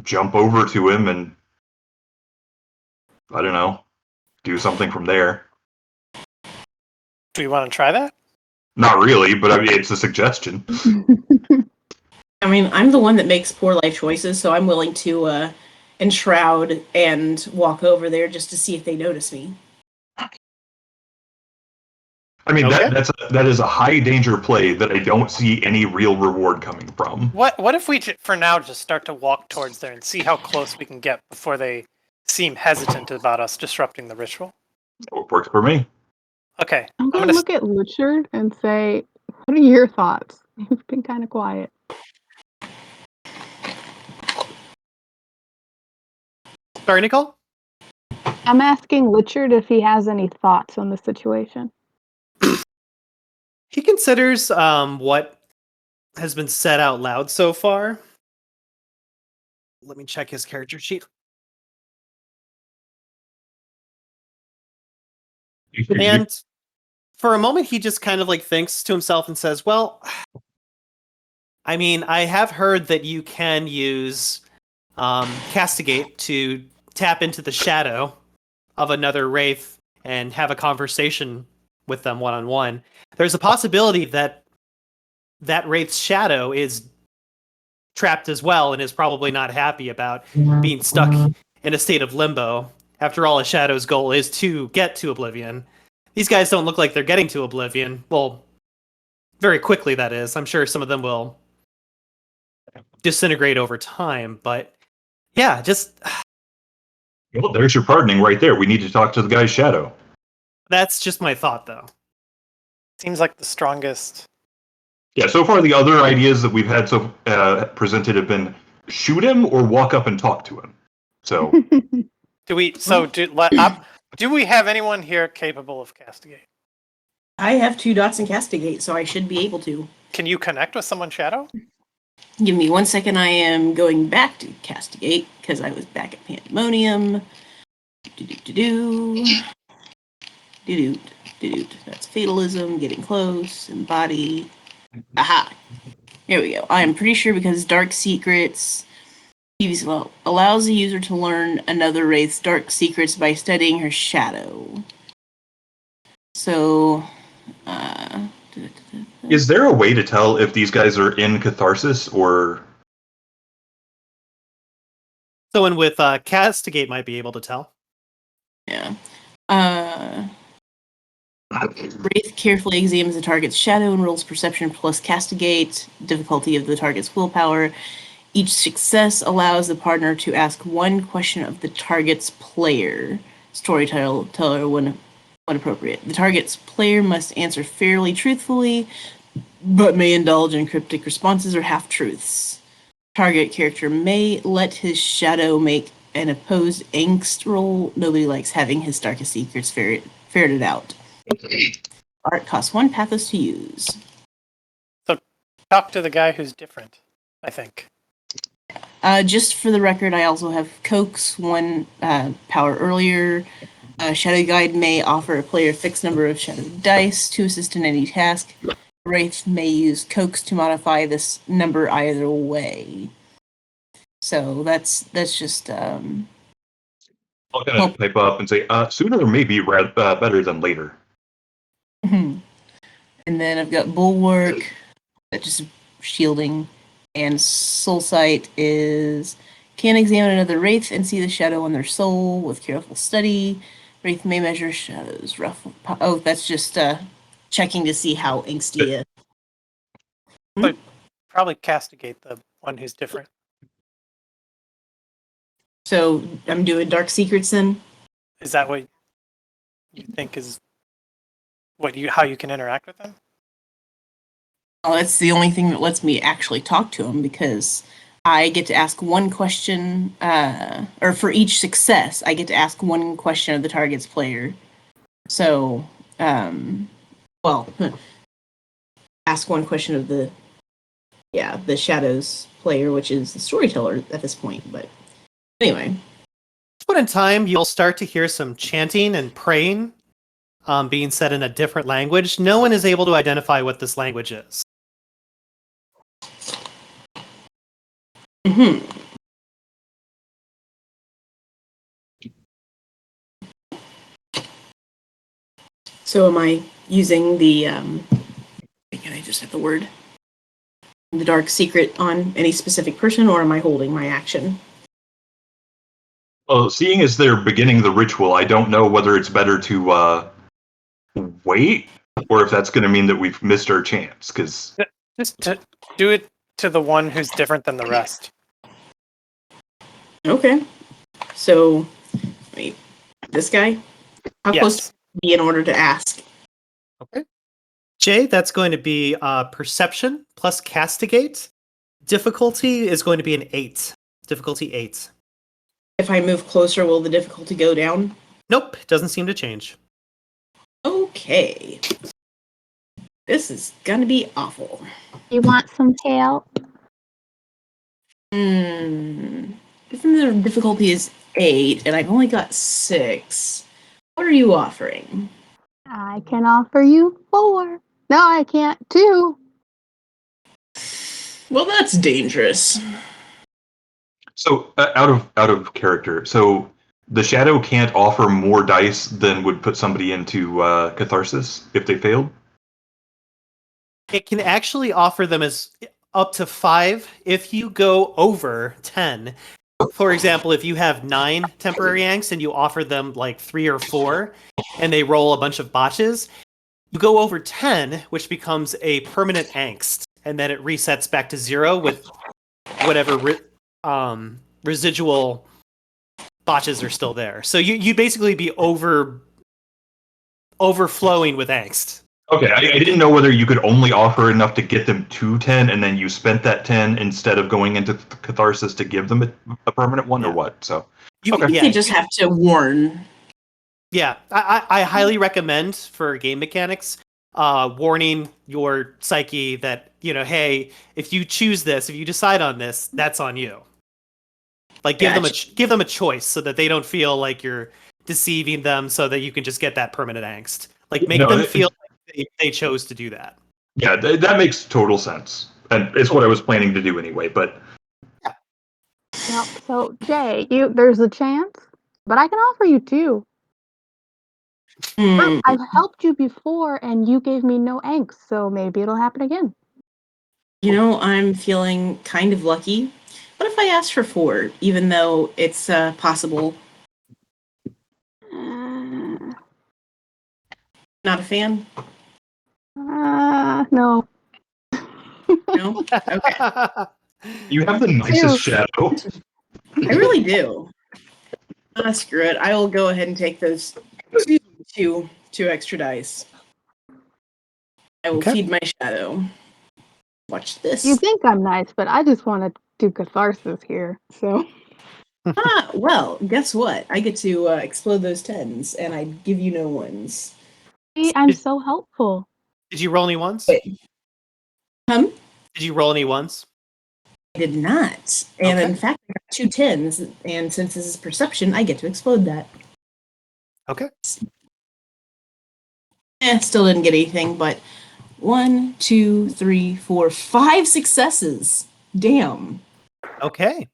jump over to him and, I don't know, do something from there. Do you want to try that? Not really, but I mean, it's a suggestion. I mean, I'm the one that makes poor life choices, so I'm willing to enshroud and walk over there just to see if they notice me. I mean, Okay. that is a high danger play that I don't see any real reward coming from. What if we, for now, just start to walk towards there and see how close we can get before they seem hesitant about us disrupting the ritual? It works for me. Okay. I'm going to look at Richard and say, what are your thoughts? You've been kind of quiet. Sorry, Nicole? I'm asking Richard if he has any thoughts on the situation. He considers what has been said out loud so far. Let me check his character sheet. And for a moment, he just kind of like thinks to himself and says, well, I mean, I have heard that you can use Castigate to tap into the shadow of another Wraith and have a conversation with them one-on-one. There's a possibility that that Wraith's shadow is trapped as well and is probably not happy about being stuck in a state of limbo. After all, a shadow's goal is to get to Oblivion. These guys don't look like they're getting to Oblivion. Well, very quickly, that is. I'm sure some of them will disintegrate over time, but yeah, just... Well, there's your pardoning right there. We need to talk to the guy's shadow. That's just my thought, though. Seems like the strongest. Yeah, so far the other ideas that we've had presented have been shoot him or walk up and talk to him. So Do we have anyone here capable of castigate? I have 2 dots in castigate, so I should be able to. Can you connect with someone shadow? Give me 1 second. I am going back to castigate because I was back at Pandemonium. That's fatalism, getting close, embody. Aha! Here we go. I am pretty sure because dark secrets allows the user to learn another wraith's dark secrets by studying her shadow. So, is there a way to tell if these guys are in catharsis or... Someone with Castigate might be able to tell. yeah. Wraith carefully examines the target's shadow and rolls perception plus castigate, difficulty of the target's willpower. Each success allows the partner to ask one question of the target's player. Storyteller when appropriate. The target's player must answer fairly truthfully, but may indulge in cryptic responses or half-truths. Target character may let his shadow make an opposed angst roll. Nobody likes having his darkest secrets ferreted out. Art costs 1 pathos to use. So talk to the guy who's different, I think. Just for the record, I also have Coax 1 power earlier, A Shadow Guide may offer a player a fixed number of shadow dice to assist in any task. Wraith may use coax to modify this number either way. So that's just I'll kind of type up and say, sooner may be better than later. and then I've got Bulwark, that's just shielding, and Soul Sight is can examine another Wraith and see the shadow on their soul with careful study. Wraith may measure shadows rough. Oh, that's just checking to see how angsty. Probably castigate the one who's different. So I'm doing Dark Secrets then? Is that what you think is how you can interact with them? Well, that's the only thing that lets me actually talk to him, because I get to ask one question, or for each success, I get to ask one question of the target's player. So, ask one question of the Shadows player, which is the storyteller at this point. But anyway. This point in time, you'll start to hear some chanting and praying being said in a different language. No one is able to identify what this language is. Mm-hmm. So am I using the, can I just have the word? The Dark Secret on any specific person, or am I holding my action? Well, seeing as they're beginning the ritual, I don't know whether it's better to wait, or if that's going to mean that we've missed our chance, because... Just to do it to the one who's different than the rest. Okay. So, wait, this guy? How close Yes. to be in order to ask? Okay. Jay, that's going to be perception plus castigate. Difficulty is going to be an 8. Difficulty 8. If I move closer, will the difficulty go down? Nope, doesn't seem to change. Okay. This is gonna be awful. You want some help? Given the difficulty is 8, and I've only got 6, what are you offering? I can offer you 4. No, I can't. 2. Well, that's dangerous. So, out of character, so the shadow can't offer more dice than would put somebody into catharsis if they failed? It can actually offer them as up to 5 if you go over 10. For example, if you have 9 temporary angst and you offer them like 3 or 4 and they roll a bunch of botches, you go over 10, which becomes a permanent angst, and then it resets back to 0 with whatever residual botches are still there. So you basically be overflowing with angst. Okay, I didn't know whether you could only offer enough to get them to 10, and then you spent that 10 instead of going into catharsis to give them a permanent one, or what? So You just have to warn. Yeah, I highly recommend for game mechanics, warning your psyche that, hey, if you choose this, if you decide on this, that's on you. Like give them a choice so that they don't feel like you're deceiving them, so that you can just get that permanent angst. Like make them feel like they chose to do that. Yeah, that makes total sense, and it's what I was planning to do anyway. But No, so Jay, there's a chance, but I can offer you 2. I've helped you before, and you gave me no angst, so maybe it'll happen again. I'm feeling kind of lucky. What if I ask for 4, even though it's possible? Not a fan? No. No? Okay. you have the nicest shadow. I really do. Screw it. I will go ahead and take those two extra dice. I will feed my shadow. Watch this. You think I'm nice, but I just want to do catharsis here, so... Well, guess what? I get to explode those 10s, and I give you no 1s. See, I'm so helpful. Did you roll any ones? Wait. Did you roll any ones? I did not. And in fact, I got 2 10s, and since this is perception, I get to explode that. Okay. Still didn't get anything, but 1, 2, 3, 4, 5 successes. Damn. Okay.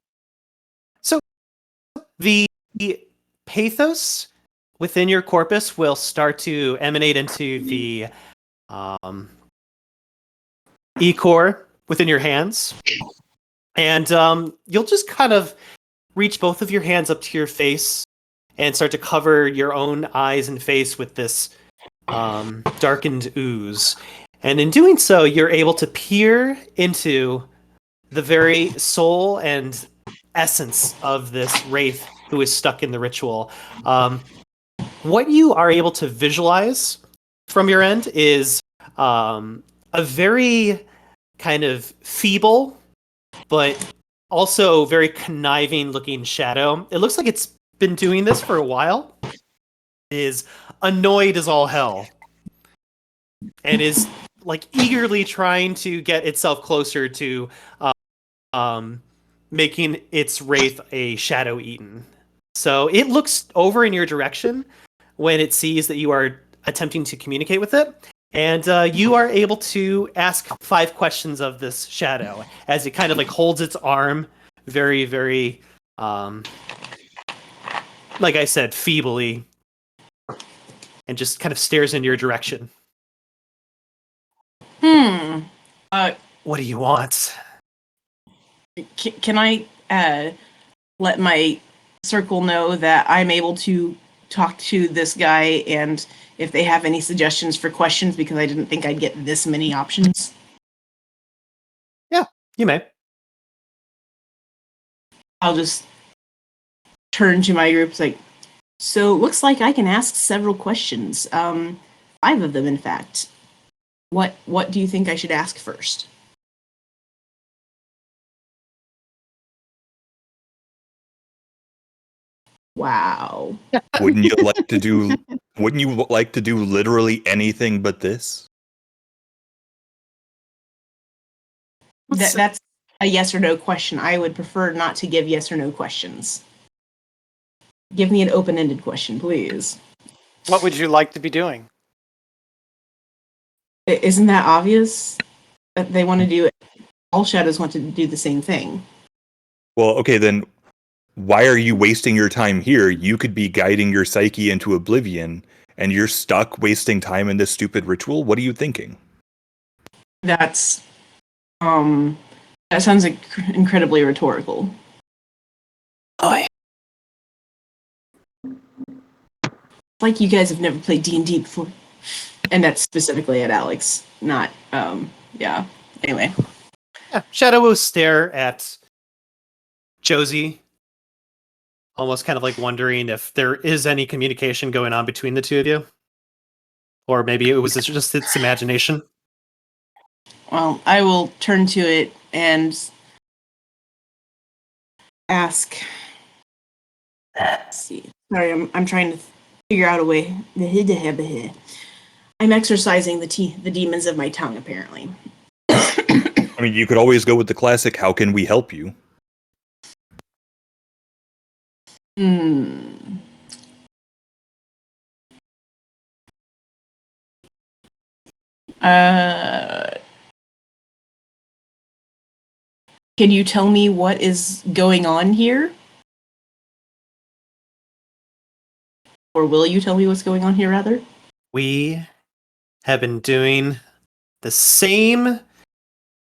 So the pathos within your corpus will start to emanate into the e-core within your hands. And you'll just kind of reach both of your hands up to your face and start to cover your own eyes and face with this darkened ooze. And in doing so, you're able to peer into the very soul and essence of this wraith who is stuck in the ritual. What you are able to visualize from your end is a very kind of feeble, but also very conniving looking shadow. It looks like it's been doing this for a while. It is annoyed as all hell. And is like eagerly trying to get itself closer to making its wraith a shadow eaten. So it looks over in your direction when it sees that you are attempting to communicate with it. And you are able to ask 5 questions of this shadow as it kind of like holds its arm very, very, like I said, feebly, and just kind of stares in your direction. What do you want? Can I let my circle know that I'm able to talk to this guy and if they have any suggestions for questions, because I didn't think I'd get this many options? Yeah, you may. I'll just turn to my group. It's like, so looks like I can ask several questions. 5 of them, in fact. What do you think I should ask first? Wow. Wouldn't you like to do literally anything but this? That's a yes or no question. I would prefer not to give yes or no questions. Give me an open-ended question, please. What would you like to be doing? Isn't that obvious? That they want to do it. All shadows want to do the same thing. Well, okay, then why are you wasting your time here? You could be guiding your psyche into oblivion, and you're stuck wasting time in this stupid ritual? What are you thinking? That sounds incredibly rhetorical. Oh, Like you guys have never played D&D before. And that's specifically at Alex, not, yeah. Anyway. yeah. Shadow will stare at Josie, almost kind of like wondering if there is any communication going on between the two of you. Or maybe it was just its imagination. Well, I will turn to it and ask. Let's see. Sorry, I'm trying to figure out a way. I'm exercising the demons of my tongue, apparently. I mean, you could always go with the classic, how can we help you? Can you tell me what is going on here? Or will you tell me what's going on here, rather? We have been doing the same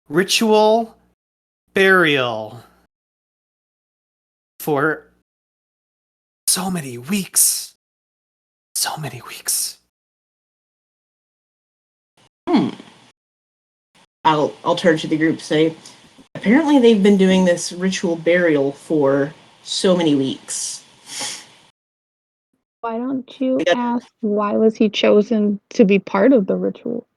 ritual burial for so many weeks. So many weeks. I'll turn to the group and say, apparently they've been doing this ritual burial for so many weeks. Why don't you ask why was he chosen to be part of the ritual?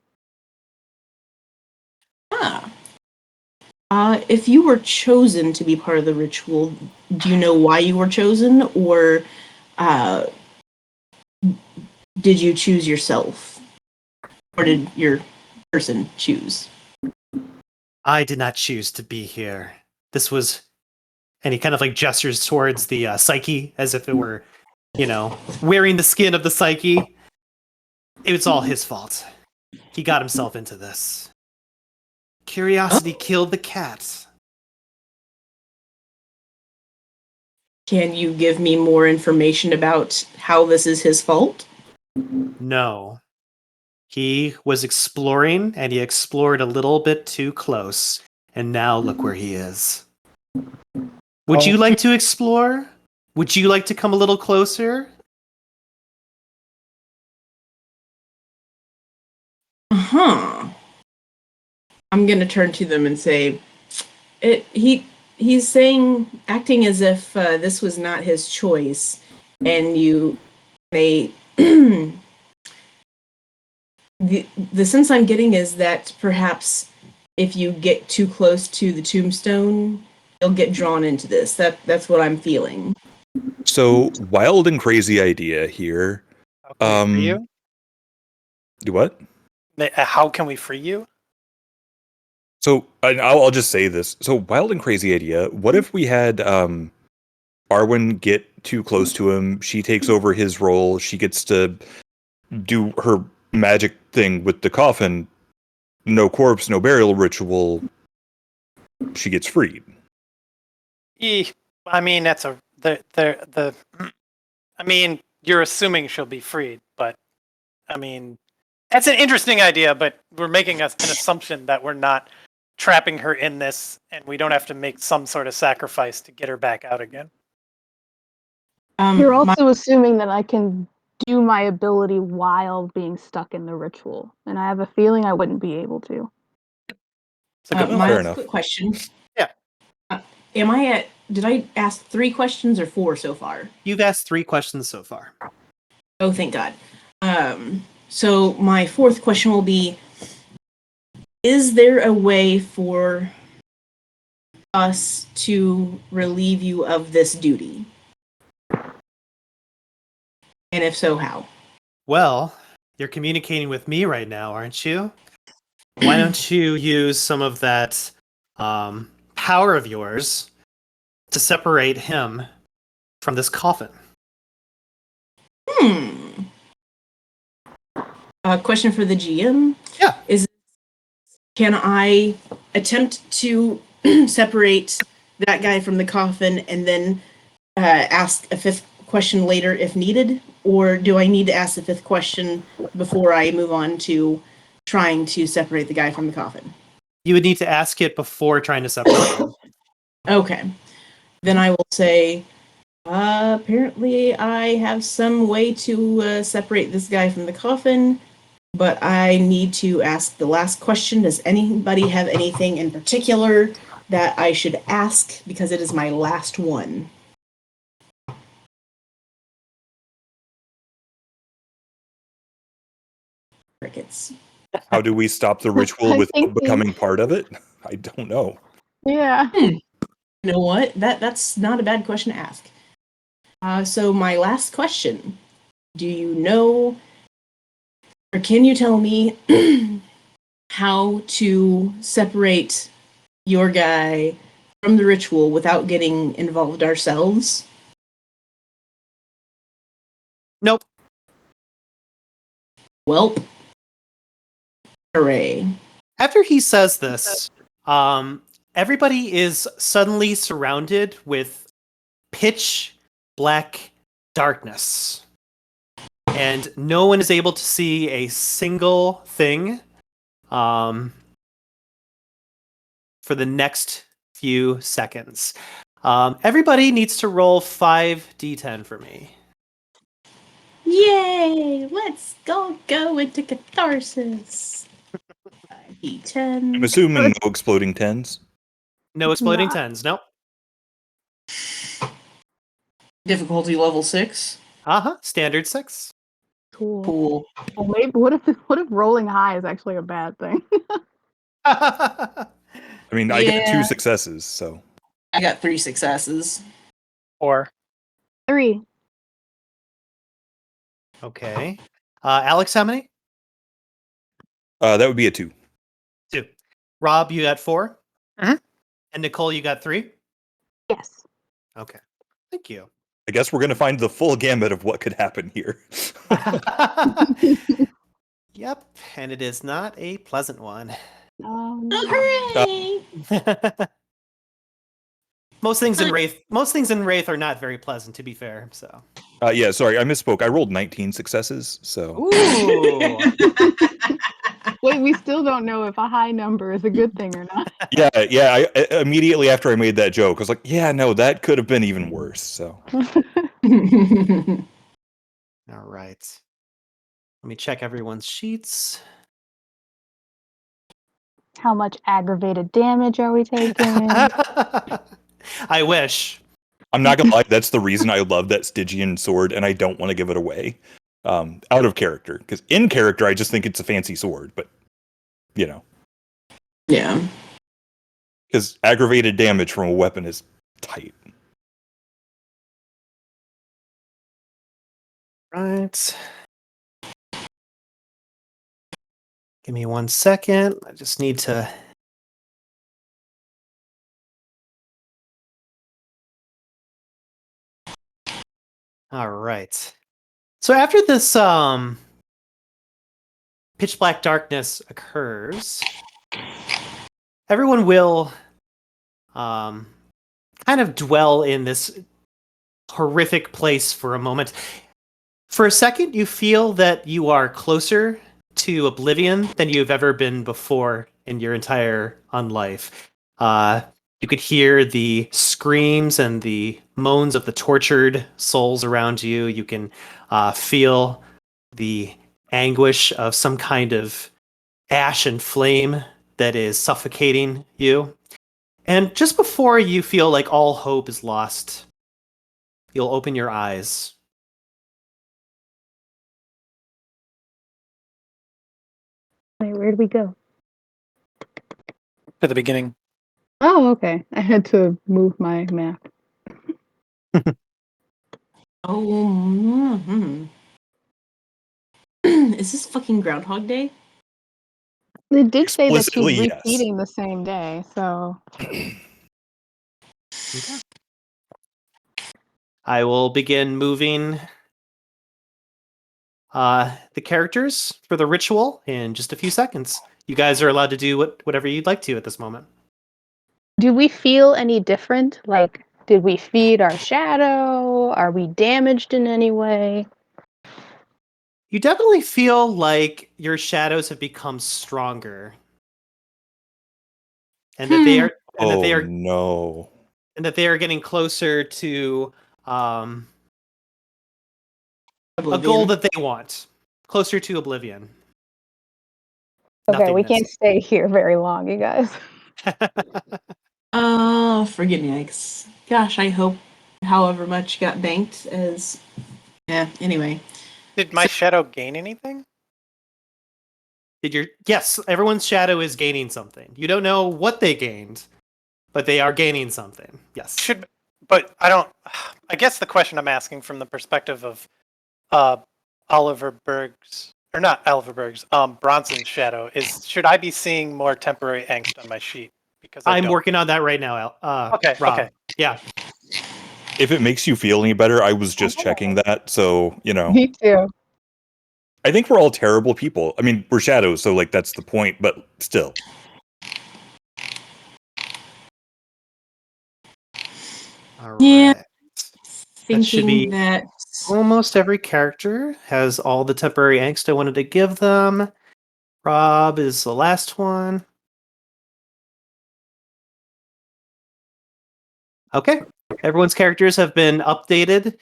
If you were chosen to be part of the ritual, do you know why you were chosen, or did you choose yourself? Or did your person choose? I did not choose to be here. This was... And he kind of like gestures towards the psyche as if it were wearing the skin of the psyche. It was all his fault. He got himself into this. Curiosity killed the cat. Can you give me more information about how this is his fault? No. He was exploring, and he explored a little bit too close. And now look where he is. Would you like to explore? Would you like to come a little closer? Uh-huh. I'm gonna turn to them and say, he's acting as if this was not his choice, and the sense I'm getting is that perhaps if you get too close to the tombstone, you'll get drawn into this. That's what I'm feeling. So wild and crazy idea here. How can we free you? Do what? How can we free you? So I'll just say this. So wild and crazy idea. What if we had Arwen get too close to him? She takes over his role. She gets to do her magic thing with the coffin. No corpse, no burial ritual. She gets freed. I mean, that's I mean, you're assuming she'll be freed, but I mean, that's an interesting idea. But we're making an assumption that we're not trapping her in this, and we don't have to make some sort of sacrifice to get her back out again. You're also assuming that I can do my ability while being stuck in the ritual, and I have a feeling I wouldn't be able to. Myles, quick question. Yeah. Did I ask 3 questions or 4 so far? You've asked 3 questions so far. Oh, thank God. So my 4th question will be, is there a way for us to relieve you of this duty? And if so, how? Well, you're communicating with me right now, aren't you? Why don't you use some of that power of yours to separate him from this coffin? Question for the GM? Yeah. Can I attempt to separate that guy from the coffin and then ask a 5th question later if needed? Or do I need to ask the 5th question before I move on to trying to separate the guy from the coffin? You would need to ask it before trying to separate him. Okay. Then I will say, apparently I have some way to separate this guy from the coffin, but I need to ask the last question. Does anybody have anything in particular that I should ask? Because it is my last one. Crickets. How do we stop the ritual without becoming part of it? I don't know. Yeah. You know what? That's not a bad question to ask. So my last question. Do you know, or can you tell me how to separate your guy from the ritual without getting involved ourselves? Nope. Welp. Hooray. After he says this, everybody is suddenly surrounded with pitch black darkness. And no one is able to see a single thing for the next few seconds. Everybody needs to roll 5d10 for me. Yay! Let's go into catharsis. 5d10. I'm assuming no exploding tens. No exploding tens, nope. Difficulty level 6. Standard 6. Cool. Well, maybe what if rolling high is actually a bad thing? I mean, I got 2 Yeah. successes, so. I got 3 successes. Or 3. Okay. Alex, how many? That would be a 2. 2. Rob, you got 4? Mhm. And Nicole, you got 3? Yes. Okay. Thank you. I guess we're gonna find the full gamut of what could happen here. Yep, and it is not a pleasant one. Hooray! Most things in Wraith are not very pleasant, to be fair. So. Yeah, sorry, I misspoke. I rolled 19 successes, so Ooh. Wait, we still don't know if a high number is a good thing or not. yeah. I immediately after I made that joke, I was like, yeah, no, that could have been even worse. So All right. Let me check everyone's sheets. How much aggravated damage are we taking? I wish. I'm not gonna lie, that's the reason I love that Stygian sword, and I don't want to give it away. Out of character, because in character, I just think it's a fancy sword, but you know, Yeah. because aggravated damage from a weapon is tight. Right. Give me 1 second. I just need to. All right. So after this pitch black darkness occurs, everyone will kind of dwell in this horrific place for a moment. For a second, you feel that you are closer to oblivion than you've ever been before in your entire unlife. You could hear the screams and the moans of the tortured souls around you. You can feel the anguish of some kind of ash and flame that is suffocating you. And just before you feel like all hope is lost, you'll open your eyes. Wait, where'd we go? To the beginning. Oh, okay. I had to move my map. Oh. Is this fucking Groundhog Day? It did say that she's Explicitly, yes. repeating the same day, so Okay. I will begin moving the characters for the ritual in just a few seconds. You guys are allowed to do whatever you'd like to at this moment. do we feel any different? Like, did we feed our shadow? Are we damaged in any way? You definitely feel like your shadows have become stronger, and that they are, and that they are, No. and that they are getting closer to a goal that they want, closer to oblivion. Okay, we Nothingness. can't stay here very long, you guys. Oh, forgive me, yikes. Gosh, I hope however much got banked as... Yeah, anyway. Did my shadow gain anything? Yes, everyone's shadow is gaining something. You don't know what they gained, but they are gaining something. Yes. But I don't. I guess the question I'm asking from the perspective of Oliver Berg's, or not Oliver Berg's, Bronson's shadow is: should I be seeing more temporary angst on my sheet? Because I'm working on that right now. Okay. Rob. Okay. Yeah. If it makes you feel any better, I was just checking that, so you know. Me too. I think we're all terrible people. I mean, we're shadows, so like that's the point, but still. All Yeah. right. That should be Thinking that... almost every character has all the temporary angst I wanted to give them. Rob is the last one. Okay. Everyone's characters have been updated.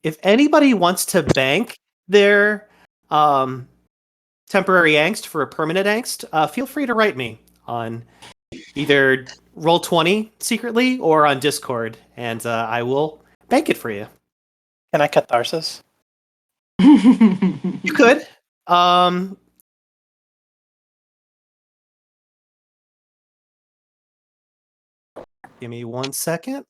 If anybody wants to bank their temporary angst for a permanent angst, feel free to write me on either Roll20 secretly or on Discord, and I will bank it for you. Can I catharsis? You could. Give me 1 second.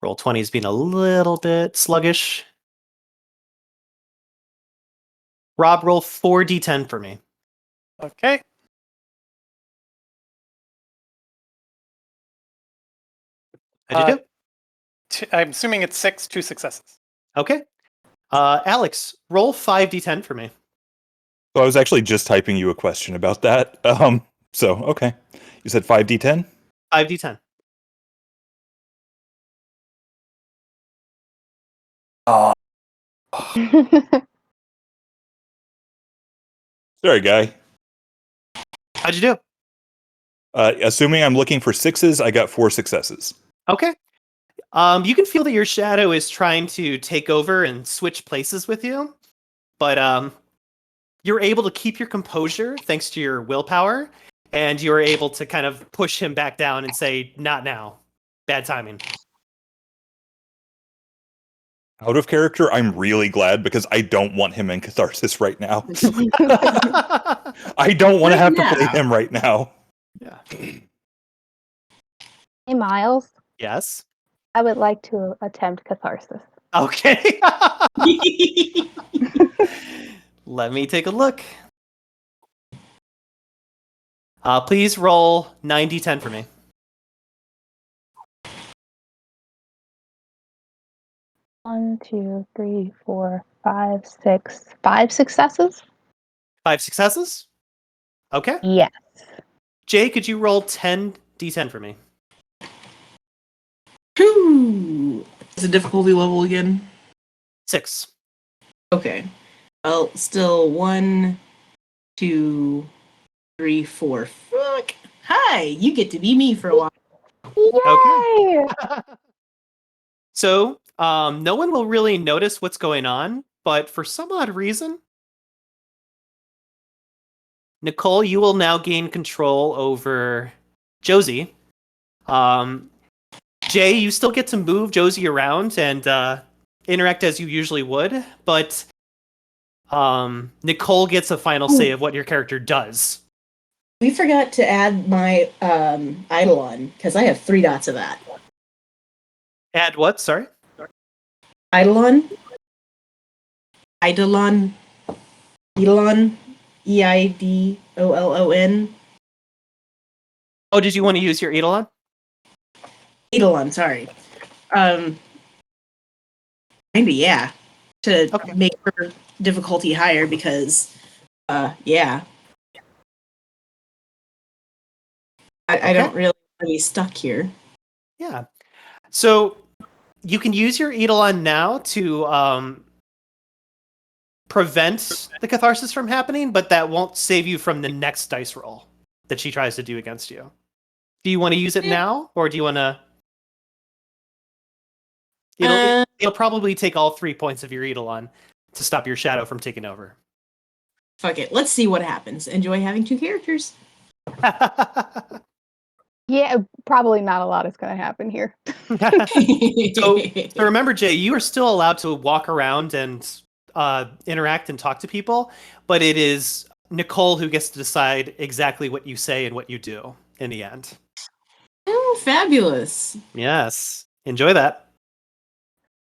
Roll20 has been a little bit sluggish. Rob, roll 4d10 for me. Okay. What'd you do? I'm assuming it's 6, 2 successes. Okay. Alex, roll 5d10 for me. So I was actually just typing you a question about that. So okay, you said 5d10. 5d10. Sorry, guy. How'd you do? Assuming I'm looking for 6s, I got 4 successes. Okay. You can feel that your shadow is trying to take over and switch places with you, but you're able to keep your composure thanks to your willpower, and you're able to kind of push him back down and say, "Not now. Bad timing." Out of character, I'm really glad because I don't want him in Catharsis right now. I don't want to have to play him right now. Yeah. Hey, Myles. Yes. I would like to attempt catharsis. Okay. Let me take a look. Please roll 9d10 for me. One, two, three, four, five, six. 5 successes? 5 successes? Okay. Yes. Jay, could you roll 10d10 for me? Whew. What's the difficulty level again? 6. Okay. Well, still 1, 2, 3, 4. Fuck. Hi, you get to be me for a while. Yay! So, no one will really notice what's going on, but for some odd reason, Nicole, you will now gain control over Josie. Jay, you still get to move Josie around and interact as you usually would, but Nicole gets a final say of what your character does. We forgot to add my Eidolon, because I have 3 dots of that. Add what? Sorry? Eidolon? Eidolon? Eidolon? Eidollon? Oh, did you want to use your Eidolon? Eidolon, sorry. Kinda, yeah. To Okay. make her difficulty higher because, yeah. I don't really want to be stuck here. Yeah. So you can use your Eidolon now to prevent the catharsis from happening, but that won't save you from the next dice roll that she tries to do against you. Do you want to use it now, or do you want to? It'll probably take all 3 points of your Eidolon to stop your shadow from taking over. Fuck it. Let's see what happens. Enjoy having 2 characters. Yeah, probably not a lot is going to happen here. So remember, Jay, you are still allowed to walk around and interact and talk to people, but it is Nicole who gets to decide exactly what you say and what you do in the end. Oh, fabulous. Yes. Enjoy that.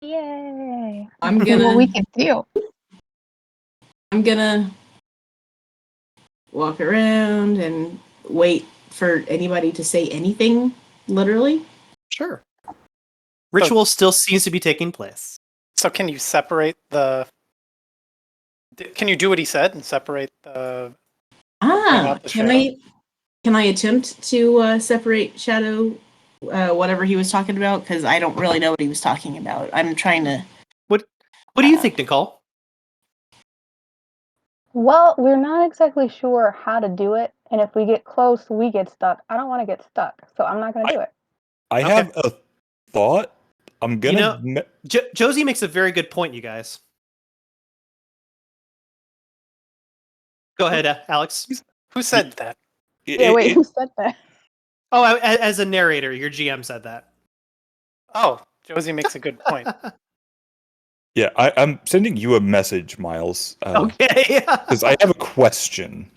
Yay! I'm See what we gonna can do. I'm gonna walk around and wait for anybody to say anything, literally. Sure. Ritual still seems to be taking place. So can you separate the... Can you do what he said and separate the... out the shadow? Can I attempt to separate Shadow, whatever he was talking about? Because I don't really know what he was talking about. I'm trying to... What do you think, Nicole? Well, we're not exactly sure how to do it, and if we get close, we get stuck. I don't want to get stuck, so I'm not going to do it. I Okay. have a thought. I'm gonna. Josie makes a very good point, you guys. Go ahead, Alex. Who said that? Yeah, wait, who said that? Oh, as a narrator, your GM said that. Oh, Josie makes a good point. Yeah, I'm sending you a message, Myles. Okay. Because I have a question.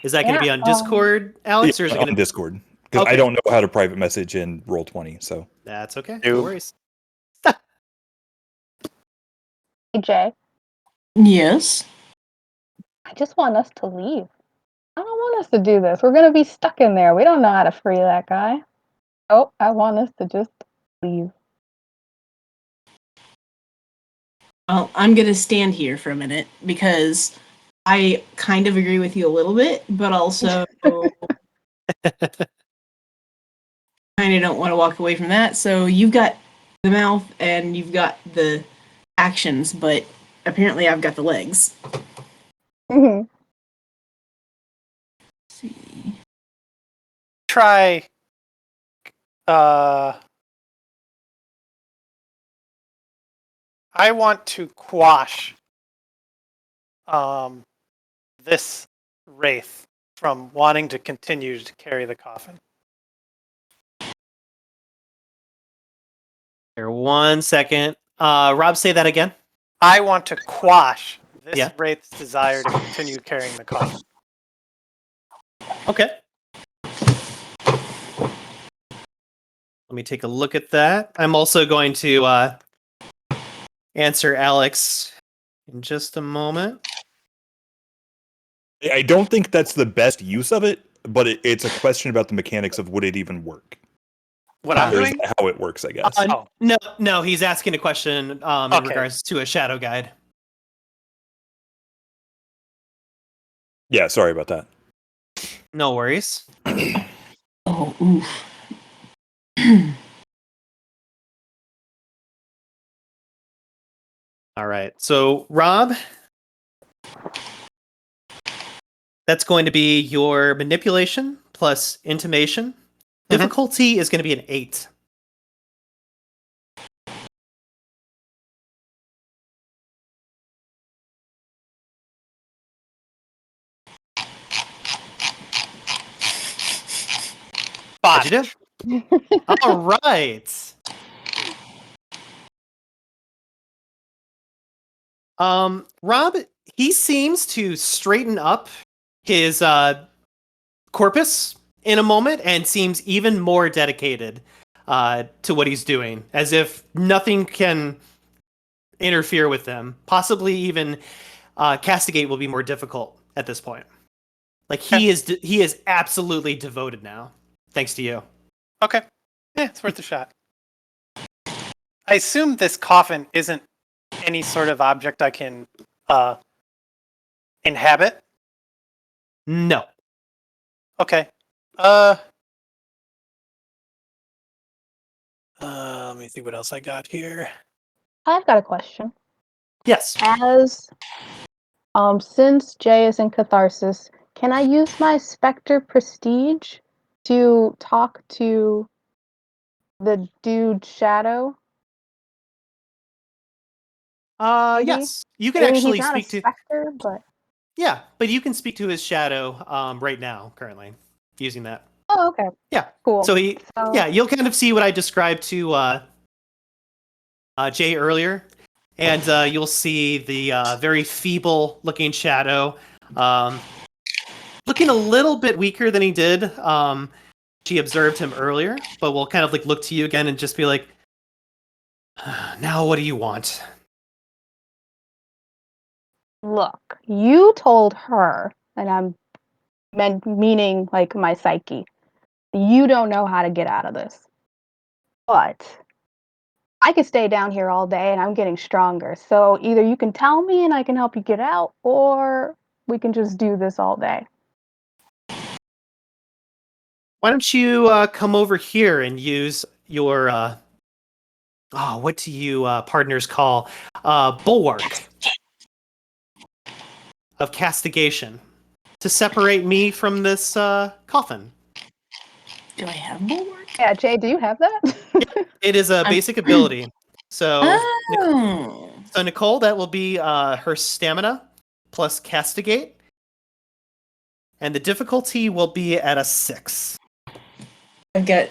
Is that going to be on Discord, Alex, or is it going to on Discord? Because I don't know how to private message in Roll20, so That's okay. No worries. Hey, Jay. Yes. I just want us to leave. I don't want us to do this. We're gonna be stuck in there. We don't know how to free that guy. Oh, I want us to just leave. Well, I'm going to stand here for a minute because I kind of agree with you a little bit, but also kind of don't want to walk away from that. So you've got the mouth and you've got the actions, but apparently I've got the legs. Mhm. Let's see. Try. I want to quash this wraith from wanting to continue to carry the coffin. Here, 1 second. Rob, say that again. I want to quash this Yeah. wraith's desire to continue carrying the coffin. Okay. Let me take a look at that. I'm also going to answer Alex in just a moment. I don't think that's the best use of it, but it's a question about the mechanics of would it even work? What I'm Or is doing? that how it works, I guess. Oh. No, he's asking a question in Okay. regards to a shadow guide. Yeah, sorry about that. No worries. Oh, oof. All right. So, Rob, that's going to be your manipulation plus intimation. Difficulty is going to be an 8. Botch. How'd you do? All right. Rob, he seems to straighten up his corpus in a moment and seems even more dedicated to what he's doing, as if nothing can interfere with them. Possibly even castigate will be more difficult at this point. Like he is absolutely devoted now, thanks to you. Okay. Yeah, it's worth a shot. I assume this coffin isn't any sort of object I can inhabit. No. Okay. Let me see what else I got here. I've got a question. Yes. As since Jay is in catharsis, can I use my Spectre Prestige to talk to the dude Shadow? Maybe? Yes. You can I mean, actually he's not a speak to. specter, but Yeah, but you can speak to his shadow right now, currently, using that. oh, okay, Yeah. cool. So So, yeah, you'll kind of see what I described to Jay earlier, and you'll see the very feeble-looking shadow, looking a little bit weaker than he did. She observed him earlier, but we'll kind of like look to you again and just be like, "Now, what do you want?" look, you told her, and I'm meaning like my psyche. You don't know how to get out of this, but I could stay down here all day, and I'm getting stronger. So either you can tell me, and I can help you get out, or we can just do this all day. Why don't you come over here and use your what do you partners call bulwark of castigation to separate me from this coffin? Do I have bulwark? Yeah, Jay, do you have that? It is a basic ability. So, Oh. so Nicole, that will be her stamina plus castigate, and the difficulty will be at a 6. I've got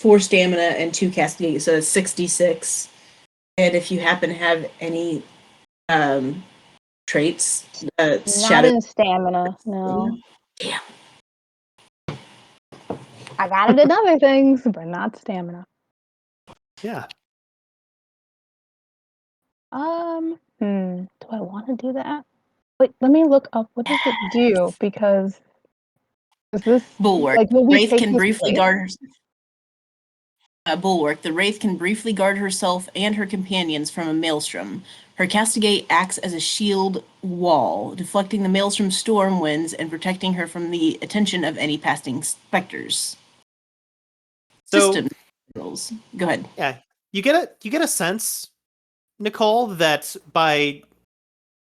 4 stamina and 2 castigate, so it's 66. And if you happen to have any traits, Not shadow. in stamina, no. Damn. I got it in other things, but not stamina. Yeah. Do I want to do that? Wait, let me look up. What does it do? Because is this Bulwark. like will we Wraith take can this briefly place? guard Bulwark. The Wraith can briefly guard herself and her companions from a maelstrom. Her castigate acts as a shield wall, deflecting the maelstrom storm winds and protecting her from the attention of any passing specters. So System rules. Go ahead. yeah, you get a sense, Nicole, that by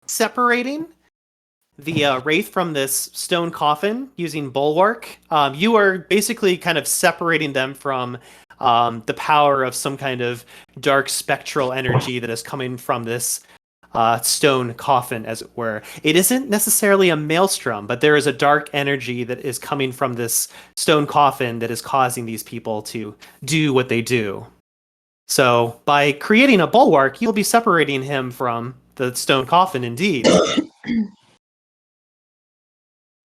separating the wraith from this stone coffin using bulwark, you are basically kind of separating them from the power of some kind of dark spectral energy that is coming from this stone coffin, as it were. It isn't necessarily a maelstrom, but there is a dark energy that is coming from this stone coffin that is causing these people to do what they do. So by creating a bulwark, you'll be separating him from the stone coffin, indeed.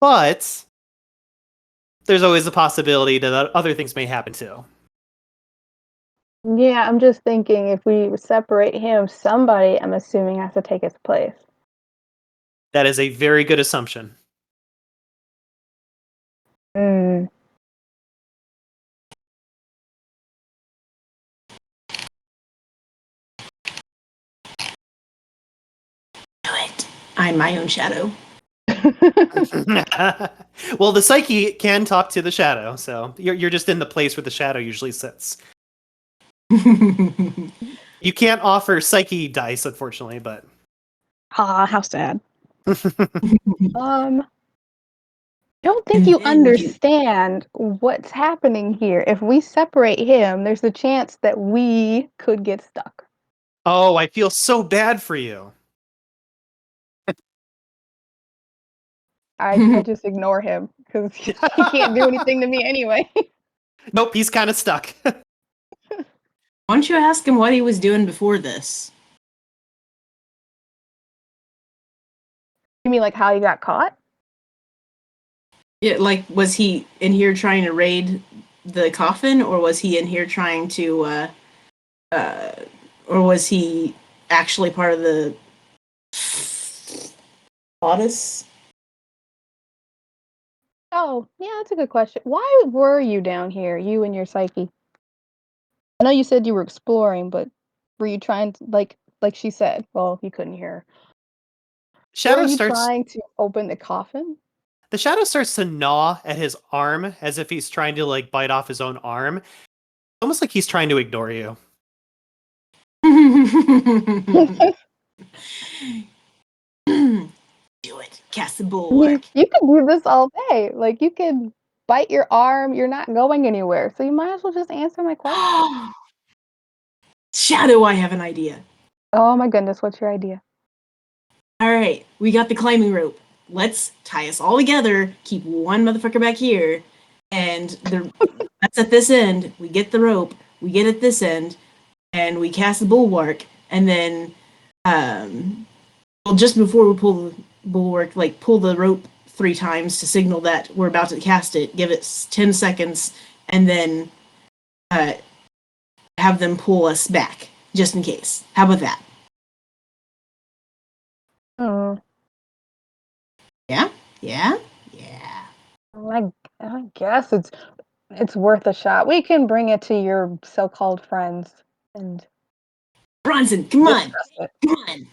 But there's always the possibility that other things may happen too. Yeah, I'm just thinking if we separate him, somebody, I'm assuming, has to take his place. That is a very good assumption. Hmm. Do it. I'm my own shadow. Well, the psyche can talk to the shadow, so you're just in the place where the shadow usually sits. You can't offer psyche dice, unfortunately, but Ah, how sad. Don't think And you then you- understand what's happening here. If we separate him, there's a chance that we could get stuck. oh, I feel so bad for you. I just ignore him because he can't do anything to me anyway. Nope, he's kind of stuck. Why don't you ask him what he was doing before this? You mean like how he got caught? Yeah, like, was he in here trying to raid the coffin, or was he in here trying to, or was he actually part of the Otis? Oh, yeah, that's a good question. Why were you down here, you and your psyche? I know you said you were exploring, but were you trying to like she said? Well, you couldn't hear her. Shadow Were you starts. trying to open the coffin? The shadow starts to gnaw at his arm as if he's trying to like bite off his own arm. Almost like he's trying to ignore you. Do it. Cast the bulwark. You could do this all day. Like you could bite your arm. You're not going anywhere, so you might as well just answer my question. Shadow, I have an idea. Oh my goodness, what's your idea? All right, we got the climbing rope. Let's tie us all together, keep one motherfucker back here, and that's at this end. We get the rope, we get at this end, and we cast the bulwark, and then, well, just before we pull the bulwark, like pull the rope 3 times to signal that we're about to cast it, give it 10 seconds, and then have them pull us back, just in case. How about that? Oh, Yeah? I guess it's worth a shot. We can bring it to your so-called friends and Bronson, come on! discuss it. Come on!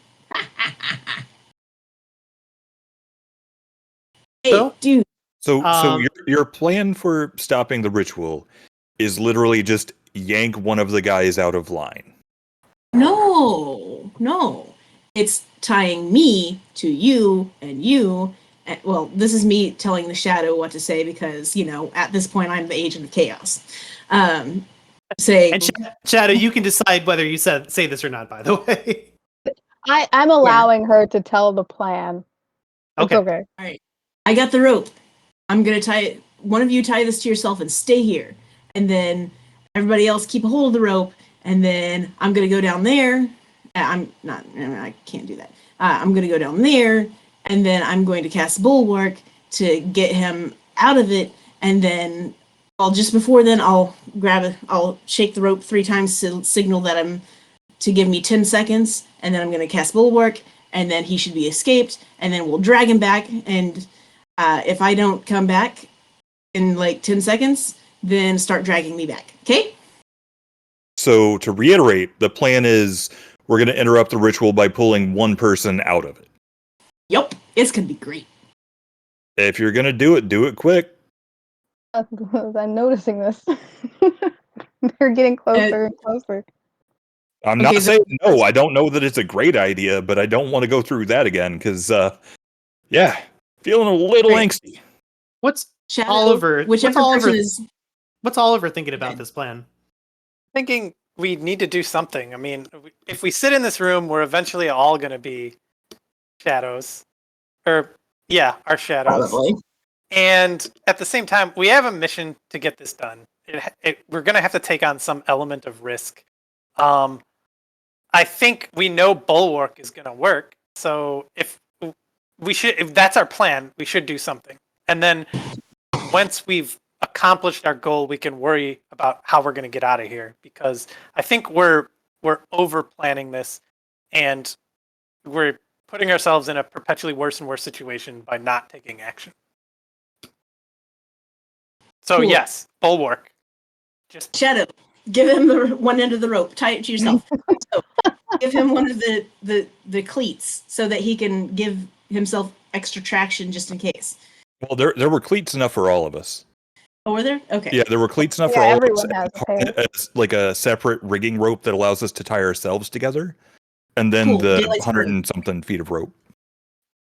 Hey, So? dude. So Um, your plan for stopping the ritual is literally just yank one of the guys out of line. No. It's tying me to you and you. And, well, this is me telling the shadow what to say because, at this point I'm the agent of chaos. Saying, and Shadow, you can decide whether you say this or not, by the way. I'm allowing her to tell the plan. It's Okay. all right, I got the rope. I'm going to tie it. One of you tie this to yourself and stay here. And then everybody else keep a hold of the rope. And then I'm going to go down there. I can't do that. I'm going to go down there. And then I'm going to cast Bulwark to get him out of it. And then, well, just before then, I'll shake the rope 3 times to signal that I'm to give me 10 seconds, and then I'm going to cast Bulwark, and then he should be escaped, and then we'll drag him back, and if I don't come back in like 10 seconds, then start dragging me back. Okay? So to reiterate, the plan is we're going to interrupt the ritual by pulling one person out of it. Yup. It's going to be great. If you're going to do it quick. I'm noticing this. They're getting closer and closer. I'm not saying no. I don't know that it's a great idea, but I don't want to go through that again because, feeling a little angsty. What's Shadow, Oliver? whichever person is. What's Oliver thinking about this plan? Thinking we need to do something. I mean, if we sit in this room, we're eventually all going to be shadows. Our shadows. Probably. And at the same time, we have a mission to get this done. We're going to have to take on some element of risk. I think we know Bulwark is going to work. So if that's our plan, we should do something. And then once we've accomplished our goal, we can worry about how we're going to get out of here. Because I think we're over planning this, and we're putting ourselves in a perpetually worse and worse situation by not taking action. So Cool. Yes, Bulwark. Just Shadow, give him the one end of the rope. Tie it to yourself. So, give him one of the cleats so that he can give himself extra traction just in case. Well, there were cleats enough for all of us. Oh, were there? Okay. Yeah, there were cleats enough Yeah, for all of everyone us. has a pair. It's like a separate rigging rope that allows us to tie ourselves together, and then Cool. the Daylight's 100 and something feet of rope.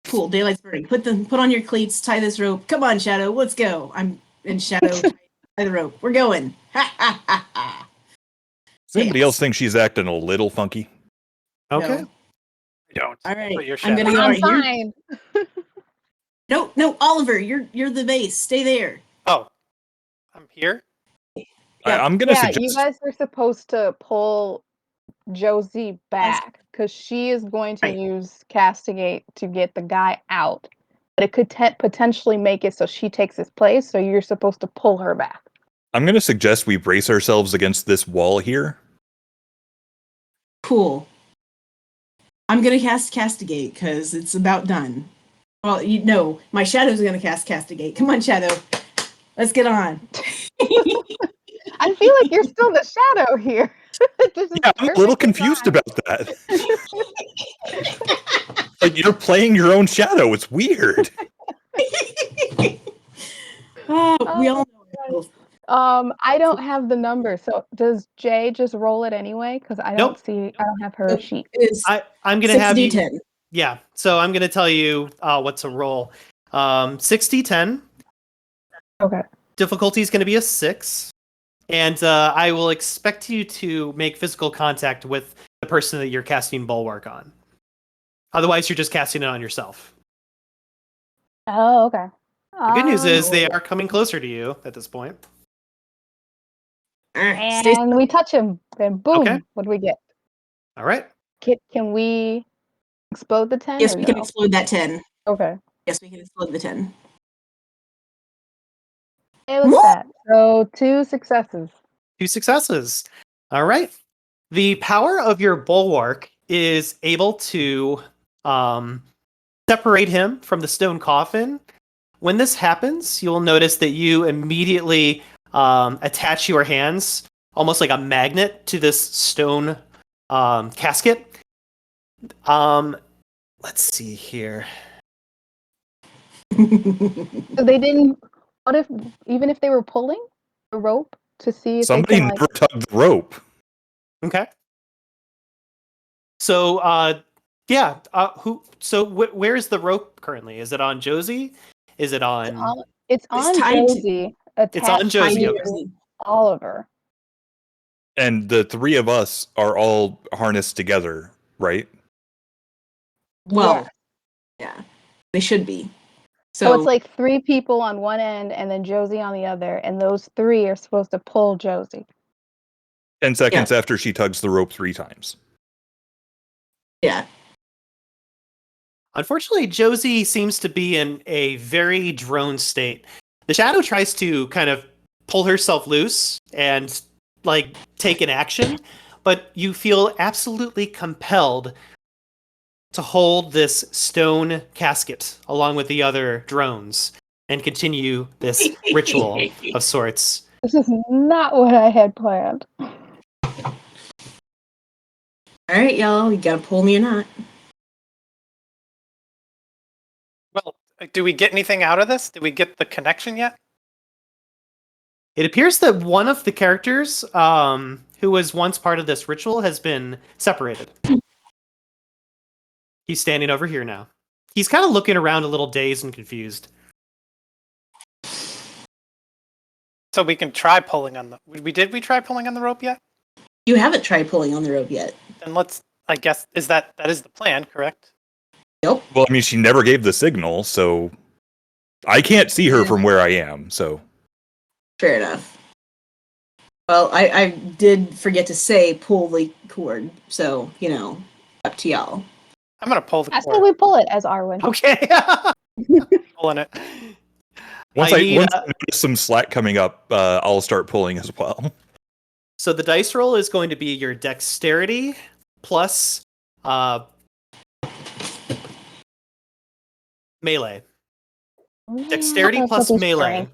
Cool. Daylight's burning. Put on your cleats. Tie this rope. Come on, Shadow. Let's go. I'm in Shadow. Tie the rope. We're going. Ha ha ha ha. Does anybody else think she's acting a little funky? Okay. No. I don't. All right. But you're I'm gonna Shadow. go I'm right here. fine. No, Oliver, you're the base. Stay there. Oh, I'm here? Yeah. I'm gonna Yeah, suggest. you guys are supposed to pull Josie back because she is going to Right. use Castigate to get the guy out. But it could potentially make it so she takes his place, so you're supposed to pull her back. I'm gonna suggest we brace ourselves against this wall here. Cool. I'm gonna cast Castigate because it's about done. Well, my Shadow's gonna cast Castigate. Come on, Shadow. Let's get on. I feel like you're still the shadow here. This is Yeah, I'm a little perfectly confused fine. about that. Like you're playing your own shadow. It's weird. We all know. I don't have the number, so does Jay just roll it anyway? Because I don't Nope. I don't have her sheet. It's I'm gonna have you. 6d10. Yeah. So I'm gonna tell you what to roll. 6d10. Okay. Difficulty is gonna be a 6, and I will expect you to make physical contact with the person that you're casting Bulwark on. Otherwise, you're just casting it on yourself. Oh, okay. The good news is they are coming closer to you at this point. Stay And we touch him. Then boom. Okay. What do we get? All right. Can we explode the 10? Yes, or we can no? explode that 10. Okay. Yes, we can explode the 10. Hey, look at that. So 2 successes. 2 successes. All right. The power of your Bulwark is able to separate him from the stone coffin. When this happens, you'll notice that you immediately attach your hands almost like a magnet to this stone casket. Let's see here. So they didn't. What if, even if they were pulling the rope to see if Somebody they can, never tugged the rope. Okay. So, yeah. Where is the rope currently? Is it on Josie? Is it on? it's on tied to- Josie. It's on Josie. to Okay. Oliver. And the 3 of us are all harnessed together, right? Well, yeah, they should be. So it's like 3 people on one end and then Josie on the other, and those 3 are supposed to pull Josie. 10 seconds after she tugs the rope 3 times. Yeah. Unfortunately, Josie seems to be in a very drone state. The shadow tries to kind of pull herself loose and like take an action, but you feel absolutely compelled to hold this stone casket along with the other drones and continue this ritual of sorts. This is not what I had planned. All right, y'all, you gotta pull me or not. Well, do we get anything out of this? Did we get the connection yet? It appears that one of the characters who was once part of this ritual has been separated. He's standing over here now. He's kind of looking around a little dazed and confused. So we can try pulling on the... Did we try pulling on the rope yet? You haven't tried pulling on the rope yet. Then let's... I guess, that is the plan, correct? Nope. Well, I mean, she never gave the signal, so I can't see her from where I am, so... Fair enough. Well, I did forget to say pull the cord, so, up to y'all. I'm going to pull the I say cord. we pull it as Arwen. Okay. Pulling it. Once I I need, notice some slack coming up, I'll start pulling as well. So the dice roll is going to be your dexterity plus melee. Dexterity plus melee.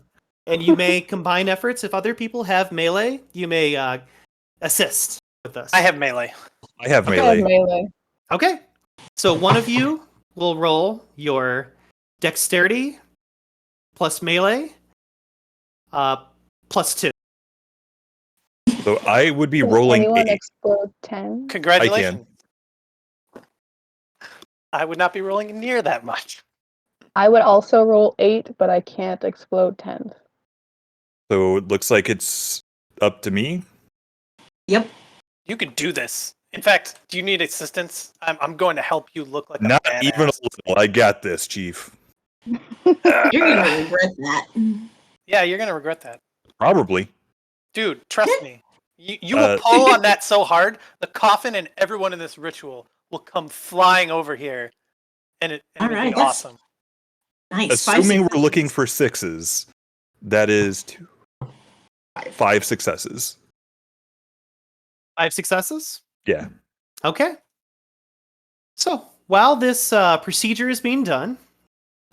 And you may combine efforts. If other people have melee, you may assist with this. I have melee. I have I have melee. melee. Okay. So one of you will roll your dexterity plus melee plus 2. So I would be Can rolling anyone 8. explode 10? Congratulations. I would not be rolling near that much. I would also roll 8, but I can't explode 10. So it looks like it's up to me. Yep. You can do this. In fact, do you need assistance? I'm going to help you look like Not a badass. even a little. I got this, Chief. You're gonna regret that. Yeah, you're going to regret that. Probably. Dude, trust me. You will pull on that so hard, the coffin and everyone in this ritual will come flying over here, and it'll All be right, that's awesome. nice. Assuming we're 5 looking for 6s, that is 5 successes. 5 successes? Yeah. Okay. So while this procedure is being done,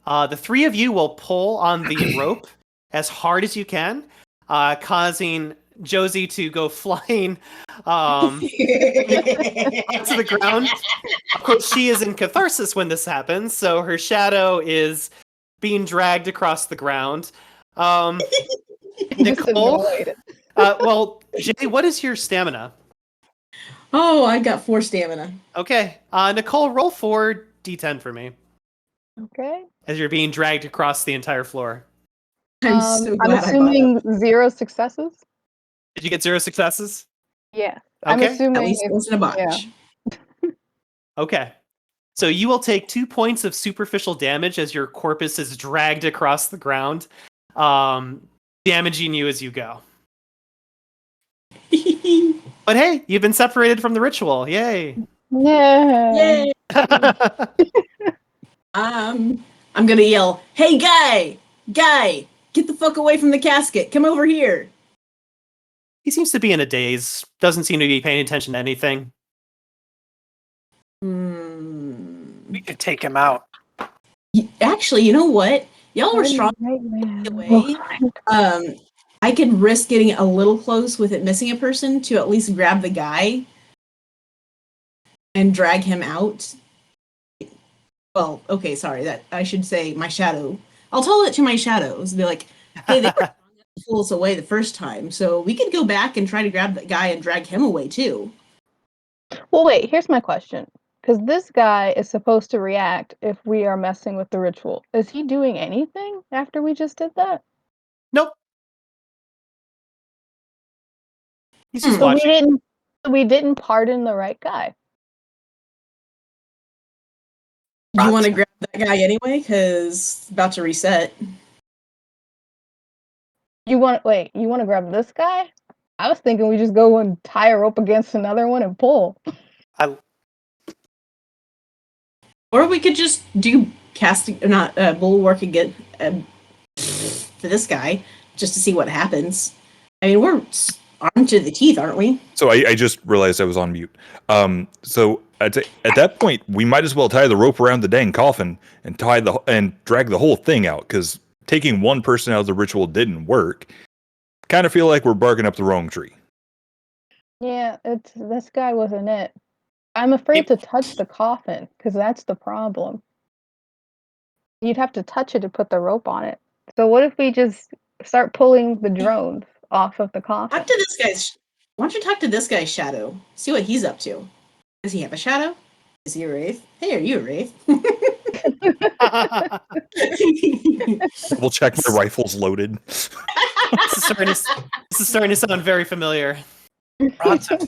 the 3 of you will pull on the rope as hard as you can, causing Josie to go flying onto the ground. Of course, she is in catharsis when this happens, so her shadow is being dragged across the ground. Nicole, well, Jay, what is your stamina? Oh, I got 4 stamina. Okay, Nicole, roll 4 d10 for me Okay. as you're being dragged across the entire floor. I'm so I'm glad assuming 0 successes? Did you get 0 successes? Yeah. I'm Okay. At assuming least it wasn't a bunch. yeah. Okay. So you will take 2 points of superficial damage as your corpus is dragged across the ground, damaging you as you go. But hey, you've been separated from the ritual. Yay. Yeah. Yay! I'm gonna yell, "Hey, guy! Guy! Get the fuck away from the casket! Come over here!" He seems to be in a daze. Doesn't seem to be paying attention to anything. We could take him out. Actually, you know what? Y'all were strong away. I could risk getting a little close with it missing a person to at least grab the guy and drag him out. Well, okay, sorry. That I should say my shadow. I'll tell it to my shadows. Be like, "Hey, they were strong enough to pull us away the first time, so we could go back and try to grab that guy and drag him away too." Well, wait, here's my question. Because this guy is supposed to react if we are messing with the ritual. Is he doing anything after we just did that? Nope. He's just So watching. we didn't pardon the right guy. You want to grab that guy anyway? Because it's about to reset. You want to grab this guy? I was thinking we just go and tie a rope against another one and pull. Or we could just do casting, not bulwark again for this guy, just to see what happens. I mean, we're armed to the teeth, aren't we? So I just realized I was on mute. So at that point, we might as well tie the rope around the dang coffin and drag the whole thing out, because taking one person out of the ritual didn't work. Kind of feel like we're barking up the wrong tree. Yeah, this guy wasn't it. I'm afraid to touch the coffin, because that's the problem. You'd have to touch it to put the rope on it. So what if we just start pulling the drones off of the coffin? Talk to this guy's. Why don't you talk to this guy's shadow? See what he's up to. Does he have a shadow? Is he a wraith? Hey, are you a wraith? We'll check my rifle's loaded. This is starting to sound very familiar. Bronson,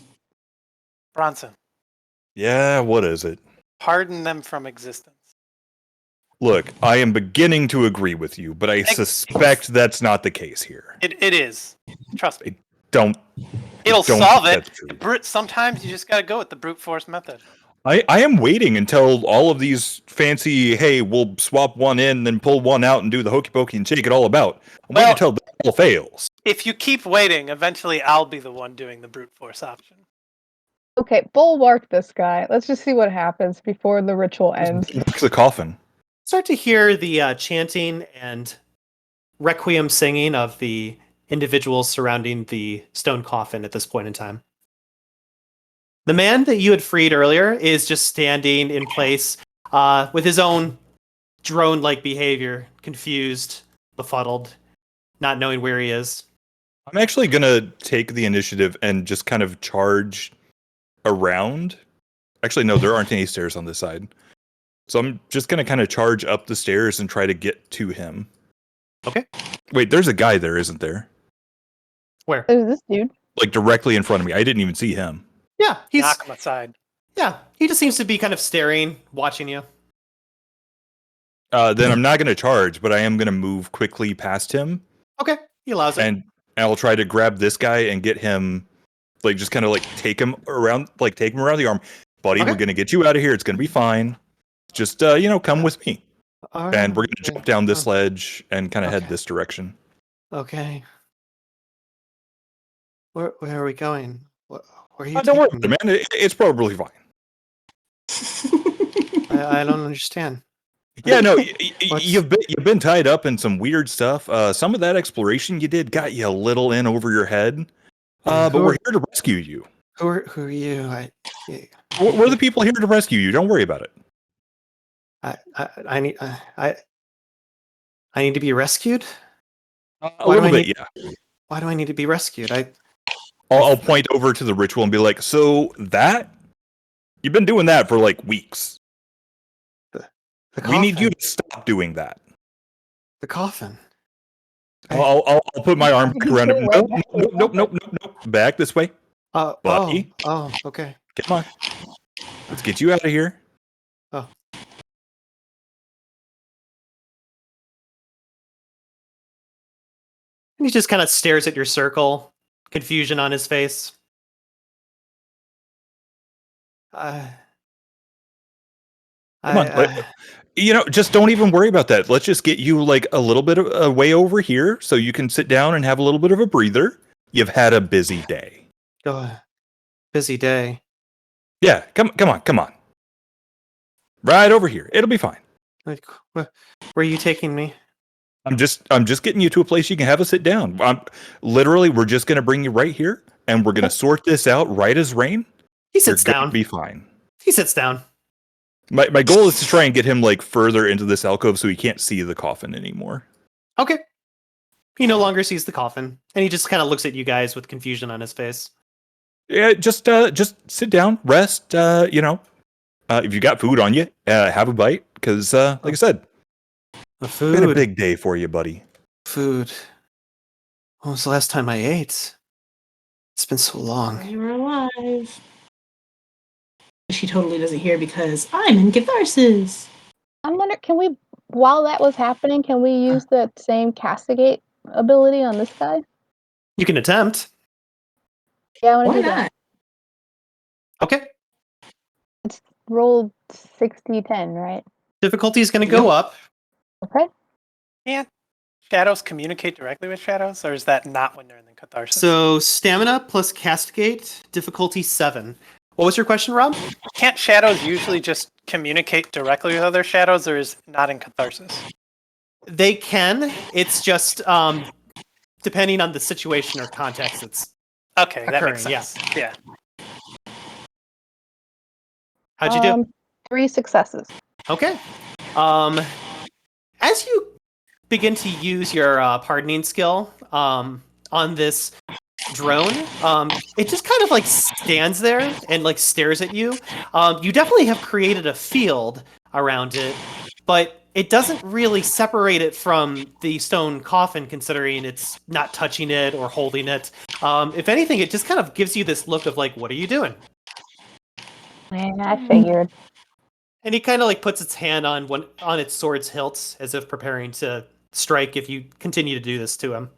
Yeah, what is it? pardon them from existence. Look, I am beginning to agree with you, but I suspect that's not the case here. It is. Trust me. Don't It'll solve think it. that's true. Sometimes you just gotta go with the brute force method. I am waiting until all of these fancy, hey, we'll swap one in, then pull one out and do the hokey pokey and shake it all about. I'm waiting until that all fails. If you keep waiting, eventually I'll be the one doing the brute force option. Okay, bulwark this guy. Let's just see what happens before the ritual ends. It's the coffin. Start to hear the chanting and requiem singing of the individuals surrounding the stone coffin at this point in time. The man that you had freed earlier is just standing in place with his own drone-like behavior, confused, befuddled, not knowing where he is. I'm actually going to take the initiative and just kind of charge around. Actually, no, there aren't any stairs on this side. So I'm just going to kind of charge up the stairs and try to get to him. Okay. Wait, there's a guy there, isn't there? Where? There's this dude. Like directly in front of me. I didn't even see him. Yeah, Knock him aside. Yeah, he just seems to be kind of staring, watching you. Then I'm not going to charge, but I am going to move quickly past him. Okay, he allows it. And I'll try to grab this guy and get him, like, just kind of like take him around the arm. Buddy, Okay. we're going to get you out of here. It's going to be fine. Just, come with me. And we're going to jump down this ledge and kind of head this direction. Okay. Where are we going? Where are you Don't worry taking about it, man. It's probably fine. I don't understand. Yeah, no, What's- you've been tied up in some weird stuff. Some of that exploration you did got you a little in over your head. But we're here to rescue you. Who are you? We're the people here to rescue you. Don't worry about it. I need to be rescued? A Why do little I bit, need- yeah. Why do I need to be rescued? I'll point over to the ritual and be like, so that? You've been doing that for like weeks. The We need you coffin. to stop doing that. The coffin. I'll put my arm back around him. Right Nope. Back this way. Buddy. Okay. Come on. Let's get you out of here. Oh. And he just kind of stares at your circle, confusion on his face. Come on. Just don't even worry about that. Let's just get you like a little bit of a way over here so you can sit down and have a little bit of a breather. You've had a busy day. Busy day. Yeah, come on. Right over here. It'll be fine. Like, where are you taking me? I'm just getting you to a place you can have a sit down. We're just going to bring you right here and we're going to sort this out right as rain. He sits You're gonna down. be fine. He sits down. My goal is to try and get him like further into this alcove so he can't see the coffin anymore. Okay. He no longer sees the coffin, and he just kind of looks at you guys with confusion on his face. Yeah, just sit down, rest. If you got food on you, have a bite. Because, like I said, The it's been a food. big day for you, buddy. Food. When was the last time I ate? It's been so long. You're alive. She totally doesn't hear because I'm in catharsis. I'm wondering, while that was happening, can we use that same castigate ability on this guy? You can attempt. Yeah, I want Why to do not? that. Okay. It's rolled 60-10, right? Difficulty is going to go up. Okay. Can't shadows communicate directly with shadows, or is that not when they're in the catharsis. So stamina plus castigate, difficulty 7. What was your question, Rob? Can't shadows usually just communicate directly with other shadows, or is it not in catharsis? They can. It's just depending on the situation or context it's Okay, that makes occurring. sense. Yeah. How'd you do? 3 successes. Okay. As you begin to use your pardoning skill on this drone, it just kind of like stands there and like stares at you. You definitely have created a field around it, but it doesn't really separate it from the stone coffin, considering it's not touching it or holding it. If anything, it just kind of gives you this look of like, what are you doing? I figured. And he kind of like puts its hand on its sword's hilt, as if preparing to strike if you continue to do this to him.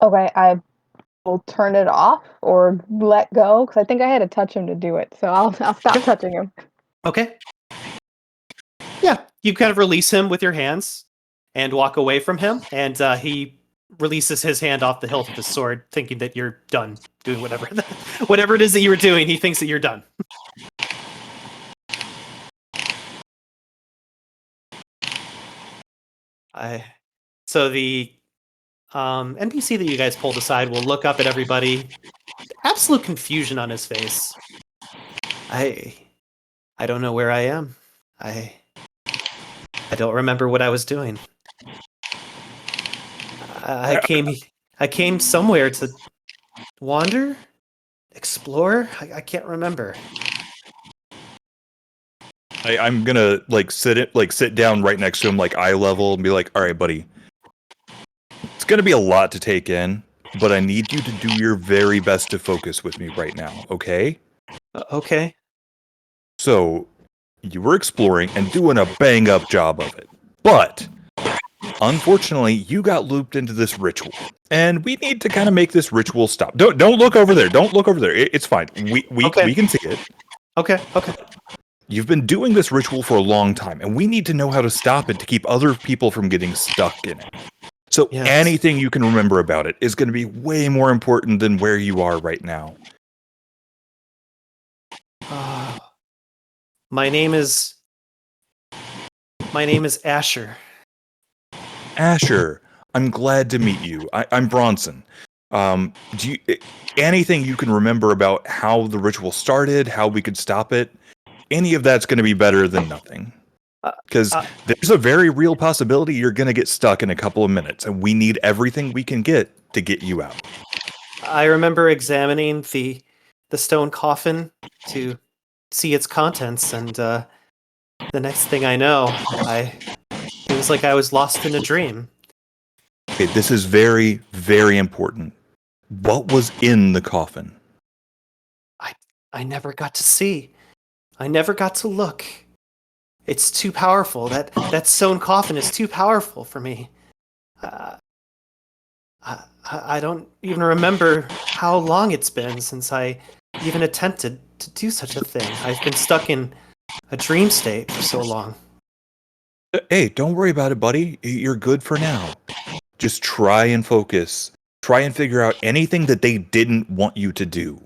Okay, I will turn it off or let go because I think I had to touch him to do it. So I'll stop touching him. Okay. Yeah, you kind of release him with your hands and walk away from him, and he releases his hand off the hilt of his sword, thinking that you're done doing whatever it is that you were doing. He thinks that you're done. So the NPC that you guys pulled aside will look up at everybody, absolute confusion on his face. I don't know where I am. I don't remember what I was doing. I came somewhere to wander, explore. I can't remember. I'm gonna sit down right next to him, like eye level, and be like, "All right, buddy. It's gonna be a lot to take in, but I need you to do your very best to focus with me right now, okay?" Okay. So, you were exploring and doing a bang-up job of it, but unfortunately, you got looped into this ritual, and we need to kind of make this ritual stop. Don't look over there. Don't look over there. It's fine. We Okay. can see it. Okay. You've been doing this ritual for a long time, and we need to know how to stop it to keep other people from getting stuck in it. So Yes. anything you can remember about it is going to be way more important than where you are right now. My name is Asher. Asher, I'm glad to meet you. I'm Bronson. Anything you can remember about how the ritual started, how we could stop it? Any of that's going to be better than nothing. Because there's a very real possibility you're going to get stuck in a couple of minutes, and we need everything we can get to get you out. I remember examining the stone coffin to see its contents, and the next thing I know, it was like I was lost in a dream. Okay, this is very, very important. What was in the coffin? I never got to see. I never got to look. It's too powerful. That stone coffin is too powerful for me. I don't even remember how long it's been since I even attempted to do such a thing. I've been stuck in a dream state for so long. Hey, don't worry about it, buddy. You're good for now. Just try and focus. Try and figure out anything that they didn't want you to do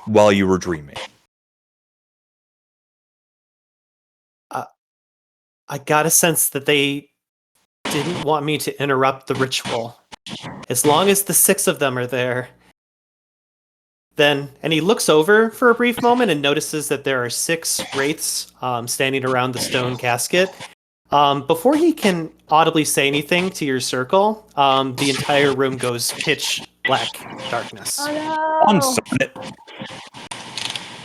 while you were dreaming. I got a sense that they didn't want me to interrupt the ritual. As long as the 6 of them are there, then... And he looks over for a brief moment and notices that there are 6 wraiths standing around the stone casket. Before he can audibly say anything to your circle, the entire room goes pitch black darkness. Oh no!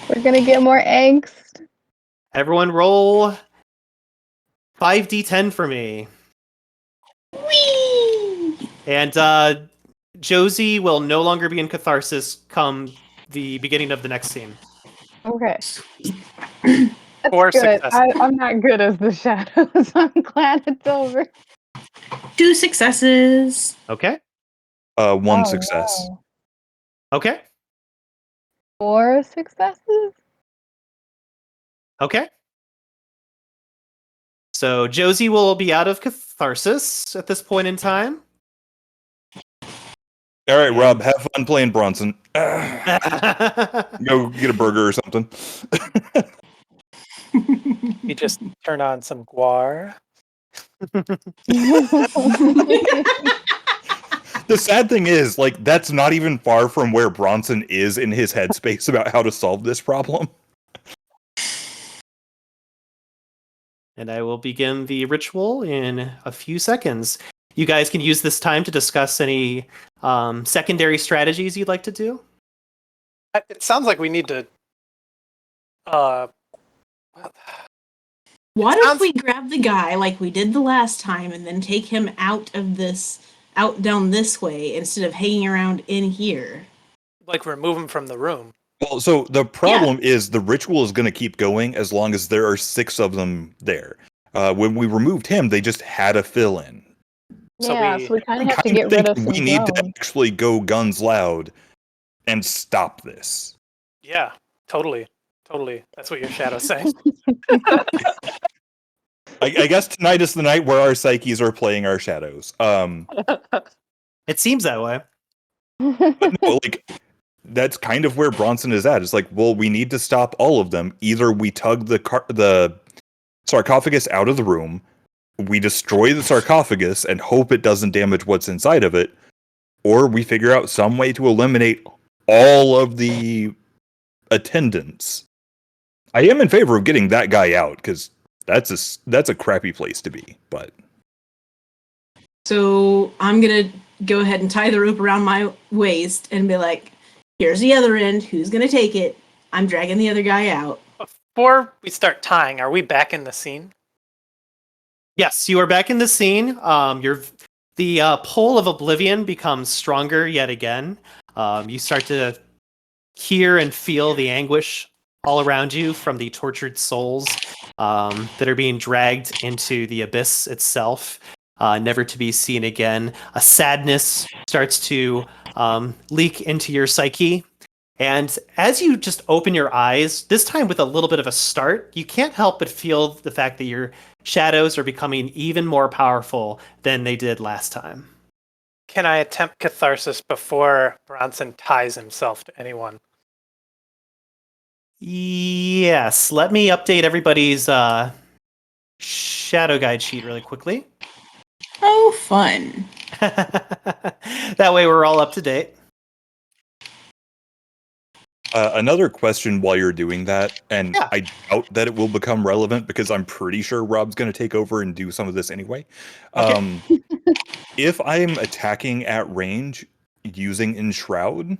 We're gonna get more angst. Everyone roll 5d10 for me. Whee! And Josie will no longer be in catharsis come the beginning of the next scene. Okay. 4 Good. successes. I'm not good as the shadows. I'm glad it's over. 2 successes. Okay? One success. No. Okay? 4 successes? Okay. So Josie will be out of catharsis at this point in time. All right, And- Rob, have fun playing Bronson. Go get a burger or something. You just turn on some guar. The sad thing is, like, that's not even far from where Bronson is in his headspace about how to solve this problem. And I will begin the ritual in a few seconds. You guys can use this time to discuss any secondary strategies you'd like to do. It sounds like we need to. What Sounds- if we grab the guy like we did the last time and then take him out down this way instead of hanging around in here? Like remove him from the room. Well, so the problem is the ritual is going to keep going as long as there are 6 of them there. When we removed him, they just had a fill-in. So yeah, we- so we kind of I have to kinda get rid think of we some need to drones. actually go guns loud and stop this. Yeah, totally. That's what your shadow's saying. I guess tonight is the night where our psyches are playing our shadows. It seems that way. But no, like, that's kind of where Bronson is at. It's like, well, we need to stop all of them. Either we tug the sarcophagus out of the room, we destroy the sarcophagus and hope it doesn't damage what's inside of it, or we figure out some way to eliminate all of the attendants. I am in favor of getting that guy out, because that's a crappy place to be. But So I'm gonna go ahead and tie the rope around my waist and be like, here's the other end, who's gonna take it? I'm dragging the other guy out. Before we start tying, are we back in the scene? Yes, you are back in the scene. The pull of oblivion becomes stronger yet again. You start to hear and feel the anguish all around you from the tortured souls that are being dragged into the abyss itself, never to be seen again. A sadness starts to leak into your psyche. And as you just open your eyes, this time with a little bit of a start, you can't help but feel the fact that your shadows are becoming even more powerful than they did last time. Can I attempt catharsis before Bronson ties himself to anyone? Yes, let me update everybody's shadow guide sheet really quickly. Oh, fun. That way we're all up to date. another question while you're doing that, and Yeah. I doubt that it will become relevant because I'm pretty sure Rob's going to take over and do some of this anyway. Okay. If I'm attacking at range using Enshroud,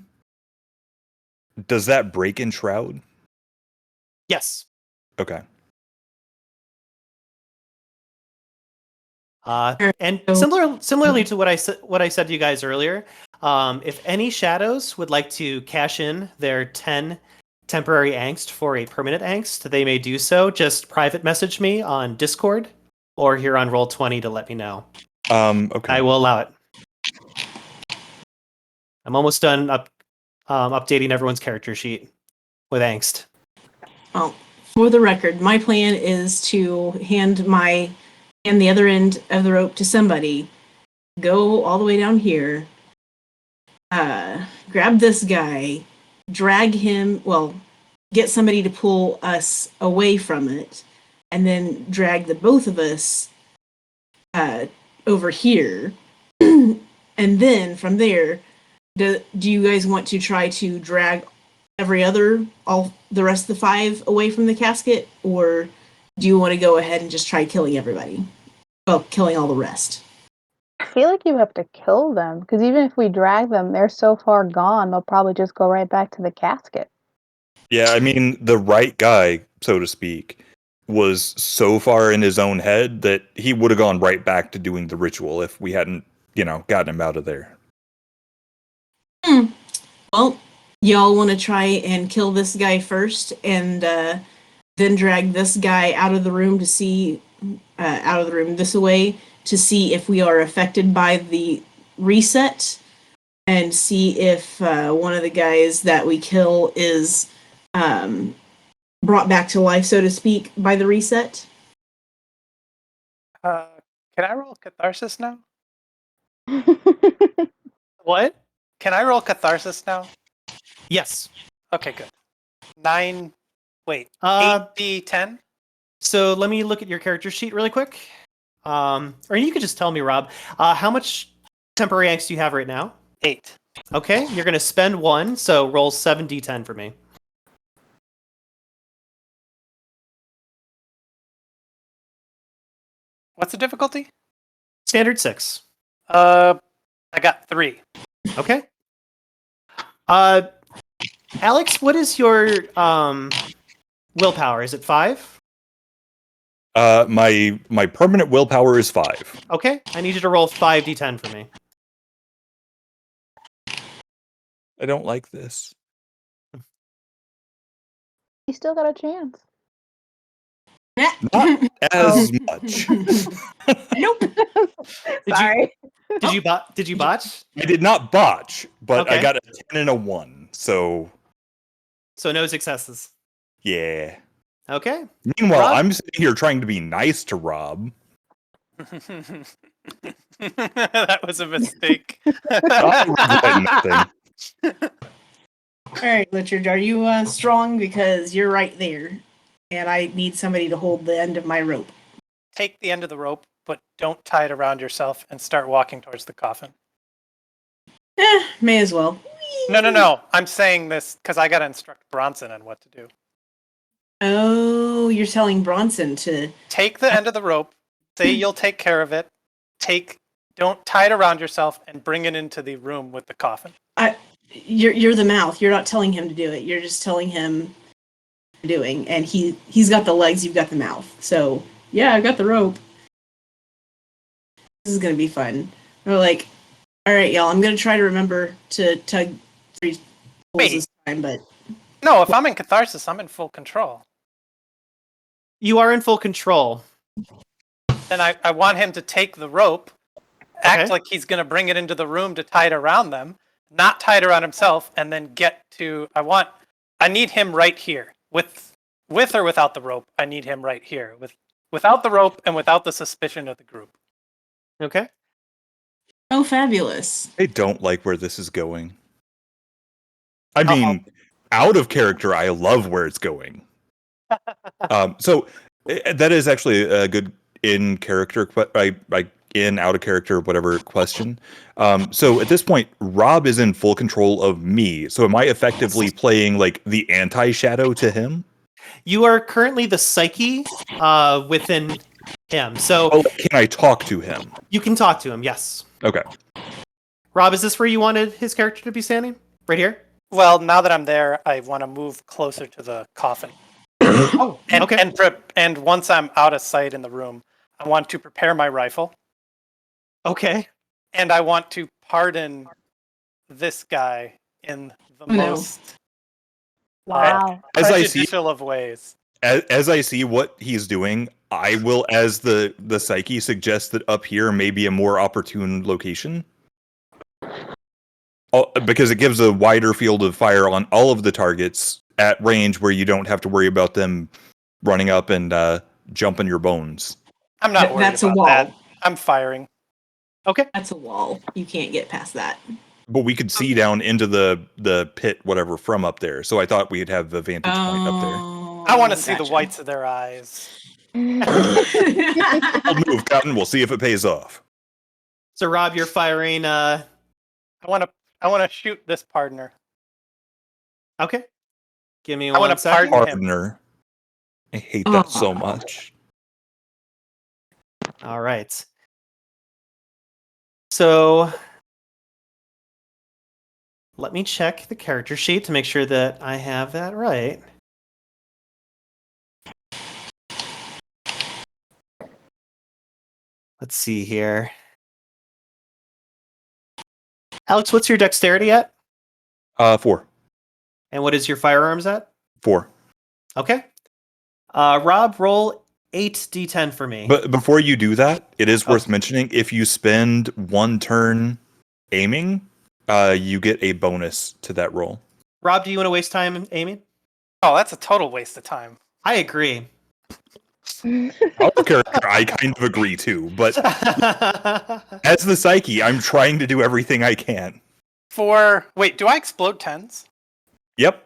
does that break Enshroud? Yes. Okay. And similarly to what I said to you guys earlier, if any shadows would like to cash in their 10 temporary angst for a permanent angst, they may do so. Just private message me on Discord or here on Roll20 to let me know. Okay. I will allow it. I'm almost done updating everyone's character sheet with angst. Well, for the record, my plan is to hand the other end of the rope to somebody, go all the way down here, grab this guy, drag him, get somebody to pull us away from it, and then drag the both of us over here. And then from there, do you guys want to try to drag all the rest of the 5 away from the casket, or do you want to go ahead and just try killing everybody? Well, killing all the rest. I feel like you have to kill them, because even if we drag them, they're so far gone, they'll probably just go right back to the casket. Yeah, I mean, the right guy, so to speak, was so far in his own head that he would have gone right back to doing the ritual if we hadn't, gotten him out of there. Well, y'all want to try and kill this guy first, and then drag this guy out of the room to see, out of the room this way, to see if we are affected by the reset, and see if one of the guys that we kill is brought back to life, so to speak, by the reset. Can I roll catharsis now? What? Can I roll Catharsis now? Yes. Okay, good. 9. Wait. Uh, 8d10. So let me look at your character sheet really quick. Or you could just tell me, Rob. How much temporary angst do you have right now? 8. Okay, you're going to spend 1, so roll 7d10 for me. What's the difficulty? Standard 6. I got 3. Okay. Alex, what is your willpower? Is it 5? My permanent willpower is 5. Okay, I need you to roll 5d10 for me. I don't like this. You still got a chance. Not as much. Nope. Sorry. Did you botch? I did not botch, but I Okay. got a 10 and a 1. So So no successes. yeah. Okay. Meanwhile, Rob? I'm sitting here trying to be nice to Rob. That was a mistake. I regret nothing. All right, Richard, are you strong? Because you're right there, and I need somebody to hold the end of my rope. Take the end of the rope, but don't tie it around yourself and start walking towards the coffin. May as well. No. I'm saying this because I got to instruct Bronson on what to do. Oh, you're telling Bronson to. Take the end of the rope. Say you'll take care of it. Don't tie it around yourself and bring it into the room with the coffin. You're the mouth. You're not telling him to do it. You're just telling him doing, and he's got the legs. You've got the mouth. So yeah, I've got the rope. This is gonna be fun. We're like, all right, y'all. I'm gonna try to remember to tug 3 pulls this time, but No, if I'm in catharsis, I'm in full control. You are in full control. Then I want him to take the rope, act Okay. like he's going to bring it into the room to tie it around them, not tie it around himself, and then get to. I need him right here with or without the rope. I need him right here without the rope and without the suspicion of the group. Okay. oh, fabulous. I don't like where this is going. I mean, out of character, I love where it's going. So that is actually a good in character, in out of character, whatever question. So at this point, Rob is in full control of me. So am I effectively playing like the anti-shadow to him? You are currently the psyche within him. So Oh, can I talk to him? you can talk to him, yes. Okay. Rob, is this where you wanted his character to be standing? Right here? Well, now that I'm there, I want to move closer to the coffin. Oh, And, okay. and once I'm out of sight in the room, I want to prepare my rifle. Okay. And I want to pardon this guy in the No. most Wow. As I see, prejudicial of ways. as I see what he's doing, I will, as the psyche, suggest that up here may be a more opportune location. Because it gives a wider field of fire on all of the targets at range where you don't have to worry about them running up and jumping your bones. I'm not worried That's a about wall. that. I'm firing. Okay. That's a wall. You can't get past that. But we could see down into the pit, whatever, from up there. So I thought we'd have the vantage point up there. Oh, I want to see the gotcha. whites of their eyes. I'll move, Cotton. We'll see if it pays off. So Rob, you're firing I want to shoot this partner. okay. Give me I wanna one second. pardon him. Partner. I hate that so much. All right. So let me check the character sheet to make sure that I have that right. Let's see here. Alex, what's your dexterity at? 4. And what is your firearms at? 4. Okay. Rob, roll 8d10 for me. But before you do that, it is worth mentioning, if you spend 1 turn aiming, you get a bonus to that roll. Rob, do you want to waste time aiming? Oh, that's a total waste of time. I agree. Out of character, I kind of agree too, but as the psyche, I'm trying to do everything I can. Wait, do I explode 10s? Yep.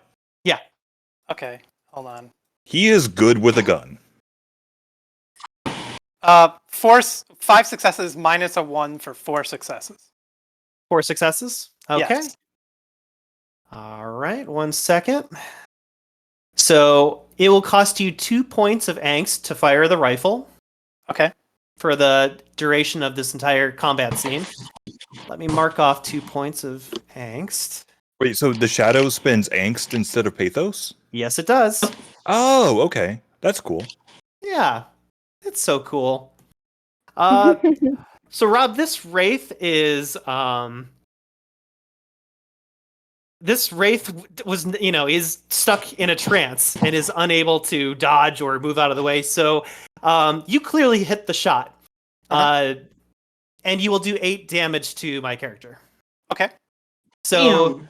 Okay, hold on. He is good with a gun. 5 successes minus a 1 for 4 successes. 4 successes. Okay. Yes. All right. 1 second. So it will cost you 2 points of angst to fire the rifle Okay. for the duration of this entire combat scene. Let me mark off 2 points of angst. Wait, so the shadow spends angst instead of pathos? Yes, it does. Oh, okay. That's cool. Yeah, it's so cool. So Rob, this wraith is this wraith was, is stuck in a trance and is unable to dodge or move out of the way. So you clearly hit the shot, and you will do 8 damage to my character. Okay. So Damn.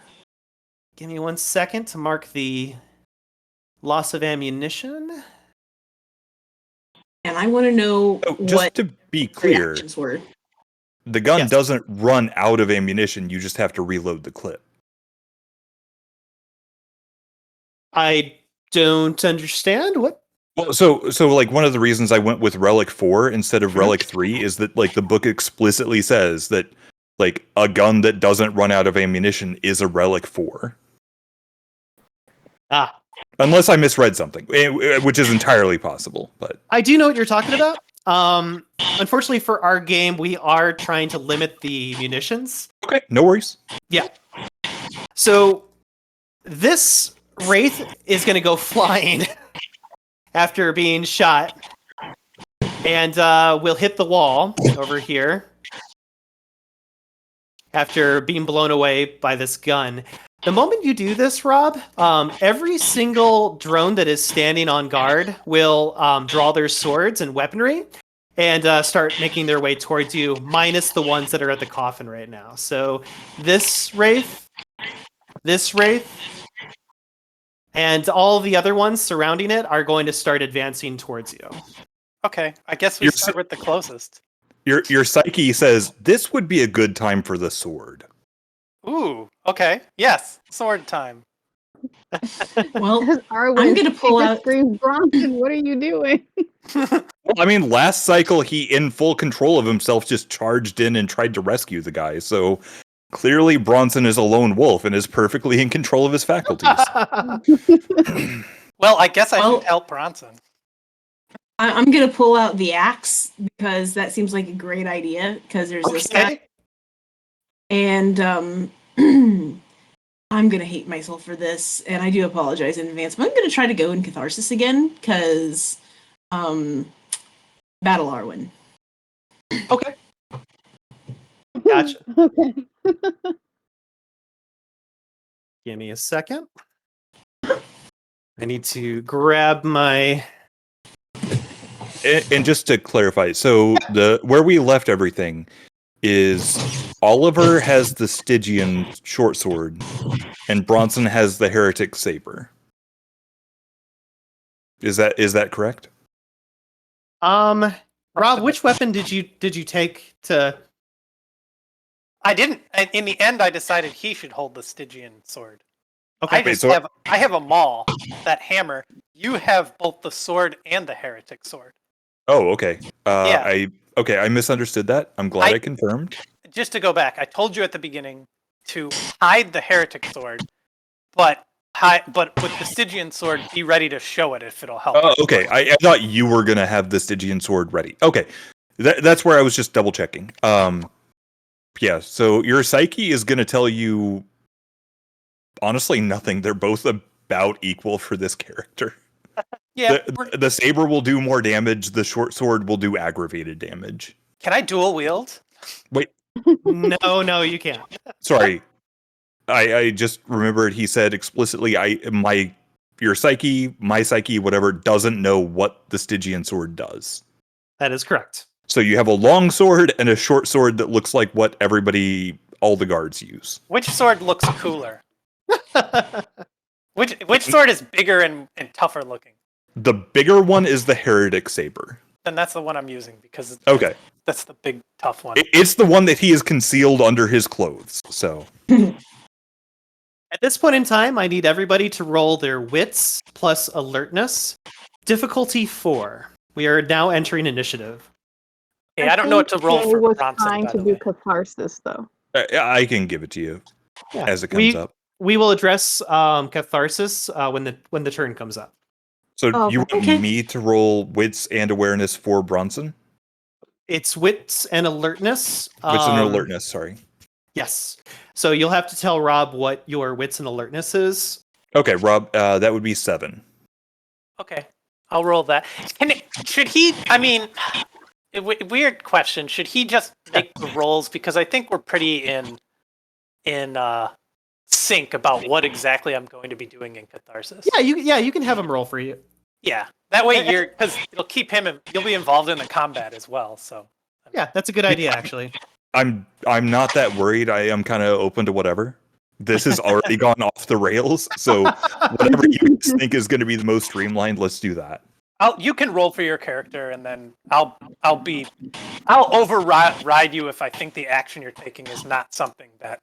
give me 1 second to mark the loss of ammunition. And I want to know Oh, just what to be clear, reactions were. the gun Yes. doesn't run out of ammunition. You just have to reload the clip. I don't understand what. Well, so like one of the reasons I went with Relic 4 instead of Mhm. Relic 3 is that like the book explicitly says that like a gun that doesn't run out of ammunition is a Relic 4. Ah, Unless I misread something, which is entirely possible, but I do know what you're talking about. Unfortunately for our game, we are trying to limit the munitions. okay, no worries. So this wraith is going to go flying after being shot, and will hit the wall over here after being blown away by this gun. The moment you do this, Rob, every single drone that is standing on guard will draw their swords and weaponry and start making their way towards you, minus the ones that are at the coffin right now. So this wraith, and all the other ones surrounding it are going to start advancing towards you. Okay. I guess we You're start with the closest. Your psyche says this would be a good time for the sword. Ooh. Okay. Yes. Sword time. Well, Arwen, I'm gonna pull out. screams, Bronson, what are you doing? Well, I mean, last cycle he, in full control of himself, just charged in and tried to rescue the guy. So clearly, Bronson is a lone wolf and is perfectly in control of his faculties. Well, I guess I Well- should help Bronson. I'm gonna pull out the axe because that seems like a great idea. Because there's this guy, Okay. and I'm gonna hate myself for this, and I do apologize in advance. But I'm gonna try to go in catharsis again because battle Arwen. Okay. Gotcha. Okay. Give me a second. I need to grab my. And just to clarify, so where we left everything is Oliver has the Stygian short sword, and Bronson has the heretic saber. Is that correct? Rob, which weapon did you take to? I didn't. In the end, I decided he should hold the Stygian sword. Okay. I have a maul, that hammer. You have both the sword and the heretic sword. Oh, okay. Yeah. I misunderstood that. I'm glad I confirmed. Just to go back, I told you at the beginning to hide the heretic sword, but with the Stygian sword, be ready to show it if it'll help. Oh, okay. I thought you were gonna have the Stygian sword ready. Okay, that's where I was just double checking. Yeah. So your psyche is gonna tell you honestly nothing. They're both about equal for this character. Yeah. The saber will do more damage. The short sword will do aggravated damage. Can I dual wield? Wait, No, you can't. sorry. I just remembered he said explicitly your psyche, my psyche, whatever, doesn't know what the Stygian sword does. That is correct. So you have a long sword and a short sword that looks like what all the guards use. Which sword looks cooler? Which sword is bigger and tougher looking? The bigger one is the heretic saber. Then that's the one I'm using because Okay. That's the big tough one. It's the one that he is concealed under his clothes. So At this point in time, I need everybody to roll their wits plus alertness. Difficulty 4. We are now entering initiative. Okay, I don't know what to think roll Jay for was Bronson, trying by to the do way. catharsis, though. I can give it to you Yeah. as it comes up. We will address catharsis when the turn comes up. So Oh, you want okay. me to roll wits and awareness for Bronson? It's wits and alertness. Wits and alertness, sorry. Yes. So you'll have to tell Rob what your wits and alertness is. Okay, Rob, that would be 7. Okay, I'll roll that. Should he? I mean, weird question. Should he just make the rolls? Because I think we're pretty in sync about what exactly I'm going to be doing in catharsis. Yeah, you can have him roll for you. Yeah. That way because it'll keep him. You'll be involved in the combat as well. So. Yeah, that's a good idea, actually. I'm not that worried. I am kind of open to whatever. This has already gone off the rails, so whatever you guys think is going to be the most streamlined, let's do that. You can roll for your character, and then I'll override you if I think the action you're taking is not something that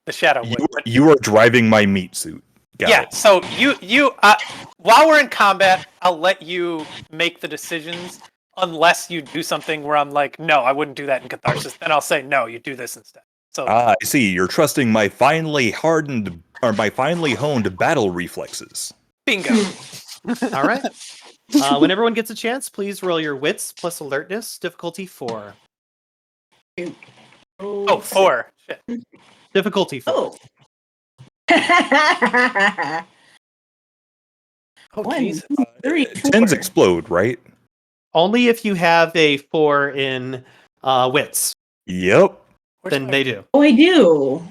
the shadow would. You are driving my meat suit. Got it. So you while we're in combat, I'll let you make the decisions unless you do something where I'm like, no, I wouldn't do that in catharsis. Then I'll say, no, you do this instead. So I see. You're trusting my finely honed battle reflexes. bingo. All right. When everyone gets a chance, please roll your wits plus alertness. Difficulty 4. Oh, 4. Shit. Difficulty 4. Oh. Oh, One. Jesus. 3, 10s 4. explode, right? Only if you have a 4 in wits, Yep. Where's then my- they do. Oh, I do.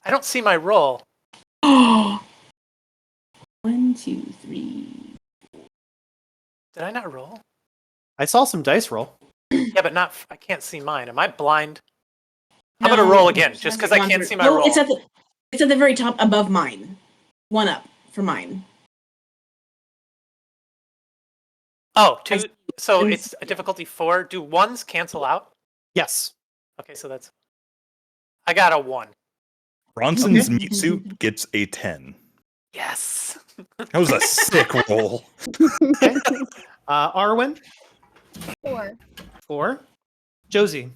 I don't see my roll. 1, 2, 3. Did I not roll? I saw some dice roll. Yeah, but not. I can't see mine. Am I blind? I'm gonna roll again, just because I can't see my roll. It's at the very top above mine. 1 up for mine. Oh, 2. So it's a difficulty 4. Do 1s cancel out? Yes. Okay, so that's. I got a 1. Bronson's meat suit gets a 10. Yes. That was a sick roll. Okay. Arwen, 4. 4. Josie.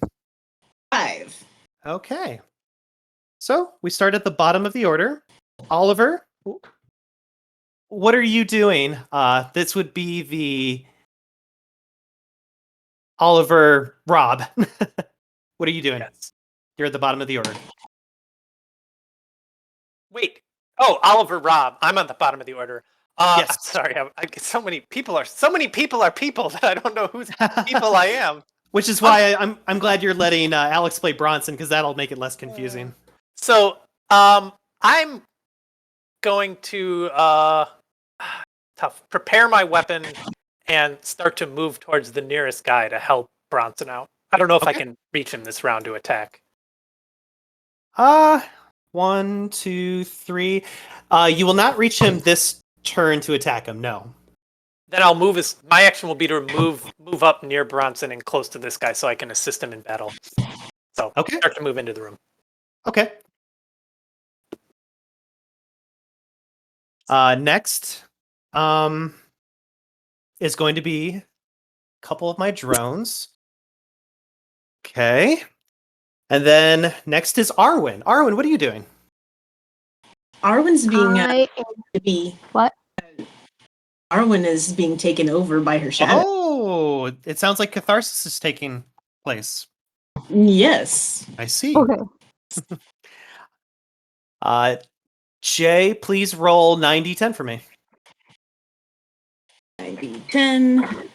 5. Okay. So we start at the bottom of the order. Oliver, what are you doing? This would be the Oliver Rob. What are you doing? Yes. You're at the bottom of the order. Wait. Oh, Oliver Rob. I'm on the bottom of the order. Yes. I'm sorry. I get so many people are people that I don't know whose people I am. Which is why I'm glad you're letting Alex play Bronson, because that'll make it less confusing. So, I'm going to prepare my weapon and start to move towards the nearest guy to help Bronson out. I don't know if I can reach him this round to attack. 1, 2, 3. You will not reach him this turn to attack him. No. Then I'll move. My action will be to move up near Bronson and close to this guy, so I can assist him in battle. So Okay. start to move into the room. Okay. Next, is going to be a couple of my drones. Okay. And then next is Arwen. Arwen, what are you doing? Arwen's being I am to be. What? Arwen is being taken over by her shadow. Oh, it sounds like catharsis is taking place. Yes. I see. okay. Jay, please roll 9d10 for me. 10.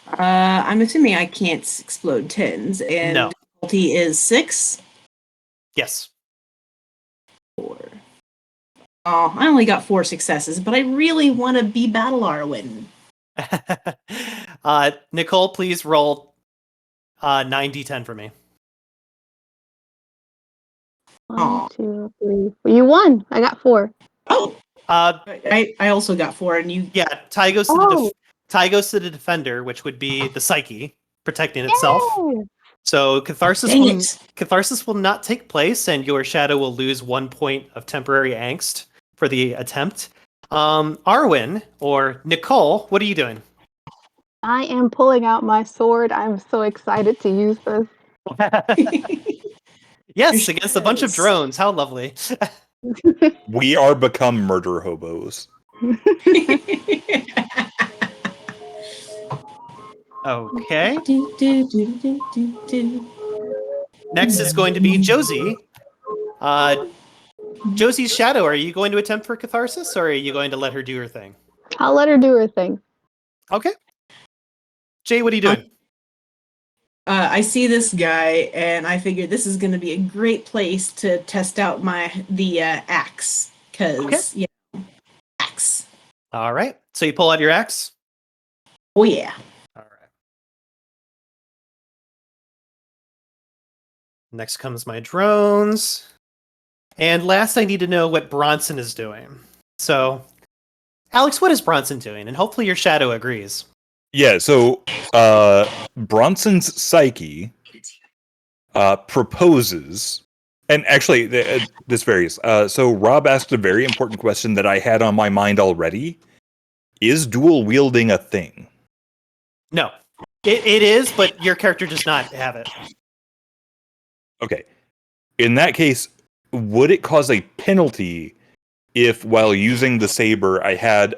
I'm assuming I can't explode 10s, and No. difficulty is 6. Yes. 4. Oh, I only got 4 successes, but I really want to be Battle Arwen. Nicole, please roll 9d10 for me. 1, 2, 3. You won. I got 4. Oh, Uh, I also got 4, and you. yeah, tie goes to Oh. tie goes to the defender, which would be the psyche protecting itself. Yay! So catharsis Dang will, it. catharsis will not take place, and your shadow will lose 1 point of temporary angst for the attempt. Arwen or Nicole, what are you doing? I am pulling out my sword. I'm so excited to use this. Yes, Your against a bunch of shadows. drones. How lovely. We are become murder hobos. Okay. Do, do, do, do, do, do. Next is going to be Josie. Josie's shadow, are you going to attempt for catharsis, or are you going to let her do her thing? I'll let her do her thing. Okay. Jay, what are you doing? I see this guy, and I figure this is going to be a great place to test out the axe, because axe. All right. So you pull out your axe. Oh yeah. All right. Next comes my drones. And last, I need to know what Bronson is doing. So, Alex, what is Bronson doing? And hopefully your shadow agrees. Yeah, so Bronson's psyche proposes, and actually this varies. So Rob asked a very important question that I had on my mind already. Is dual wielding a thing? No, it is, but your character does not have it. Okay. In that case, would it cause a penalty if while using the saber I had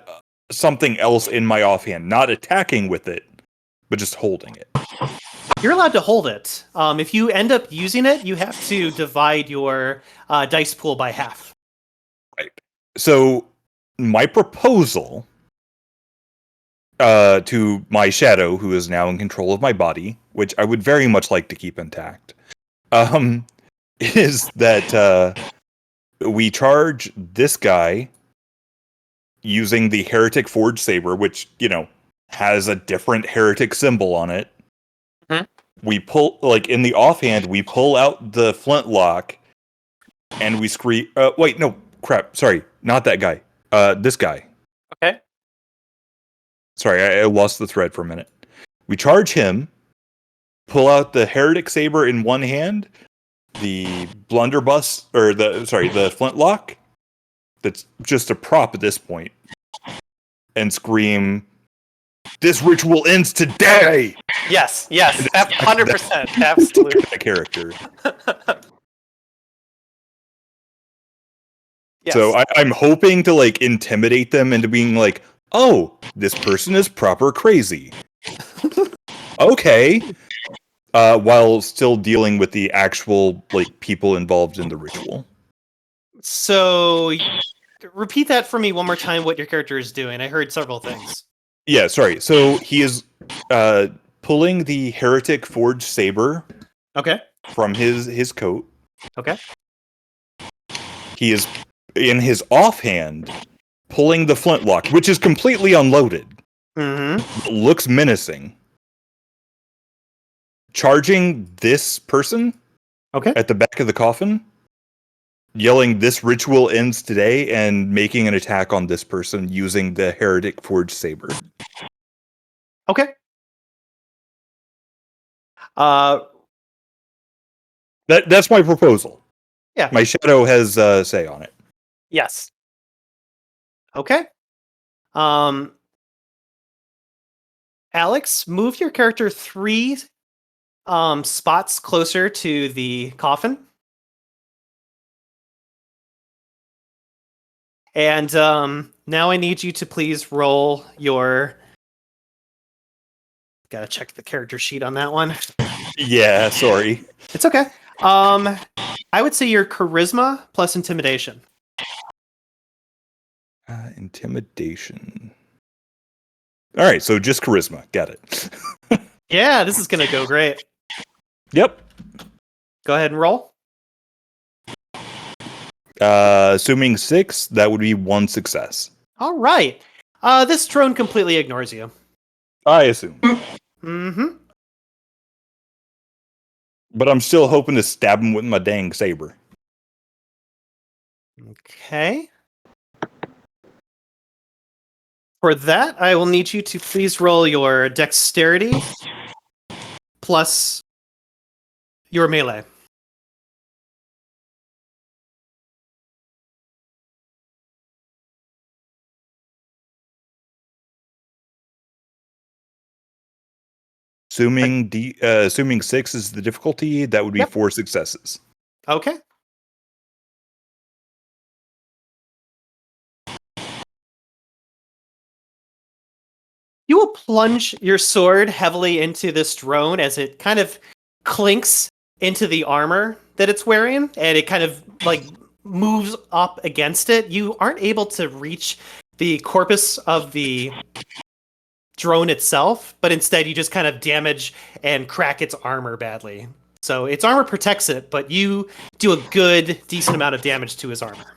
something else in my offhand, not attacking with it, but just holding it? You're allowed to hold it. If you end up using it, you have to divide your dice pool by half. Right. So my proposal to my shadow, who is now in control of my body, which I would very much like to keep intact, is that we charge this guy using the Heretic Forge Saber, which, has a different heretic symbol on it. Mhm. We pull, in the offhand, we pull out the flintlock and we scream. Wait, no, crap. Sorry, not that guy. This guy. Okay. Sorry, I lost the thread for a minute. We charge him, pull out the Heretic Saber in one hand, the blunderbuss, the flintlock, that's just a prop at this point, and scream, "This ritual ends today!" Yes, 100%, absolutely. That character. Yes. So I'm hoping to intimidate them into being like, "Oh, this person is proper crazy." Okay. While still dealing with the actual people involved in the ritual. So, repeat that for me one more time, what your character is doing. I heard several things. Yeah, sorry. So he is pulling the Heretic Forge Saber Okay. from his coat. Okay. He is, in his offhand, pulling the flintlock, which is completely unloaded. Mm-hmm. Looks menacing. Charging this person Okay. at the back of the coffin, yelling, "This ritual ends today," and making an attack on this person using the Heretic Forge Saber. Okay. That's my proposal. Yeah. My shadow has say on it. Yes. Okay. Alex, move your character 3 spots closer to the coffin. And now I need you to please roll your... Gotta check the character sheet on that one. Yeah, sorry. It's okay. I would say your charisma plus intimidation. Intimidation. All right, so just charisma. Got it. Yeah, this is gonna go great. Yep. Go ahead and roll. Assuming 6, that would be 1 success. All right. This drone completely ignores you. I assume. Mm-hmm. But I'm still hoping to stab him with my dang saber. Okay. For that, I will need you to please roll your dexterity plus your melee. Assuming 6 is the difficulty, that would be Yep. 4 successes. Okay. You will plunge your sword heavily into this drone as it kind of clinks into the armor that it's wearing, and it kind of like moves up against it. You aren't able to reach the corpus of the drone itself, but instead you just kind of damage and crack its armor badly. So its armor protects it, but you do a good, decent amount of damage to his armor.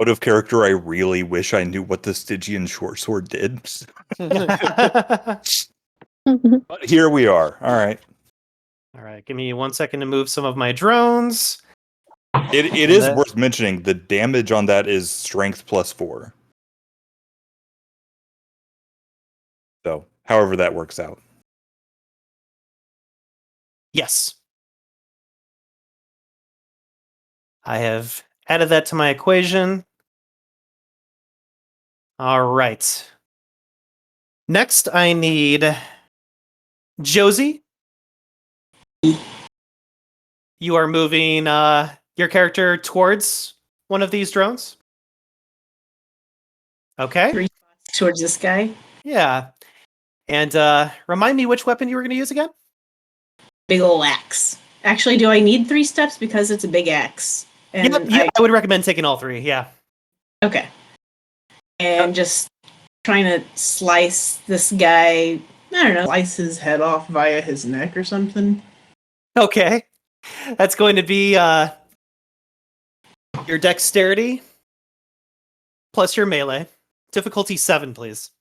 Out of character, I really wish I knew what the Stygian short sword did. But here we are. All right. All right, give me 1 second to move some of my drones. It is worth mentioning the damage on that is strength plus 4. So, however that works out. Yes. I have added that to my equation. All right. Next, I need Josie. You are moving your character towards one of these drones. Okay. Towards this guy. Yeah. And remind me which weapon you were going to use again? Big ol' axe. Actually, do I need 3 steps because it's a big axe? And Yep, I would recommend taking all 3, yeah. Okay. And just trying to slice this guy, I don't know, slice his head off via his neck or something. Okay. That's going to be your dexterity plus your melee. Difficulty 7, please.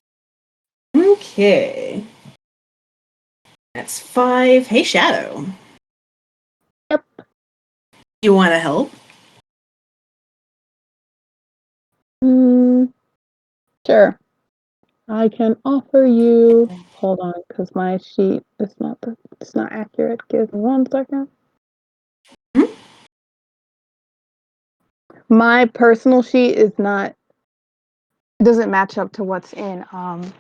Okay. That's 5. Hey, Shadow. Yep. You want to help? Sure. I can offer you. Hold on, because my sheet is it's not accurate. Give me 1 second. Hmm? My personal sheet is not. It doesn't match up to what's in what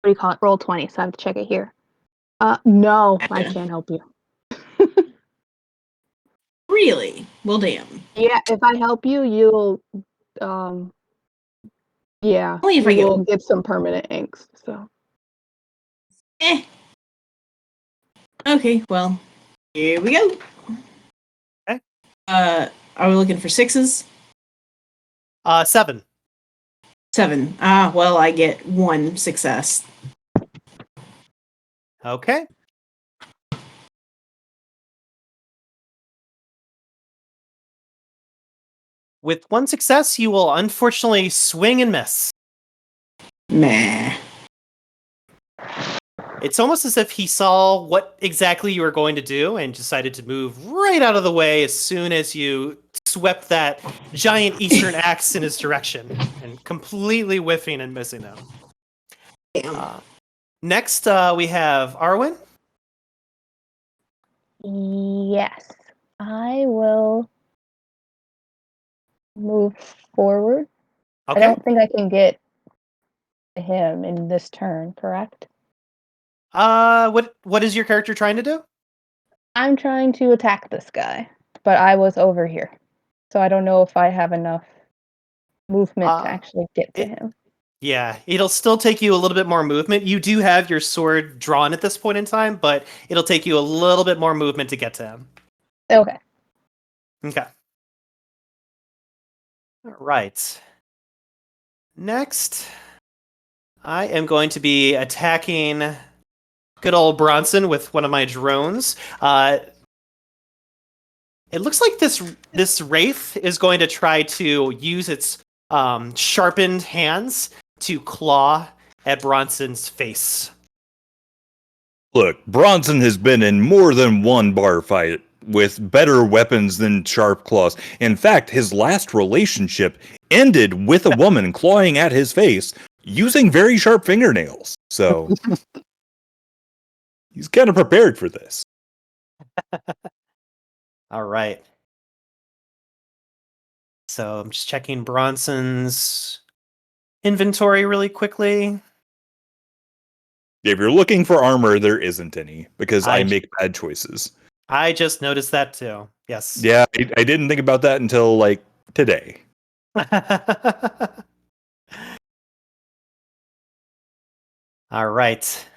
do you call it? Roll 20. So I have to check it here. No, I can't help you. Really? Well, damn. Yeah, if I help you, you'll yeah, Only if I you will get get some permanent inks. So Okay, well, here we go. Okay. Are we looking for 6s? 7. 7. Well, I get 1 success. Okay. With 1 success, you will unfortunately swing and miss. Meh. It's almost as if he saw what exactly you were going to do and decided to move right out of the way as soon as you swept that giant eastern axe in his direction and completely whiffing and missing him. Damn. Next, we have Arwen. yes, I will move forward. Okay. I don't think I can get to him in this turn, correct? What is your character trying to do? I'm trying to attack this guy, but I was over here. So I don't know if I have enough movement to actually get to him. Yeah, it'll still take you a little bit more movement. You do have your sword drawn at this point in time, but it'll take you a little bit more movement to get to him. Okay. Okay. All right. Next, I am going to be attacking good old Bronson with one of my drones. It looks like this wraith is going to try to use its sharpened hands to claw at Bronson's face. Look, Bronson has been in more than one bar fight with better weapons than sharp claws. In fact, his last relationship ended with a woman clawing at his face using very sharp fingernails. So he's kind of prepared for this. All right. So I'm just checking Bronson's inventory really quickly. If you're looking for armor, there isn't any because I make bad choices. I just noticed that too. Yes. Yeah, I didn't think about that until like today. All right.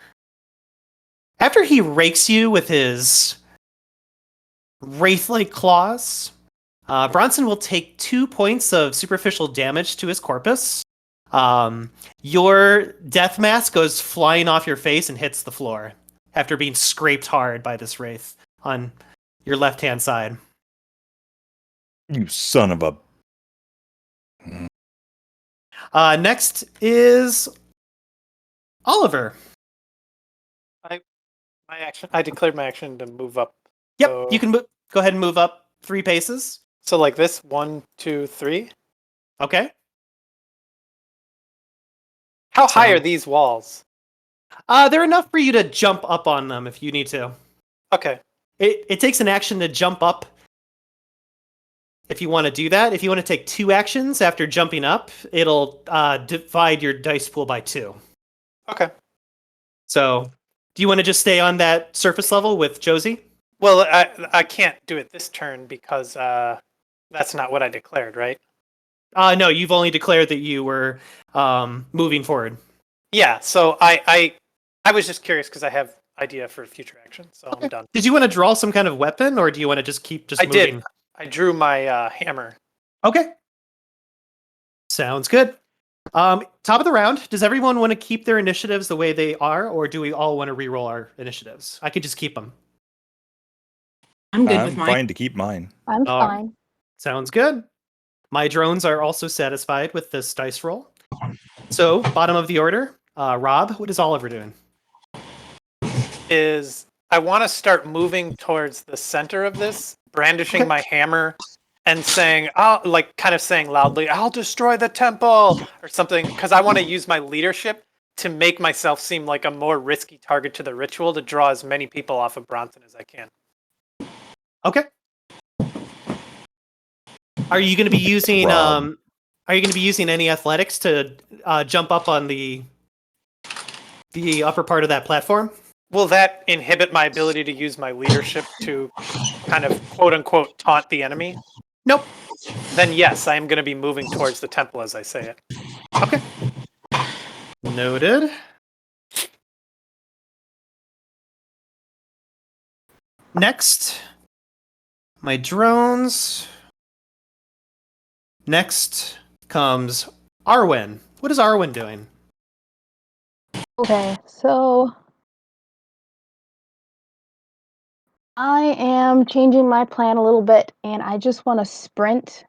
After he rakes you with his wraith-like claws, Bronson will take 2 points of superficial damage to his corpus. Your death mask goes flying off your face and hits the floor after being scraped hard by this wraith on your left-hand side. You son of a... Next is Oliver. I declared my action to move up. Yep, So, you can go ahead and move up 3 paces. so like this, 1, 2, 3. Okay. How high are these walls? They're enough for you to jump up on them if you need to. Okay. It takes an action to jump up if you want to do that. If you want to take 2 actions after jumping up, it'll divide your dice pool by 2. Okay. So, do you want to just stay on that surface level with Josie? Well, I can't do it this turn because that's not what I declared, right? No, you've only declared that you were moving forward. Yeah. So I was just curious because I have idea for future action, so I'm done. Did you want to draw some kind of weapon, or do you want to just keep I moving? did. I drew my hammer. Okay. Sounds good. Top of the round. Does everyone want to keep their initiatives the way they are, or do we all want to re-roll our initiatives? I could just keep them. I'm good with mine. fine to keep mine. I'm fine. Sounds good. My drones are also satisfied with this dice roll. So, bottom of the order. Rob, what is Oliver doing? I want to start moving towards the center of this, brandishing my hammer and saying, kind of saying loudly, "I'll destroy the temple," or something, because I want to use my leadership to make myself seem like a more risky target to the ritual to draw as many people off of Bronson as I can. Okay. Are you going to be using Rob. Are you going to be using any athletics to jump up on the upper part of that platform? Will that inhibit my ability to use my leadership to kind of quote unquote taunt the enemy? Nope. Then yes, I am going to be moving towards the temple as I say it. Okay. Noted. Next, my drones. Next comes Arwen. What is Arwen doing? Okay, so I am changing my plan a little bit, and I just want to sprint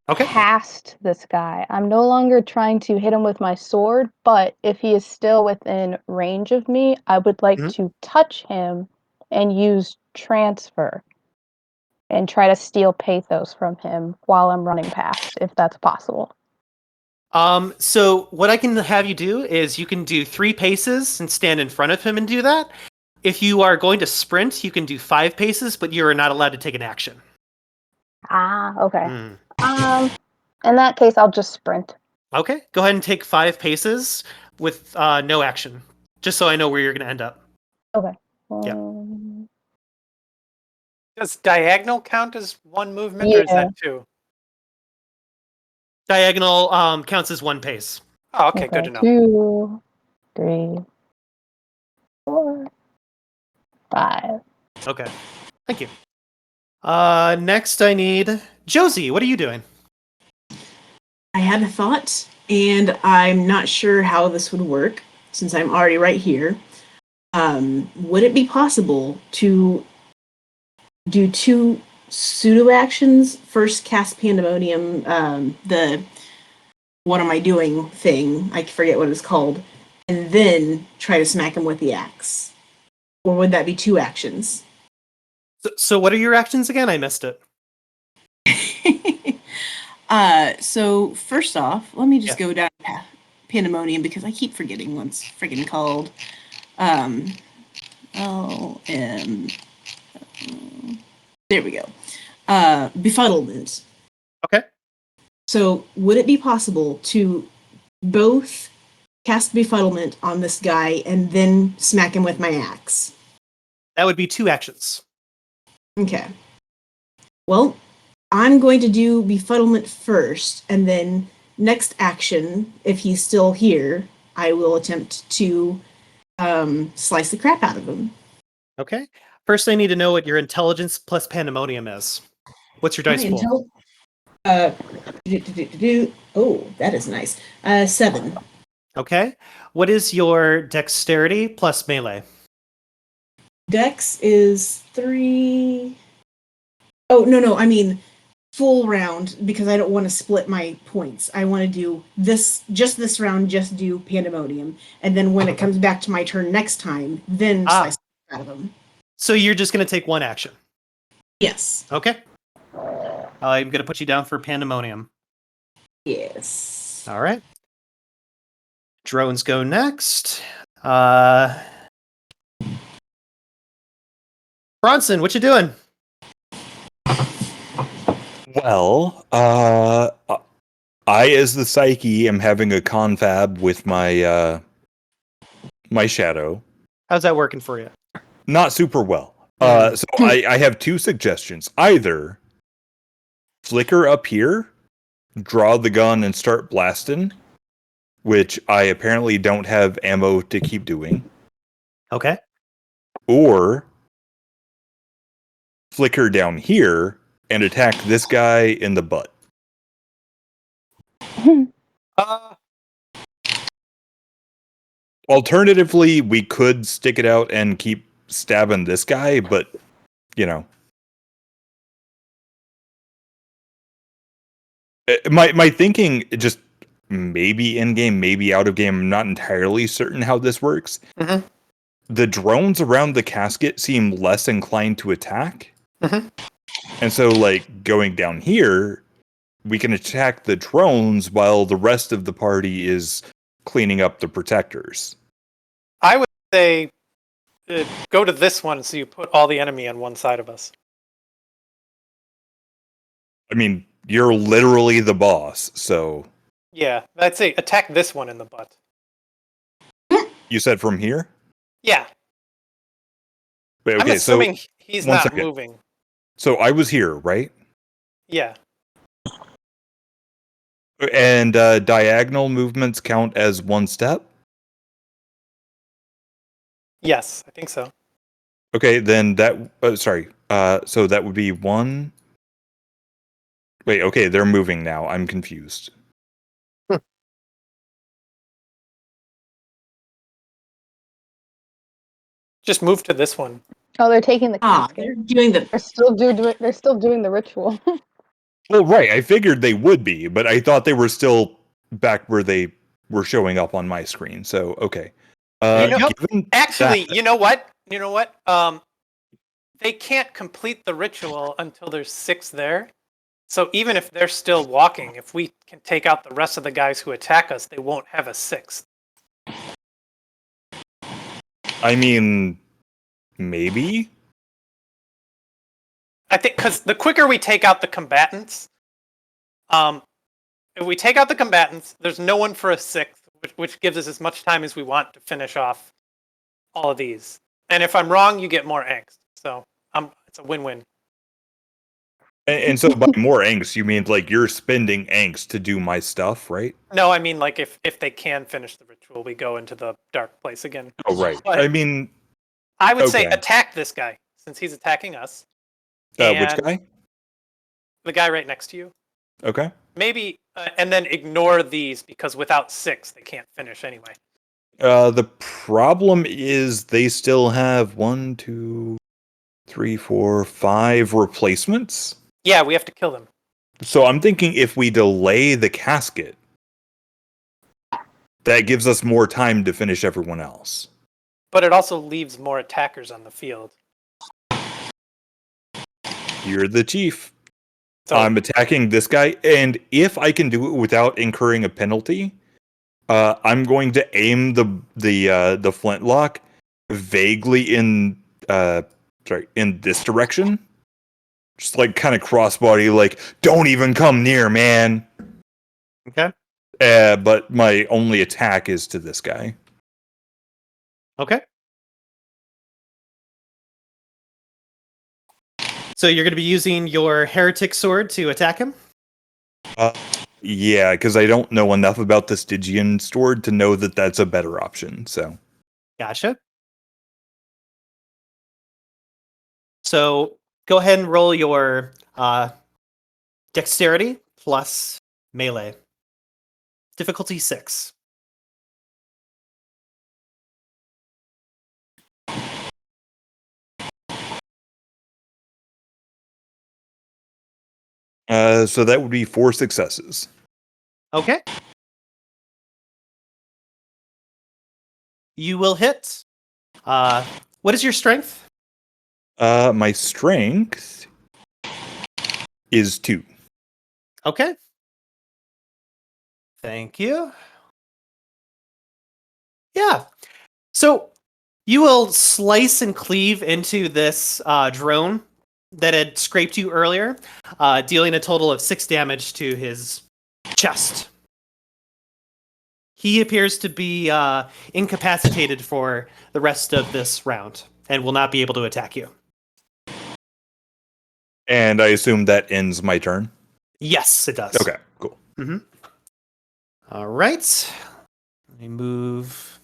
past this guy. I'm no longer trying to hit him with my sword, but if he is still within range of me, I would like to touch him and use transfer and try to steal pathos from him while I'm running past, if that's possible. So what I can have you do is you can do 3 paces and stand in front of him and do that. If you are going to sprint, you can do 5 paces, but you are not allowed to take an action. Ah, okay. In that case, I'll just sprint. Okay, go ahead and take 5 paces with no action, just so I know where you're going to end up. Okay. Does diagonal count as one movement, or is that 2? Diagonal counts as 1 pace. Oh, okay, good to know. 2, 3, 4, 5. Okay, thank you. Next I need Josie. What are you doing? I had a thought, and I'm not sure how this would work since I'm already right here. Would it be possible to do 2 pseudo actions? First, cast Pandemonium, the what am I doing thing. I forget what it's called, and then try to smack him with the axe. Or would that be 2 actions? So what are your actions again? I missed it. So first off, let me just Yeah. go down Pandemonium because I keep forgetting what's friggin' called. LM. There we go. Befuddlement. Okay. So would it be possible to both cast Befuddlement on this guy and then smack him with my axe? That would be 2 actions. Okay. Well, I'm going to do Befuddlement first, and then next action, if he's still here, I will attempt to slice the crap out of him. Okay. First, I need to know what your intelligence plus pandemonium is. What's your dice pool? Oh, that is nice. 7. Okay. What is your dexterity plus melee? Dex is 3. Oh, no, I mean full round because I don't want to split my points. I want to do this round, just do Pandemonium. And then when it comes back to my turn next time, then slice out of him. So you're just going to take 1 action. Yes. Okay. I'm going to put you down for pandemonium. Yes. All right. Drones go next. Bronson, what you doing? Well, I, as the Psyche, am having a confab with my my shadow. How's that working for you? Not super well. So I have 2 suggestions. Either flicker up here, draw the gun, and start blasting, which I apparently don't have ammo to keep doing. Okay. Or flicker down here and attack this guy in the butt. Alternatively, we could stick it out and keep stabbing this guy, but, you know. My thinking, just maybe in-game, maybe out-of-game, I'm not entirely certain how this works. Mhm. The drones around the casket seem less inclined to attack. Mhm. And so, like, going down here, we can attack the drones while the rest of the party is cleaning up the protectors. I would say go to this one so you put all the enemy on one side of us. I mean, you're literally the boss, so... Yeah, I'd say attack this one in the butt. You said from here? Yeah. Wait, I'm okay, assuming so he's one not second. moving. So I was here, right? Yeah. And diagonal movements count as 1 step? Yes, I think so. Okay, then that... sorry. So that would be 1... Wait, okay, they're moving now. I'm confused. Just move to this one. Oh, they're taking the Ah, casket. they're doing the. They're still doing the ritual. Well, right, I figured they would be, but I thought they were still back where they were showing up on my screen, so okay. Given Actually, that- you know what? They can't complete the ritual until there's 6 there. So even if they're still walking, if we can take out the rest of the guys who attack us, they won't have a 6th. I mean, maybe? I think because the quicker we take out the combatants, if we take out the combatants, there's no one for a 6th, which gives us as much time as we want to finish off all of these. And if I'm wrong, you get more angst. So it's a win-win. And so by more angst, you mean like you're spending angst to do my stuff, right? No, I mean like if they can finish the ritual, we go into the dark place again. Oh, right. But I mean, I would say okay. attack this guy since he's attacking us. which And guy? The guy right next to you. Okay. Maybe, and then ignore these because without 6, they can't finish anyway. The problem is they still have 1, 2, 3, 4, 5 replacements. Yeah, we have to kill them. So I'm thinking if we delay the casket, that gives us more time to finish everyone else. But it also leaves more attackers on the field. You're the chief. So I'm attacking this guy, and if I can do it without incurring a penalty, I'm going to aim the flintlock vaguely in this direction, just like kind of crossbody, like don't even come near, man. Okay. But my only attack is to this guy. Okay. So you're going to be using your heretic sword to attack him? Yeah, because I don't know enough about the Stygian sword to know that that's a better option. So, Gotcha. So go ahead and roll your dexterity plus melee. Difficulty 6. so that would be 4 successes. Okay. You will hit. What is your strength? My strength is 2. Okay. Thank you. Yeah. So you will slice and cleave into this drone that had scraped you earlier, dealing a total of 6 damage to his chest. He appears to be incapacitated for the rest of this round and will not be able to attack you. And I assume that ends my turn. Yes, it does. Okay, cool. Mm-hmm. All right. Let me move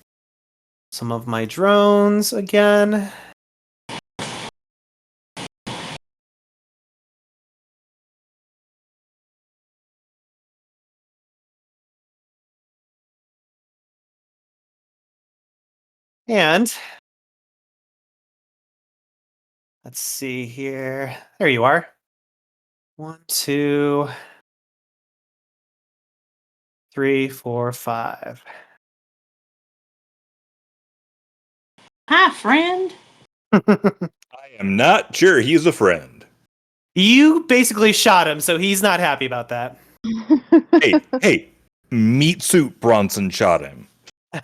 some of my drones again. And let's see here. There you are. 1, 2, 3, 4, 5. Hi, friend. I am not sure he's a friend. You basically shot him, so he's not happy about that. Hey, meat suit Bronson shot him.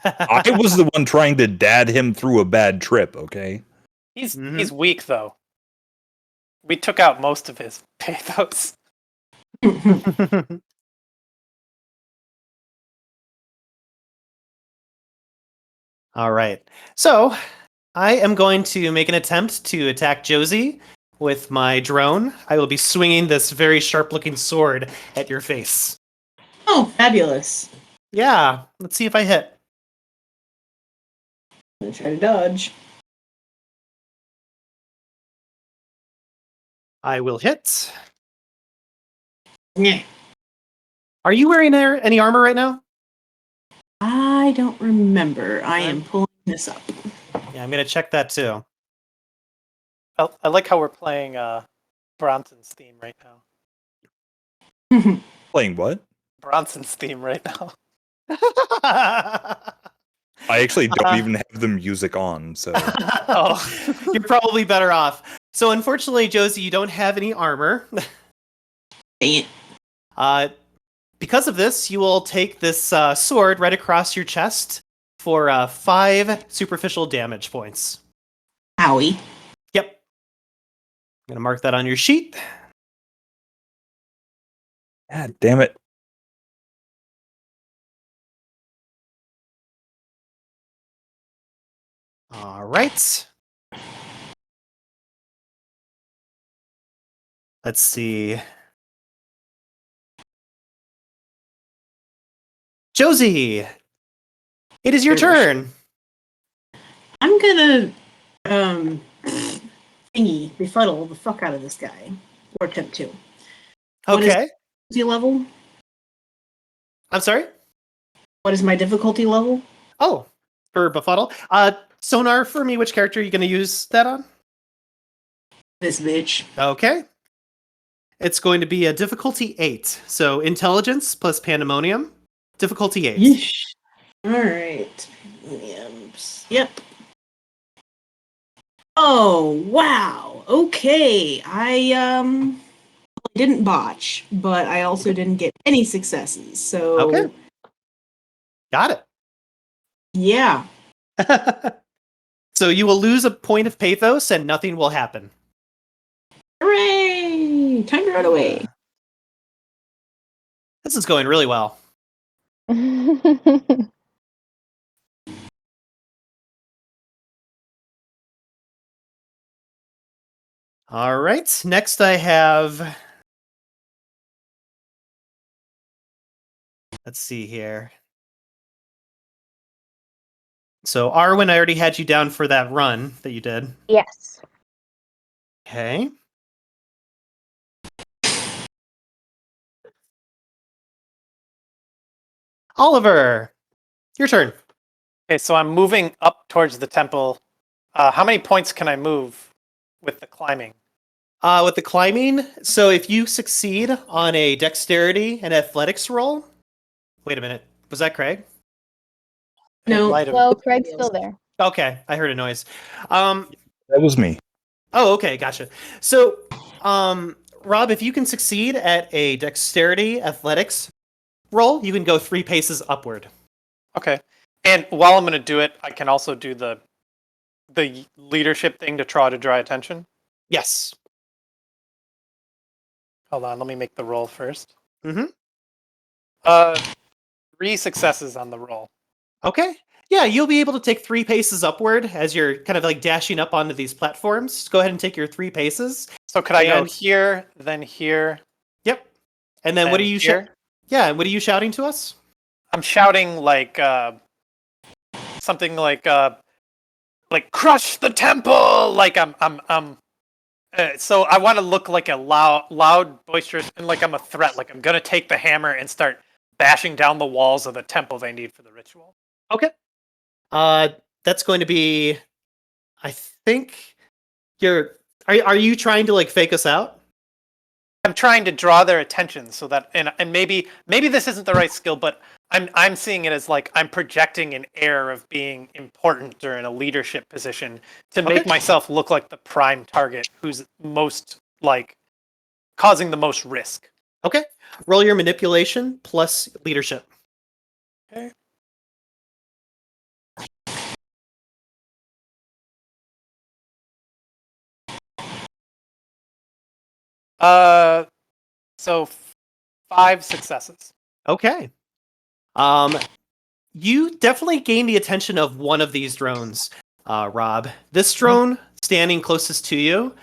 I was the one trying to dad him through a bad trip, okay? he's Mhm. he's weak though. We took out most of his pathos. All right. So I am going to make an attempt to attack Josie with my drone. I will be swinging this very sharp-looking sword at your face. Oh, fabulous. Yeah, let's see if I hit. I'm gonna try to dodge. I will hit. Yeah. Are you wearing any armor right now? I don't remember. I am pulling this up. Yeah, I'm going to check that too. I like how we're playing Bronson's theme right now. Playing what? Bronson's theme right now. I actually don't even have the music on, so. Oh, You're probably better off. So unfortunately, Josie, you don't have any armor. Dang it. Because of this, you will take this sword right across your chest for 5 superficial damage points. Owie. Yep. I'm going to mark that on your sheet. God damn it. All right. Let's see. Josie, it is your turn. I'm gonna befuddle the fuck out of this guy. Or attempt to. What is Okay. difficulty level? I'm sorry? What is my difficulty level? Oh, for befuddle. Sonar for me, which character are you going to use that on? This bitch. Okay. It's going to be a difficulty 8. So intelligence plus pandemonium. Difficulty 8. Yeesh. Alright. Yep. Oh, wow. Okay. I didn't botch, but I also didn't get any successes. So Okay. Got yeah. it. So you will lose a point of pathos and nothing will happen. Hooray! Time to run away. This is going really well. All right. Next I have... Let's see here. So Arwen, I already had you down for that run that you did. Yes. Okay. Oliver, your turn. Okay, so I'm moving up towards the temple. How many points can I move with the climbing? With the climbing, so if you succeed on a dexterity and athletics roll... Wait a minute. Was that Craig? No. It might have. No, Craig's still there. Okay, I heard a noise. That was me. Oh, okay, gotcha. So, Rob, if you can succeed at a dexterity athletics roll, you can go 3 paces upward. Okay. And while I'm going to do it, I can also do the leadership thing to try to draw attention. Yes. Hold on, let me make the roll first. Mm-hmm. 3 successes on the roll. Okay. Yeah, you'll be able to take 3 paces upward as you're kind of like dashing up onto these platforms. Just go ahead and take your 3 paces. So could I go And- here, then here? Yep. And then what are and you here? Yeah, and what are you shouting to us? I'm shouting like something like crush the temple. Like I'm. So I want to look like a loud, boisterous, and like I'm a threat. Like I'm gonna take the hammer and start bashing down the walls of the temple they need for the ritual. Okay. That's going to be, I think are you trying to like fake us out? I'm trying to draw their attention so that and maybe this isn't the right skill, but I'm seeing it as like I'm projecting an air of being important or in a leadership position to make Okay. myself look like the prime target who's most like causing the most risk. Okay. Roll your manipulation plus leadership. Okay. So 5 successes. Okay. You definitely gain the attention of one of these drones, Rob. This drone standing closest to you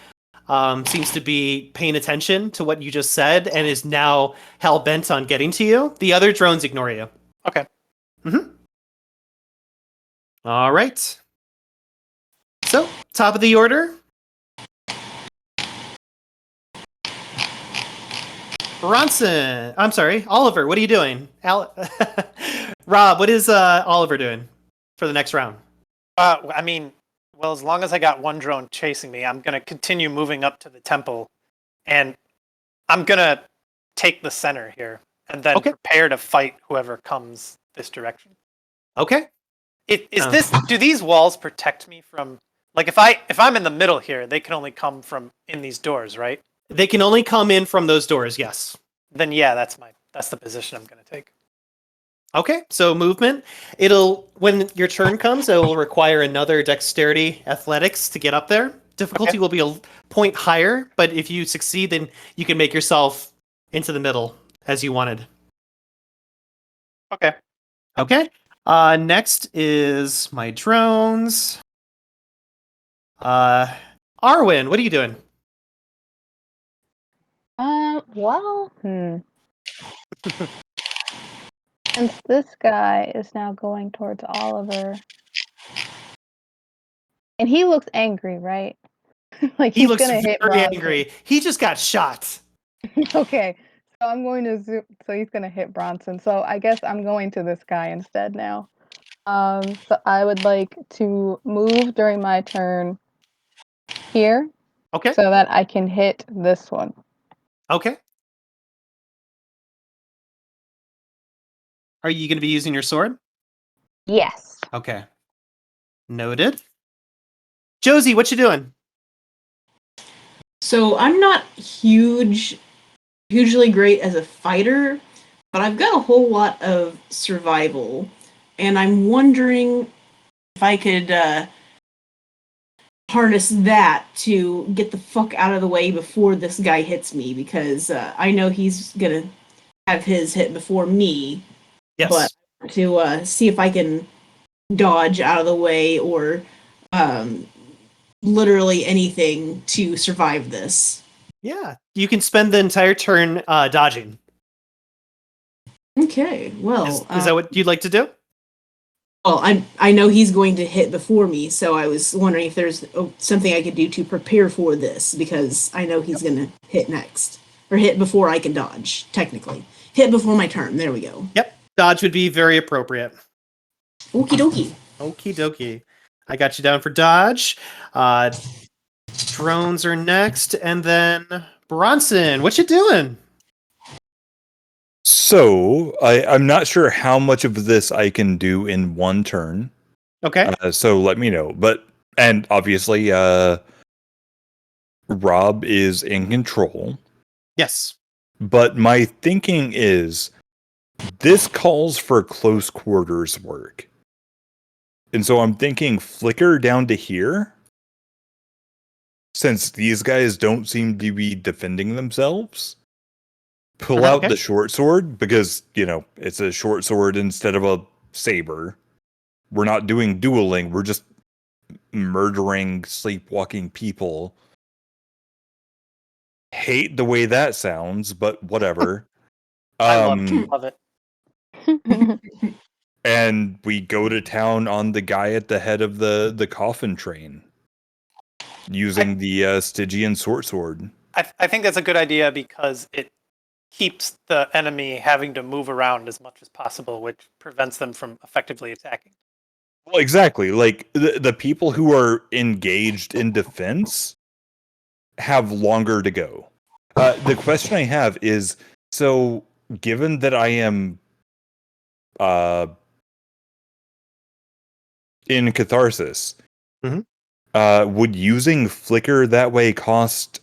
seems to be paying attention to what you just said and is now hell bent on getting to you. The other drones ignore you. Okay. Mm-hmm. All right. So, top of the order. Bronson. I'm sorry, Oliver. What are you doing? Rob, what is Oliver doing for the next round? I mean, well, as long as I got one drone chasing me, I'm gonna continue moving up to the temple, and I'm gonna take the center here, and then Okay. prepare to fight whoever comes this direction. Okay. Do these walls protect me from like if I'm in the middle here, they can only come from in these doors, right? They can only come in from those doors. Yes. Then yeah, that's the position I'm gonna take. Okay, so movement. When your turn comes, it will require another dexterity athletics to get up there. Difficulty Okay. will be a point higher, but if you succeed, then you can make yourself into the middle as you wanted. Okay. Okay. Next is my drones. Arwen, what are you doing? Well, Since this guy is now going towards Oliver, and he looks angry, right? Like He he's looks gonna hit very Bronson. angry. He just got shot. Okay, so I'm going to zoom. So he's gonna hit Bronson. So I guess I'm going to this guy instead now. So I would like to move during my turn here, Okay. so that I can hit this one. Okay. Are you going to be using your sword? Yes. Okay. Noted. Josie, what you doing? So I'm not hugely great as a fighter, but I've got a whole lot of survival, and I'm wondering if I could harness that to get the fuck out of the way before this guy hits me, because I know he's gonna have his hit before me. Yes. But to see if I can dodge out of the way or literally anything to survive this. Yeah. You can spend the entire turn dodging. Okay, well, Is that what you'd like to do? well, I know he's going to hit before me, so I was wondering if there's something I could do to prepare for this, because I know he's going to hit next, or hit before I can dodge. Technically, hit before my turn. There we go. Yep. Dodge would be very appropriate. Okie dokie. Okie dokie. I got you down for dodge. Drones are next, and then Bronson, what you doing? So I'm not sure how much of this I can do in one turn. Okay. So let me know. And obviously, Rob is in control. Yes. But my thinking is this calls for close quarters work. And so I'm thinking flicker down to here. Since these guys don't seem to be defending themselves. Pull out Okay. the short sword because, it's a short sword instead of a saber. We're not doing dueling. We're just murdering, sleepwalking people. Hate the way that sounds, but whatever. I love it. And we go to town on the guy at the head of the coffin train. Using the Stygian short sword. I think that's a good idea because it keeps the enemy having to move around as much as possible, which prevents them from effectively attacking. Well, exactly. Like, the people who are engaged in defense have longer to go. The question I have is, so, given that I am in Catharsis, would using Flicker that way cost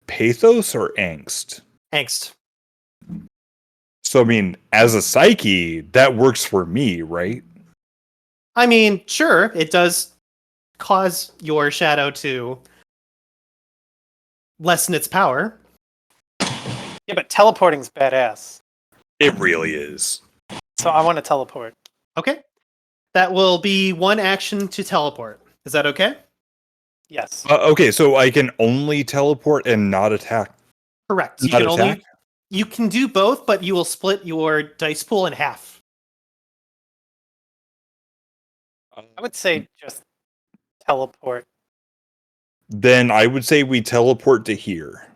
Pathos or Angst? Angst. So, I mean, as a psyche, that works for me, right? I mean, sure, it does cause your shadow to lessen its power. Yeah, but teleporting's badass. It really is. So I want to teleport. Okay. That will be one action to teleport. Is that okay? Yes. Okay, so I can only teleport and not attack. Correct. Not You can do both, but you will split your dice pool in half. I would say just teleport. Then I would say we teleport to here.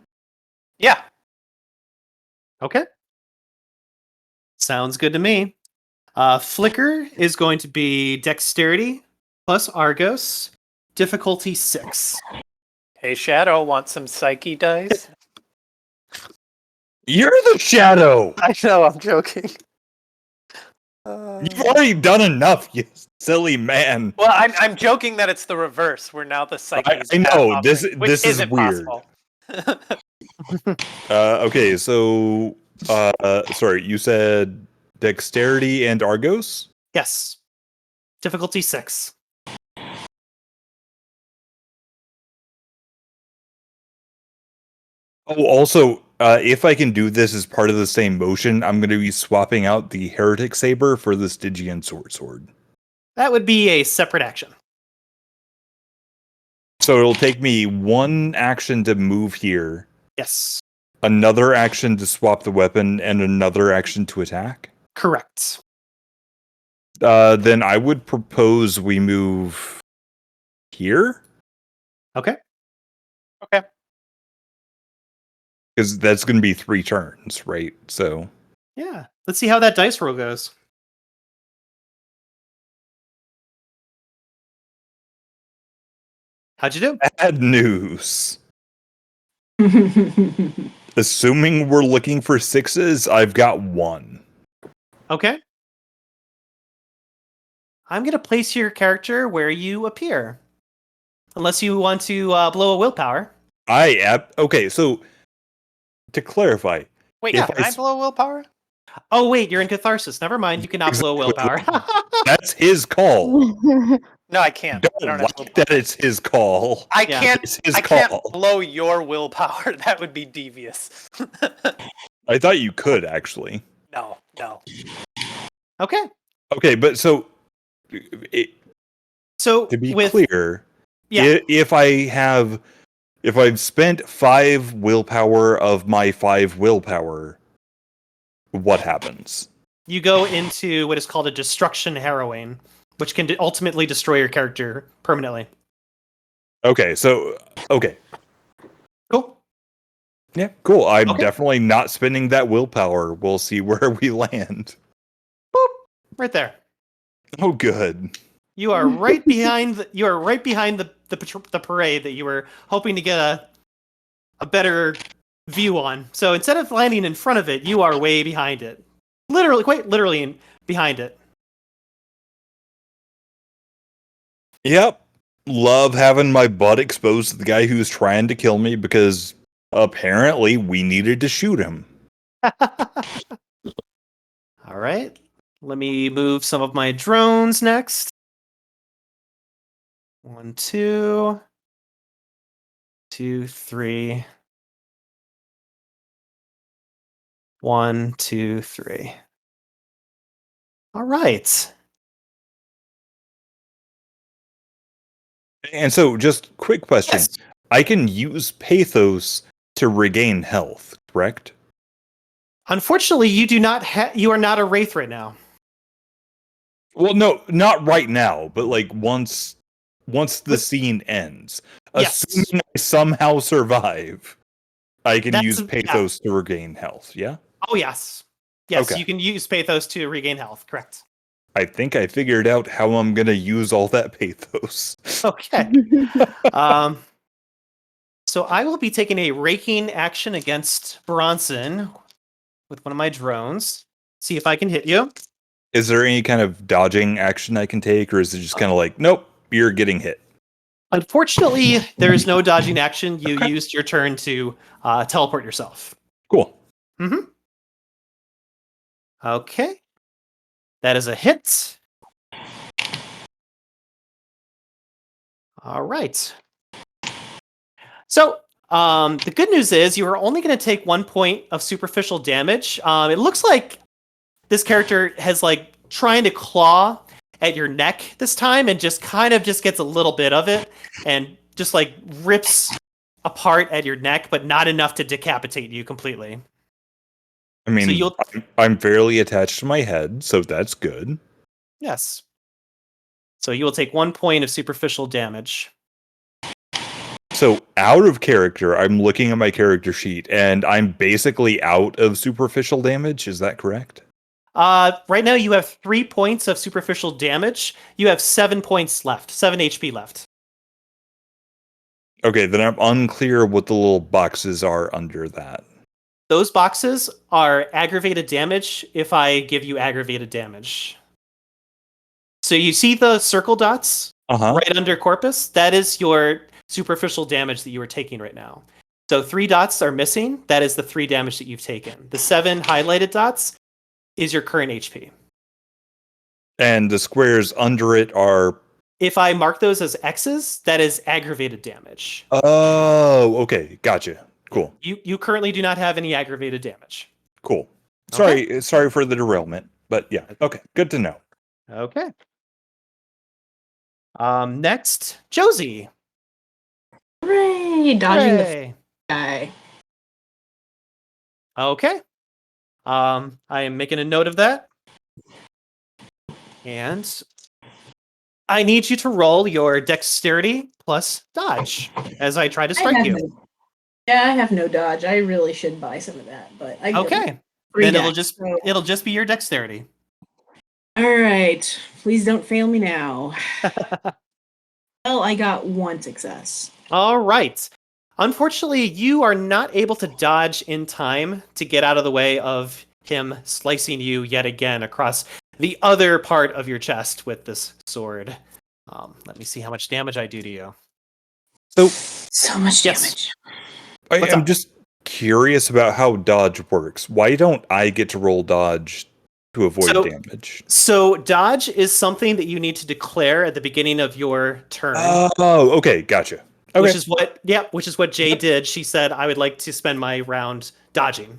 Yeah. Okay. Sounds good to me. Flicker is going to be Dexterity plus Argos, difficulty 6. Hey, Shadow, want some Psyche dice? You're the shadow! I know, I'm joking. You've already done enough, you silly man. Well, I'm joking that it's the reverse. We're now the Psyche. I know, this is weird. Possible. Okay, so sorry, you said Dexterity and Argos? Yes. Difficulty 6. Oh, also, if I can do this as part of the same motion, I'm going to be swapping out the Heretic Saber for the Stygian Short Sword. That would be a separate action. So it'll take me one action to move here, Yes. another action to swap the weapon, and another action to attack? Correct. Then I would propose we move here? Okay. Okay. Because that's going to be 3 turns, right? So Yeah. Let's see how that dice roll goes. How'd you do? bad news. Assuming we're looking for 6s, I've got 1. Okay. I'm going to place your character where you appear. Unless you want to blow a willpower. Okay, so to clarify, Wait, If can I I s- blow willpower? Oh wait, you're in catharsis. Never mind. You cannot blow willpower. that's his call. No, I can't. I Don't don't have like that it's his call. I Yeah. can't. It's his I can't call. blow your willpower. That would be devious. I thought you could actually. No. Okay. Okay, but so it, So to be with clear, yeah, if I've spent 5 willpower of my 5 willpower, what happens? you go into what is called a destruction harrowing, which can ultimately destroy your character permanently. Okay, so okay. Cool. Yeah, cool. I'm Okay. definitely not spending that willpower. We'll see where we land. Right there. Oh, good. You are right behind. The parade that you were hoping to get a better view on. So instead of landing in front of it, you are way behind it. Literally, quite literally behind it. Yep. Love having my butt exposed to the guy who's trying to kill me because apparently we needed to shoot him. All right. Let me move some of my drones next. 1, 2, 2, 3. 1, 2, 3. All right. And so, just quick question. Yes. I can use Pathos to regain health, correct? Unfortunately, you do not. You are not a wraith right now. Well, no, not right now, but like once the With- scene ends. Yes. Assuming I somehow survive, I can That's- use yeah. Pathos to regain health, yeah? Oh yes. Yes, Okay. you can use Pathos to regain health. Correct. I think I figured out how I'm gonna use all that Pathos. Okay. So I will be taking a raking action against Bronson with one of my drones. See if I can hit you. Is there any kind of dodging action I can take, or is it just kind of like, nope, you're getting hit? Unfortunately, there is no dodging action. You Okay. used your turn to teleport yourself. Cool. Mm-hmm. Okay. That is a hit. All right. So, the good news is you are only going to take 1 point of superficial damage. It looks like this character has like trying to claw at your neck this time and just kind of just gets a little bit of it and just like rips apart at your neck, but not enough to decapitate you completely. I mean, So you'll- I'm fairly attached to my head, so that's good. Yes. So you will take 1 point of superficial damage. So out of character, I'm looking at my character sheet, and I'm basically out of superficial damage. Is that correct? Right now you have 3 points of superficial damage. You have 7 points left, 7 HP left. Okay, then I'm unclear what the little boxes are under that. Those boxes are aggravated damage if I give you aggravated damage. So you see the circle dots Uh-huh. right under corpus? That is your superficial damage that you are taking right now. So 3 dots are missing. That is the 3 damage that you've taken. The 7 highlighted dots is your current HP. And the squares under it are... If I mark those as X's, that is aggravated damage. Oh, okay. Gotcha. Cool. You currently do not have any aggravated damage. Cool. Sorry for the derailment, but yeah. Okay, good to know. Okay. Next, Josie. Hooray! Dodging the Hooray. guy. Okay. I am making a note of that. And I need you to roll your dexterity plus dodge as I try to strike you. I have no dodge. I really should buy some of that, but I got Okay. free Then dex, so- it'll just be your dexterity. All right. Please don't fail me now. Well, I got 1 success. All right. Unfortunately, you are not able to dodge in time to get out of the way of him slicing you yet again across the other part of your chest with this sword. Let me see how much damage I do to you. So So much Yes. damage. What's I'm up? just curious about how dodge works. Why don't I get to roll dodge to avoid So- damage? So dodge is something that you need to declare at the beginning of your turn. Oh, okay, gotcha. Okay. Which is what Jay did. She said, I would like to spend my round dodging.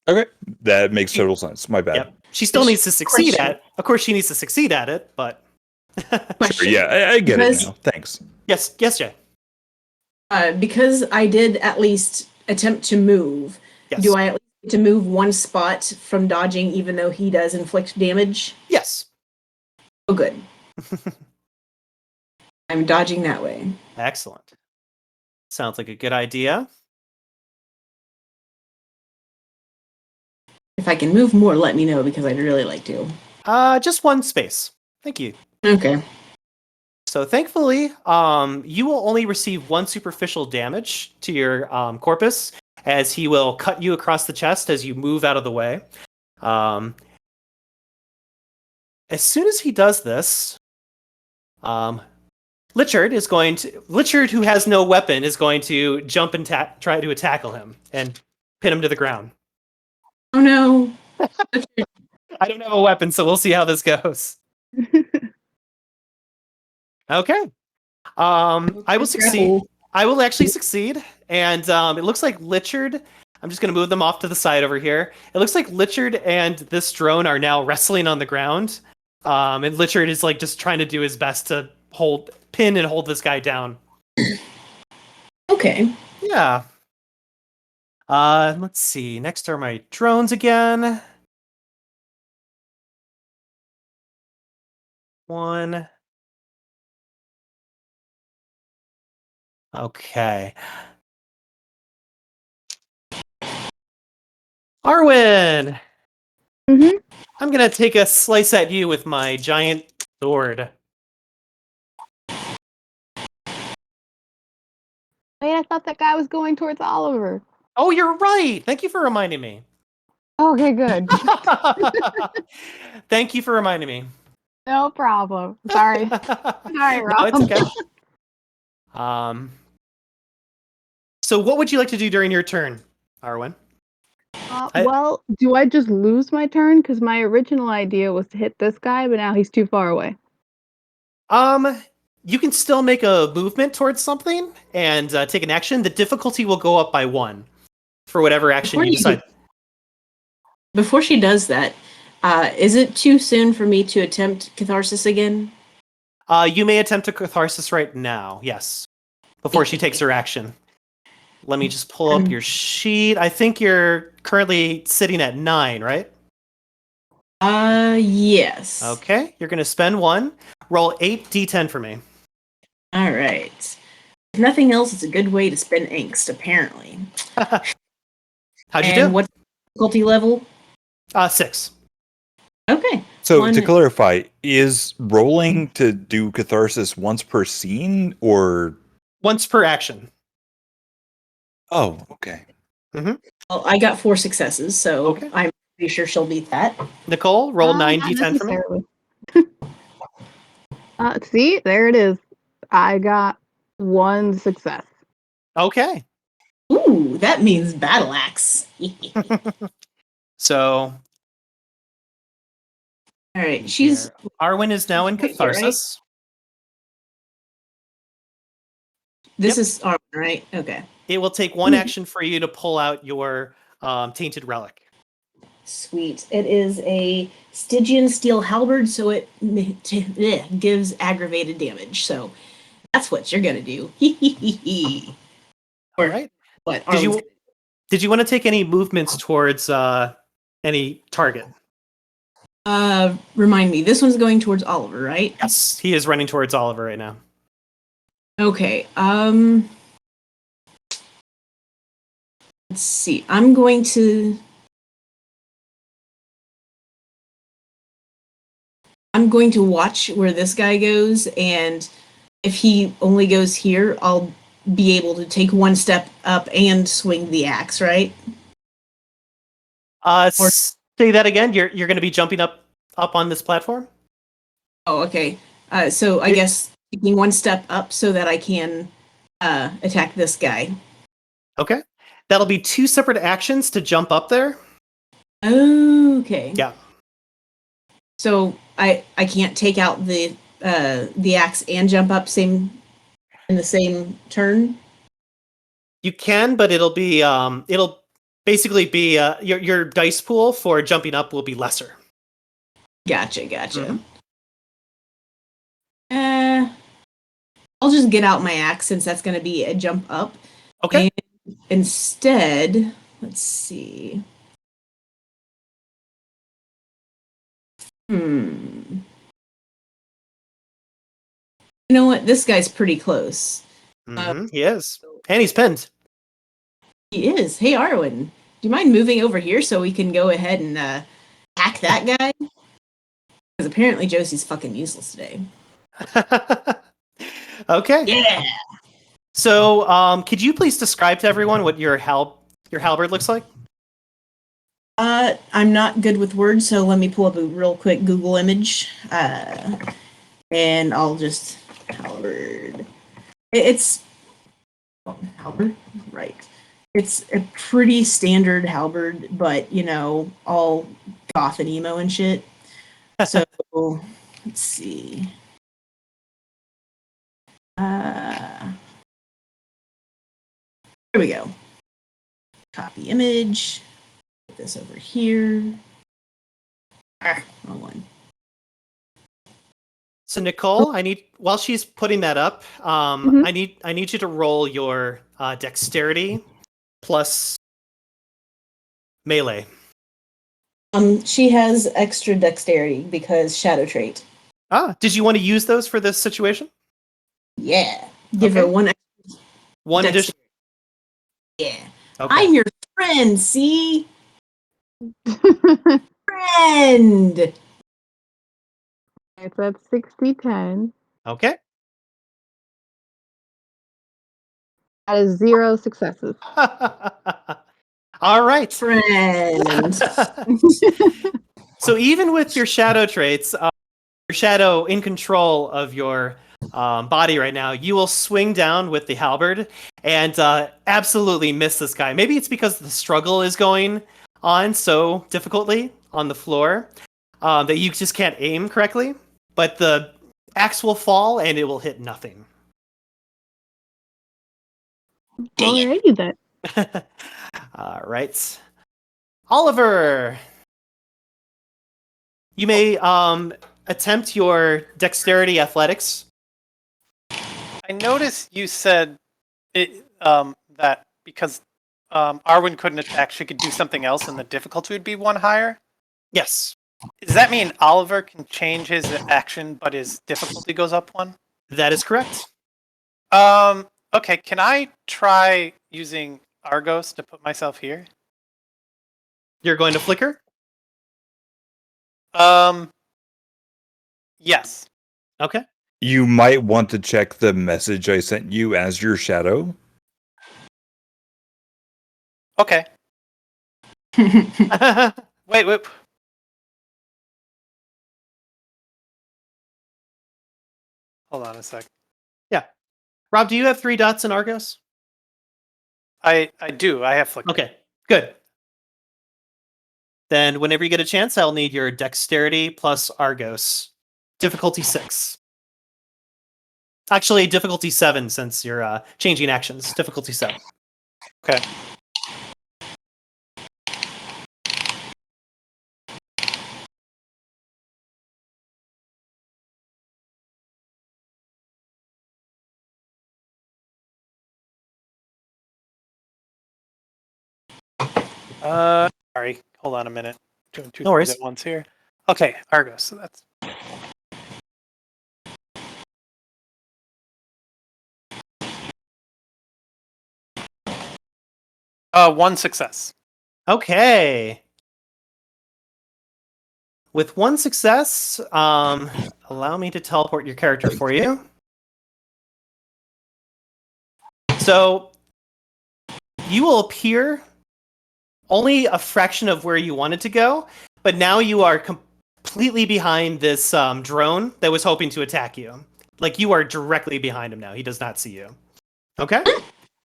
Okay, that makes total sense. My bad. Yep. She still Which- needs to succeed question. at. Of course, she needs to succeed at it, but Sure, Question. yeah, I get Because- it now. Thanks. yes, Jay. Because I did at least attempt to move, Yes. do I at least get to move one spot from dodging even though he does inflict damage? Yes. Oh, good. I'm dodging that way. Excellent. Sounds like a good idea. If I can move more, let me know because I'd really like to. Just one space. Thank you. Okay. So thankfully, you will only receive one superficial damage to your corpus, as he will cut you across the chest as you move out of the way. As soon as he does this, Lichard, who has no weapon, is going to jump and try to tackle him and pin him to the ground. Oh no. I don't have a weapon, so we'll see how this goes. Okay. I will succeed. I will actually succeed, and it looks like Lichard. I'm just going to move them off to the side over here. It looks like Lichard and this drone are now wrestling on the ground, and Lichard is like just trying to do his best to pin and hold this guy down. Okay. Yeah. Let's see. Next are my drones again. One. Okay. Arwen! Mhm. I'm gonna take a slice at you with my giant sword. Wait, I thought that guy was going towards Oliver. Oh, you're right! Thank you for reminding me. Okay, good. Thank you for reminding me. No problem. Sorry. Sorry, No, Rob. it's okay. So what would you like to do during your turn, Arwen? Well, do I just lose my turn? Because my original idea was to hit this guy, but now he's too far away. You can still make a movement towards something and take an action. The difficulty will go up by 1 for whatever action you decide. Before she does that, is it too soon for me to attempt catharsis again? You may attempt a catharsis right now, yes, before she takes her action. Let me just pull up your sheet. I think you're currently sitting at 9, right? Yes. Okay, you're going to spend 1. Roll 8d10 for me. All right. If nothing else, it's a good way to spend angst, apparently. How'd you And do? what difficulty level? 6. Okay. So One- to clarify, is rolling to do catharsis once per scene or? Once per action. Oh, okay. Well, I got 4 successes, so Okay. I'm pretty sure she'll beat that. Nicole, roll Not 9d10 for me. necessarily. See, there it is. I got 1 success. Okay. Ooh, that means battle axe. So, All right, she's Arwen is now in right here, catharsis. this Yep. is Arwen, right? Okay. It will take 1 action for you to pull out your tainted relic. Sweet. It is a Stygian steel halberd, so it gives aggravated damage. So that's what you're gonna do. All Or right. what? Did you want to take any movements towards any target? Remind me. This one's going towards Oliver, right? Yes, he is running towards Oliver right now. Okay. Let's see. I'm going to watch where this guy goes, and if he only goes here, I'll be able to take 1 step up and swing the axe, right? Or- Say that again. You're going to be jumping up on this platform? Oh, okay. So I guess taking 1 step up so that I can attack this guy. Okay. That'll be 2 separate actions to jump up there. Okay. Yeah. So I can't take out the axe and jump up in the same turn. You can, but it'll basically be your dice pool for jumping up will be lesser. Gotcha. Mhm. I'll just get out my axe since that's going to be a jump up. Okay. And instead, let's see. You know what? This guy's pretty close. He is. And he's pinned. He is. Hey, Arwen, do you mind moving over here so we can go ahead and hack that guy? Because apparently Josie's fucking useless today. Okay. Yeah. So, could you please describe to everyone what your halberd looks like? I'm not good with words, so let me pull up a real quick Google image. And I'll just halberd. It's halberd, right? It's a pretty standard halberd, but all goth and emo and shit. So let's see. There we go. Copy image. Put this over here. Wrong one. So Nicole, while she's putting that up, I need you to roll your dexterity plus melee. She has extra dexterity because shadow trait. Did you want to use those for this situation? Yeah. Give her one extra. One addition. Yeah. Okay. I'm your friend, see? Friend! It's at 60-10. Okay. That is 0 successes. All right. Friend. So even with your shadow traits, your shadow in control of your body right now, you will swing down with the halberd and absolutely miss this guy. Maybe it's because the struggle is going on so difficultly on the floor that you just can't aim correctly. But the axe will fall and it will hit nothing. Alrighty then. All right. Oliver, you may attempt your dexterity athletics. I noticed you said that because Arwen couldn't attack, she could do something else and the difficulty would be 1 higher. Yes. Does that mean Oliver can change his action, but his difficulty goes up 1? That is correct. Okay, can I try using Argos to put myself here? You're going to flicker? Yes. Okay. You might want to check the message I sent you as your shadow. Okay. Wait. Hold on a sec. Yeah. Rob, do you have 3 dots in Argos? I do. I have flicker. Okay, good. Then whenever you get a chance, I'll need your dexterity plus Argos. Difficulty 6. Actually, difficulty 7 since you're changing actions. Difficulty 7. Okay. Sorry. Hold on a minute. Doing 2 No things worries. at once here. Okay, Argos. So that's 1 success. Okay. With 1 success, allow me to teleport your character for you. So you will appear only a fraction of where you wanted to go, but now you are completely behind this drone that was hoping to attack you. Like, you are directly behind him now. He does not see you. Okay.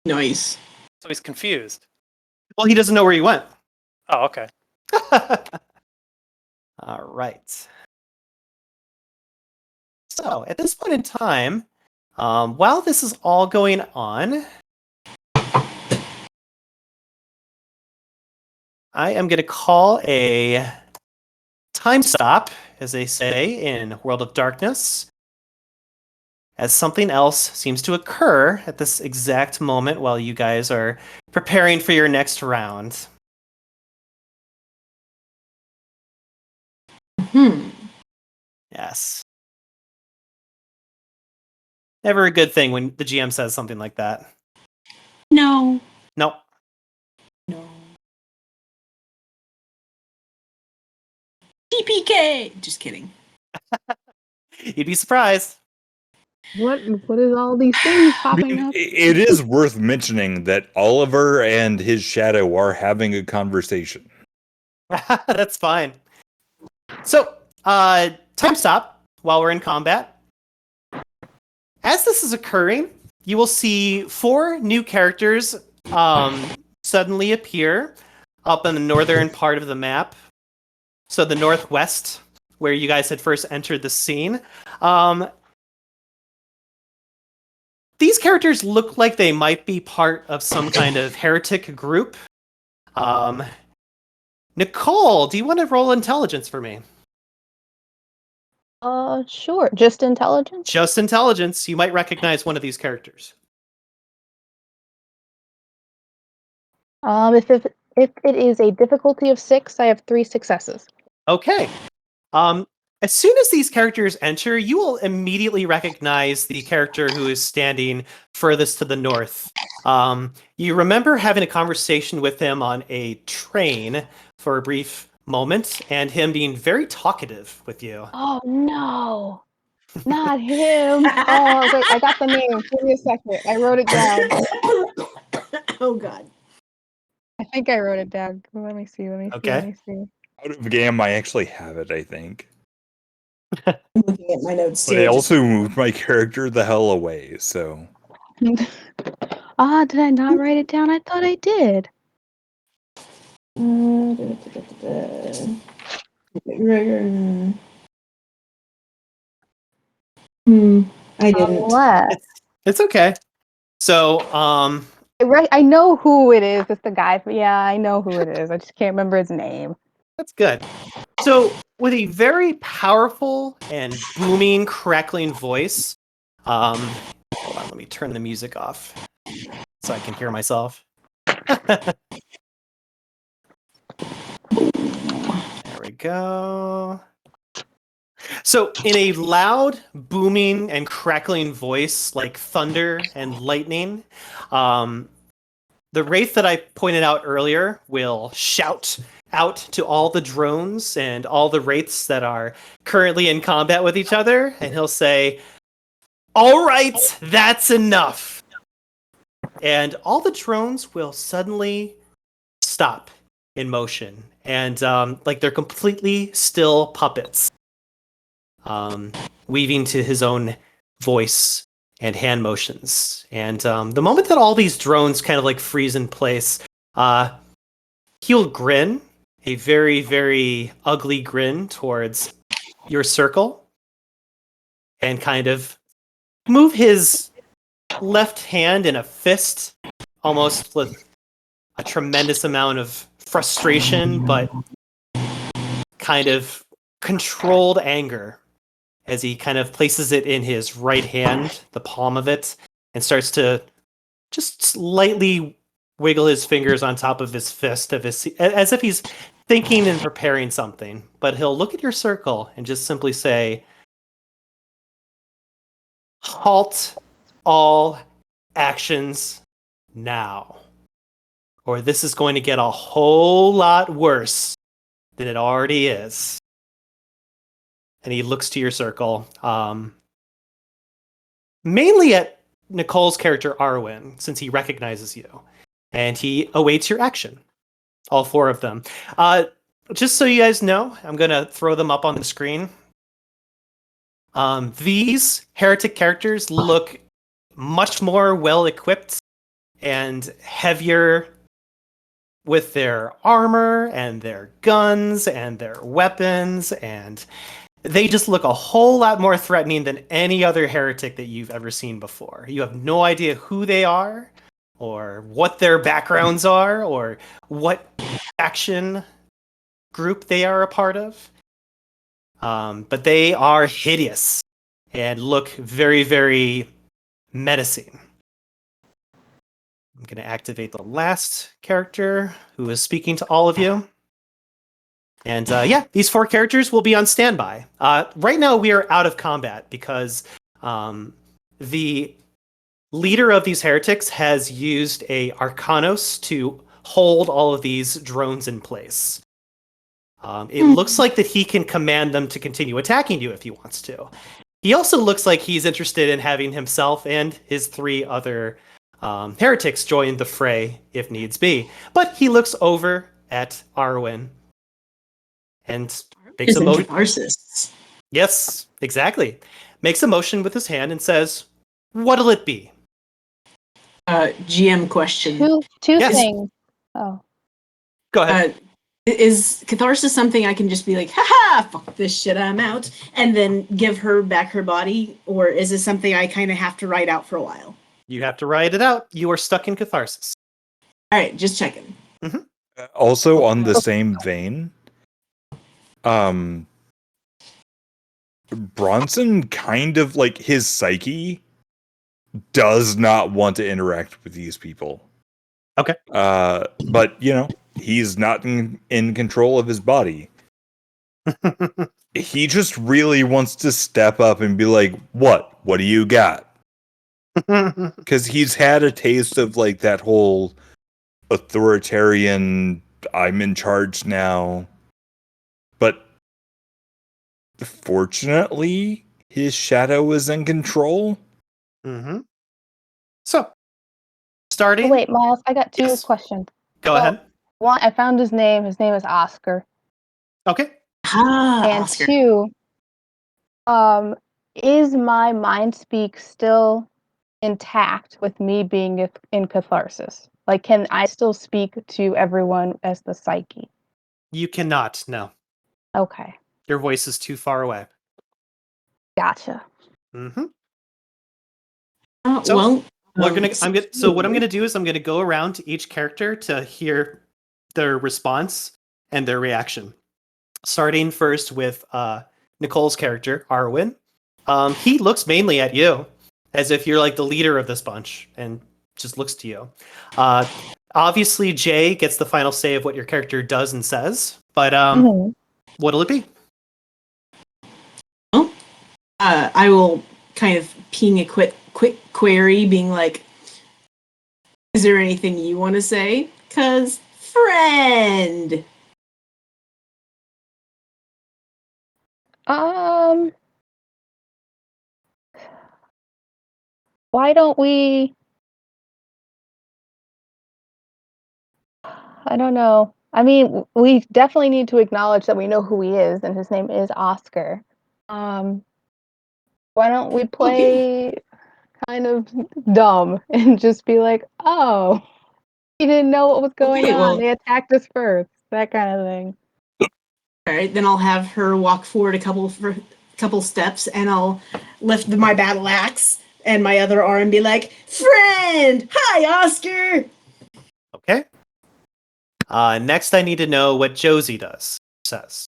Nice. So he's confused. Well, he doesn't know where you went. Oh, okay. All right. So at this point in time, while this is all going on, I am going to call a time stop, as they say in World of Darkness, as something else seems to occur at this exact moment while you guys are preparing for your next round. Yes. Never a good thing when the GM says something like that. No. Nope. No. TPK! Just kidding. You'd be surprised. What is all these things popping up? It is worth mentioning that Oliver and his shadow are having a conversation. That's fine. So, time stop while we're in combat. As this is occurring, you will see 4 new characters suddenly appear up in the northern part of the map. So the northwest, where you guys had first entered the scene. These characters look like they might be part of some kind of heretic group. Nicole, do you want to roll intelligence for me? Sure. Just intelligence? Just intelligence. You might recognize one of these characters. If it is a difficulty of 6, I have 3 successes. Okay. As soon as these characters enter, you will immediately recognize the character who is standing furthest to the north. You remember having a conversation with him on a train for a brief moment, and him being very talkative with you. Oh no, not him! Oh wait, I got the name. Give me a second. I wrote it down. Oh god. I think I wrote it down. Let me see. Okay. Out of game, I actually have it, I think. I'm looking at my notes But too. I also moved my character the hell away, so... Did I not write it down? I thought I did. I didn't. Unless It's okay. So, I know who it is. It's the guy. Yeah, I know who it is. I just can't remember his name. that's good. So, with a very powerful and booming, crackling voice, hold on, let me turn the music off so I can hear myself. There we go. So, in a loud, booming, and crackling voice like thunder and lightning, the wraith that I pointed out earlier will shout out to all the drones and all the wraiths that are currently in combat with each other, and he'll say, "All right, that's enough." And all the drones will suddenly stop in motion, and like they're completely still puppets, weaving to his own voice and hand motions. And the moment that all these drones kind of like freeze in place, he'll grin, a very, very ugly grin towards your circle, and kind of move his left hand in a fist, almost with a tremendous amount of frustration, but kind of controlled anger, as he kind of places it in his right hand, the palm of it, and starts to just slightly wiggle his fingers on top of his fist, as if he's thinking and preparing something. But he'll look at your circle and just simply say, "Halt all actions now, or this is going to get a whole lot worse than it already is." And he looks to your circle, mainly at Nicole's character Arwen, since he recognizes you, and he awaits your action. All 4 of them. Just so you guys know, I'm gonna throw them up on the screen. These heretic characters look much more well equipped and heavier with their armor and their guns and their weapons, and they just look a whole lot more threatening than any other heretic that you've ever seen before. You have no idea who they are, or what their backgrounds are, or what faction group they are a part of. But they are hideous and look very, very menacing. I'm going to activate the last character who is speaking to all of you. And yeah, these 4 characters will be on standby. Right now, we are out of combat because the leader of these heretics has used a Arcanos to hold all of these drones in place. It looks like that he can command them to continue attacking you if he wants to. He also looks like he's interested in having himself and his 3 other heretics join the fray if needs be. But he looks over at Arwen and makes a motion. Catharsis. Yes, exactly. Makes a motion with his hand and says, "What'll it be?" GM question. Two Yes. things. Oh. Go ahead. Is catharsis something I can just be like, haha, fuck this shit, I'm out, and then give her back her body? Or is this something I kind of have to write out for a while? You have to write it out. You are stuck in catharsis. All right, just checking. Also, on the same vein, Bronson kind of like his psyche does not want to interact with these people. Okay. But you know, he's not in control of his body. He just really wants to step up and be like, "What? What do you got?" Because he's had a taste of like that whole authoritarian, I'm in charge now. But fortunately, his shadow is in control. So, starting. Wait, Myles, I got 2 Yes. questions. Go ahead. One, I found his name. His name is Oscar. Okay. And Oscar. 2, is my mind speak still intact with me being in catharsis? Like, can I still speak to everyone as the psyche? You cannot. No. Okay, Your voice is too far away. gotcha. So, Well, So what I'm gonna do is I'm gonna go around to each character to hear their response and their reaction. Starting first with Nicole's character, Arwen. He looks mainly at you, as if you're like the leader of this bunch, and just looks to you. Obviously, Jay gets the final say of what your character does and says, but what'll it be? Well, I will kind of ping a quick query, being like, "Is there anything you want to say? 'Cause friend." Why don't we? I don't know. I mean, we definitely need to acknowledge that we know who he is, and his name is Oscar. Why don't we play kind of dumb and just be like, "Oh, he didn't know what was going Okay, on. well- They attacked us first." That kind of thing. All right, then I'll have her walk forward a couple steps, and I'll lift my battle axe and my other arm and be like, "Friend, hi, Oscar." Okay. Next, I need to know what Josie says.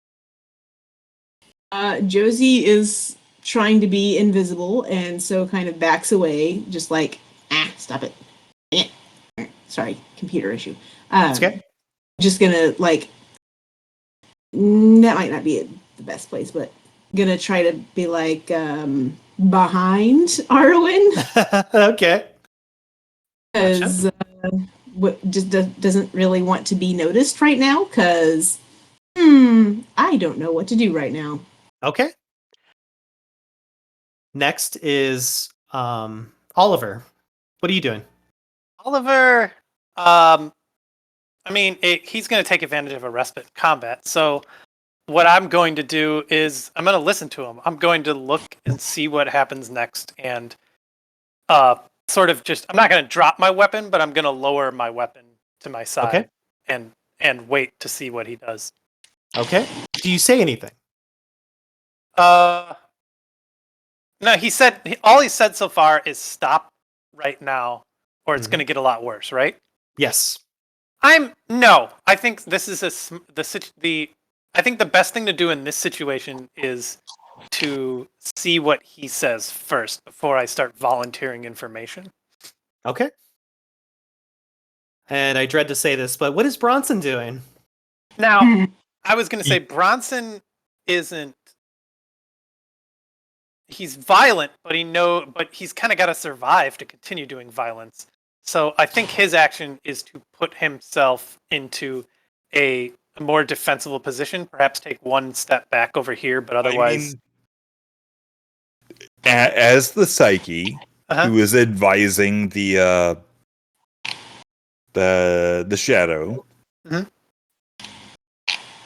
Josie is trying to be invisible, and so kind of backs away, just like, stop it. Sorry, computer issue. It's okay. Just gonna, like, that might not be the best place, but gonna try to be, like, behind Arwen. Okay. Because just doesn't really want to be noticed right now, because, I don't know what to do right now. Okay. Next is Oliver. What are you doing? Oliver, I mean, he's going to take advantage of a respite in combat. So what I'm going to do is I'm going to listen to him. I'm going to look and see what happens next and sort of just, I'm not going to drop my weapon, but I'm going to lower my weapon to my side and wait to see what he does. Okay. Do you say anything? No, all he said so far is stop right now, or it's going to get a lot worse, right? Yes. I think this is I think the best thing to do in this situation is to see what he says first before I start volunteering information. Okay. And I dread to say this, but what is Bronson doing? Now, I was going to say Bronson isn't. He's violent, but he's kind of got to survive to continue doing violence. So I think his action is to put himself into a more defensible position, perhaps take one step back over here, but otherwise. As the psyche who is advising the shadow,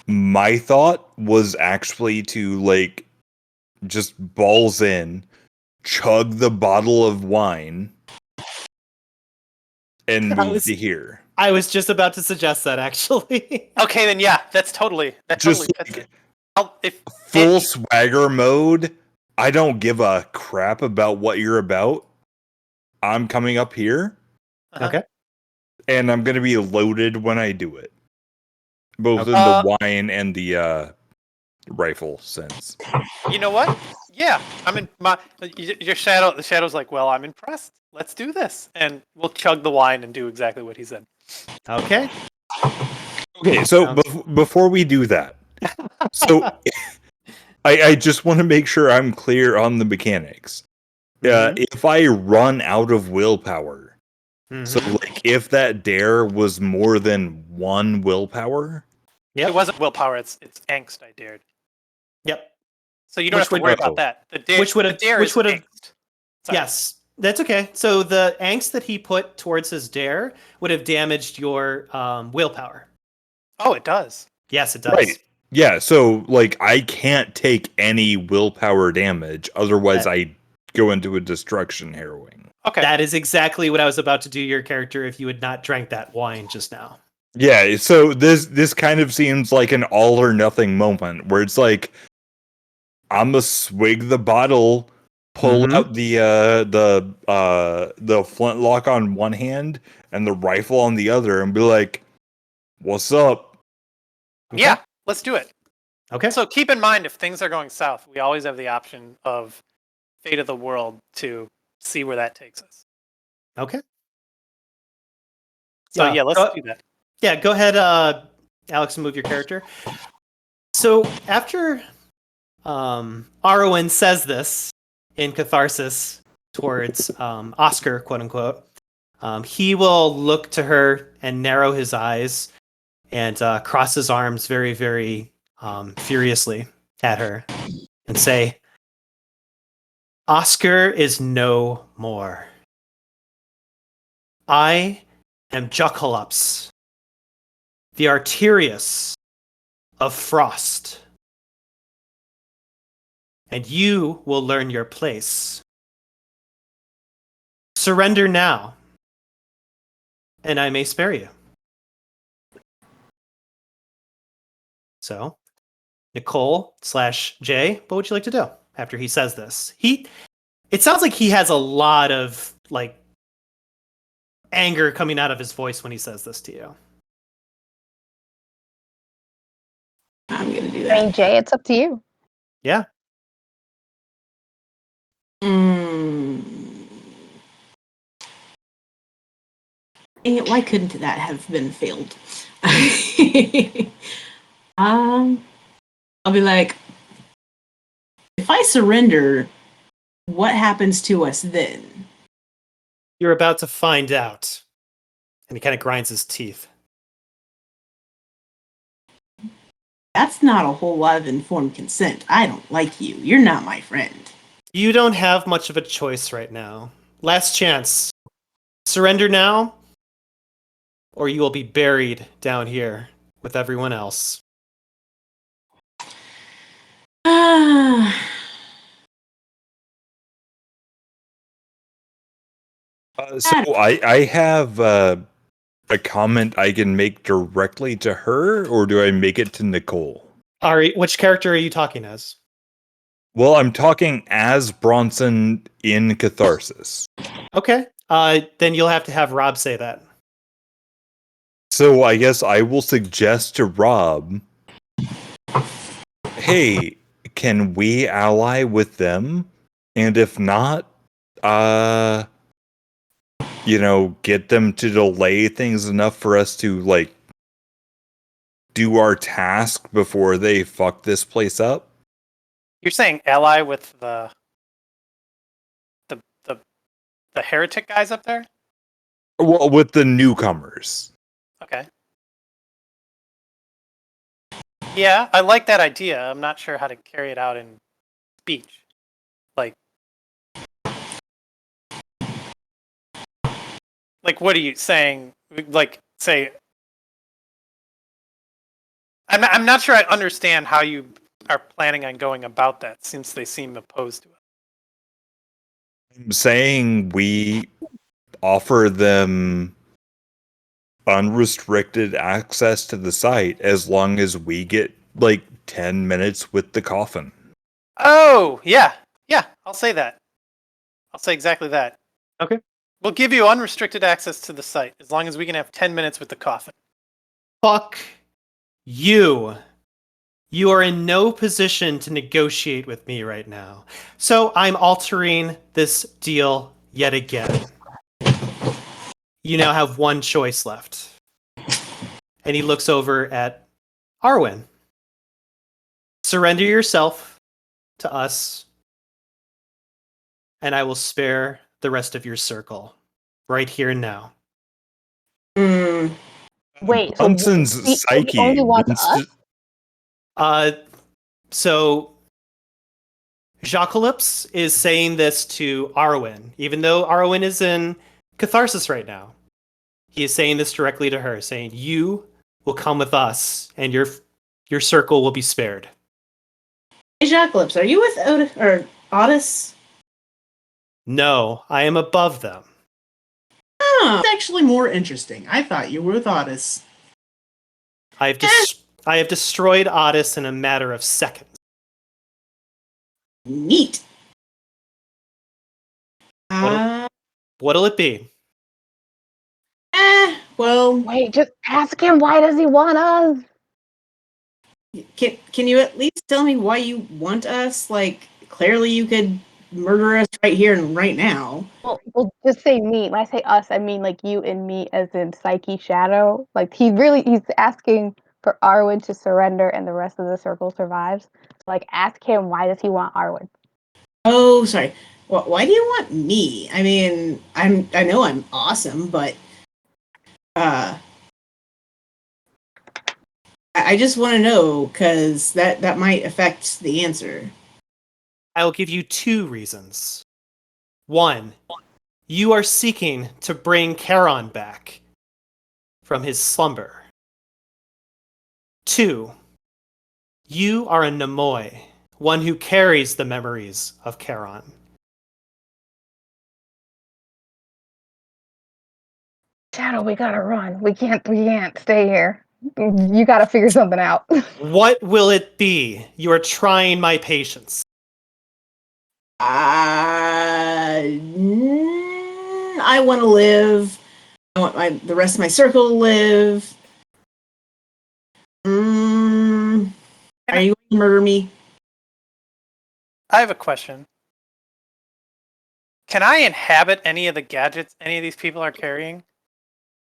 my thought was actually to just balls in, chug the bottle of wine, and move to here. I was just about to suggest that, actually. Okay, then yeah, that's totally Just if full swagger mode. I don't give a crap about what you're about. I'm coming up here. Okay. And I'm going to be loaded when I do it. Both in the wine and the rifle sense. You know what? Yeah, your shadow. The shadow's like, well, I'm impressed. Let's do this, and we'll chug the wine and do exactly what he said. Okay. Okay. So before we do that, so I just want to make sure I'm clear on the mechanics. If I run out of willpower, so if that dare was more than one willpower, it wasn't willpower. It's angst. I dared. Yep. So you don't have to worry about that. The dare is angst. Yes, that's okay. So the angst that he put towards his dare would have damaged your willpower. Oh, it does. Yes, it does. Right. Yeah. So I can't take any willpower damage, otherwise I go into a destruction harrowing. Okay. That is exactly what I was about to do your character if you had not drank that wine just now. Yeah, so this kind of seems like an all or nothing moment where it's like I'm gonna swig the bottle, pull out the flintlock on one hand and the rifle on the other, and be like, "What's up?" Okay. Yeah, let's do it. Okay. So keep in mind, if things are going south, we always have the option of fate of the world to see where that takes us. Okay. So yeah, let's do that. Yeah, go ahead, Alex, and move your character. So after Arwen says this in catharsis towards Oscar, quote unquote, he will look to her and narrow his eyes and cross his arms very, very furiously at her and say, Oscar is no more. I am Juckalops, the Arterius of Frost. And you will learn your place. Surrender now, and I may spare you. So, Nicole/Jay, what would you like to do after he says this? It sounds like he has a lot of anger coming out of his voice when he says this to you. I'm gonna do I that. mean, Jay, it's up to you. Yeah. Why couldn't that have been failed? I'll be like, if I surrender, what happens to us then? You're about to find out. And he kind of grinds his teeth. That's not a whole lot of informed consent. I don't like you. You're not my friend. You don't have much of a choice right now. Last chance. Surrender now, or you will be buried down here with everyone else. So I have a comment I can make directly to her, or do I make it to Nicole? Ari, which character are you talking as? Well, I'm talking as Bronson in Catharsis. Okay. Then you'll have to have Rob say that. So I guess I will suggest to Rob, hey, can we ally with them? And if not, get them to delay things enough for us to, like, do our task before they fuck this place up? You're saying ally with the heretic guys up there? Well, with the newcomers. Okay. Yeah, I like that idea. I'm not sure how to carry it out in speech. Like, what are you saying? Like, say, I'm not sure I understand how you are planning on going about that, since they seem opposed to it. I'm saying we offer them unrestricted access to the site as long as we get, like, 10 minutes with the coffin. Oh, yeah. Yeah, I'll say that. I'll say exactly that. Okay. We'll give you unrestricted access to the site as long as we can have 10 minutes with the coffin. Fuck you. You are in no position to negotiate with me right now. So I'm altering this deal yet again. You now have one choice left. And he looks over at Arwen. Surrender yourself to us, and I will spare the rest of your circle right here and now. Wait, so Bronson's he psyche only wants wants us? So Jacqueline is saying this to Arwen, even though Arwen is in catharsis right now. He is saying this directly to her, saying, "You will come with us, and your circle will be spared." Hey, Jacqueline, are you with Otis? No, I am above them. Oh, that's actually more interesting. I thought you were with Otis. I have destroyed Otis in a matter of seconds. Neat. What'll it be? Well, Wait, just ask him, why does he want us? can you at least tell me why you want us? Like, clearly you could murder us right here and right now. Well, just say me. When I say us, I mean like you and me, as in Psyche Shadow. Like he's asking for Arwen to surrender and the rest of the circle survives. So, like, ask him, why does he want Arwen? Oh, sorry. Why do you want me? I mean, I know I'm awesome, but I just want to know, because that might affect the answer. I will give you 2 reasons. 1, you are seeking to bring Charon back from his slumber. 2, you are a Nemoi, one who carries the memories of Charon. Shadow, we gotta run. We can't stay here. You gotta figure something out. What will it be? You are trying my patience. I want to live. I want the rest of my circle to live. Are you going to murder me? I have a question. Can I inhabit any of the gadgets any of these people are carrying?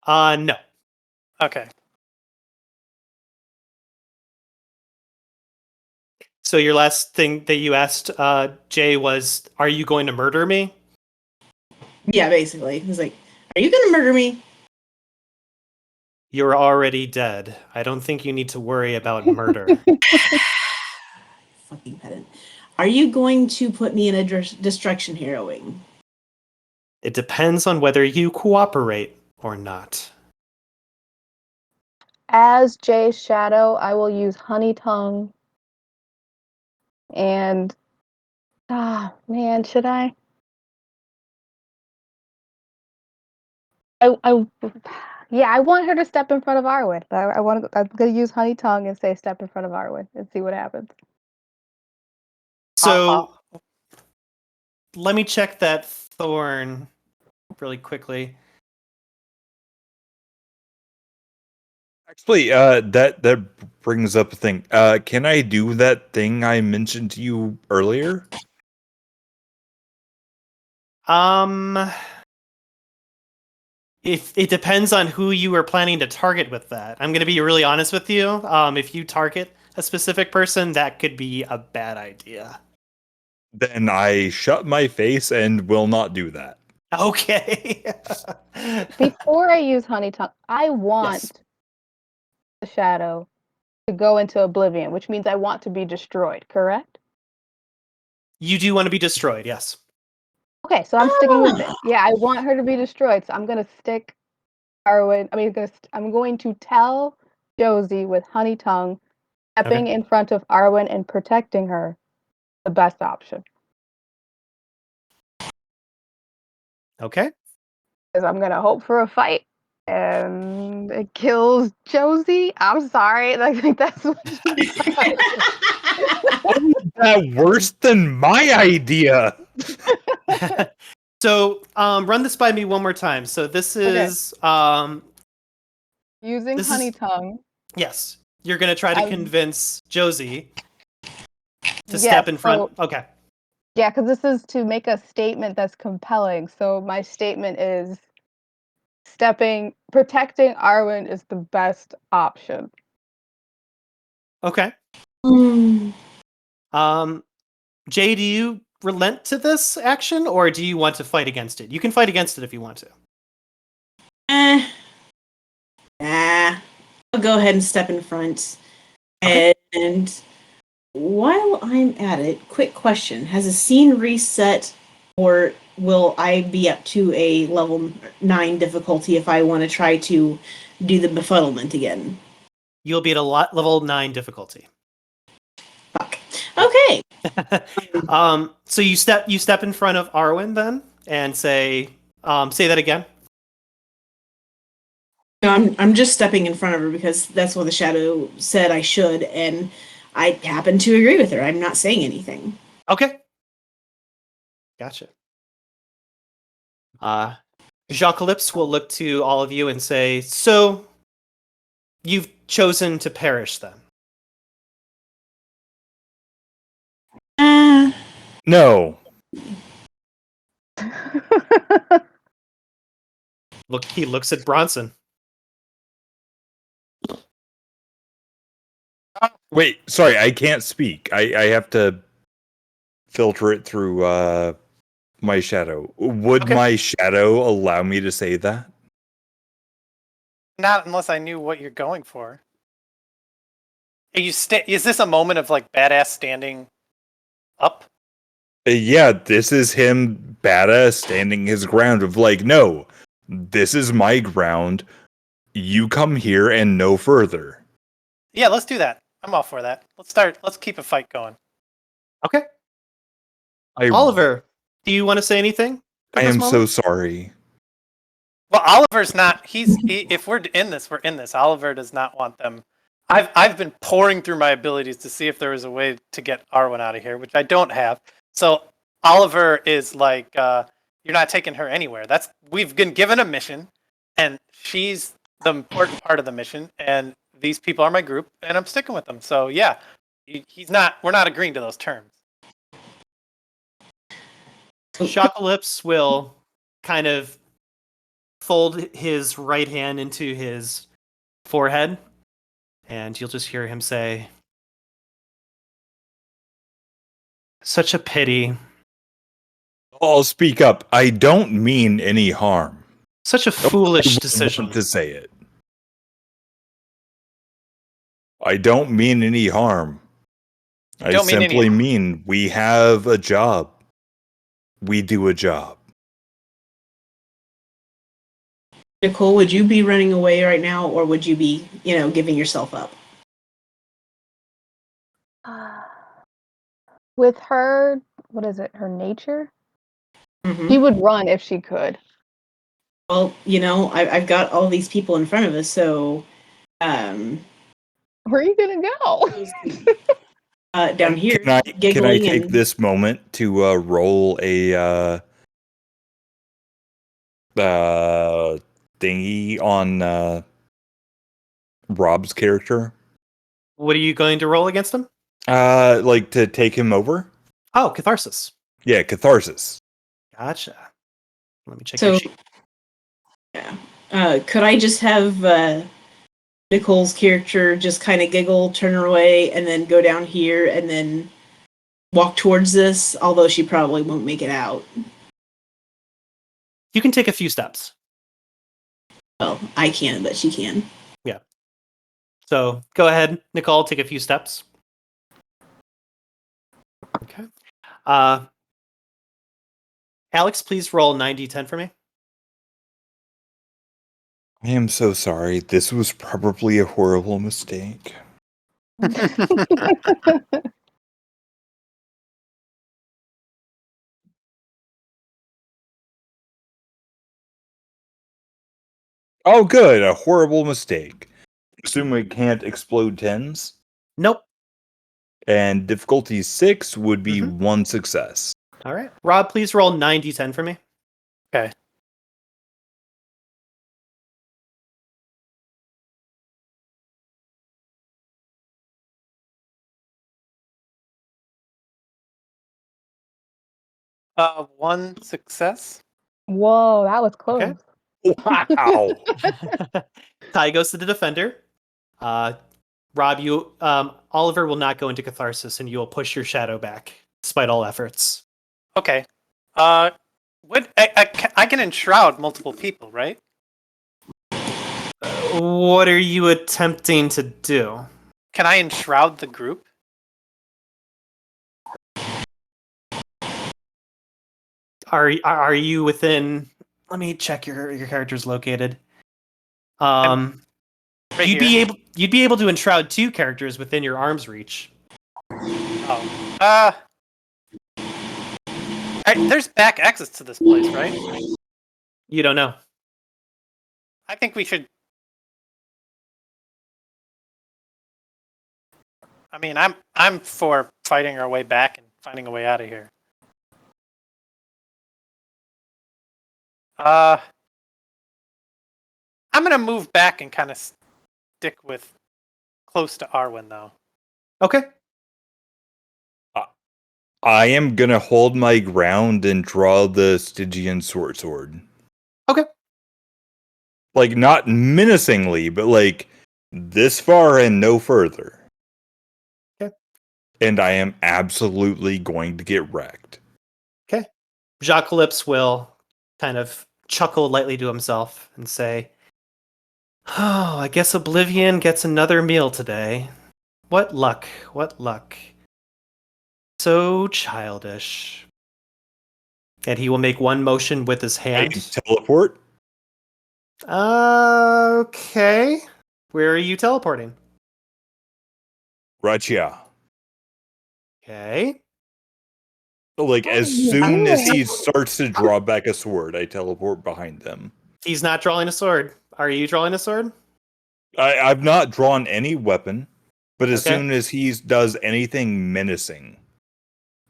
No. Okay. So your last thing that you asked, Jay, was, are you going to murder me? Yeah, basically. He's like, are you going to murder me? You're already dead. I don't think you need to worry about murder. Fucking pedant. Are you going to put me in a destruction harrowing? It depends on whether you cooperate or not. As Jay's shadow, I will use Honey Tongue. And man, should I? I want her to step in front of Arwen. I'm gonna use honey tongue and say step in front of Arwen and see what happens. So let me check that thorn really quickly. Actually, that brings up a thing. Can I do that thing I mentioned to you earlier? If it depends on who you are planning to target with that. I'm going to be really honest with you. If you target a specific person, that could be a bad idea. Then I shut my face and will not do that. Okay. Before I use honey tongue, I want Yes. the shadow to go into oblivion, which means I want to be destroyed, correct? You do want to be destroyed, yes. Okay, so I'm sticking with it. Yeah, I want her to be destroyed, so I'm gonna stick Arwen. I'm going to tell Josie with honey tongue, stepping in front of Arwen and protecting her, the best option. Okay. Because I'm gonna hope for a fight, and it kills Josie. I'm sorry, I think that's what she does. That worse than my idea. So, run this by me one more time. So this is Using this honey is- tongue. yes. You're going to try to convince Josie to step in front. Okay. Yeah, because this is to make a statement that's compelling. So my statement is protecting Arwen is the best option. Okay. Jay, do you relent to this action, or do you want to fight against it? You can fight against it if you want to. I'll go ahead and step in front. Okay. And while I'm at it, quick question. Has the scene reset, or will I be up to a level 9 difficulty if I want to try to do the befuddlement again? You'll be at a level 9 difficulty. Fuck. Okay. So you step in front of Arwen then and say that again. No, I'm just stepping in front of her because that's what the shadow said I should, and I happen to agree with her. I'm not saying anything. Okay. Gotcha. Jacques will look to all of you and say, so you've chosen to perish then? No. He looks at Bronson. Wait, sorry, I can't speak. I have to filter it through my shadow. Would my shadow allow me to say that? Not unless I knew what you're going for. Is this a moment of like badass standing up? Yeah, this is him badass standing his ground of like, no, this is my ground. You come here and no further. Yeah, let's do that. I'm all for that. Let's keep a fight going. Okay. Oliver, do you want to say anything? I am so sorry. Well, Oliver's not. If we're in this, we're in this. Oliver does not want them. I've been pouring through my abilities to see if there was a way to get Arwen out of here, which I don't have. So Oliver is like, you're not taking her anywhere. We've been given a mission, and she's the important part of the mission, and these people are my group, and I'm sticking with them. So yeah, he's not. We're not agreeing to those terms. Jacques will kind of fold his right hand into his forehead, and you'll just hear him say, such a pity. I'll speak up. I don't mean any harm. Such a foolish decision. To say it. I don't mean any harm. I simply mean we have a job. We do a job. Nicole, would you be running away right now, or would you be, giving yourself up? With her, what is it? Her nature? Mm-hmm. She would run if she could. Well, I've got all these people in front of us, so Where are you gonna go? down here, Can I giggling take and this moment to roll a thingy on Rob's character? What are you going to roll against him? Like to take him over? Oh, catharsis. Yeah, catharsis. Gotcha. Let me check so your sheet. yeah. Could I just have Nicole's character just kind of giggle, turn her away, and then go down here and then walk towards this? Although she probably won't make it out. You can take a few steps. Well, I can, but she can. So go ahead, Nicole, take a few steps. Okay. Alex, please roll 9d10 for me. I am so sorry. This was probably a horrible mistake. Oh, good. A horrible mistake. Assume we can't explode tens. Nope. And difficulty 6 would be Mhm. 1 success. All right. Rob, please roll 9d10 for me. Okay. One success. Whoa, that was close. Okay. Wow. Ty goes to the defender. Rob, you Oliver will not go into catharsis, and you will push your shadow back, despite all efforts. Okay. What I can enshroud multiple people, right? What are you attempting to do? Can I enshroud the group? Are you within? Let me check your character's located. Right You'd here. be able to enshroud 2 characters within your arm's reach. Oh. There's back exits to this place, right? You don't know. I think we should. I mean, I'm for fighting our way back and finding a way out of here. I'm gonna move back and kind of stick with close to Arwen, though. Okay. I am gonna hold my ground and draw the Stygian sword. Okay. Like, not menacingly, but like this far and no further. Okay. And I am absolutely going to get wrecked. Okay. Jacques will kind of chuckle lightly to himself and say, "Oh, I guess Oblivion gets another meal today. What luck, what luck. So childish." And he will make one motion with his I hand. teleport. Okay. Where are you teleporting? Right, yeah. Okay. Like, Oh, as yeah. soon as he starts to draw back a sword, I teleport behind them. He's not drawing a sword. Are you drawing a sword? I've not drawn any weapon, but as Okay. soon as he does anything menacing,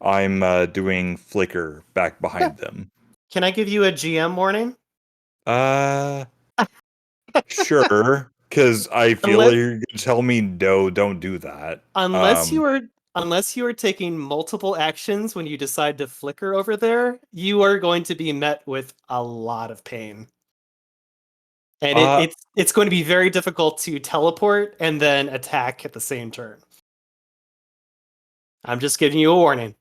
I'm doing flicker back behind them. Can I give you a GM warning? Sure, because I feel Unless- like you're gonna tell me no, don't do that. Unless you are taking multiple actions when you decide to flicker over there, you are going to be met with a lot of pain. And it's going to be very difficult to teleport and then attack at the same turn. I'm just giving you a warning.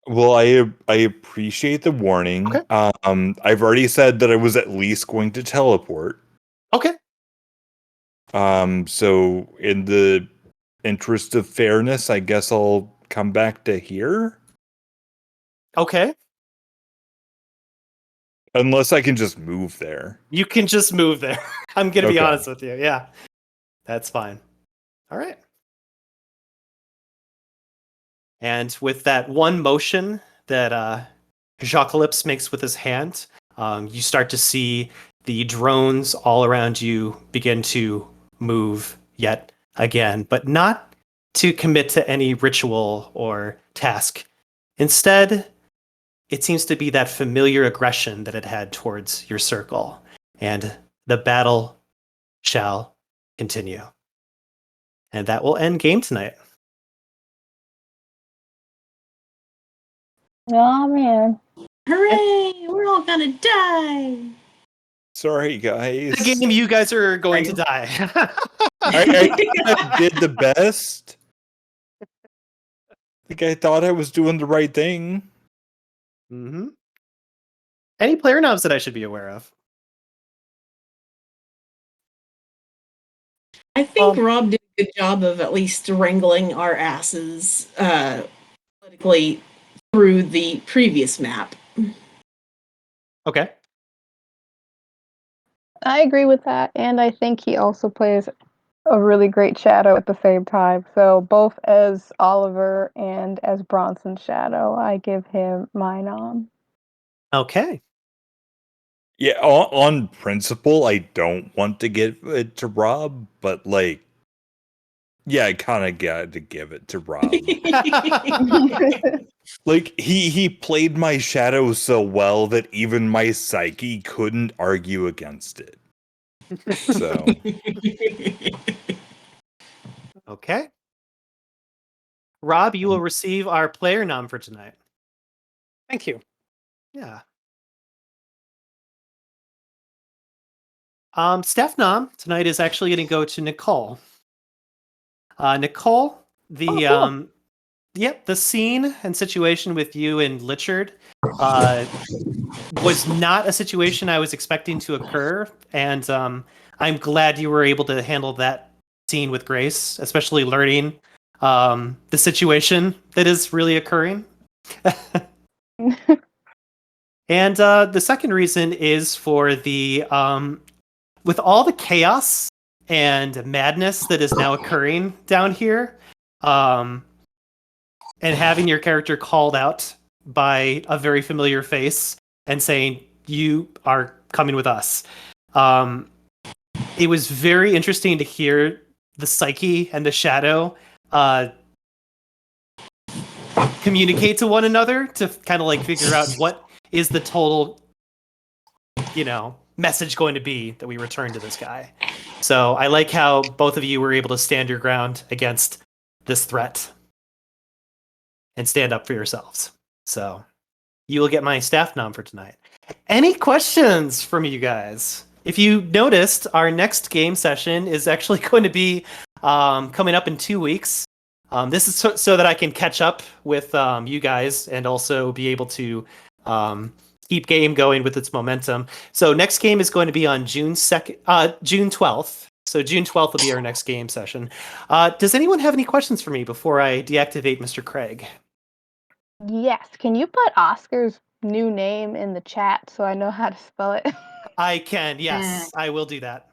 Well, I appreciate the warning. Okay. I've already said that I was at least going to teleport. Okay. So in the interest of fairness, I guess I'll come back to here. Okay. Unless I can just move there. You can just move there. I'm going to be Okay. honest with you. Yeah. That's fine. All right. And with that one motion that Jacques makes with his hand, You start to see the drones all around you begin to move yet again, but not to commit to any ritual or task. Instead, it seems to be that familiar aggression that it had towards your circle, and the battle shall continue. And that will end game tonight. Oh man. Hooray! We're all gonna die. Sorry, guys. The game you guys are going to die. I did the best. Like, I thought I was doing the right thing. Mm-hmm. Any player knobs that I should be aware of? I think Rob did a good job of at least wrangling our asses politically through the previous map. Okay. I agree with that, and I think he also plays a really great Shadow at the same time. So both as Oliver and as Bronson's Shadow, I give him my nom. Okay. Yeah, on principle, I don't want to give it to Rob, but like, yeah, I kind of got to give it to Rob. Like, he played my shadow so well that even my psyche couldn't argue against it. So, Okay. Rob, you will receive our player nom for tonight. Thank you. Yeah. Staff nom tonight is actually going to go to Nicole. Nicole, the the scene and situation with you and Lichard was not a situation I was expecting to occur, and I'm glad you were able to handle that scene with grace, especially learning the situation that is really occurring. And the second reason is for the with all the chaos and madness that is now occurring down here, and having your character called out by a very familiar face and saying, "You are coming with us." It was very interesting to hear the psyche and the shadow communicate to one another to kind of like figure out what is the total, message going to be that we return to this guy. So I like how both of you were able to stand your ground against this threat and stand up for yourselves. So you will get my staff nom for tonight. Any questions from you guys? If you noticed, our next game session is actually going to be coming up in 2 weeks. This is so that I can catch up with you guys and also be able to keep game going with its momentum. So next game is going to be on June 12th. So June 12th will be our next game session. Does anyone have any questions for me before I deactivate Mr. Craig? Yes. Can you put Oscar's new name in the chat so I know how to spell it? I can, yes. I will do that.